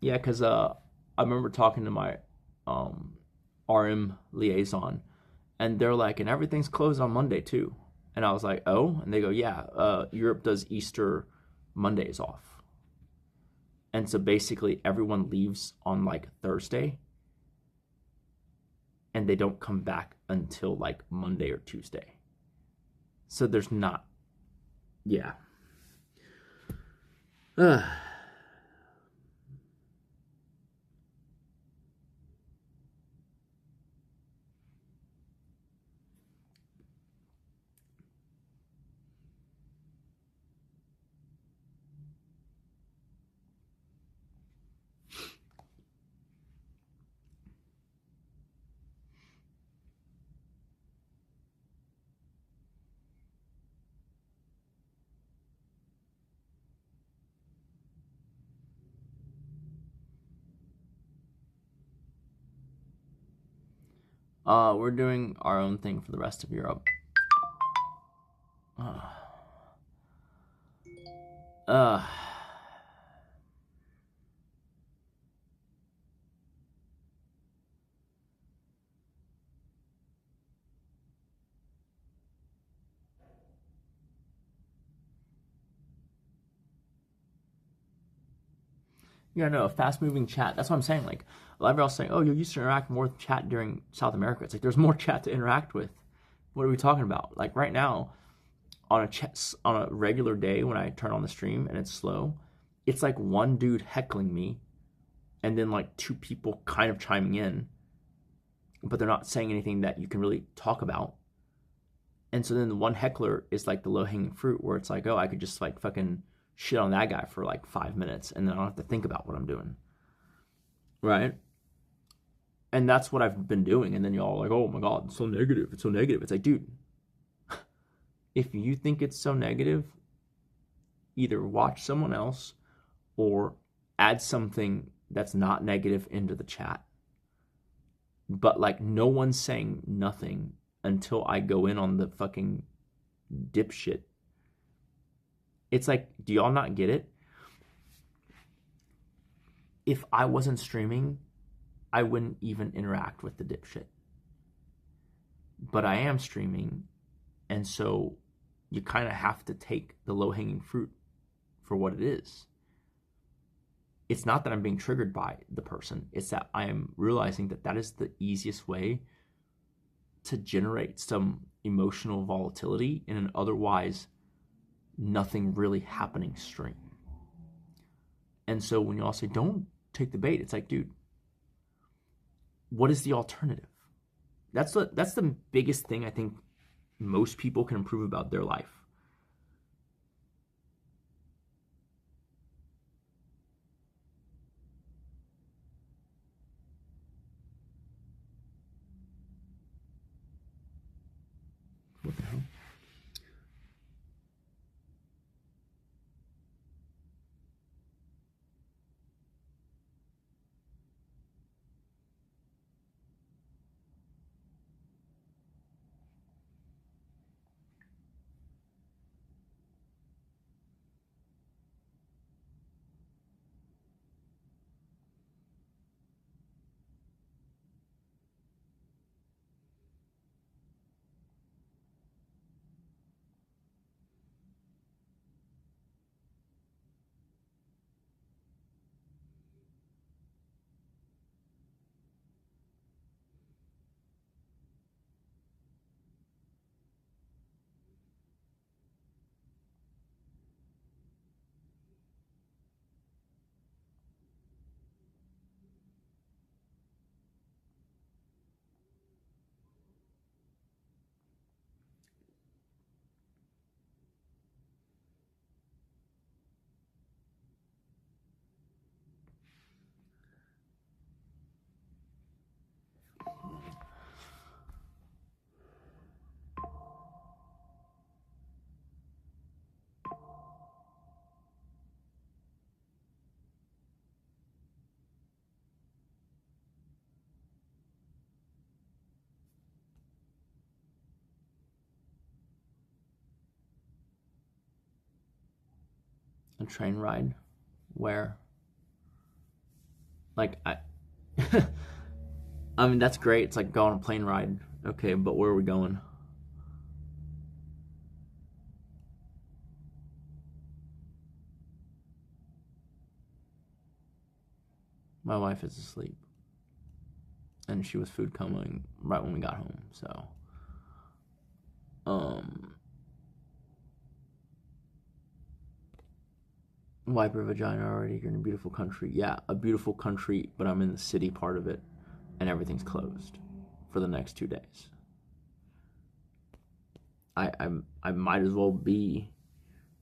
Yeah, because I remember talking to my RM liaison, and they're like, and everything's closed on Monday too. And I was like, oh? And they go, yeah, Europe does Easter Mondays off. And so basically everyone leaves on like Thursday, and they don't come back until like Monday or Tuesday. So there's not, yeah. We're doing our own thing for the rest of Europe. Yeah, no, a fast-moving chat. That's what I'm saying. Like, a lot of y'all saying, oh, you used to interact more with chat during South America. It's like, there's more chat to interact with. What are we talking about? Like, right now, on a regular day when I turn on the stream and it's slow, it's like one dude heckling me, and then like two people kind of chiming in, but they're not saying anything that you can really talk about. And so then the one heckler is like the low-hanging fruit, where it's like, oh, I could just like fucking shit on that guy for like 5 minutes, and then I don't have to think about what I'm doing. Right? And that's what I've been doing. And then y'all are like, oh my God, it's so negative. It's so negative. It's like, dude, if you think it's so negative, either watch someone else or add something that's not negative into the chat. But like, no one's saying nothing until I go in on the fucking dipshit. It's like, do y'all not get it? If I wasn't streaming, I wouldn't even interact with the dipshit. But I am streaming, and so you kind of have to take the low-hanging fruit for what it is. It's not that I'm being triggered by the person. It's that I am realizing that that is the easiest way to generate some emotional volatility in an otherwise nothing really happening stream. And so when you all say, don't take the bait, it's like, dude, what is the alternative? That's the biggest thing I think most people can improve about their life. What the hell? A train ride where, like, I mean, that's great. It's like go on a plane ride. Okay, but where are we going? My wife is asleep. And she was food coming right when we got home, so. Wipe her vagina already. You're in a beautiful country. Yeah, a beautiful country, but I'm in the city part of it, and everything's closed for the next 2 days. I might as well be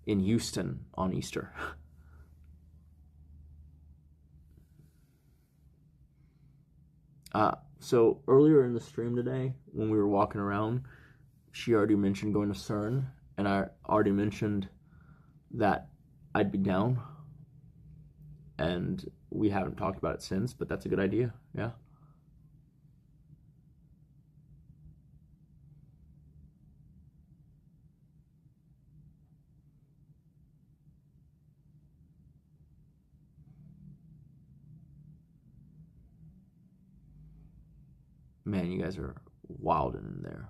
in Houston on Easter. So earlier in the stream today, when we were walking around, she already mentioned going to CERN, and I already mentioned that I'd be down, and we haven't talked about it since, but that's a good idea. Yeah. Man, you guys are wild in there.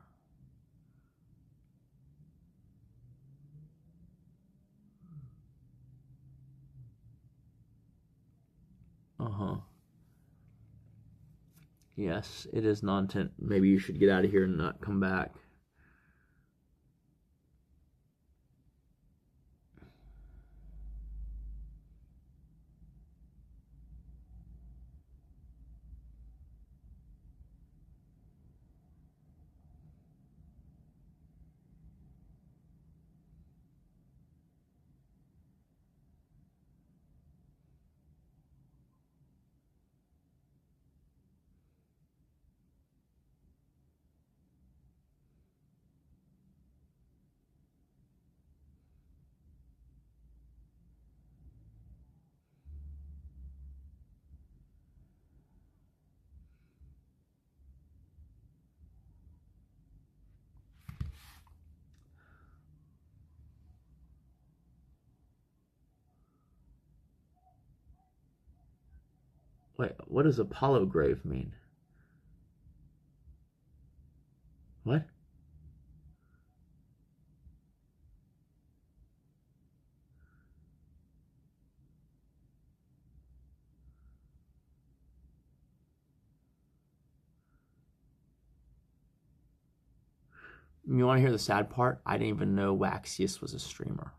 Yes, it is non-tent. Maybe you should get out of here and not come back. Wait, what does Apollo grave mean? What? You want to hear the sad part? I didn't even know Waxius was a streamer.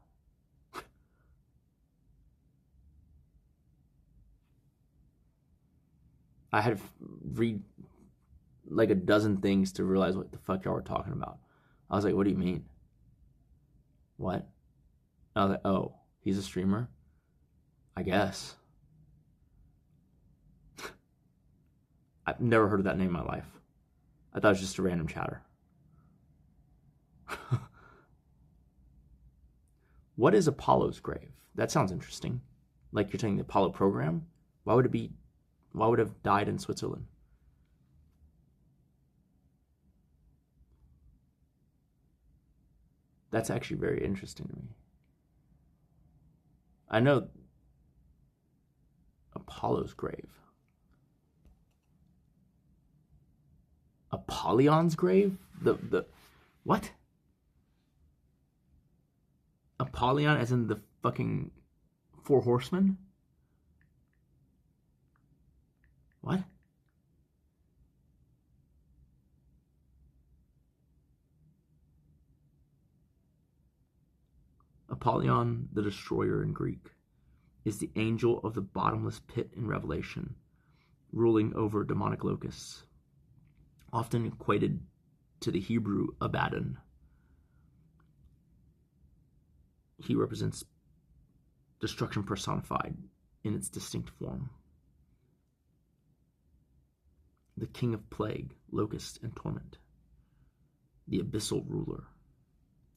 I had to read like a dozen things to realize what the fuck y'all were talking about. I was like, what do you mean? What? I was like, oh, he's a streamer? I guess. I've never heard of that name in my life. I thought it was just a random chatter. What is Apollo's grave? That sounds interesting. Like you're taking the Apollo program? Why would it have died in Switzerland? That's actually very interesting to me. I know Apollo's grave. Apollyon's grave? The what? Apollyon as in the fucking Four Horsemen? What? Apollyon the Destroyer in Greek is the angel of the bottomless pit in Revelation, ruling over demonic locusts, often equated to the Hebrew Abaddon. He represents destruction personified in its distinct form. The king of plague, locust, and torment. The abyssal ruler.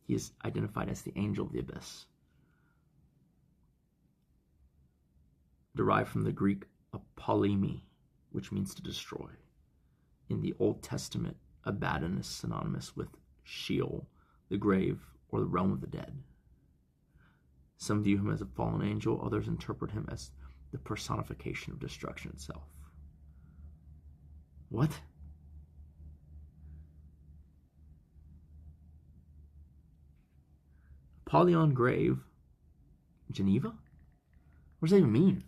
He is identified as the angel of the abyss. Derived from the Greek apollimi, which means to destroy. In the Old Testament, Abaddon is synonymous with Sheol, the grave, or the realm of the dead. Some view him as a fallen angel, others interpret him as the personification of destruction itself. What? Apollyon grave, Geneva? What does that even mean?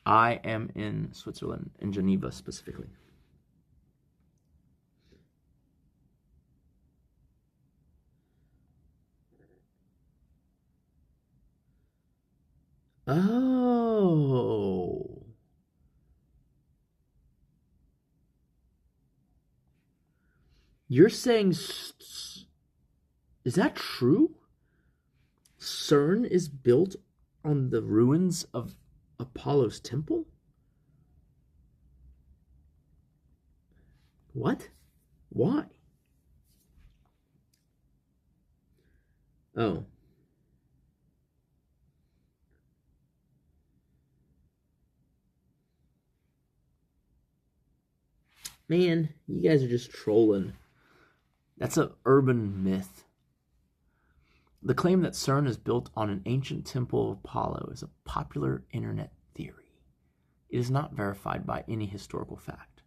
I am in Switzerland, in Geneva specifically. Oh. You're saying, is that true? CERN is built on the ruins of Apollo's temple? What? Why? Oh. Man, you guys are just trolling. That's an urban myth. The claim that CERN is built on an ancient temple of Apollo is a popular internet theory. It is not verified by any historical fact.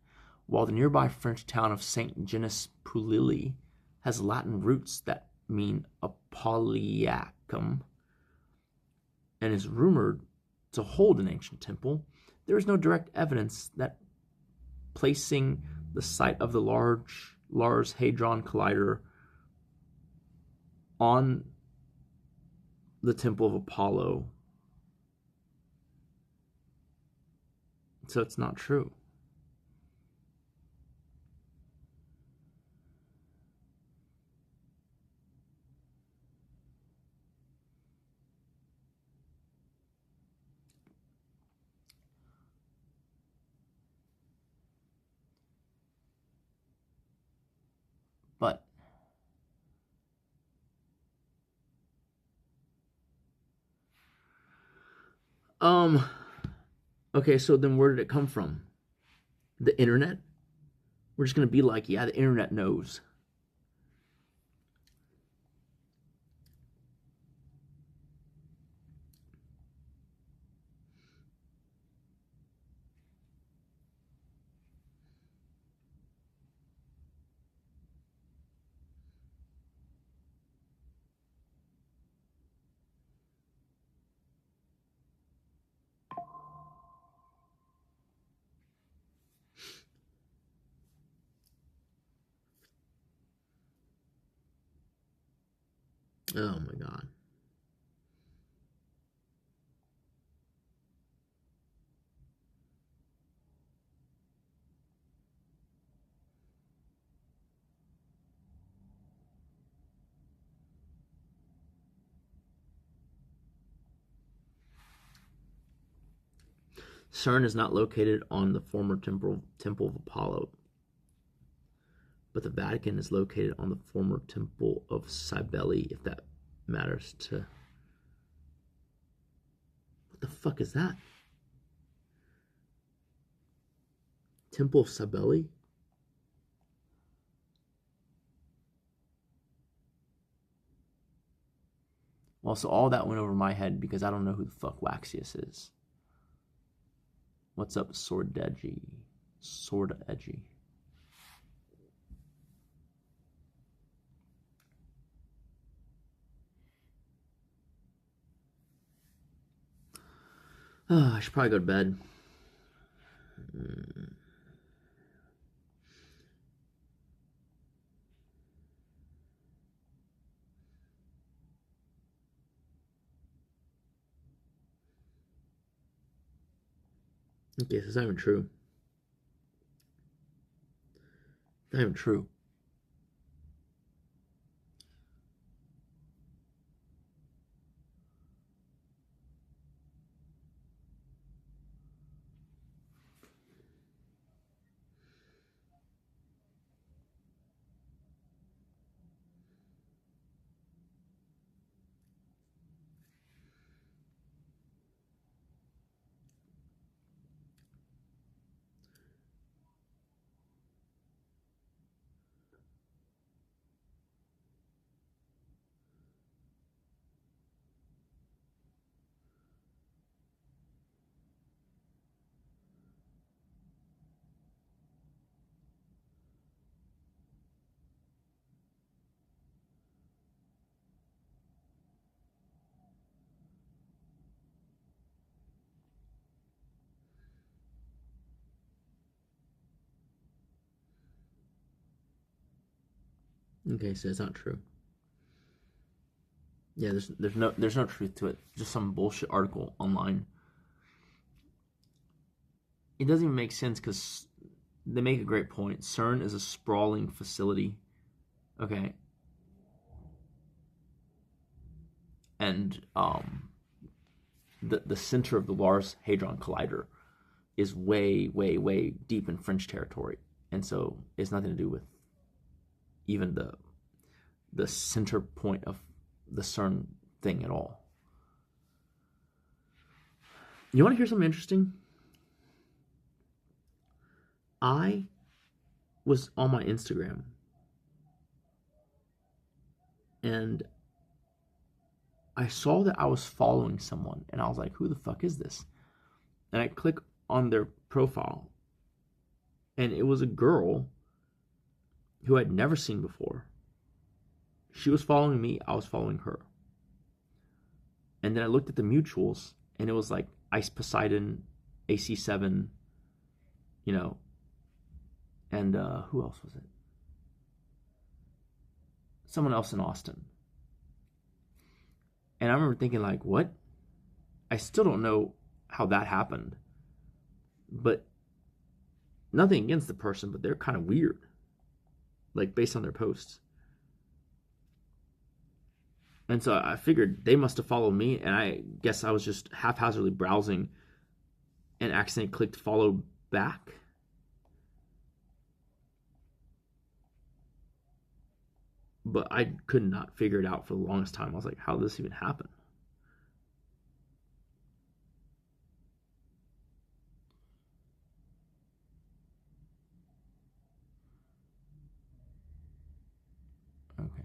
While the nearby French town of Saint Genus Pulili has Latin roots that mean Apolliacum and is rumored to hold an ancient temple, there is no direct evidence that placing the site of the Large Hadron Collider on the Temple of Apollo. So it's not true. But okay, so then where did it come from? The internet? We're just gonna be like, yeah, the internet knows. Oh my god. CERN is not located on the former temple of Apollo, but the Vatican is located on the former temple of Cybele, if that matters to... What the fuck is that? Temple of Cybele? Well, so all that went over my head because I don't know who the fuck Waxius is. What's up, Swordedgy? Swordedgy. Oh, I should probably go to bed. Okay, so it's not even true. Not even true. Okay, so it's not true. Yeah, there's no truth to it. Just some bullshit article online. It doesn't even make sense because they make a great point. CERN is a sprawling facility. Okay. And the center of the Large Hadron Collider is way, way, way deep in French territory. And so it's nothing to do with even the center point of the CERN thing at all. You want to hear something interesting? I was on my Instagram and I saw that I was following someone and I was like, who the fuck is this? And I click on their profile and it was a girl who I'd never seen before. She was following me, I was following her. And then I looked at the mutuals and it was like Ice Poseidon, AC7, you know, and who else was it? Someone else in Austin. And I remember thinking like, what? I still don't know how that happened. But nothing against the person, but they're kind of weird. Like based on their posts. And so I figured they must have followed me, and I guess I was just haphazardly browsing and accidentally clicked follow back. But I could not figure it out for the longest time. I was like, how did this even happen? Okay.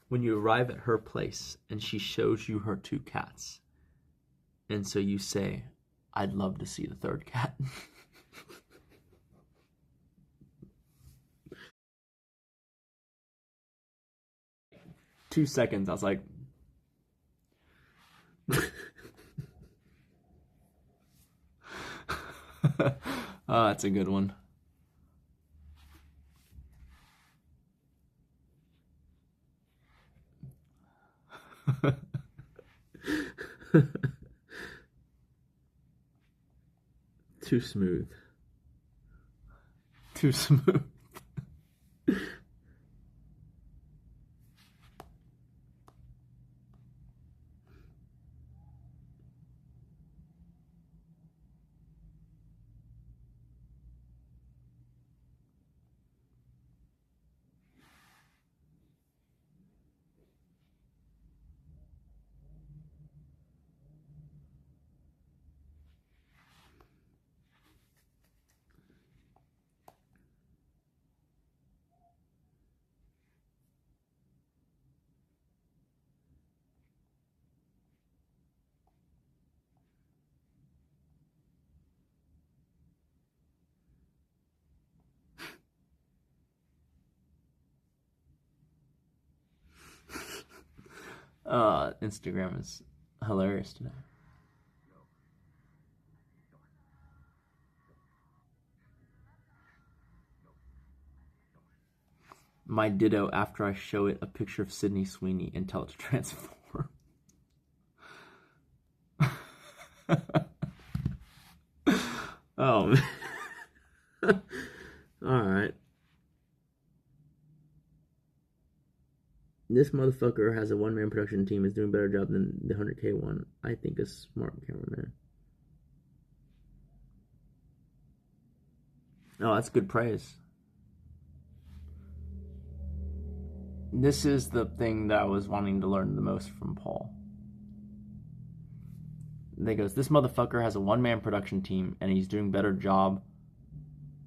When you arrive at her place and she shows you her 2 cats, and so you say, I'd love to see the 3rd cat. 2 seconds, I was like, oh, that's a good one. Too smooth. Too smooth. Instagram is hilarious today. My ditto after I show it a picture of Sydney Sweeney and tell it to transform. Oh, man. Alright. This motherfucker has a one-man production team, is doing a better job than the 100K one. I think a smart cameraman. Oh, that's good praise. This is the thing that I was wanting to learn the most from Paul. They goes, this motherfucker has a one-man production team and he's doing a better job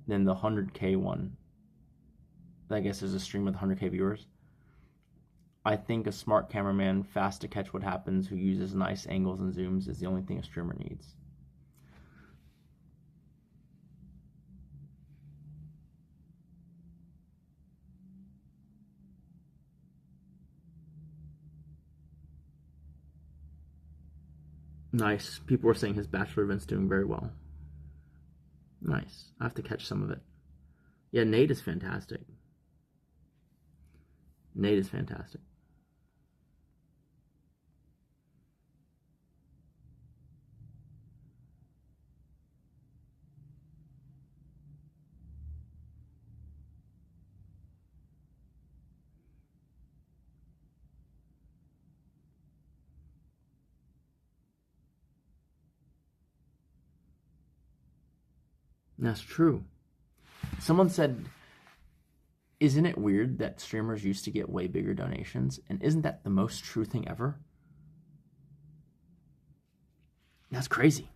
than the 100K one. I guess there's a stream with 100K viewers. I think a smart cameraman, fast to catch what happens, who uses nice angles and zooms is the only thing a streamer needs. Nice. People were saying his bachelor event's doing very well. Nice. I have to catch some of it. Yeah, Nate is fantastic. Nate is fantastic. That's true. Someone said, isn't it weird that streamers used to get way bigger donations? And isn't that the most true thing ever? That's crazy.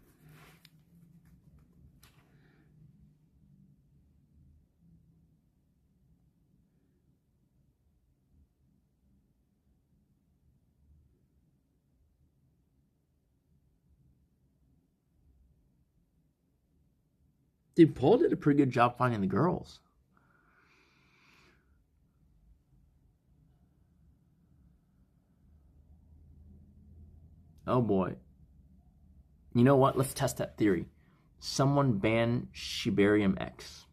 Dude, Paul did a pretty good job finding the girls. Oh boy. You know what? Let's test that theory. Someone ban Shibarium X.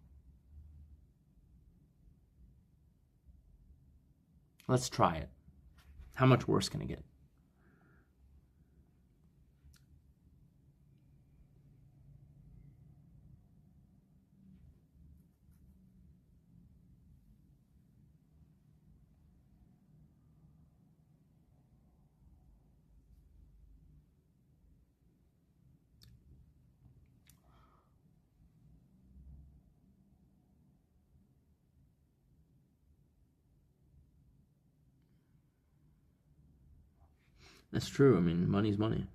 Let's try it. How much worse can it get? That's true. I mean, money's money.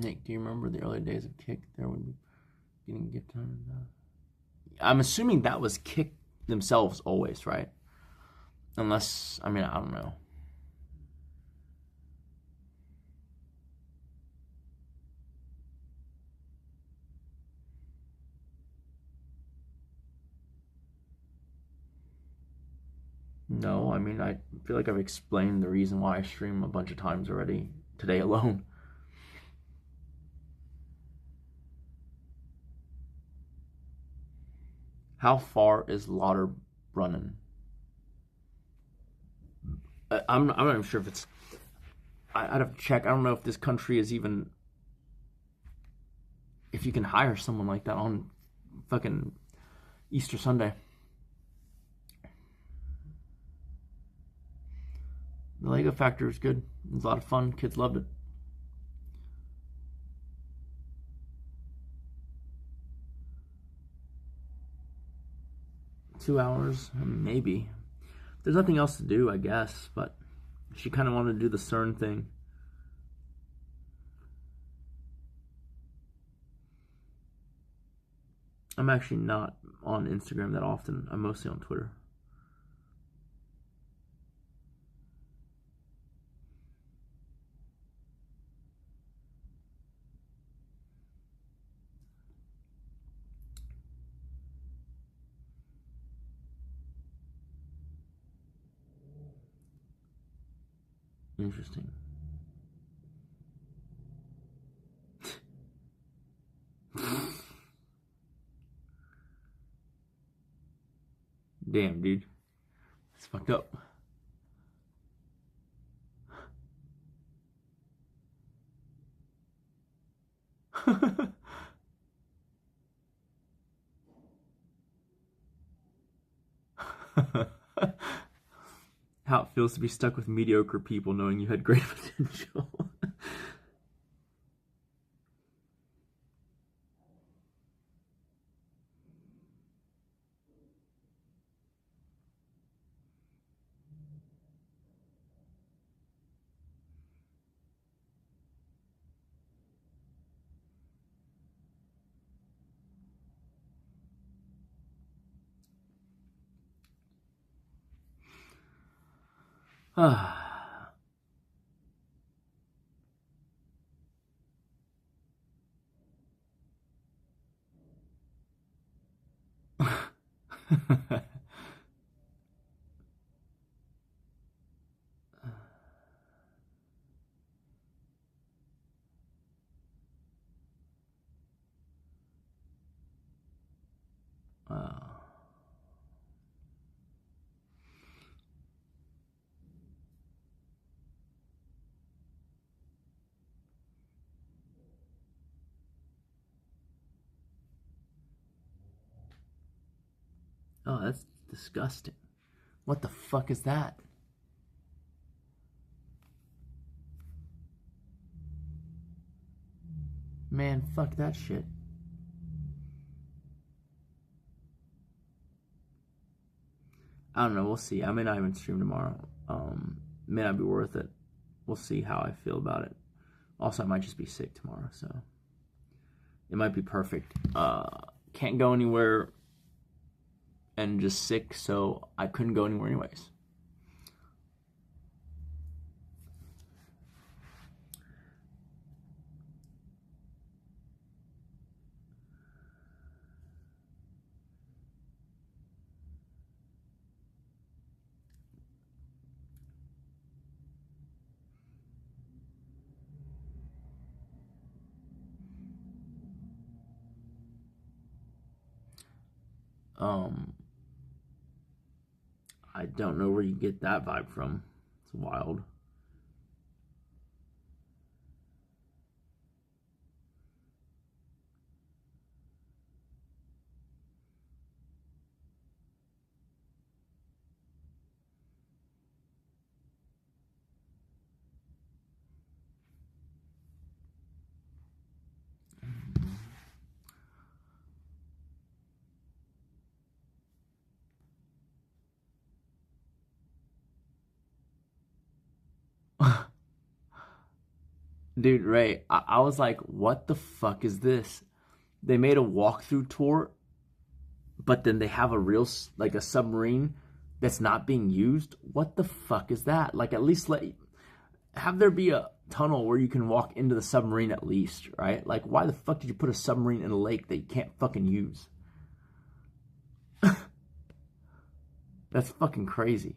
Nick, do you remember the early days of Kick? There would be getting gift time. I'm assuming that was Kick themselves always, right? Unless, I mean, I don't know. No, I mean, I feel like I've explained the reason why I stream a bunch of times already today alone. How far is Lauterbrunnen? I'm not even sure if it's. I'd have to check. I don't know if this country is even. If you can hire someone like that on fucking Easter Sunday. The Lego Factory is good. It was a lot of fun. Kids loved it. $2, maybe. There's nothing else to do, I guess, but she kind of wanted to do the CERN thing. I'm actually not on Instagram that often. I'm mostly on Twitter. Interesting. Damn, dude. It's fucked up. How it feels to be stuck with mediocre people knowing you had great potential. Oh, that's disgusting. What the fuck is that? Man, fuck that shit. I don't know, we'll see. I may not even stream tomorrow. May not be worth it. We'll see how I feel about it. Also, I might just be sick tomorrow, so it might be perfect. Can't go anywhere and just sick, so I couldn't go anywhere anyways. I don't know where you get that vibe from. It's wild. Dude, Ray, I was like, what the fuck is this? They made a walkthrough tour, but then they have a real, like a submarine that's not being used. What the fuck is that? Like, at least have there be a tunnel where you can walk into the submarine at least, right? Like, why the fuck did you put a submarine in a lake that you can't fucking use? That's fucking crazy.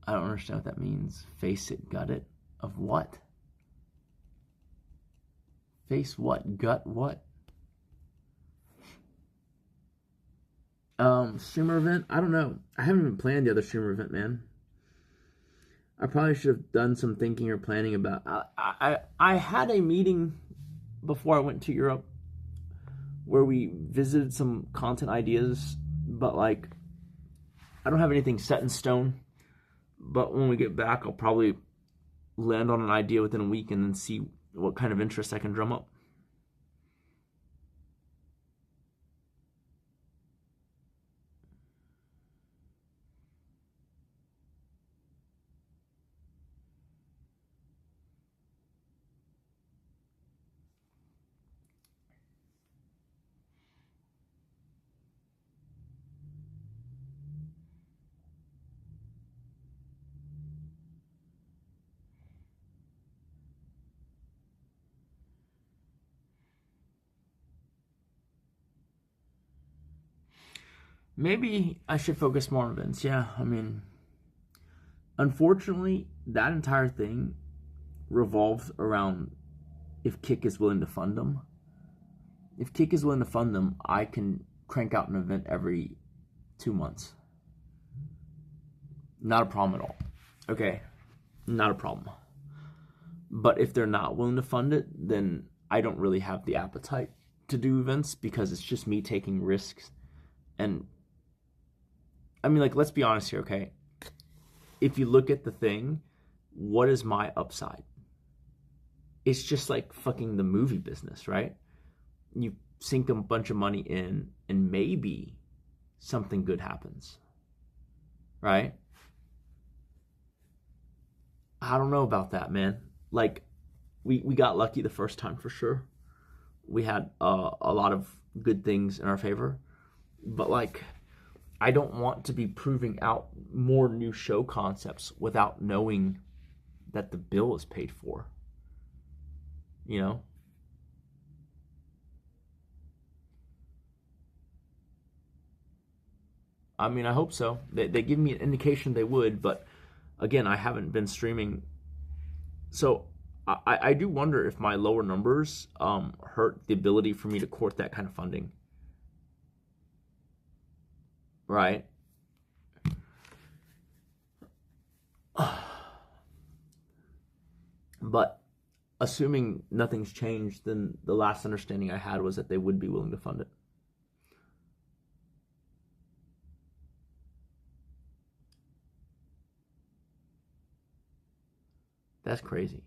I don't understand what that means. Face it, gut it? Of what? Face what? Gut what? Streamer event? I don't know. I haven't even planned the other streamer event, man. I probably should have done some thinking or planning about. I had a meeting before I went to Europe where we visited some content ideas, but like I don't have anything set in stone. But when we get back, I'll probably land on an idea within a week and then see what kind of interest I can drum up. Maybe I should focus more on events. Yeah, I mean, unfortunately, that entire thing revolves around if Kick is willing to fund them. If Kick is willing to fund them, I can crank out an event every 2 months. Not a problem at all. Okay, not a problem. But if they're not willing to fund it, then I don't really have the appetite to do events because it's just me taking risks. And I mean, like, let's be honest here, okay? If you look at the thing, what is my upside? It's just like fucking the movie business, right? You sink a bunch of money in and maybe something good happens, right? I don't know about that, man. Like, we got lucky the first time for sure. We had a lot of good things in our favor. But, like, I don't want to be proving out more new show concepts without knowing that the bill is paid for. You know? I mean, I hope so. They give me an indication they would, but again, I haven't been streaming. So I do wonder if my lower numbers hurt the ability for me to court that kind of funding. Right? But assuming nothing's changed, then the last understanding I had was that they would be willing to fund it. That's crazy.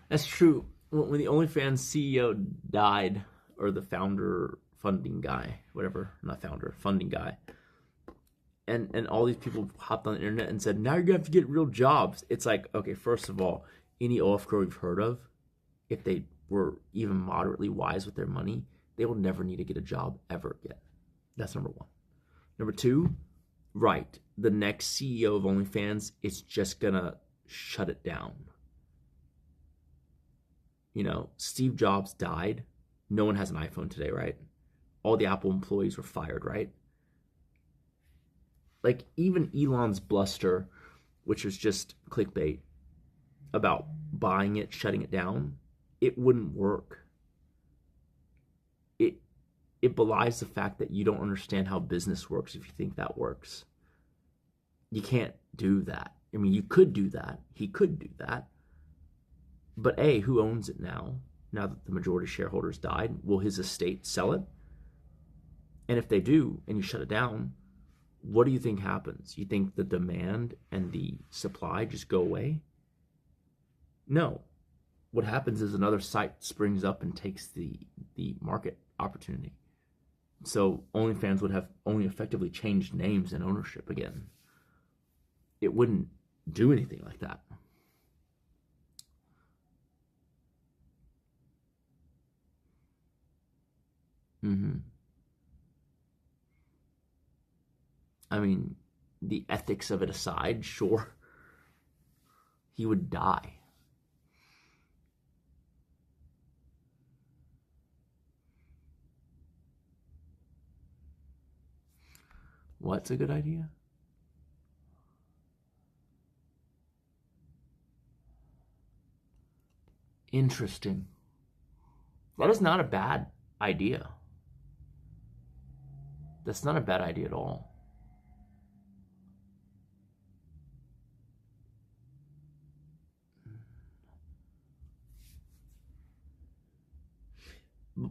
That's true. When the OnlyFans CEO died, or the founder funding guy, whatever, not founder, funding guy, and all these people hopped on the internet and said, now you're gonna have to get real jobs. It's like, okay, first of all, any OFCro we've heard of, if they were even moderately wise with their money, they will never need to get a job ever again. That's number one. Number two, right, the next CEO of OnlyFans is just gonna shut it down. You know, Steve Jobs died. No one has an iPhone today, right? All the Apple employees were fired, right? Like, even Elon's bluster, which was just clickbait about buying it, shutting it down, it wouldn't work. It belies the fact that you don't understand how business works if you think that works. You can't do that. I mean, you could do that. He could do that. But A, who owns it now? Now that the majority shareholders died, will his estate sell it? And if they do, and you shut it down, what do you think happens? You think the demand and the supply just go away? No. What happens is another site springs up and takes the market opportunity. So OnlyFans would have only effectively changed names and ownership again. It wouldn't do anything like that. I mean, the ethics of it aside, sure, he would die. What's a good idea? Interesting. That is not a bad idea. That's not a bad idea at all.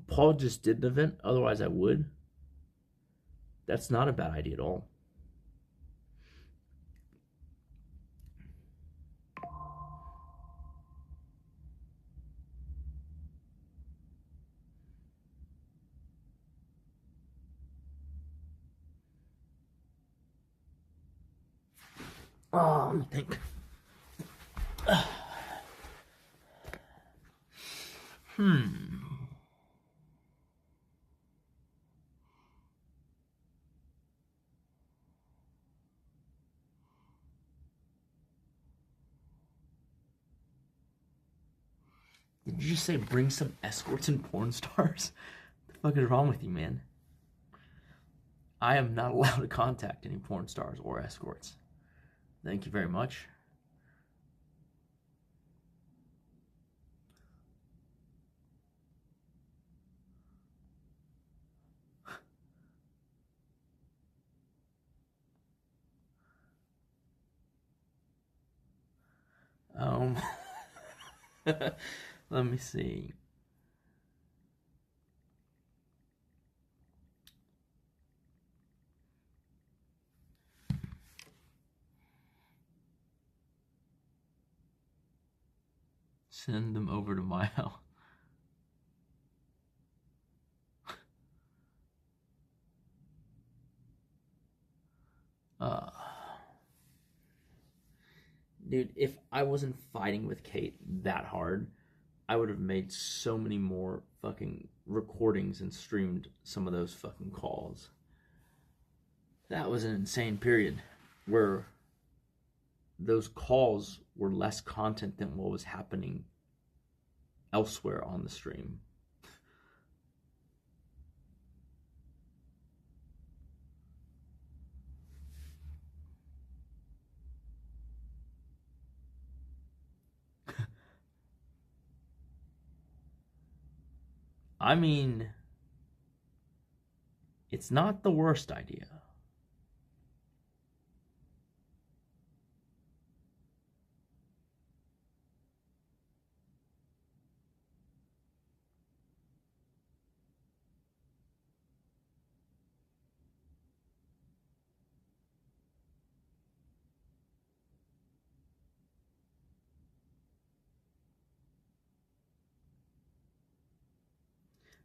Paul just did an event, otherwise I would. That's not a bad idea at all. Oh, let me think. Did you just say bring some escorts and porn stars? What the fuck is wrong with you, man? I am not allowed to contact any porn stars or escorts. Thank you very much. Let me see. Send them over to my house. Dude, if I wasn't fighting with Kate that hard, I would have made so many more fucking recordings and streamed some of those fucking calls. That was an insane period where those calls were less content than what was happening elsewhere on the stream. I mean, it's not the worst idea.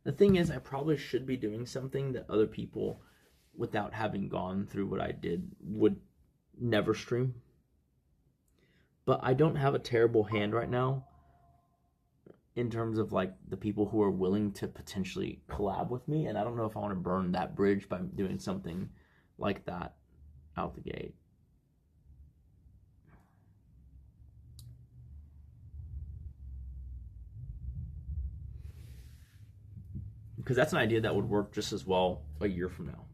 The thing is, I probably should be doing something that other people, without having gone through what I did, would never stream. But I don't have a terrible hand right now in terms of like the people who are willing to potentially collab with me, and I don't know if I want to burn that bridge by doing something like that out the gate. Because that's an idea that would work just as well a year from now.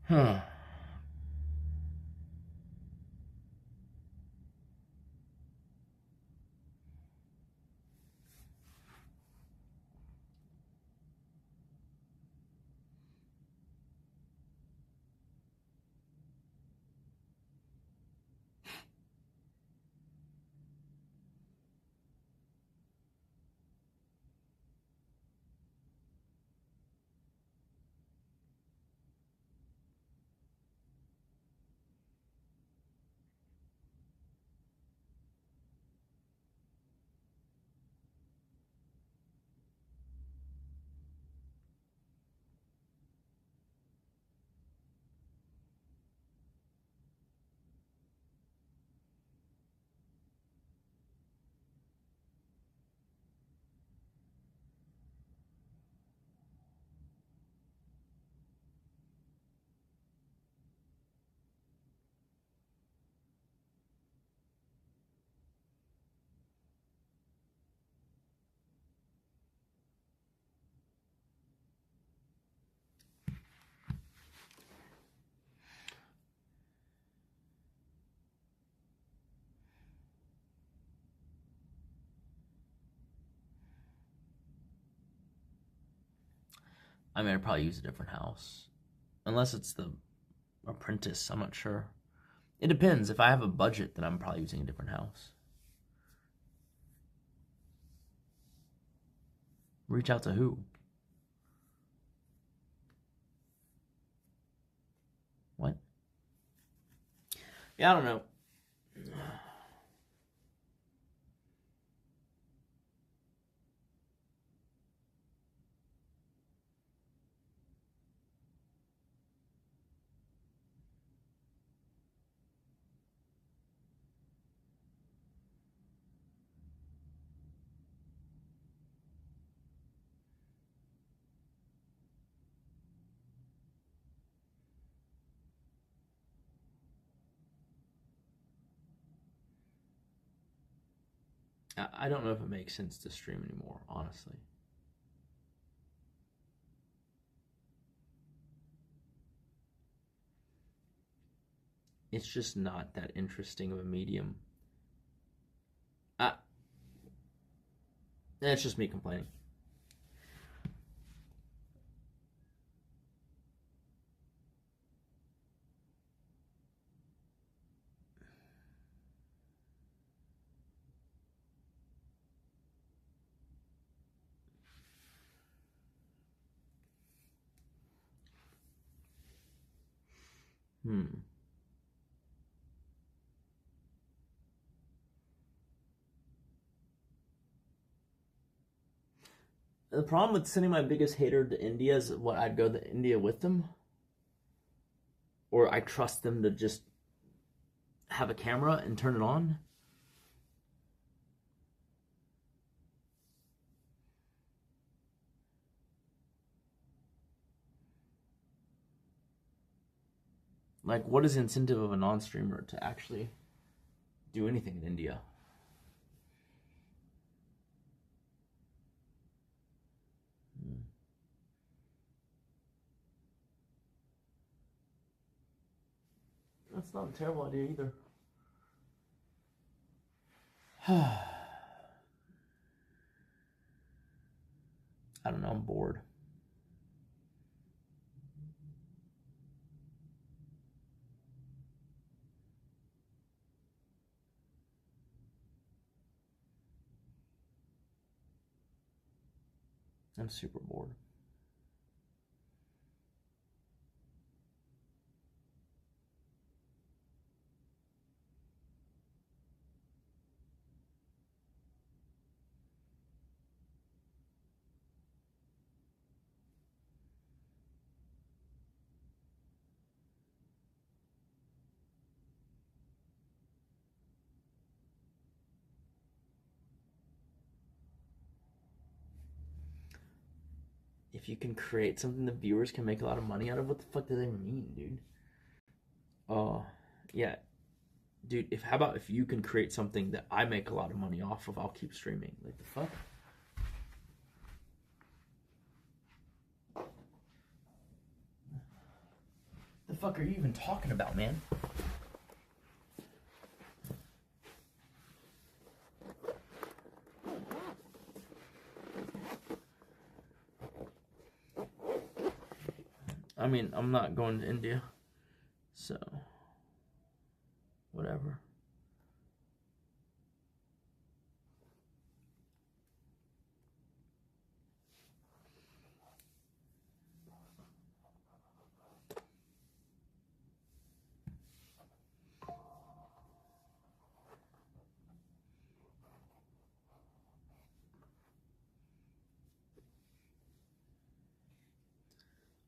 Huh. I mean, I'd probably use a different house. Unless it's the Apprentice, I'm not sure. It depends. If I have a budget, then I'm probably using a different house. Reach out to who? What? Yeah, I don't know. I don't know if it makes sense to stream anymore, honestly. It's just not that interesting of a medium. It's just me complaining. The problem with sending my biggest hater to India is what I'd go to India with them. Or I trust them to just have a camera and turn it on. Like, what is the incentive of a non-streamer to actually do anything in India? That's not a terrible idea either. I don't know, I'm bored. I'm super bored. if you can create something the viewers can make a lot of money out of, what the fuck does that even mean, dude? Oh, yeah. Dude, how about if you can create something that I make a lot of money off of, I'll keep streaming. Like, the fuck? The fuck are you even talking about, man? I mean, I'm not going to India, so whatever.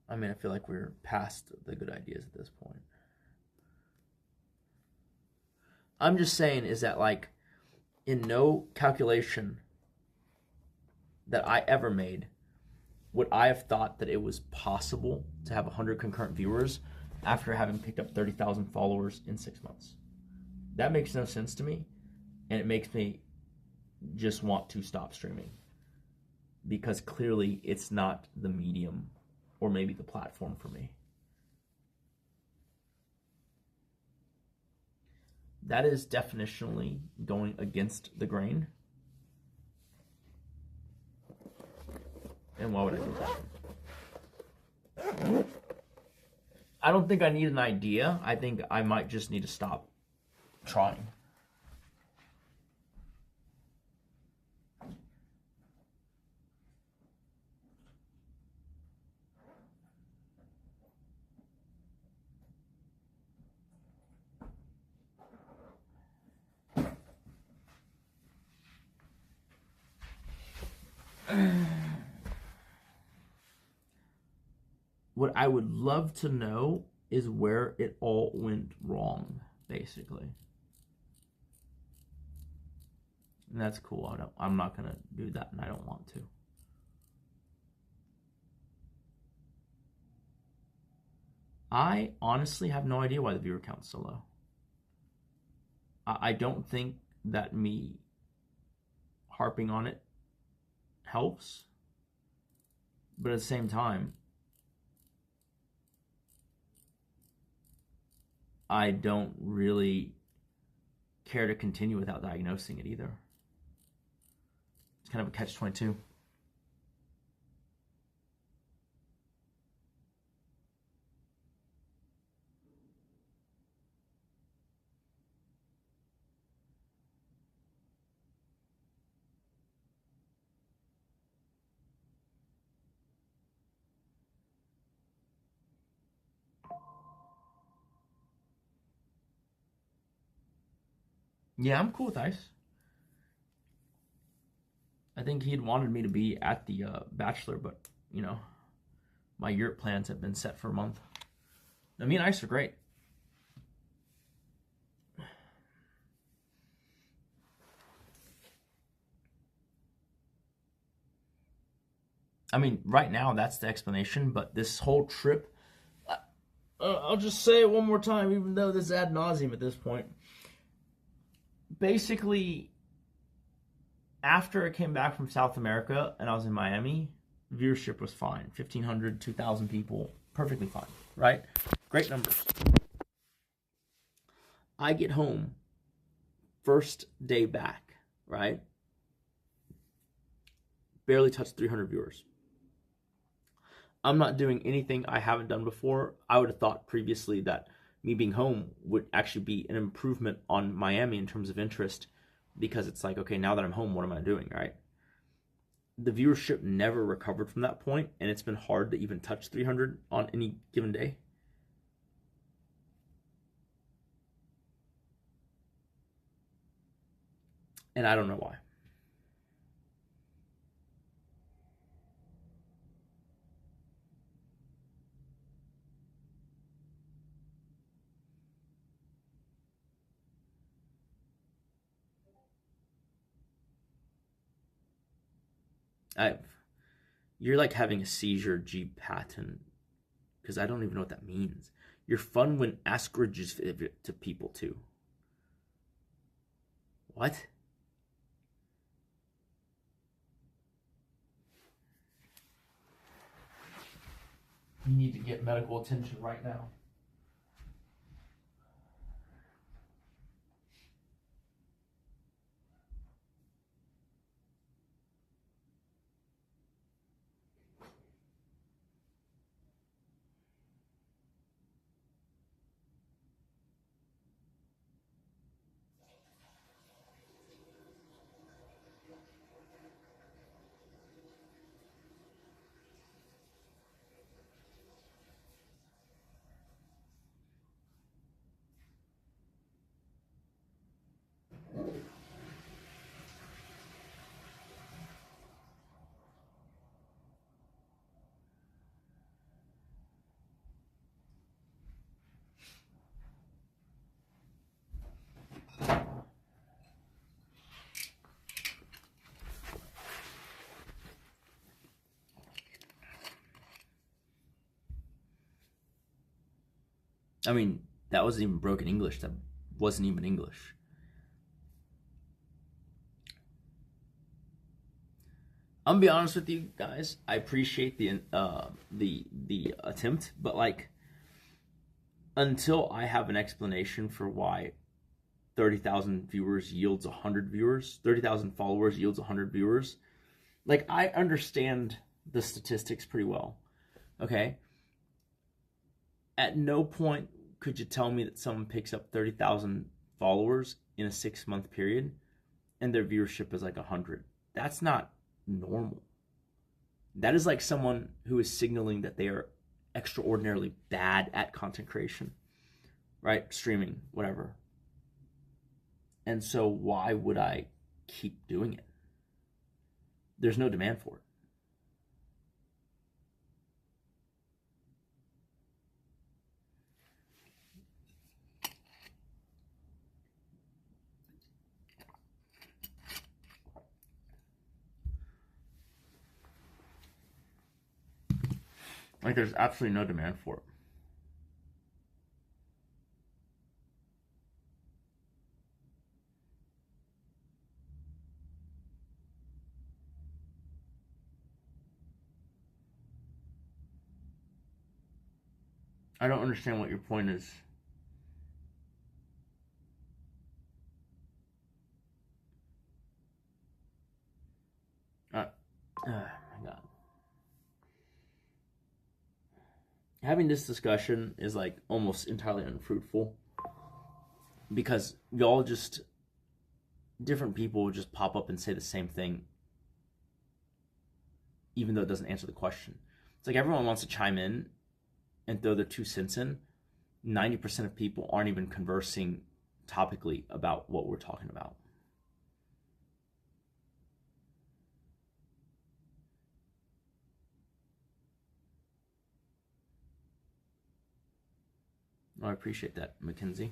I mean, I feel like we're past the good ideas at this point. I'm just saying is that, like, in no calculation that I ever made would I have thought that it was possible to have 100 concurrent viewers after having picked up 30,000 followers in 6 months. That makes no sense to me, and it makes me just want to stop streaming, because clearly it's not the medium or maybe the platform for me. That is definitionally going against the grain. And why would I do that? I don't think I need an idea. I think I might just need to stop trying. What I would love to know is where it all went wrong, basically. And that's cool. I'm not gonna do that, and I don't want to. I honestly have no idea why the viewer count's so low. I don't think that me harping on it helps, but at the same time, I don't really care to continue without diagnosing it either. It's kind of a catch-22. Yeah, I'm cool with Ice. I think he'd wanted me to be at the Bachelor, but, you know, my Europe plans have been set for a month. Now, me and Ice are great. I mean, right now, that's the explanation, but this whole trip, I'll just say it one more time, even though this is ad nauseum at this point. Basically, after I came back from South America and I was in Miami, viewership was fine. 1,500, 2,000 people, perfectly fine, right? Great numbers. I get home, first day back, right? Barely touched 300 viewers. I'm not doing anything I haven't done before. I would have thought previously that me being home would actually be an improvement on Miami in terms of interest, because it's like, okay, now that I'm home, what am I doing, right? The viewership never recovered from that point, and it's been hard to even touch 300 on any given day. And I don't know why. You're like having a seizure, G. Patton, because I don't even know what that means. You're fun when ascriges to people too. What? You need to get medical attention right now. I mean, that wasn't even broken English. That wasn't even English. I'm gonna be honest with you guys. I appreciate the attempt, but like, until I have an explanation for why 30,000 viewers yields 100 viewers, 30,000 followers yields 100 viewers, like, I understand the statistics pretty well. Okay. At no point could you tell me that someone picks up 30,000 followers in a 6-month period and their viewership is like 100. That's not normal. That is like someone who is signaling that they are extraordinarily bad at content creation, right? Streaming, whatever. And so why would I keep doing it? There's no demand for it. Like, there's absolutely no demand for it. I don't understand what your point is. Oh my God. Having this discussion is like almost entirely unfruitful because y'all just, different people will just pop up and say the same thing even though it doesn't answer the question. It's like everyone wants to chime in and throw their 2 cents in. 90% of people aren't even conversing topically about what we're talking about. Oh, I appreciate that, Mackenzie.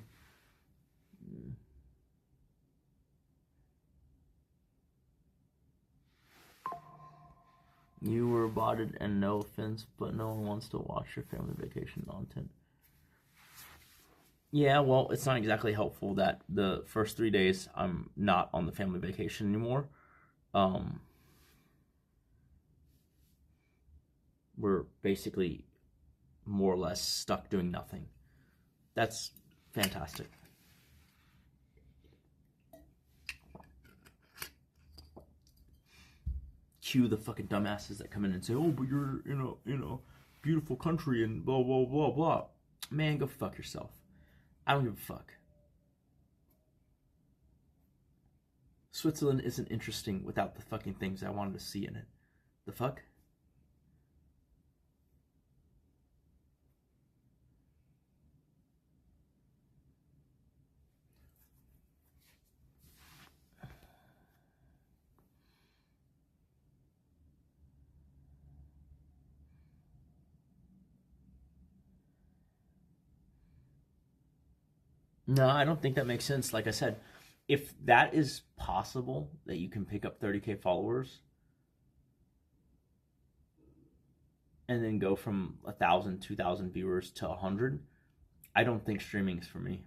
You were botted, and no offense, but no one wants to watch your family vacation content. Yeah, well, it's not exactly helpful that the first 3 days I'm not on the family vacation anymore. We're basically more or less stuck doing nothing. That's fantastic. Cue the fucking dumbasses that come in and say, "Oh, but you're in a beautiful country and blah blah blah blah." Man, go fuck yourself. I don't give a fuck. Switzerland isn't interesting without the fucking things I wanted to see in it. The fuck? No, I don't think that makes sense. Like I said, if that is possible, that you can pick up 30K followers, and then go from 1,000, 2,000 viewers to 100, I don't think streaming is for me.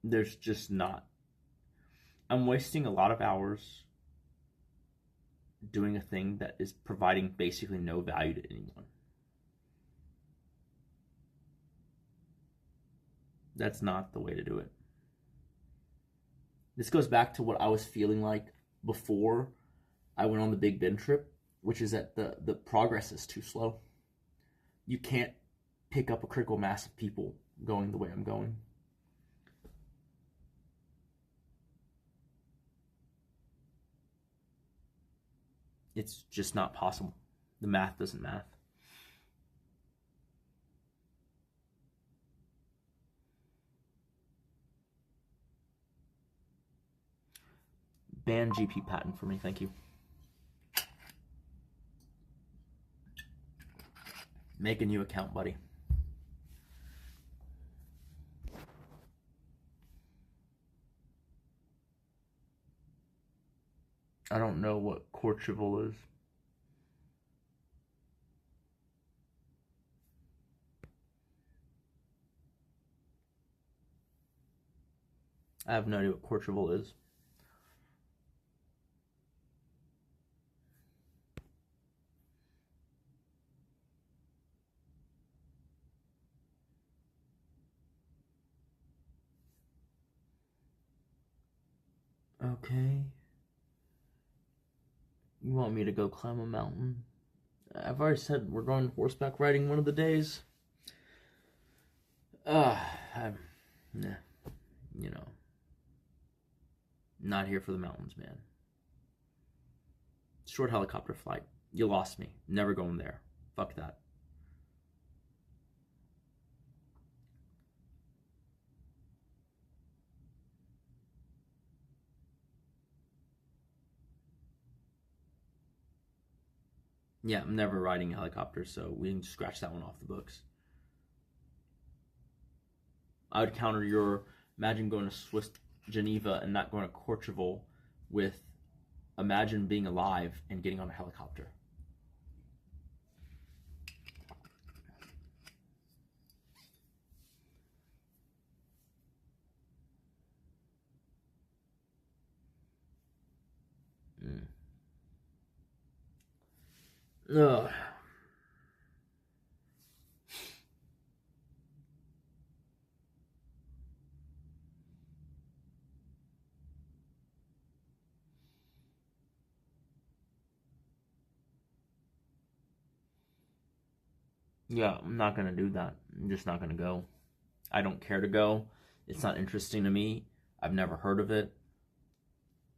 There's just not. I'm wasting a lot of hours doing a thing that is providing basically no value to anyone. That's not the way to do it. This goes back to what I was feeling like before I went on the Big Ben trip, which is that the progress is too slow. You can't pick up a critical mass of people going the way I'm going. It's just not possible. The math doesn't math. Ban GP patent for me, thank you. Make a new account, buddy. I don't know what Courchevel is. I have no idea what Courchevel is. Okay. You want me to go climb a mountain? I've already said we're going horseback riding one of the days. Nah, you know, not here for the mountains, man. Short helicopter flight. You lost me. Never going there. Fuck that. Yeah, I'm never riding a helicopter, so we can scratch that one off the books. I would counter your, imagine going to Swiss Geneva and not going to Courchevel with, imagine being alive and getting on a helicopter. Ugh. Yeah, I'm not going to do that. I'm just not going to go. I don't care to go. It's not interesting to me. I've never heard of it.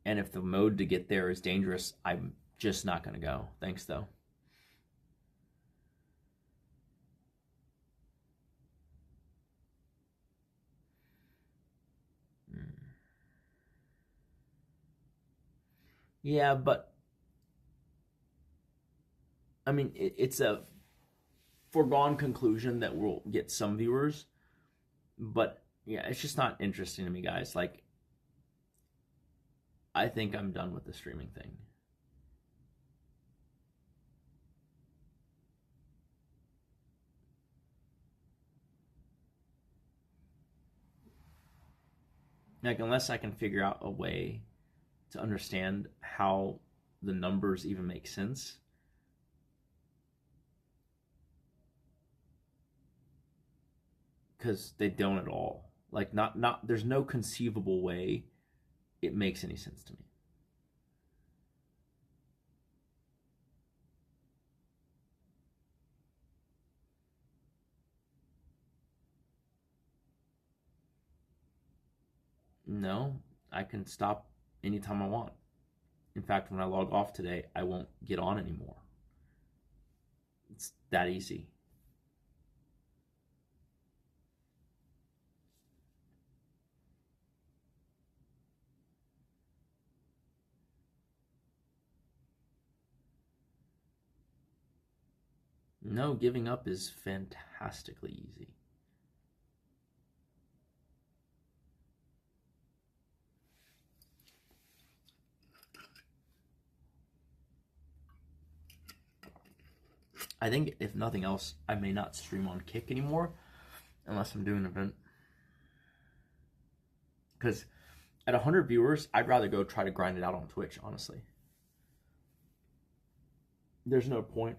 And if the mode to get there is dangerous, I'm just not going to go. Thanks, though. Yeah, but I mean, it's a foregone conclusion that we'll get some viewers, but yeah, it's just not interesting to me, guys. Like, I think I'm done with the streaming thing. Like, unless I can figure out a way to understand how the numbers even make sense, because they don't at all. Like, not there's no conceivable way it makes any sense to me. No, I can stop anytime I want. In fact, when I log off today, I won't get on anymore. It's that easy. No, giving up is fantastically easy. I think if nothing else, I may not stream on Kick anymore unless I'm doing an event. Because at 100 viewers, I'd rather go try to grind it out on Twitch, honestly. There's no point.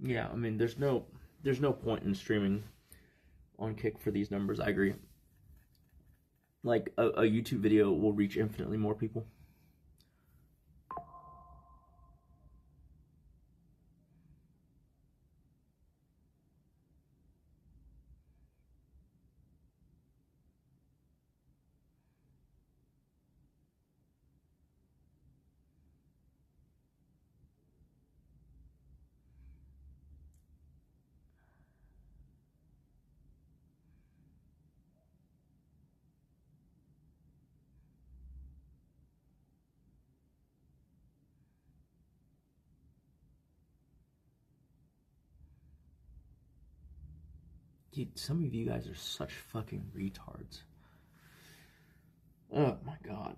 Yeah, I mean, there's no point in streaming on Kick for these numbers. I agree. Like, a YouTube video will reach infinitely more people. Dude, some of you guys are such fucking retards. Oh my god.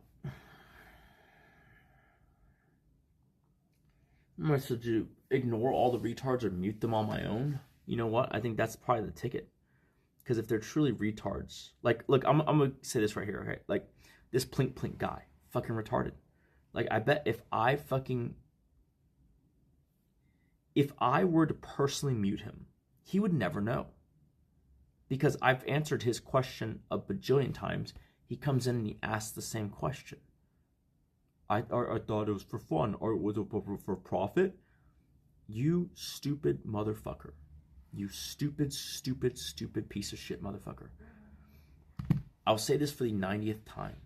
Am I supposed to ignore all the retards or mute them on my own? You know what? I think that's probably the ticket. Because if they're truly retards, like, look, I'm gonna say this right here, okay? Like, this plink plink guy, fucking retarded. Like, I bet if I were to personally mute him, he would never know. Because I've answered his question a bajillion times. He comes in and he asks the same question. I thought it was for fun, or was it for profit? You stupid motherfucker. You stupid, stupid, stupid piece of shit motherfucker. I'll say this for the 90th time,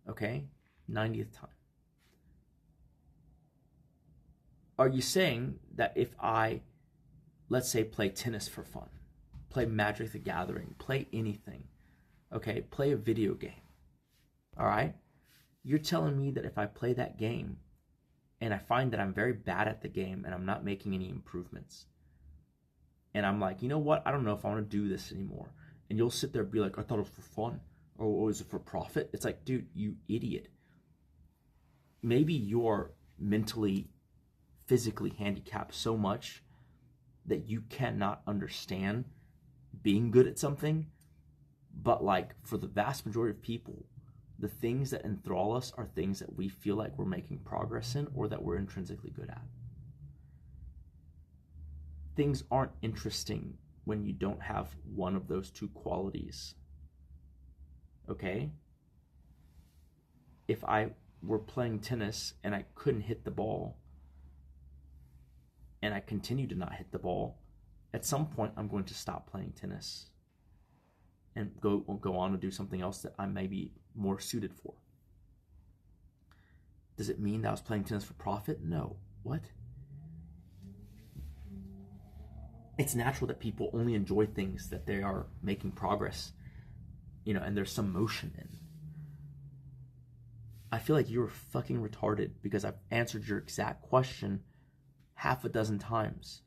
okay? 90th time. Are you saying that if I, let's say, play tennis for fun, play Magic the Gathering, play anything, okay, play a video game, all right? You're telling me that if I play that game and I find that I'm very bad at the game and I'm not making any improvements, and I'm like, you know what, I don't know if I want to do this anymore, and you'll sit there and be like, I thought it was for fun, or was it for profit? It's like, dude, you idiot. Maybe you're mentally, physically handicapped so much that you cannot understand being good at something, but like, for the vast majority of people, the things that enthrall us are things that we feel like we're making progress in or that we're intrinsically good at. Things aren't interesting when you don't have one of those two qualities. Okay? If I were playing tennis and I couldn't hit the ball, and I continue to not hit the ball, at some point I'm going to stop playing tennis and go on to do something else that I may be more suited for. Does it mean that I was playing tennis for profit? No. What? It's natural that people only enjoy things that they are making progress, you know, and there's some motion in. I feel like you're fucking retarded because I've answered your exact question half a dozen times.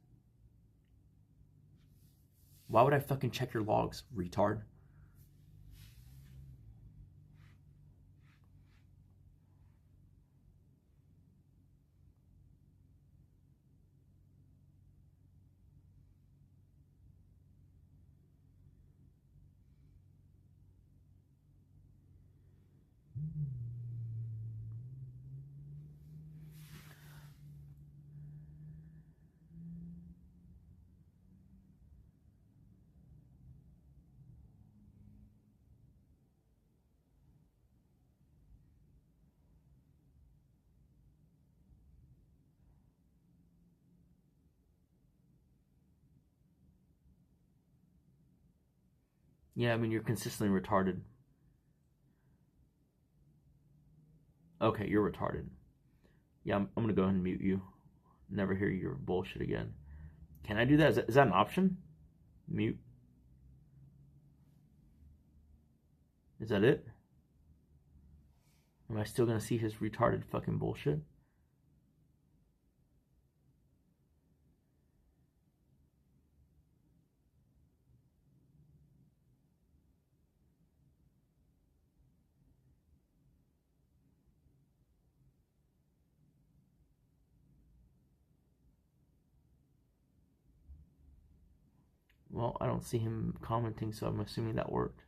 Why would I fucking check your logs, retard? Yeah, I mean, you're consistently retarded. Okay, you're retarded. Yeah, I'm gonna go ahead and mute you. Never hear your bullshit again. Can I do that? Is that an option? Mute. Is that it? Am I still gonna see his retarded fucking bullshit? Well, I don't see him commenting, so I'm assuming that worked.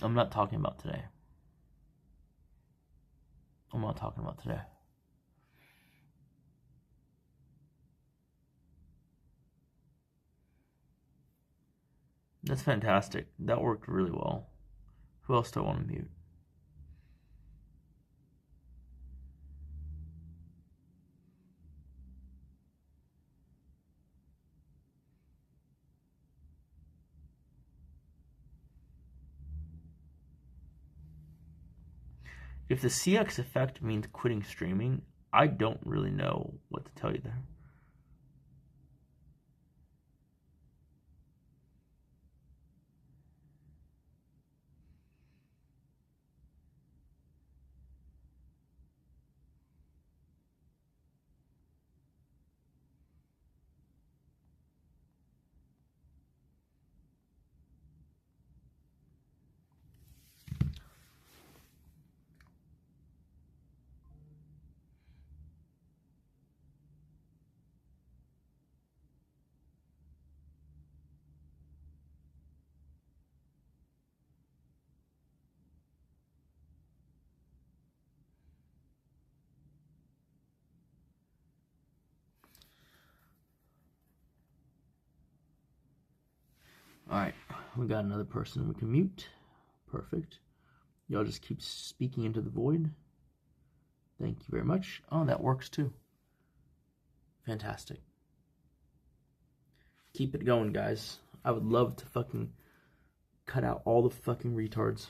I'm not talking about today. I'm not talking about today. That's fantastic. That worked really well. Who else do I want to mute? If the CX effect means quitting streaming, I don't really know what to tell you there. Alright, we got another person we can mute. Perfect. Y'all just keep speaking into the void. Thank you very much. Oh, that works too. Fantastic. Keep it going, guys. I would love to fucking cut out all the fucking retards.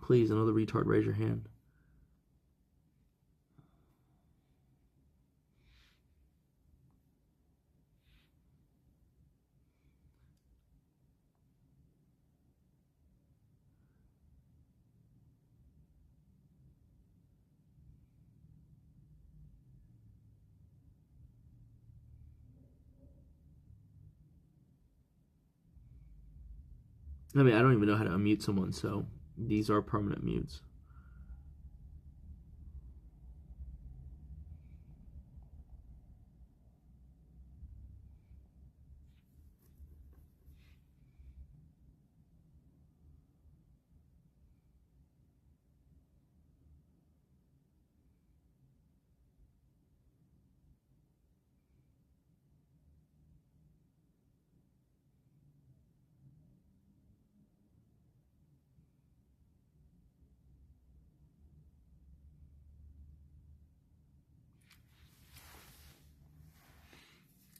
Please, another retard, raise your hand. I mean, I don't even know how to unmute someone, so these are permanent mutes.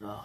Ugh.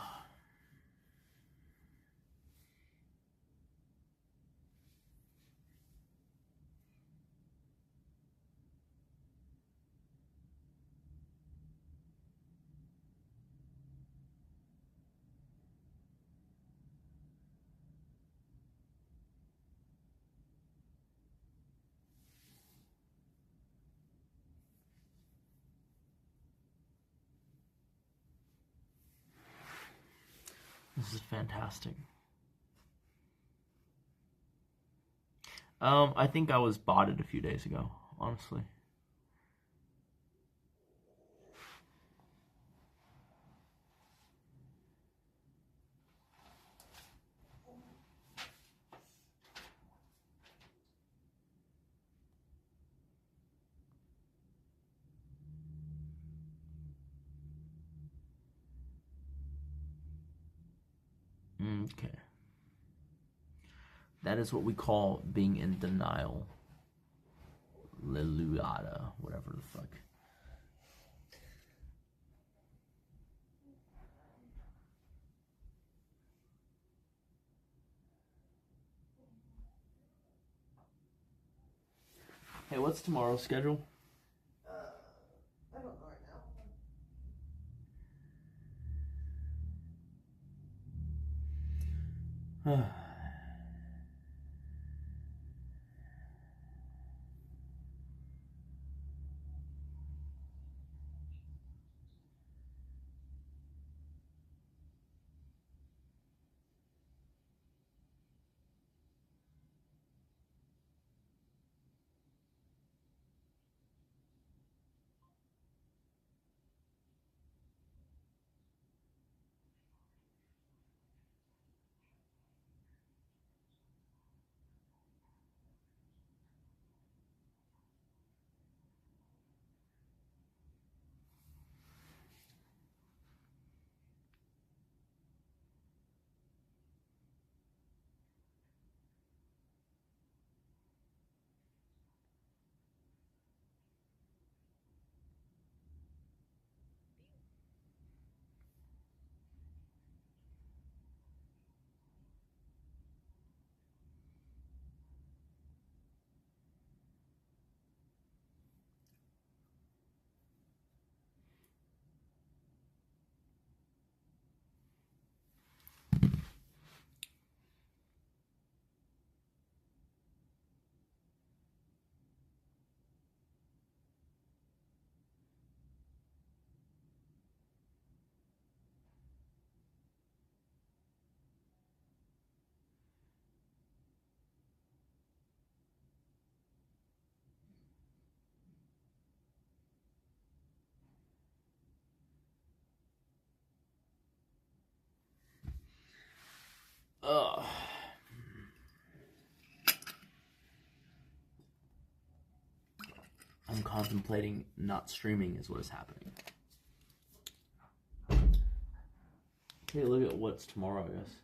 This is fantastic. I think I was botted a few days ago, honestly. Okay. That is what we call being in denial. Leluada, whatever the fuck. Hey, what's tomorrow's schedule? I don't know right now. Ugh. I'm contemplating not streaming is what is happening. Okay, look at what's tomorrow, I guess.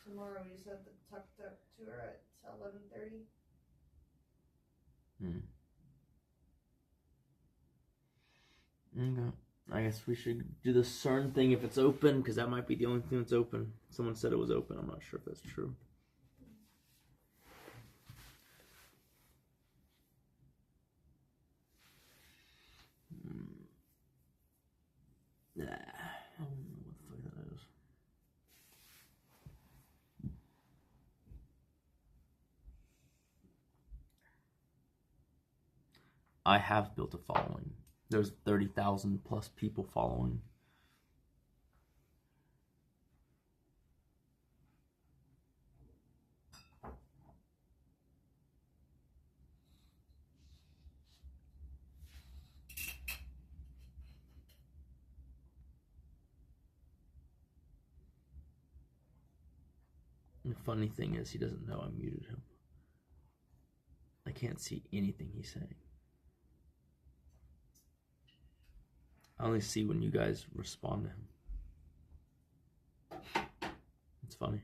Tomorrow you said the Tuk Tuk tour at 11:30. Okay. I guess we should do the CERN thing if it's open, because that might be the only thing that's open. Someone said it was open. I'm not sure if that's true. Nah. I don't know what the fuck that is. I have built a following. There's 30,000 plus people following. The funny thing is, he doesn't know I muted him. I can't see anything he's saying. I only see when you guys respond to him. It's funny.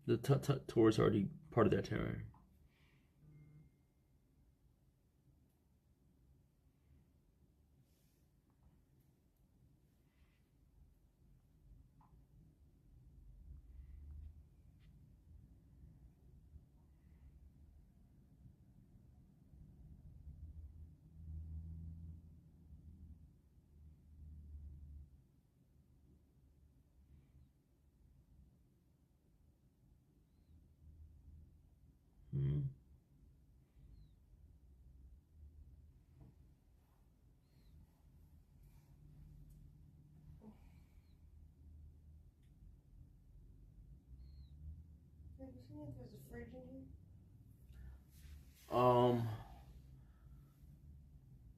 The Tut-Tut tour is already part of the itinerary. see if there's a fridge in here.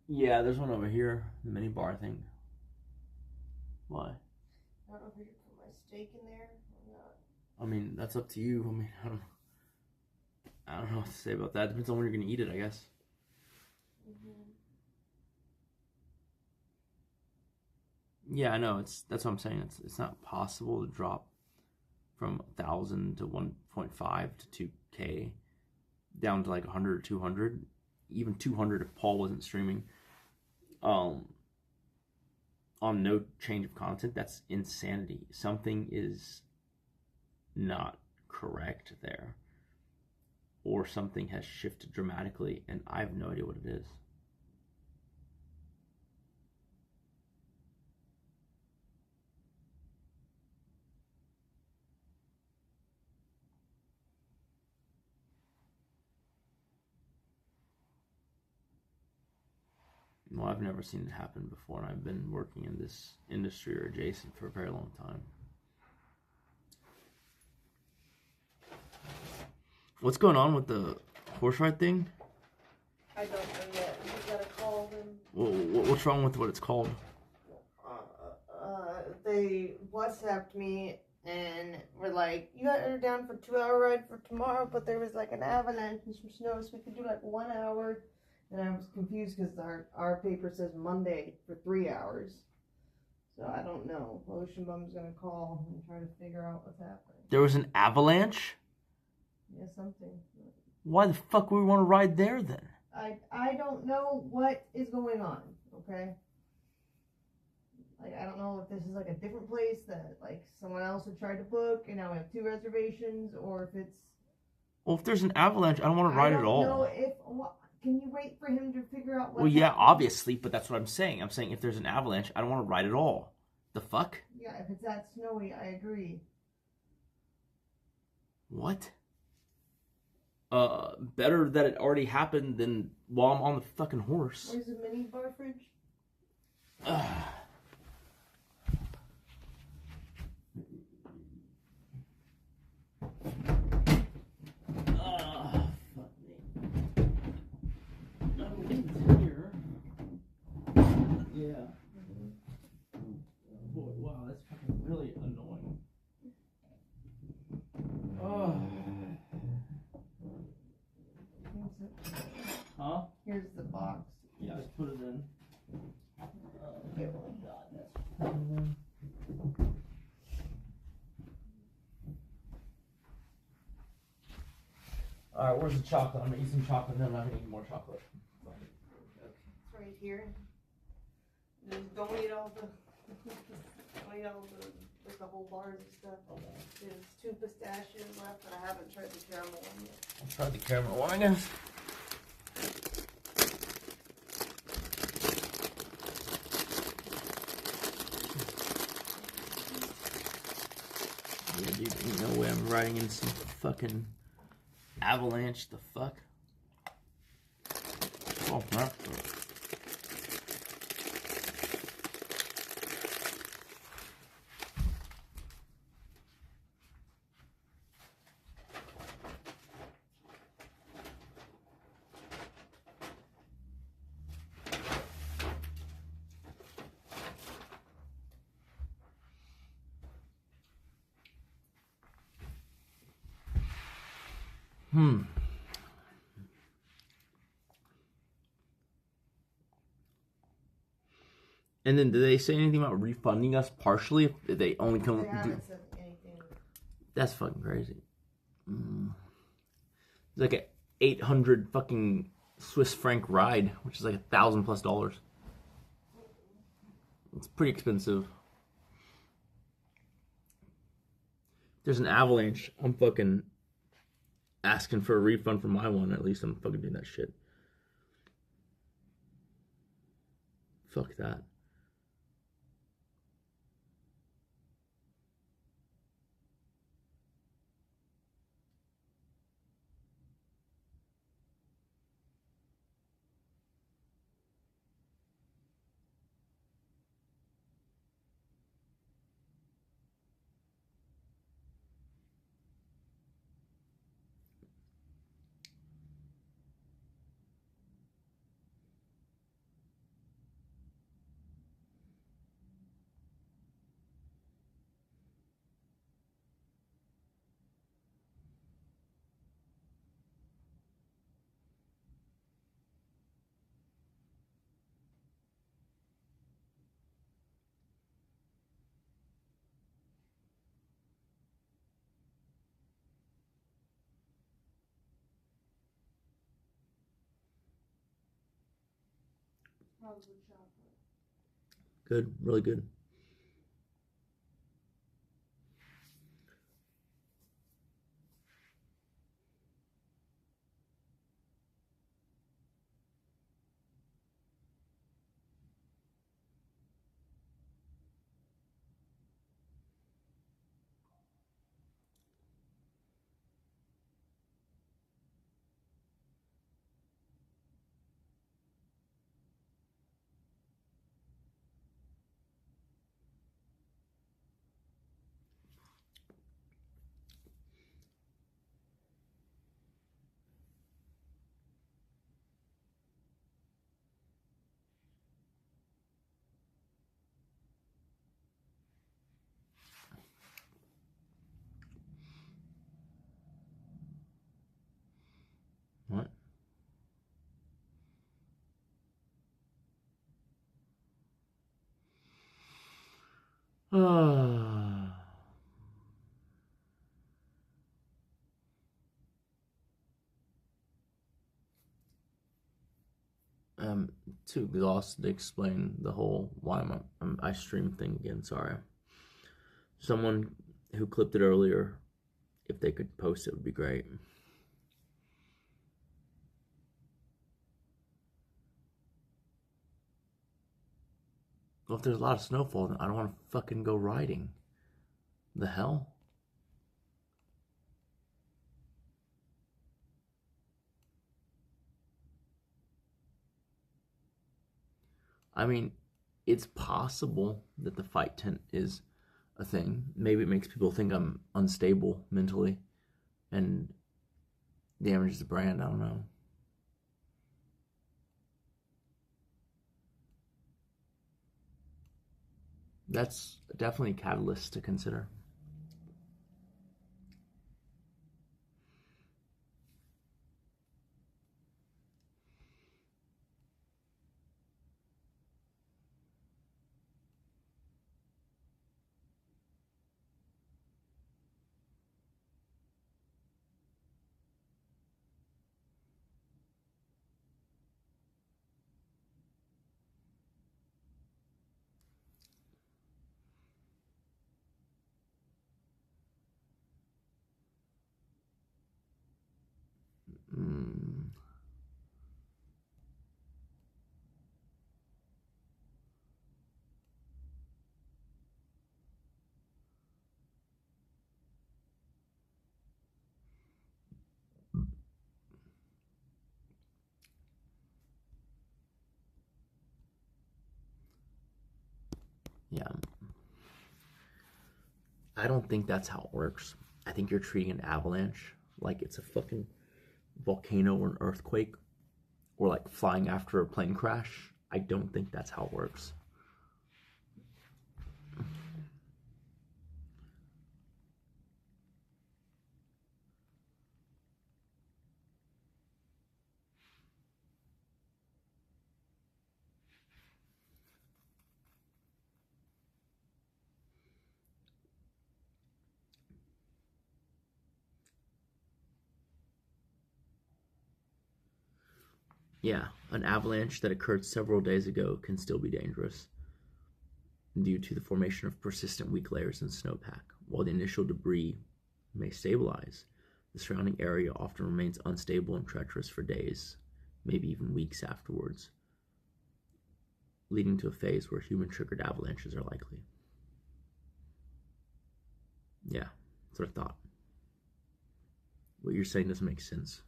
Yeah, there's one over here, the mini bar thing. Why? I don't know if we should put my steak in there or not. I mean, that's up to you. I mean, I don't know what to say about that. Depends on when you're gonna eat it, I guess. Yeah, I know. That's what I'm saying. It's not possible to drop from 1,000 to 1.5 to 2K down to like 100 or 200, even 200 if Paul wasn't streaming. On no change of content. That's insanity. Something is not correct there, or something has shifted dramatically, and I have no idea what it is. Well, I've never seen it happen before, and I've been working in this industry or adjacent for a very long time. What's going on with the horse ride thing? I don't know yet. You gotta call them. What's wrong with what it's called? They WhatsApped me and were like, "You got her down for 2-hour ride for tomorrow," but there was like an avalanche and some snow, so we could do like 1 hour. And I was confused because our paper says Monday for 3 hours. So I don't know. Ocean Bum's gonna call and try to figure out what's happening. There was an avalanche? Yeah, something. Why the fuck would we want to ride there then? I don't know what is going on, okay? Like, I don't know if this is like a different place that like someone else had tried to book and now we have 2 reservations, or if it's... Well, if there's an avalanche, I don't want to ride at all. I don't know if... Can you wait for him to figure out what? Well, yeah, obviously, but that's what I'm saying. I'm saying if there's an avalanche, I don't want to ride at all. The fuck? Yeah, if it's that snowy, I agree. What? Better that it already happened than while I'm on the fucking horse. Where's the mini bar fridge? Yeah. Boy, wow, that's fucking really annoying. Huh? Here's the box. Yeah, I put it in. Okay, well, God, that's... Alright, where's the chocolate? I'm gonna eat some chocolate, then I'm not gonna eat more chocolate. It's right here. Just don't eat all the... don't eat all the... like the whole bars and stuff. There's 2 pistachios left, but I haven't tried the caramel one yet. I'll try the caramel one, I guess. Yeah, dude, ain't no way I'm riding in some fucking avalanche. The fuck? Oh, crap. And then, did they say anything about refunding us partially if they only come? They haven't said anything. That's fucking crazy. It's like a 800 fucking Swiss franc ride, which is like $1,000+. It's pretty expensive. If there's an avalanche, I'm fucking asking for a refund for my one. At least I'm fucking doing that shit. Fuck that. Probably chocolate. Good, really good. What? I'm too exhausted to explain the whole why I stream thing again. Sorry. Someone who clipped it earlier, if they could post it, would be great. Well, if there's a lot of snowfall, then I don't want to fucking go riding. The hell? I mean, it's possible that the fight tent is a thing. Maybe it makes people think I'm unstable mentally and damages the brand. I don't know. That's definitely a catalyst to consider. Yeah. I don't think that's how it works. I think you're treating an avalanche like it's a fucking volcano or an earthquake or like flying after a plane crash. I don't think that's how it works. Yeah, an avalanche that occurred several days ago can still be dangerous due to the formation of persistent weak layers in snowpack. While the initial debris may stabilize, the surrounding area often remains unstable and treacherous for days, maybe even weeks afterwards, leading to a phase where human-triggered avalanches are likely. Yeah, that's what I thought. What you're saying doesn't make sense.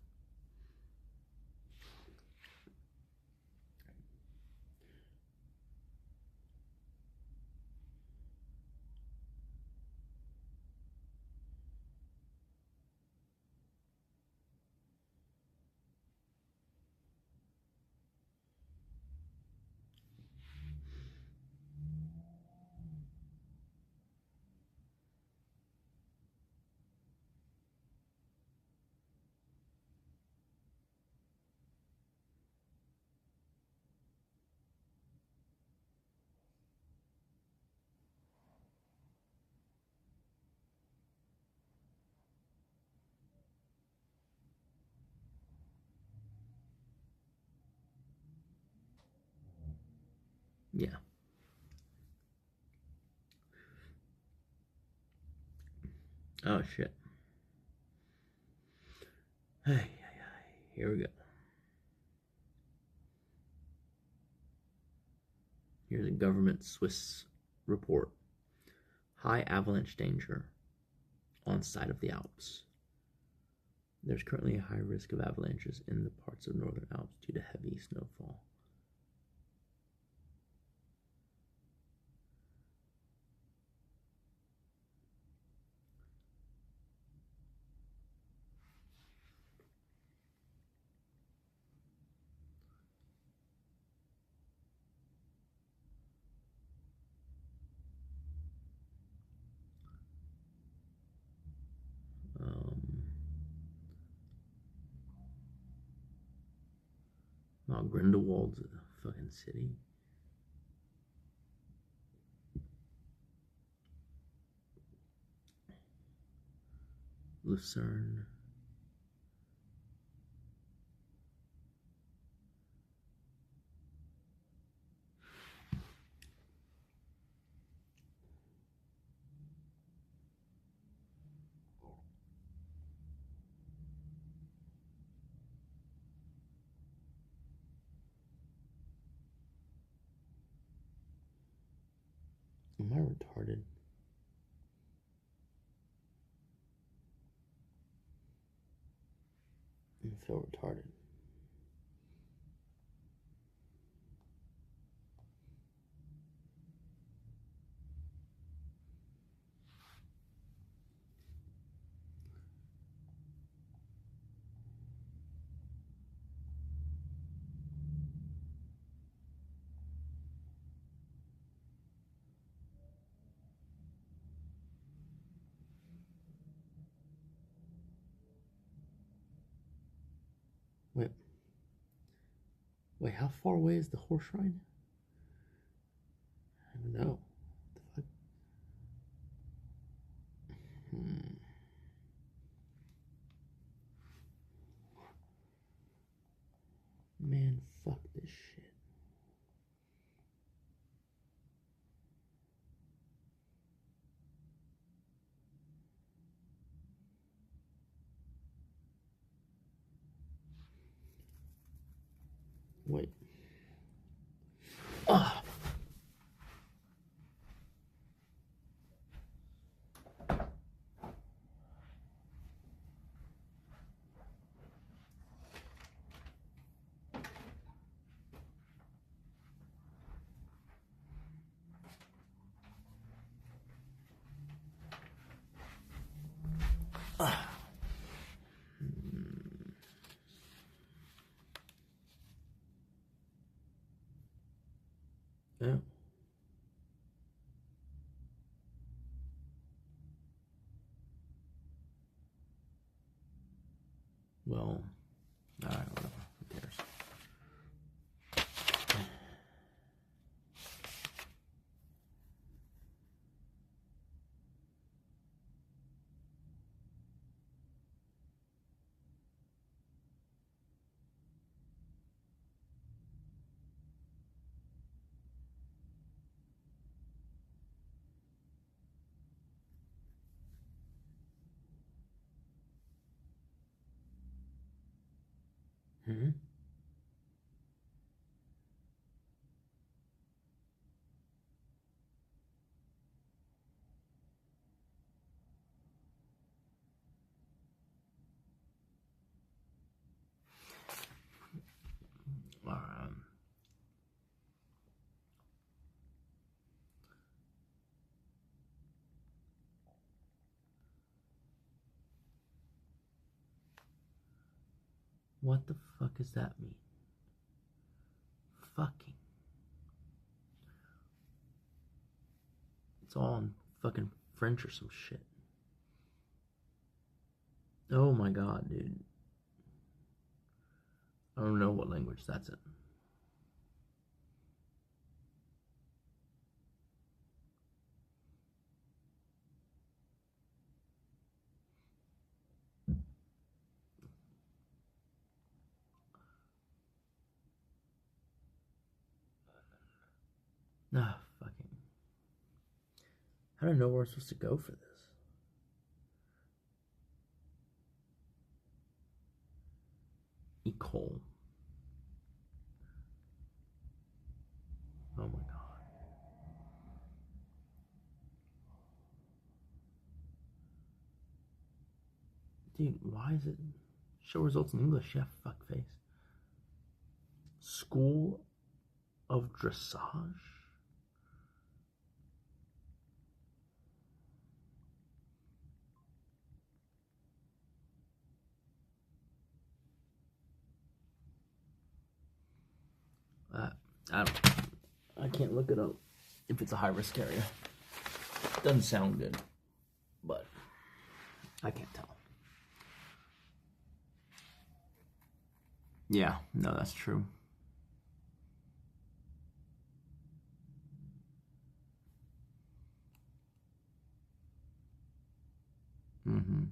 Yeah. Oh shit. Hey, here we go. Here's a government Swiss report. High avalanche danger on side of the Alps. There's currently a high risk of avalanches in the parts of northern Alps due to heavy snowfall. Wow, Grindelwald's a fucking city. Lucerne. Am I retarded? I feel retarded. Wait, how far away is the horse ride? I don't know. What the fuck? Man, fuck this shit. Wait. Ah. Yeah. Well, alright, whatever. Who cares? Mm-hmm. What the fuck does that mean? Fucking. It's all in fucking French or some shit. Oh my god, dude. I don't know what language that's in. Ah, fucking. I don't know where I'm supposed to go for this. Ecole. Oh my god. Dude, why is it show results in English? Yeah, fuckface. School of Dressage? I can't look it up if it's a high risk area. Doesn't sound good, but I can't tell. Yeah, no, that's true. Mm-hmm.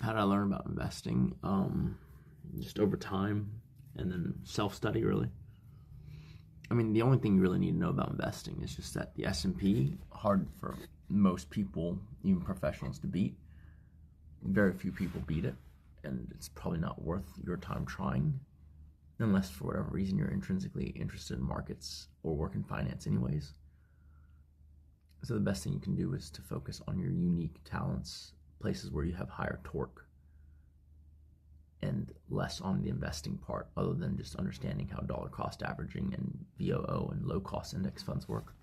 How did I learn about investing? Just over time and then self-study, really. I mean, the only thing you really need to know about investing is just that the S&P, hard for most people, even professionals, to beat. Very few people beat it, and it's probably not worth your time trying, unless for whatever reason you're intrinsically interested in markets or work in finance anyways. So the best thing you can do is to focus on your unique talents, places where you have higher torque, and less on the investing part, other than just understanding how dollar cost averaging and VOO and low cost index funds work.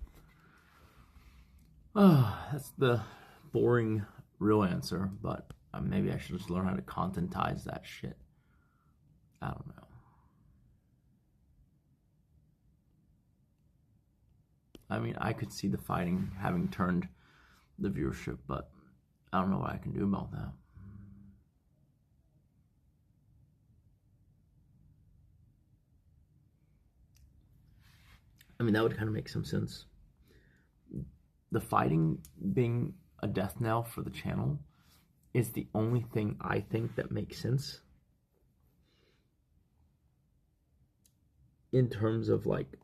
That's the boring real answer, but maybe I should just learn how to contentize that shit. I don't know. I mean, I could see the fighting having turned the viewership, but I don't know what I can do about that. I mean, that would kind of make some sense. The fighting being a death knell for the channel is the only thing I think that makes sense in terms of like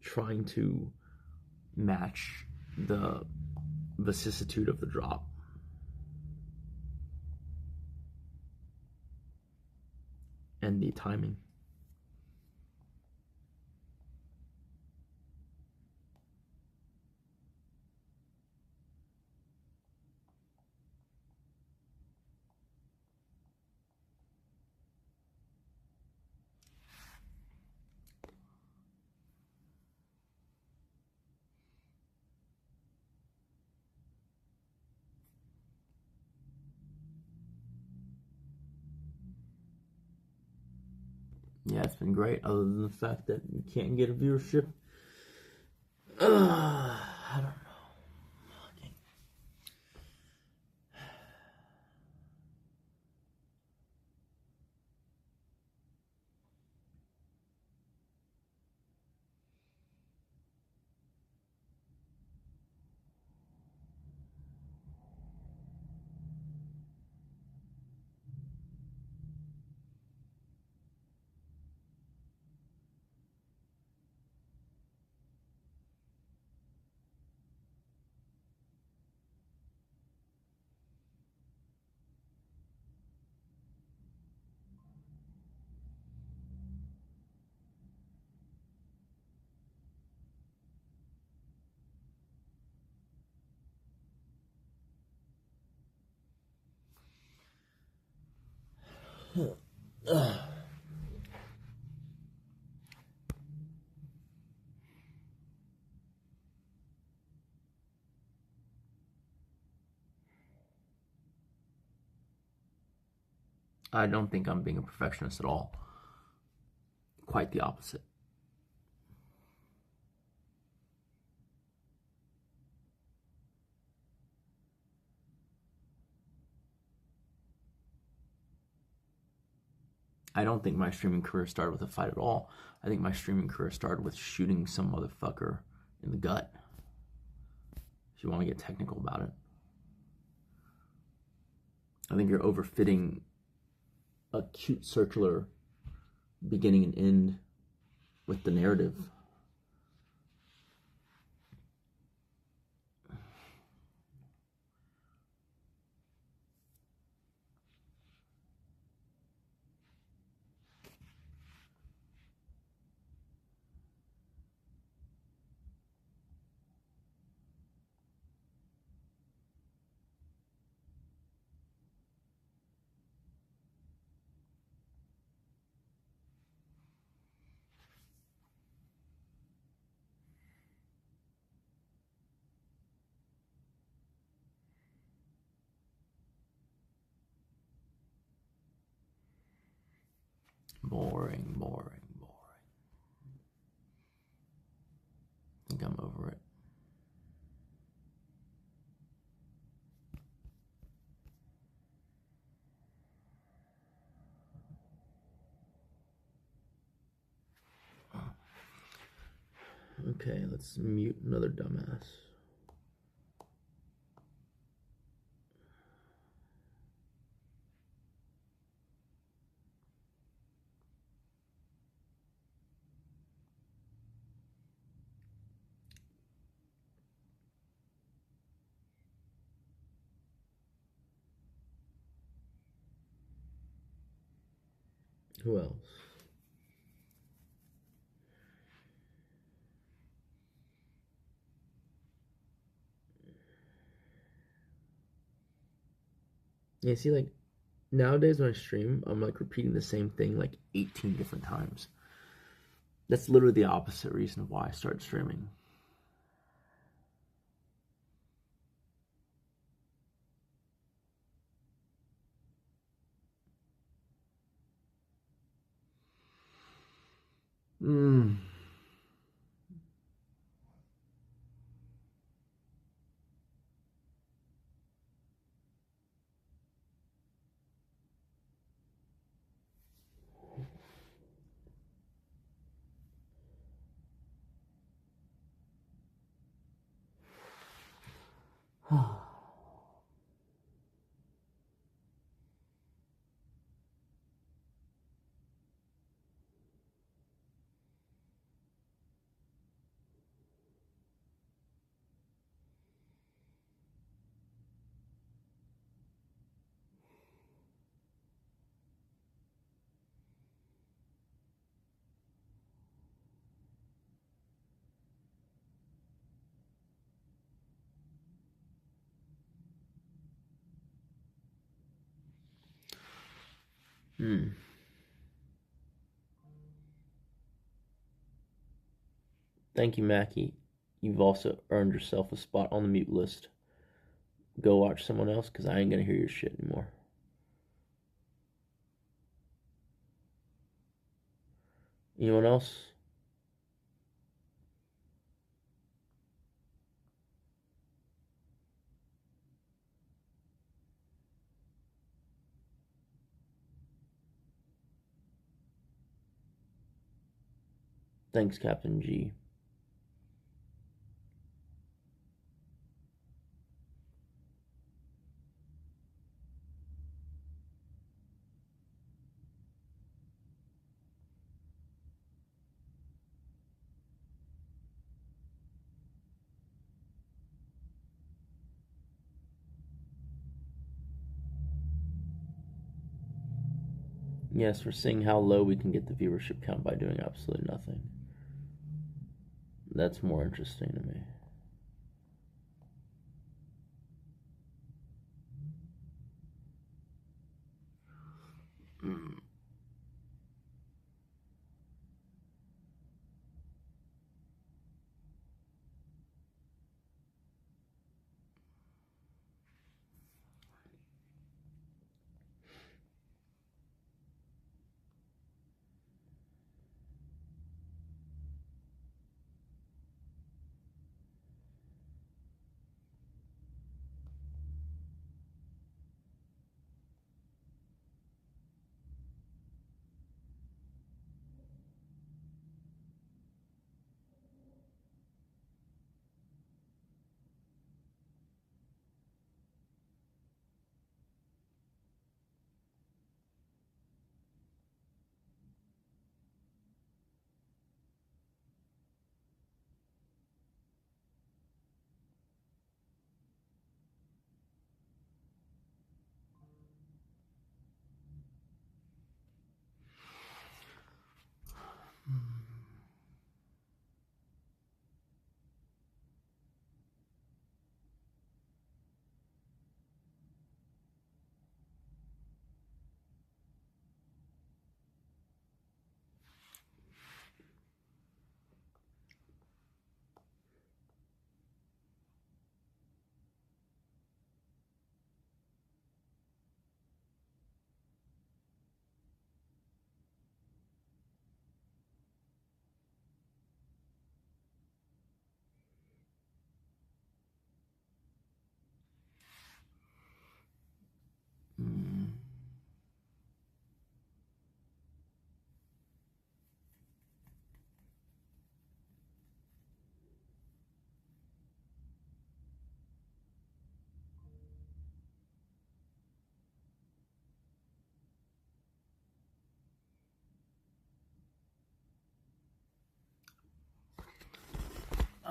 trying to match the vicissitude of the drop. And the timing. Yeah, it's been great, other than the fact that you can't get a viewership. I don't know. I don't think I'm being a perfectionist at all. Quite the opposite. I don't think my streaming career started with a fight at all. I think my streaming career started with shooting some motherfucker in the gut, if you want to get technical about it. I think you're overfitting a cute circular beginning and end with the narrative. Boring, boring, boring. I think I'm over it. Okay, let's mute another dumbass. Who else? Yeah, see, like, nowadays when I stream, I'm, like, repeating the same thing, like, 18 different times. That's literally the opposite reason of why I started streaming. Thank you, Mackie. You've also earned yourself a spot on the mute list. Go watch someone else, because I ain't gonna hear your shit anymore. Anyone else? Thanks, Captain G. Yes, we're seeing how low we can get the viewership count by doing absolutely nothing. That's more interesting to me.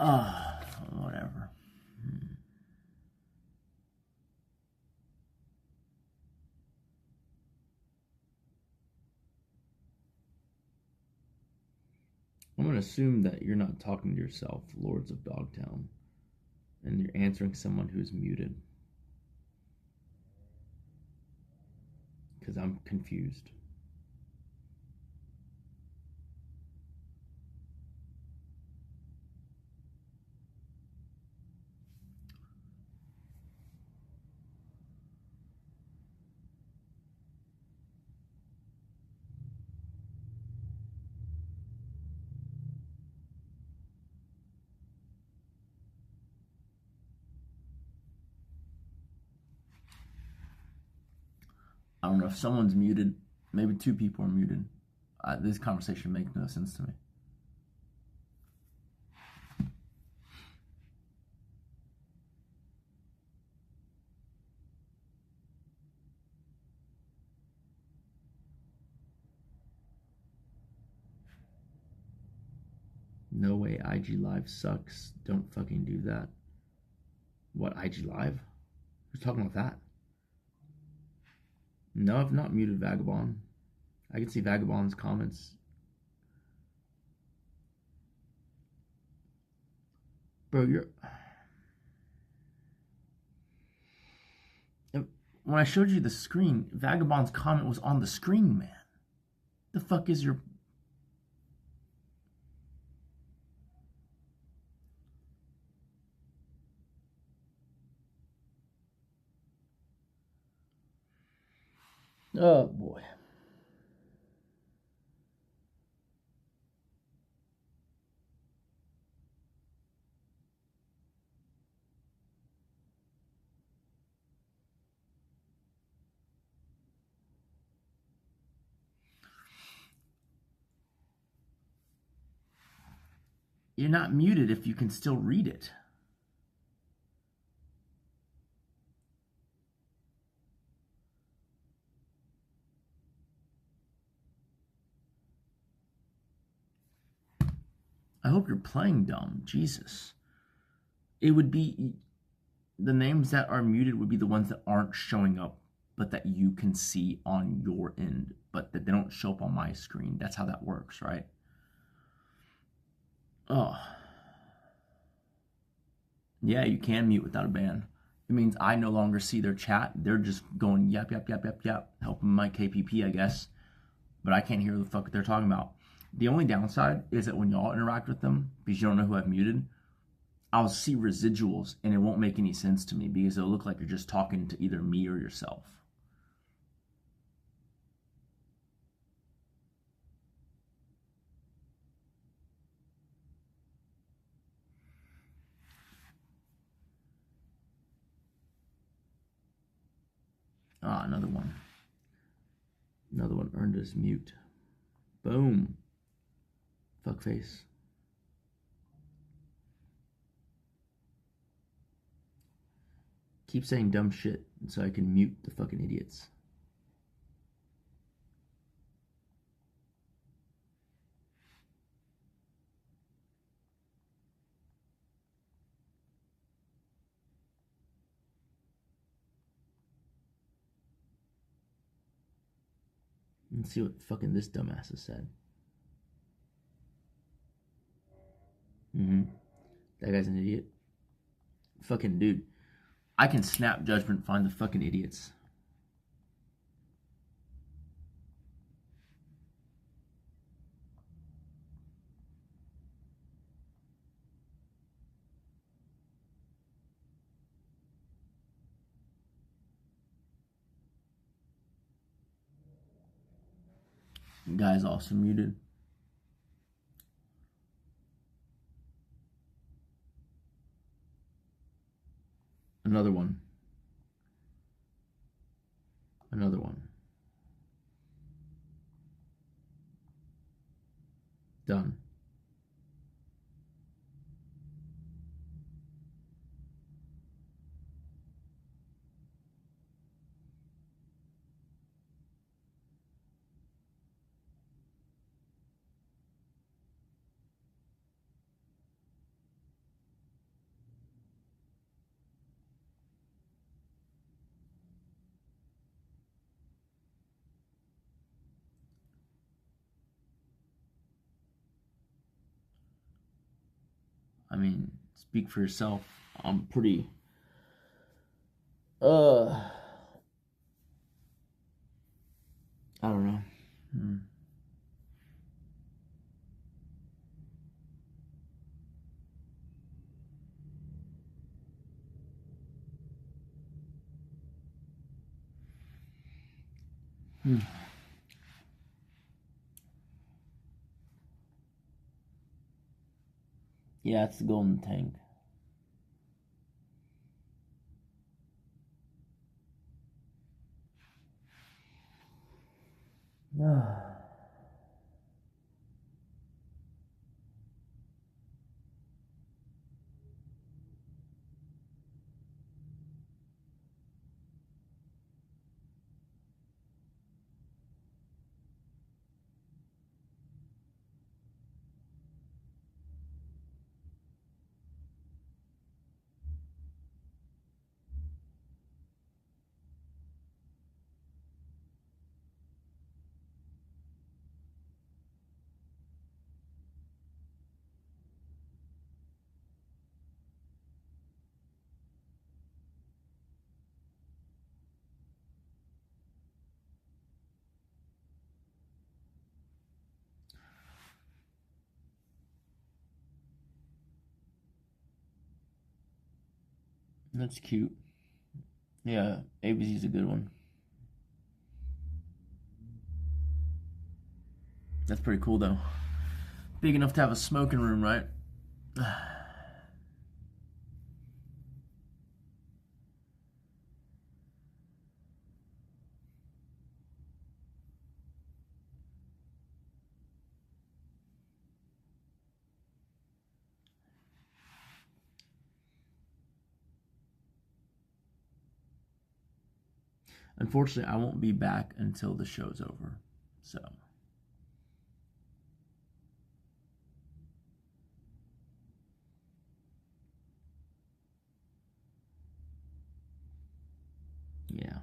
Whatever. I'm going to assume that you're not talking to yourself, Lords of Dogtown, and you're answering someone who's muted. Because I'm confused. I don't know if someone's muted. Maybe two people are muted. This conversation makes no sense to me. No way, IG Live sucks. Don't fucking do that. What, IG Live? Who's talking about that? No, I've not muted Vagabond. I can see Vagabond's comments. Bro, when I showed you the screen, Vagabond's comment was on the screen, man. The fuck is your... Oh, boy. You're not muted if you can still read it. I hope you're playing dumb. Jesus. It would be... The names that are muted would be the ones that aren't showing up, but that you can see on your end, but that they don't show up on my screen. That's how that works, right? Oh. Yeah, you can mute without a ban. It means I no longer see their chat. They're just going yap, yap, yap, yap, yap, helping my KPP, I guess. But I can't hear the fuck they're talking about. The only downside is that when y'all interact with them, because you don't know who I've muted, I'll see residuals and it won't make any sense to me because it'll look like you're just talking to either me or yourself. Ah, another one. Another one earned his mute. Boom. Fuckface. Keep saying dumb shit so I can mute the fucking idiots. Let's see what fucking this dumbass has said. That guy's an idiot. Fucking dude. I can snap judgment, find the fucking idiots. The guy's also muted. Another one. Another one. Done. I mean, speak for yourself. I'm pretty I don't know. Yeah, it's the golden tank. That's cute. Yeah, ABC's a good one. That's pretty cool though. Big enough to have a smoking room, right? Unfortunately, I won't be back until the show's over. So, yeah.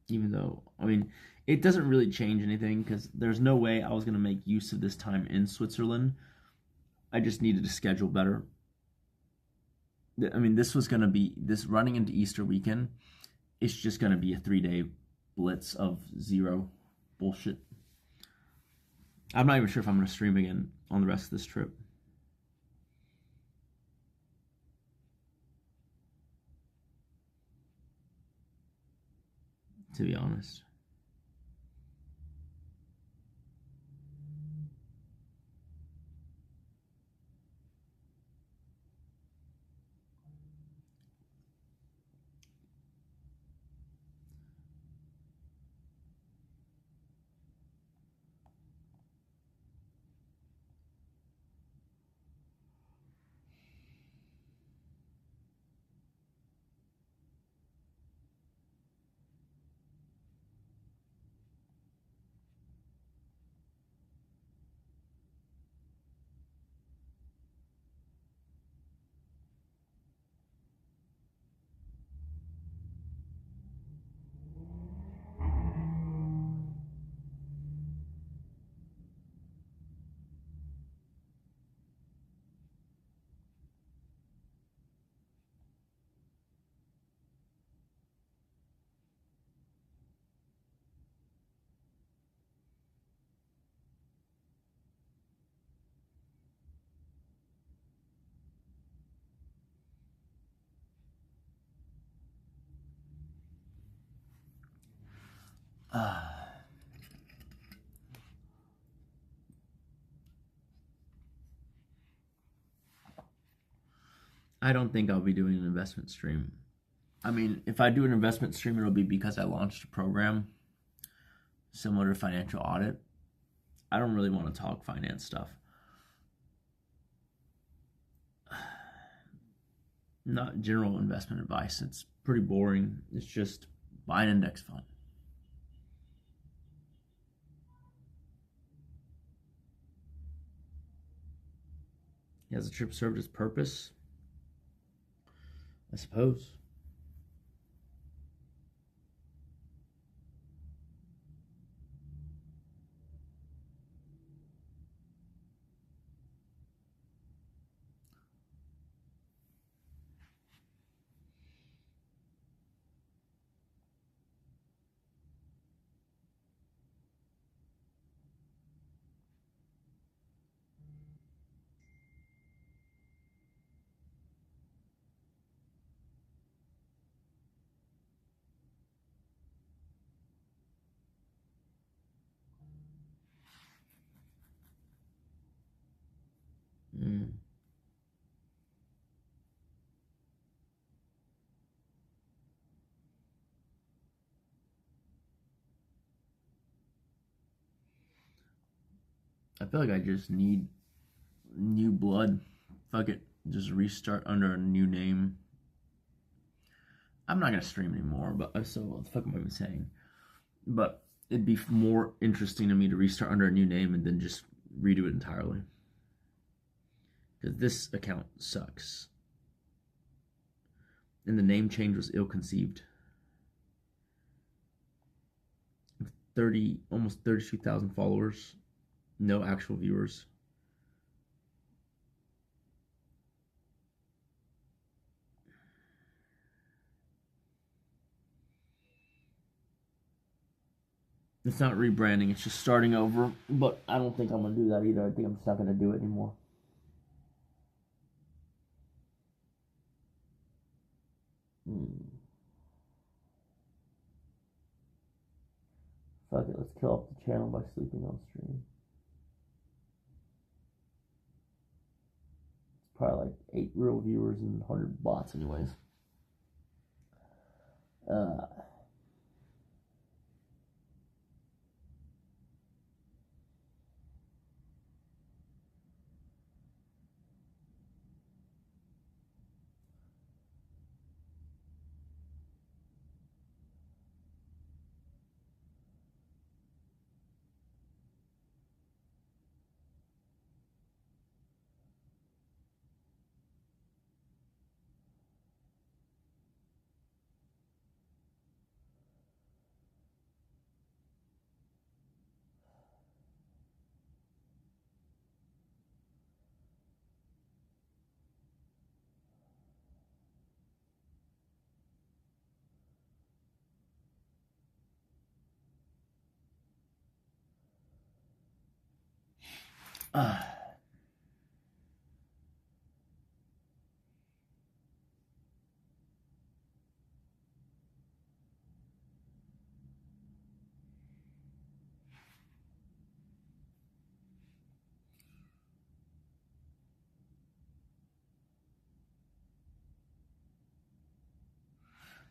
Even though, I mean, it doesn't really change anything because there's no way I was going to make use of this time in Switzerland. I just needed to schedule better. I mean, this was going to be, this running into Easter weekend, it's just going to be a 3-day blitz of zero bullshit. I'm not even sure if I'm going to stream again on the rest of this trip. To be honest. I don't think I'll be doing an investment stream. I mean, if I do an investment stream, it'll be because I launched a program similar to financial audit. I don't really want to talk finance stuff. Not general investment advice. It's pretty boring. It's just buy an index fund. Has the trip served its purpose? I suppose. I feel like I just need new blood. Fuck it. Just restart under a new name. I'm not gonna stream anymore, but so what the fuck am I even saying? But it'd be more interesting to me to restart under a new name and then just redo it entirely. Because this account sucks. And the name change was ill-conceived. almost 32,000 followers. No actual viewers. It's not rebranding, it's just starting over. But I don't think I'm going to do that either. I think I'm just not going to do it anymore. Fuck it, let's kill off the channel by sleeping on stream. It's probably like 8 real viewers and 100 bots anyways.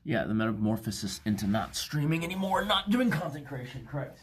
Yeah, the metamorphosis into not streaming anymore, not doing content creation, correct.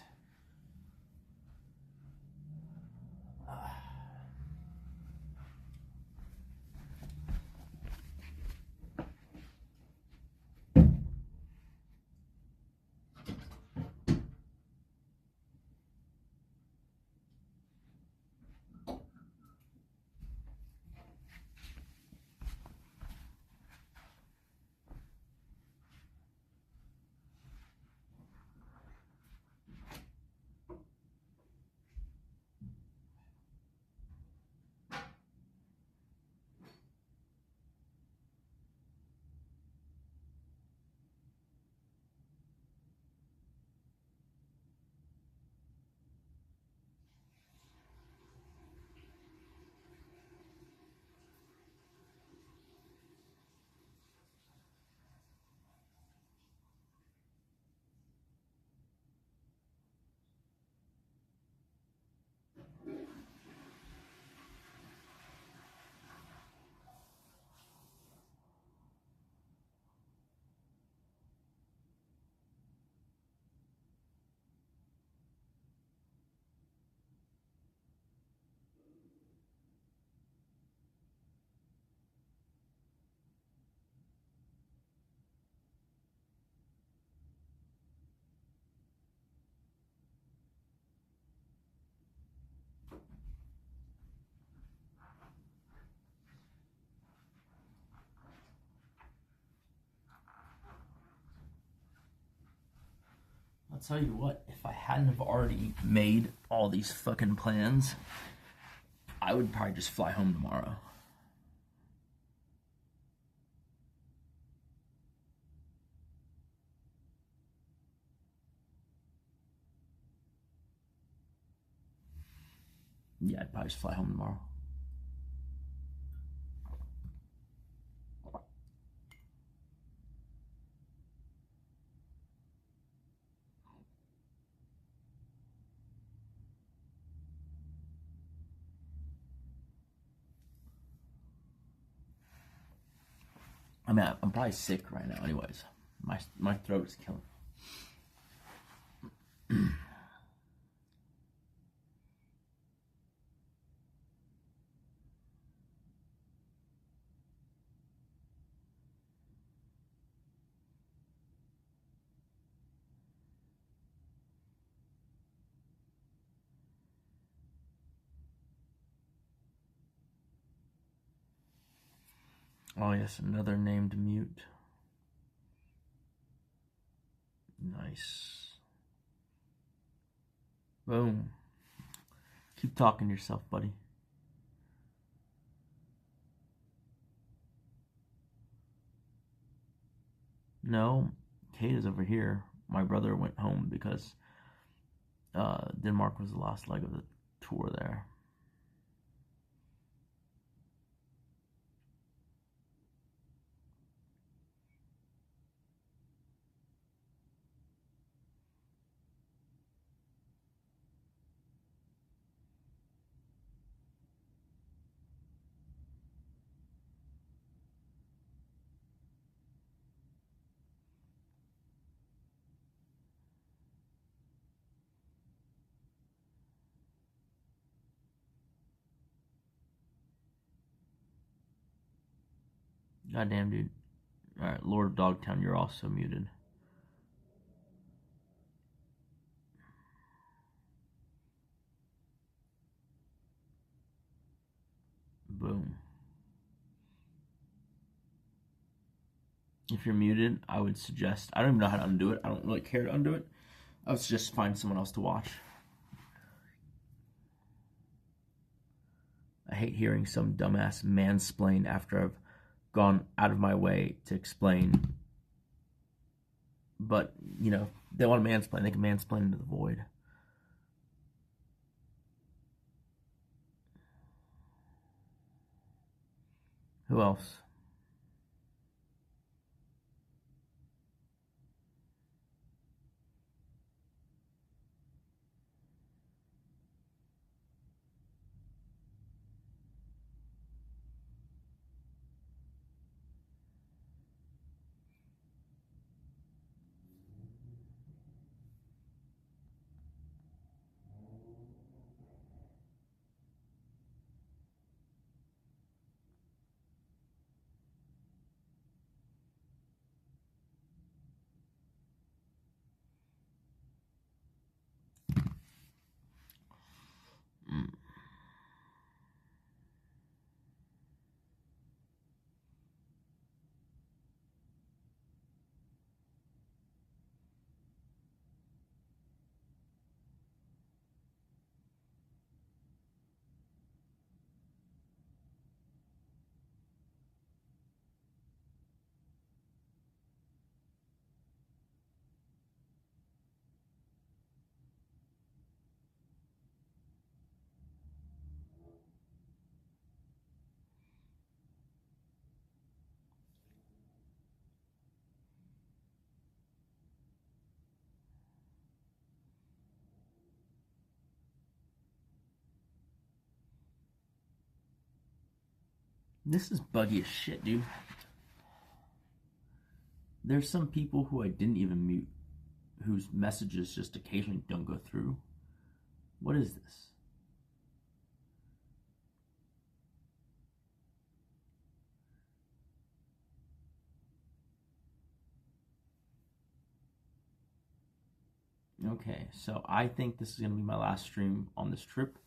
I'll tell you what, if I hadn't have already made all these fucking plans, I would probably just fly home tomorrow. Yeah, I'd probably just fly home tomorrow. I mean, I'm probably sick right now anyways. My throat is killing me. Oh, yes, another named mute. Nice. Boom. Keep talking to yourself, buddy. No, Kate is over here. My brother went home because Denmark was the last leg of the tour there. Goddamn, dude. Alright, Lord of Dogtown, you're also muted. Boom. If you're muted, I would suggest, I don't even know how to undo it. I don't really care to undo it. I would suggest find someone else to watch. I hate hearing some dumbass mansplain after I've gone out of my way to explain. But, you know, they want to mansplain. They can mansplain into the void. Who else? This is buggy as shit, dude. There's some people who I didn't even mute, whose messages just occasionally don't go through. What is this? Okay, so I think this is gonna be my last stream on this trip.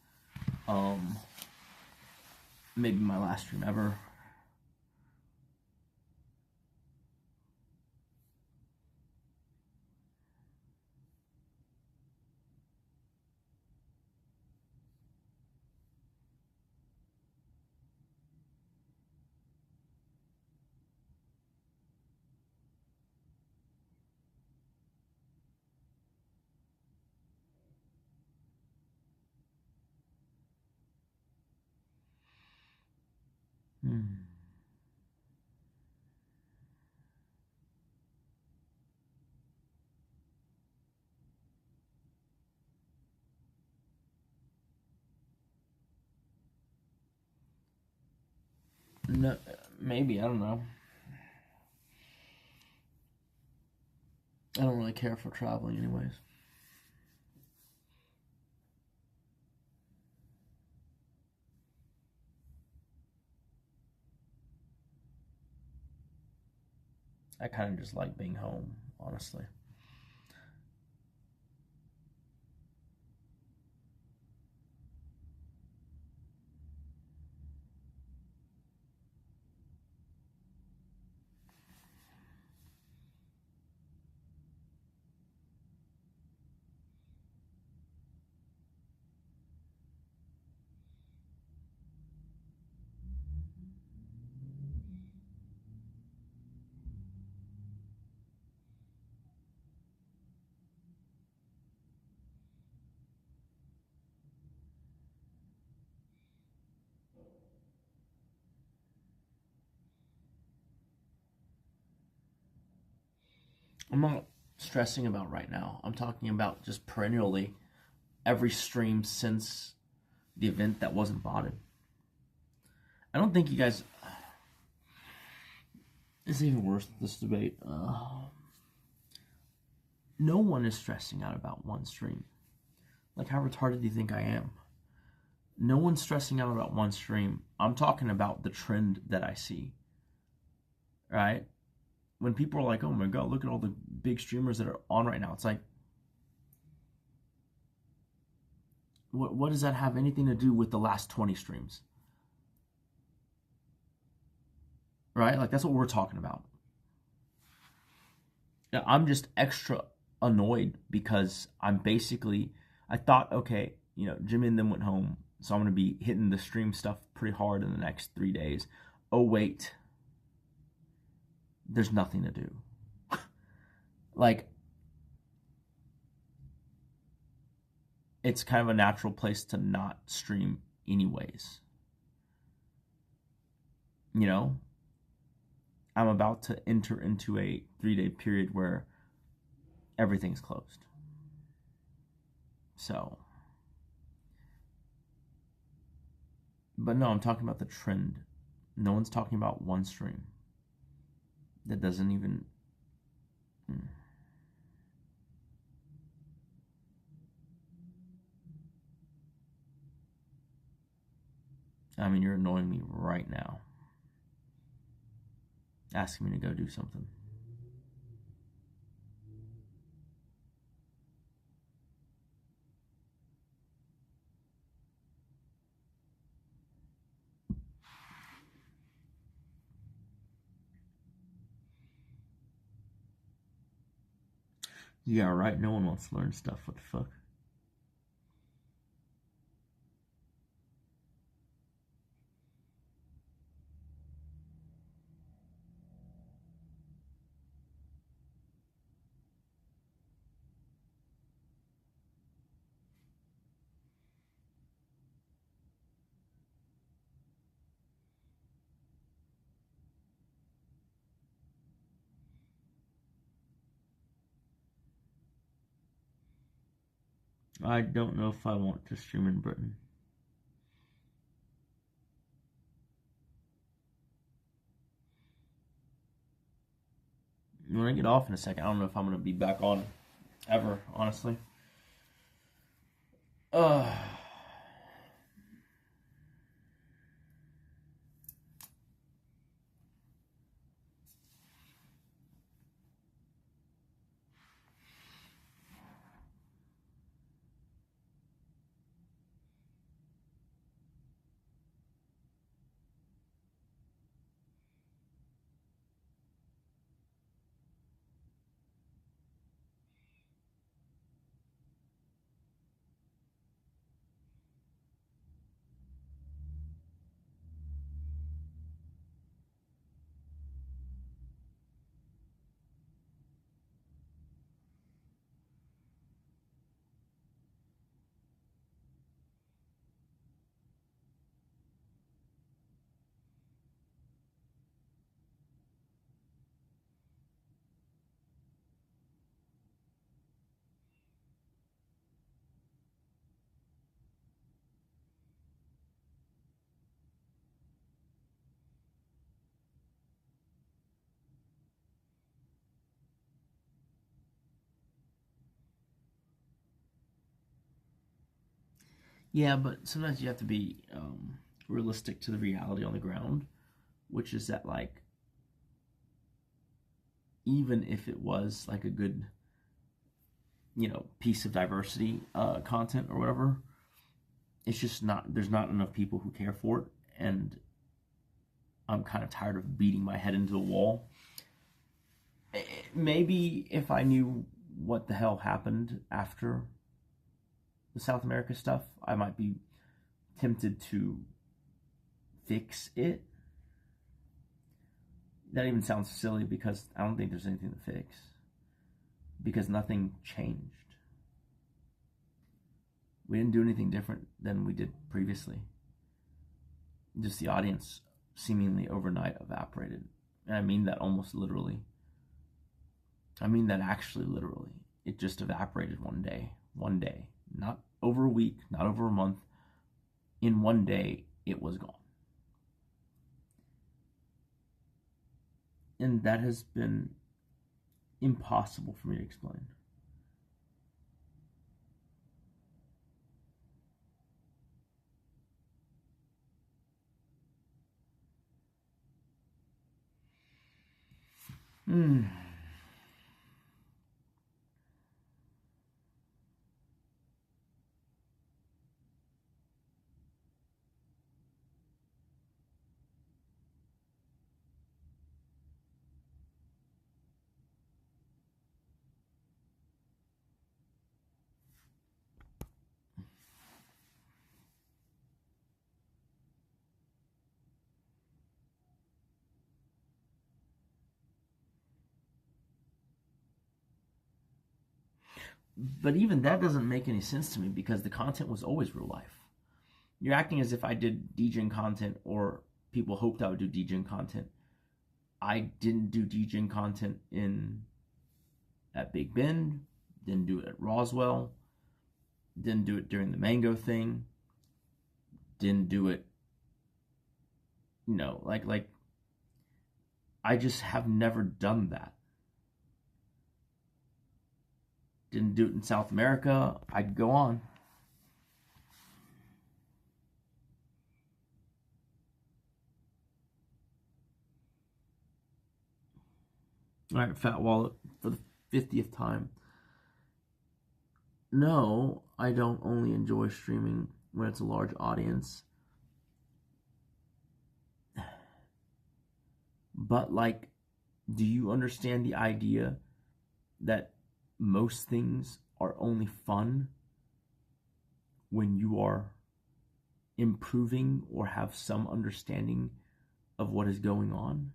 Maybe my last stream ever. No, maybe, I don't know. I don't really care for traveling anyways. I kind of just like being home, honestly. I'm not stressing about right now. I'm talking about just perennially every stream since the event that wasn't botted. I don't think you guys... It's even worse, this debate. No one is stressing out about one stream. Like, how retarded do you think I am? No one's stressing out about one stream. I'm talking about the trend that I see. Right? When people are like, oh my god, look at all the big streamers that are on right now. It's like, what does that have anything to do with the last 20 streams? Right? Like, that's what we're talking about. Now, I'm just extra annoyed because I thought, okay, Jimmy and them went home, so I'm going to be hitting the stream stuff pretty hard in the next 3 days. Oh, wait. There's nothing to do. Like, it's kind of a natural place to not stream anyways. I'm about to enter into a 3-day period where everything's closed. So, but no, I'm talking about the trend. No one's talking about one stream. That doesn't even... I mean, you're annoying me right now. Asking me to go do something. Yeah, right. No one wants to learn stuff. What the fuck? I don't know if I want to stream in Britain. When I get off in a second, I don't know if I'm going to be back on ever, honestly. Yeah, but sometimes you have to be realistic to the reality on the ground, which is that, like, even if it was like a good, piece of diversity content or whatever, it's just not, there's not enough people who care for it, and I'm kind of tired of beating my head into the wall. Maybe if I knew what the hell happened after the South America stuff, I might be tempted to fix it. That even sounds silly because I don't think there's anything to fix. Because nothing changed. We didn't do anything different than we did previously. Just the audience seemingly overnight evaporated. And I mean that almost literally. I mean that actually, literally. It just evaporated one day. One day. Not over a week, not over a month. In one day, it was gone. And that has been impossible for me to explain. But even that doesn't make any sense to me because the content was always real life. You're acting as if I did DJing content or people hoped I would do DJing content. I didn't do DJing content at Big Bend, didn't do it at Roswell, didn't do it during the Mango thing, didn't do it, like I just have never done that. Didn't do it in South America. I could go on. All right, Fat Wallet, for the 50th time. No, I don't only enjoy streaming when it's a large audience. But, do you understand the idea that most things are only fun when you are improving or have some understanding of what is going on?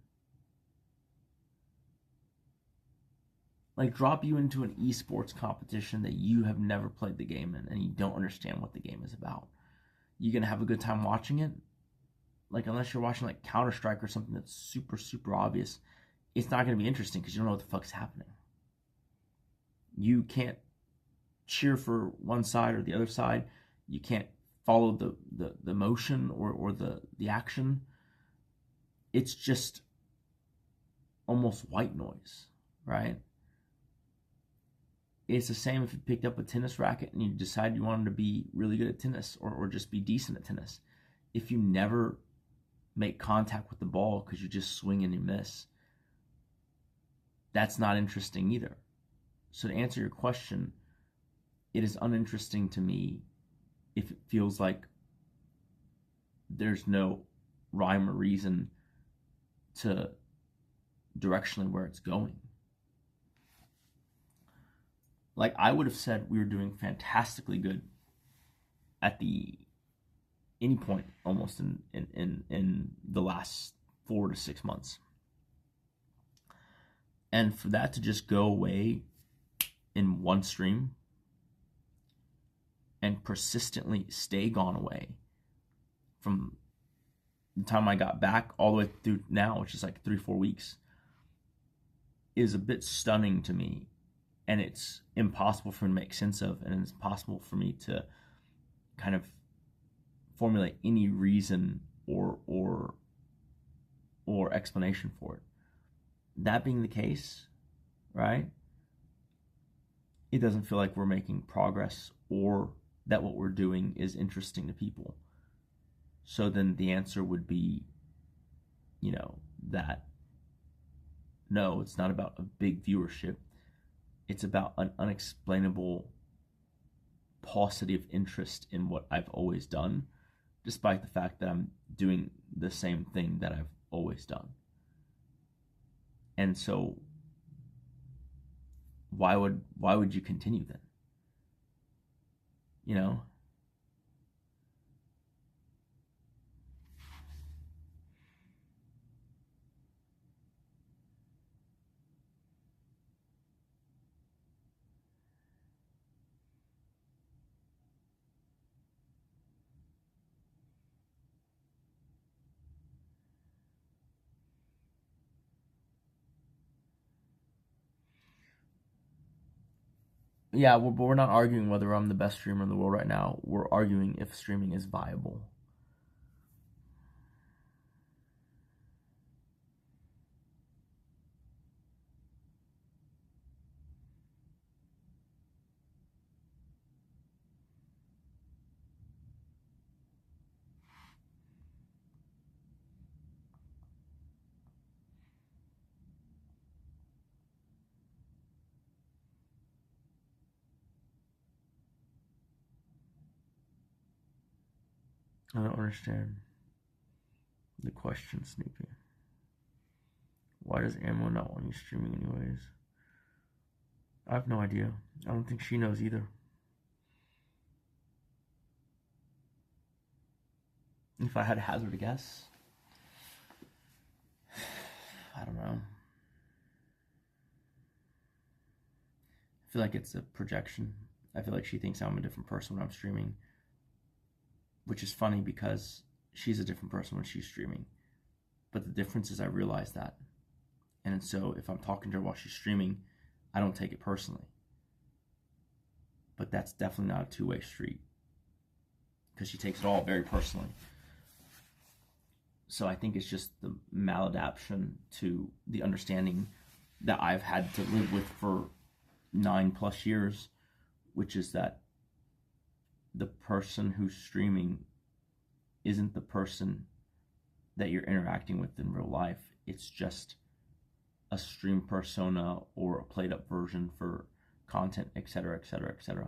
Drop you into an esports competition that you have never played the game in and you don't understand what the game is about. You gonna have a good time watching it? Unless you're watching Counter-Strike or something that's super, super obvious, it's not gonna be interesting because you don't know what the fuck's happening. You can't cheer for one side or the other side. You can't follow the motion or the action. It's just almost white noise, right? It's the same if you picked up a tennis racket and you decided you wanted to be really good at tennis or just be decent at tennis. If you never make contact with the ball because you just swing and you miss, that's not interesting either. So to answer your question, it is uninteresting to me if it feels like there's no rhyme or reason to directionally where it's going. I would have said we were doing fantastically good at any point almost in the last 4 to 6 months. And for that to just go away in one stream and persistently stay gone away from the time I got back all the way through now, which is 3-4 weeks, is a bit stunning to me. And it's impossible for me to make sense of, and it's impossible for me to kind of formulate any reason or explanation for it. That being the case, right, it doesn't feel like we're making progress or that what we're doing is interesting to people. So then the answer would be, that no, it's not about a big viewership. It's about an unexplainable paucity of interest in what I've always done, despite the fact that I'm doing the same thing that I've always done. And so why would you continue then? Yeah, but we're not arguing whether I'm the best streamer in the world right now. We're arguing if streaming is viable. I don't understand the question, Snoopy. Why does Ammo not want you streaming anyways? I have no idea. I don't think she knows either. If I had to hazard a guess, I don't know. I feel like it's a projection. I feel like she thinks I'm a different person when I'm streaming, which is funny because she's a different person when she's streaming. But the difference is I realize that. And so if I'm talking to her while she's streaming, I don't take it personally. But that's definitely not a two-way street, because she takes it all very personally. So I think it's just the maladaptation to the understanding that I've had to live with for 9+ years, which is that the person who's streaming isn't the person that you're interacting with in real life. It's just a stream persona or a played up version for content, etc., etc., etc.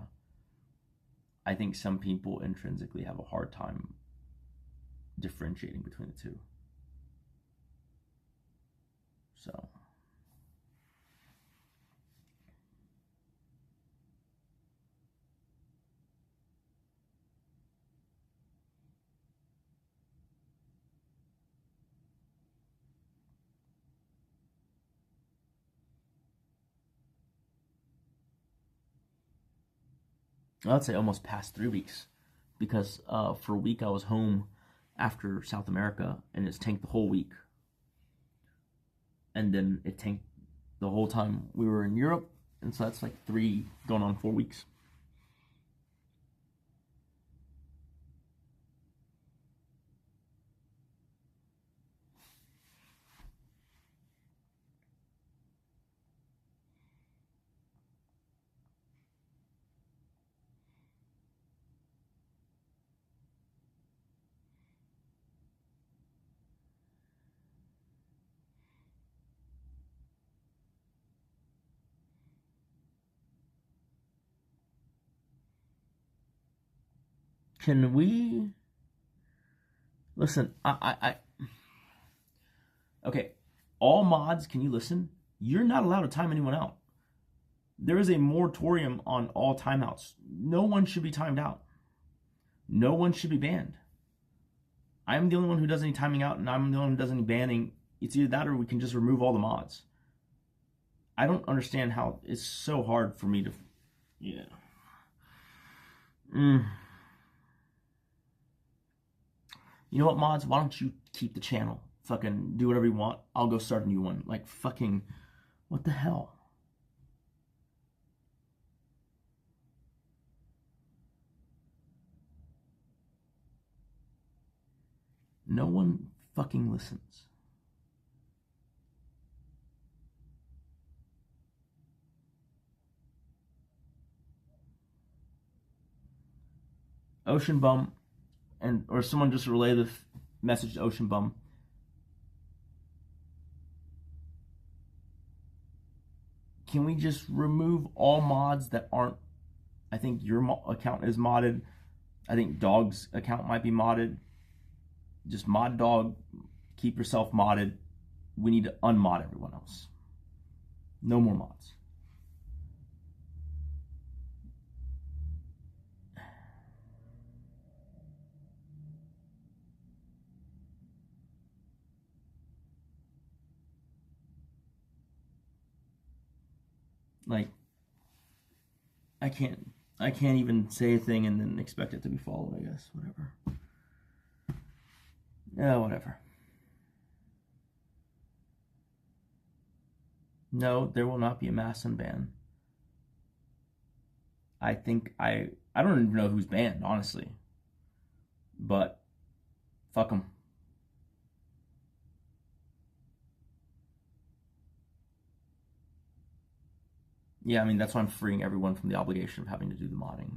I think some people intrinsically have a hard time differentiating between the two. So I'd say almost past 3 weeks, because for a week I was home after South America, and it's tanked the whole week. And then it tanked the whole time we were in Europe, and so that's like 3 going on 4 weeks. Can we listen? Okay, all mods, can you listen? You're not allowed to time anyone out. There is a moratorium on all timeouts. No one should be timed out. No one should be banned. I'm the only one who does any timing out, and I'm the only one who does any banning. It's either that or we can just remove all the mods. I don't understand how it's so hard for me to... Yeah. You know what, mods? Why don't you keep the channel? Fucking do whatever you want. I'll go start a new one. Like, fucking... What the hell? No one fucking listens. Ocean Bum, or someone just relay the message to Ocean Bum. Can we just remove all mods that aren't... I think your account is modded. I think Dog's account might be modded. Just mod Dog. Keep yourself modded. We need to unmod everyone else. No more mods. Like, I can't even say a thing and then expect it to be followed, I guess. Whatever. Yeah, whatever. No, there will not be a mass unban. I think I don't even know who's banned, honestly. But fuck them. Yeah, I mean, that's why I'm freeing everyone from the obligation of having to do the modding.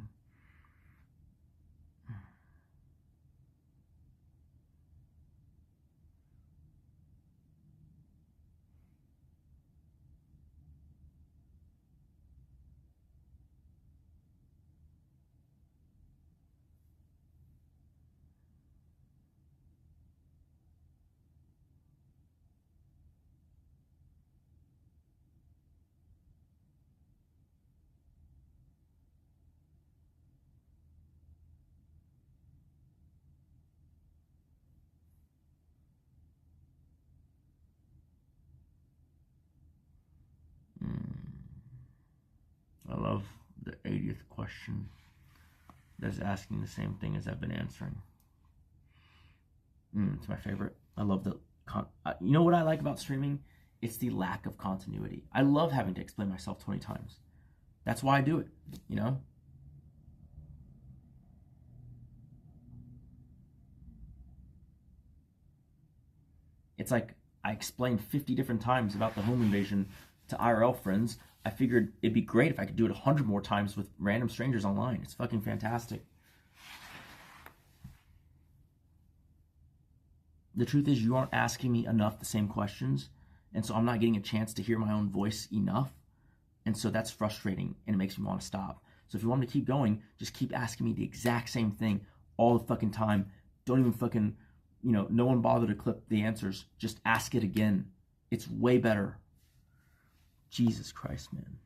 I love the 80th question that's asking the same thing as I've been answering. It's my favorite. I love the... you know what I like about streaming? It's the lack of continuity. I love having to explain myself 20 times. That's why I do it, you know? It's like I explained 50 different times about the home invasion to IRL friends. I figured it'd be great if I could do it 100 more times with random strangers online. It's fucking fantastic. The truth is, you aren't asking me enough the same questions, and so I'm not getting a chance to hear my own voice enough, and so that's frustrating, and it makes me want to stop. So if you want me to keep going, just keep asking me the exact same thing all the fucking time. Don't even fucking, you know, no one bother to clip the answers. Just ask it again. It's way better. Jesus Christ, man.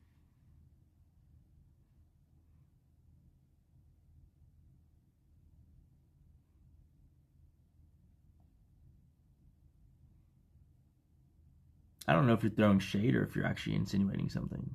I don't know if you're throwing shade or if you're actually insinuating something.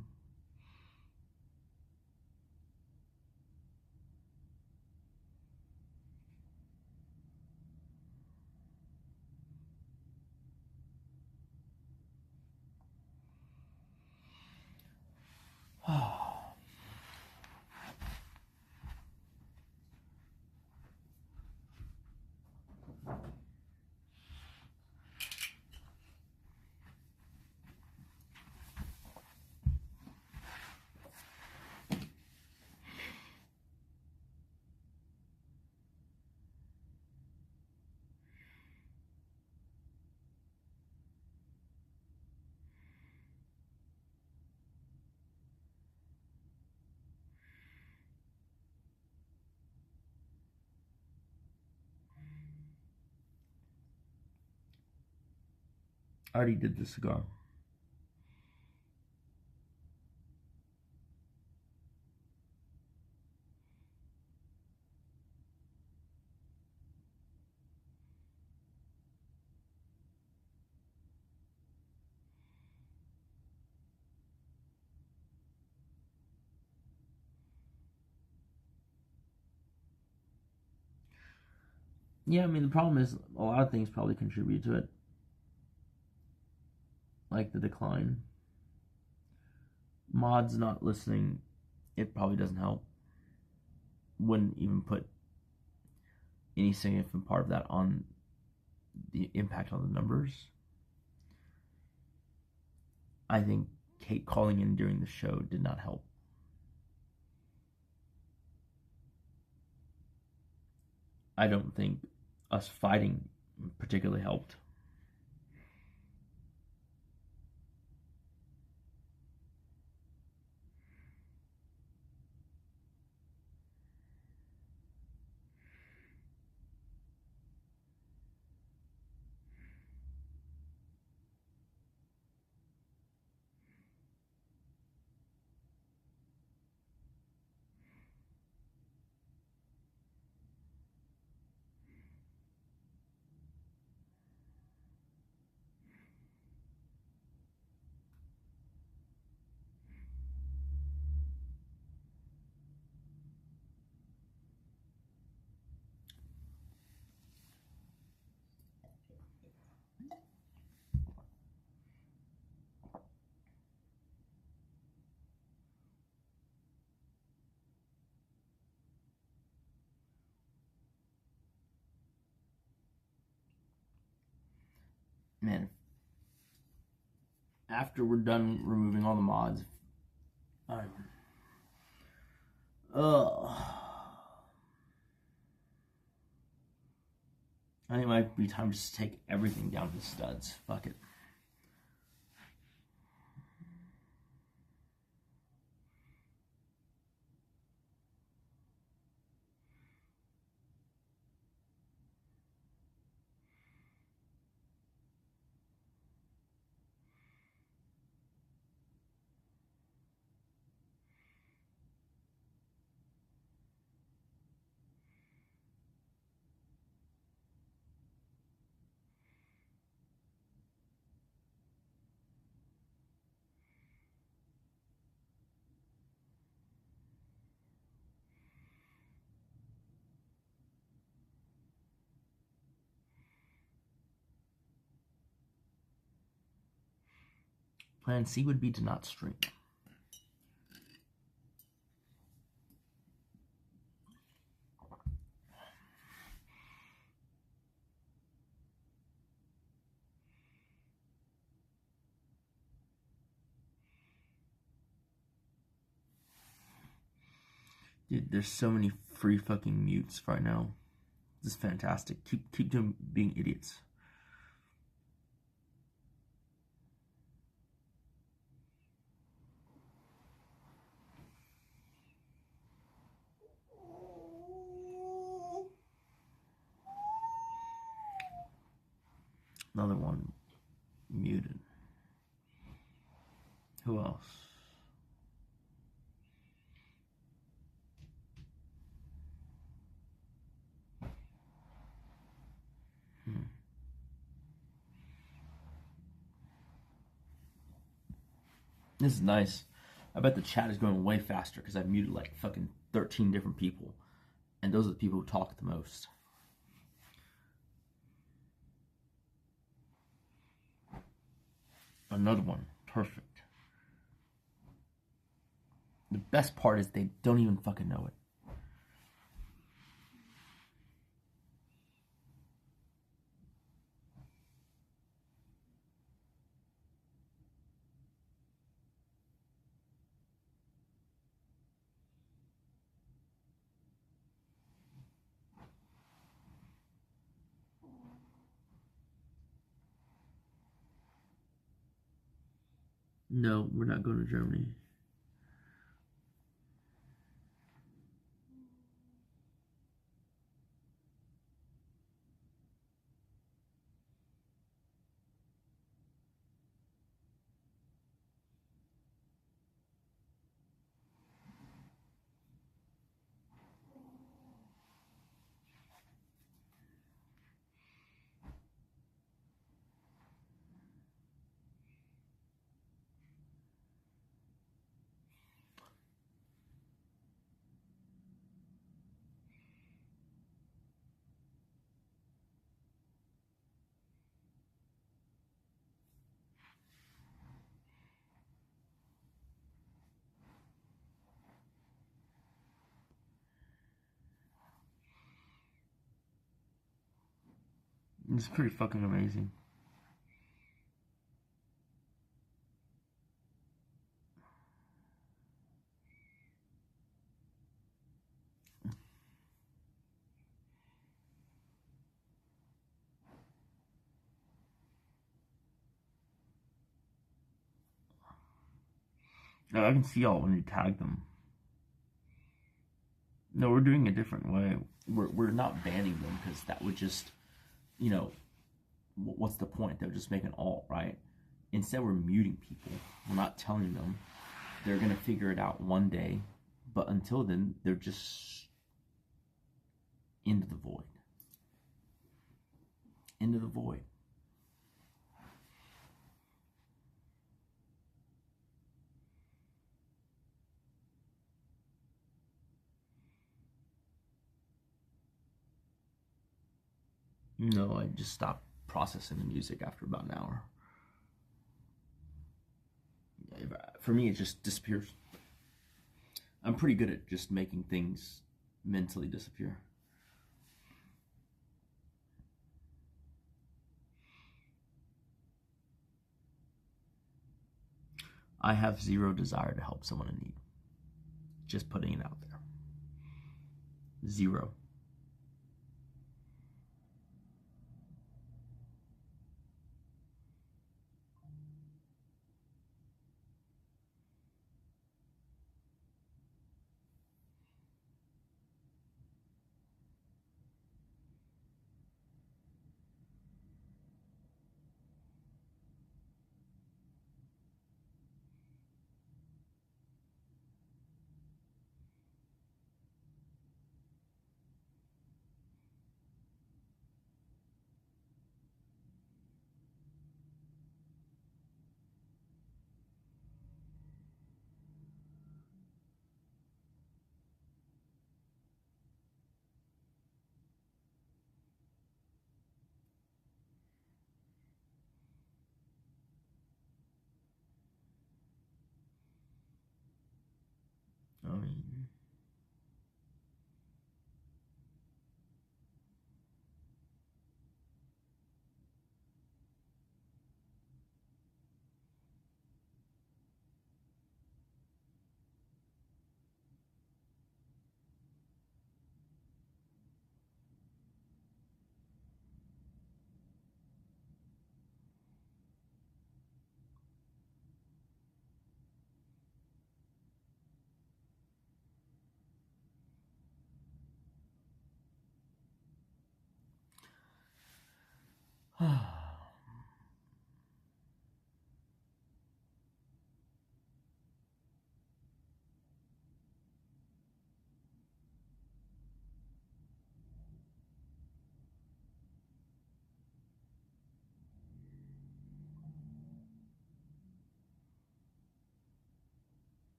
I already did the cigar. Yeah, I mean, the problem is a lot of things probably contribute to it. Like the decline. Mods not listening, it probably doesn't help. Wouldn't even put any significant part of that on the impact on the numbers. I think Kate calling in during the show did not help. I don't think us fighting particularly helped. Man, after we're done removing all the mods, I think it might be time to just take everything down to studs. Fuck it. Plan C would be to not stream. Dude, there's so many free fucking mutes right now. This is fantastic. Keep doing being idiots. Another one muted. Who else? This is nice. I bet the chat is going way faster because I've muted like fucking 13 different people. And those are the people who talk the most. Another one. Perfect. The best part is they don't even fucking know it. No, we're not going to Germany. It's pretty fucking amazing. No, I can see y'all when you tag them. No, we're doing it a different way. We're not banning them because that would just, you know, what's the point? They'll just make an alt, right? Instead, we're muting people. We're not telling them. They're gonna figure it out one day, but until then, they're just into the void. Into the void. No, I just stopped processing the music after about an hour. For me, it just disappears. I'm pretty good at just making things mentally disappear. I have zero desire to help someone in need. Just putting it out there. Zero. I mean,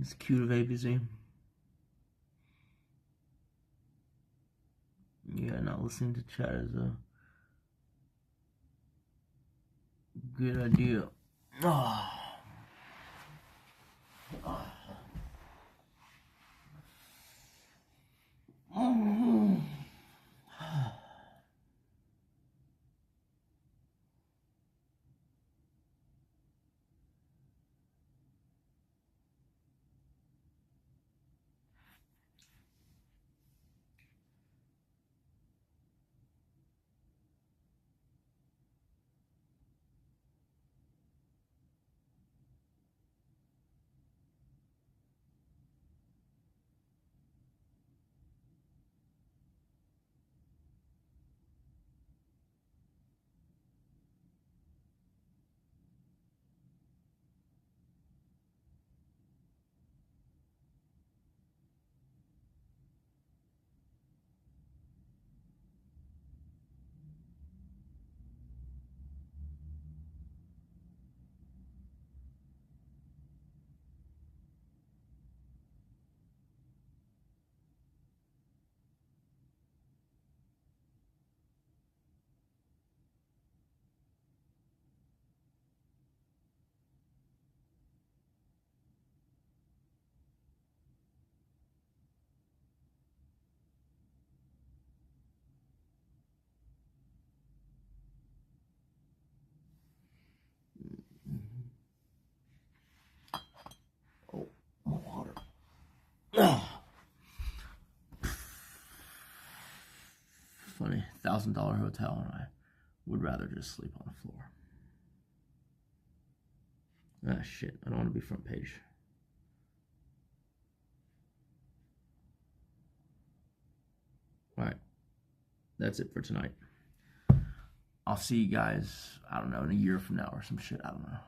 it's cute of ABC. Yeah, not listening to chat is a good idea. Ah. Funny, $1,000 hotel, and I would rather just sleep on the floor. Ah, shit, I don't want to be front page. Alright, that's it for tonight. I'll see you guys, I don't know, in a year from now or some shit, I don't know.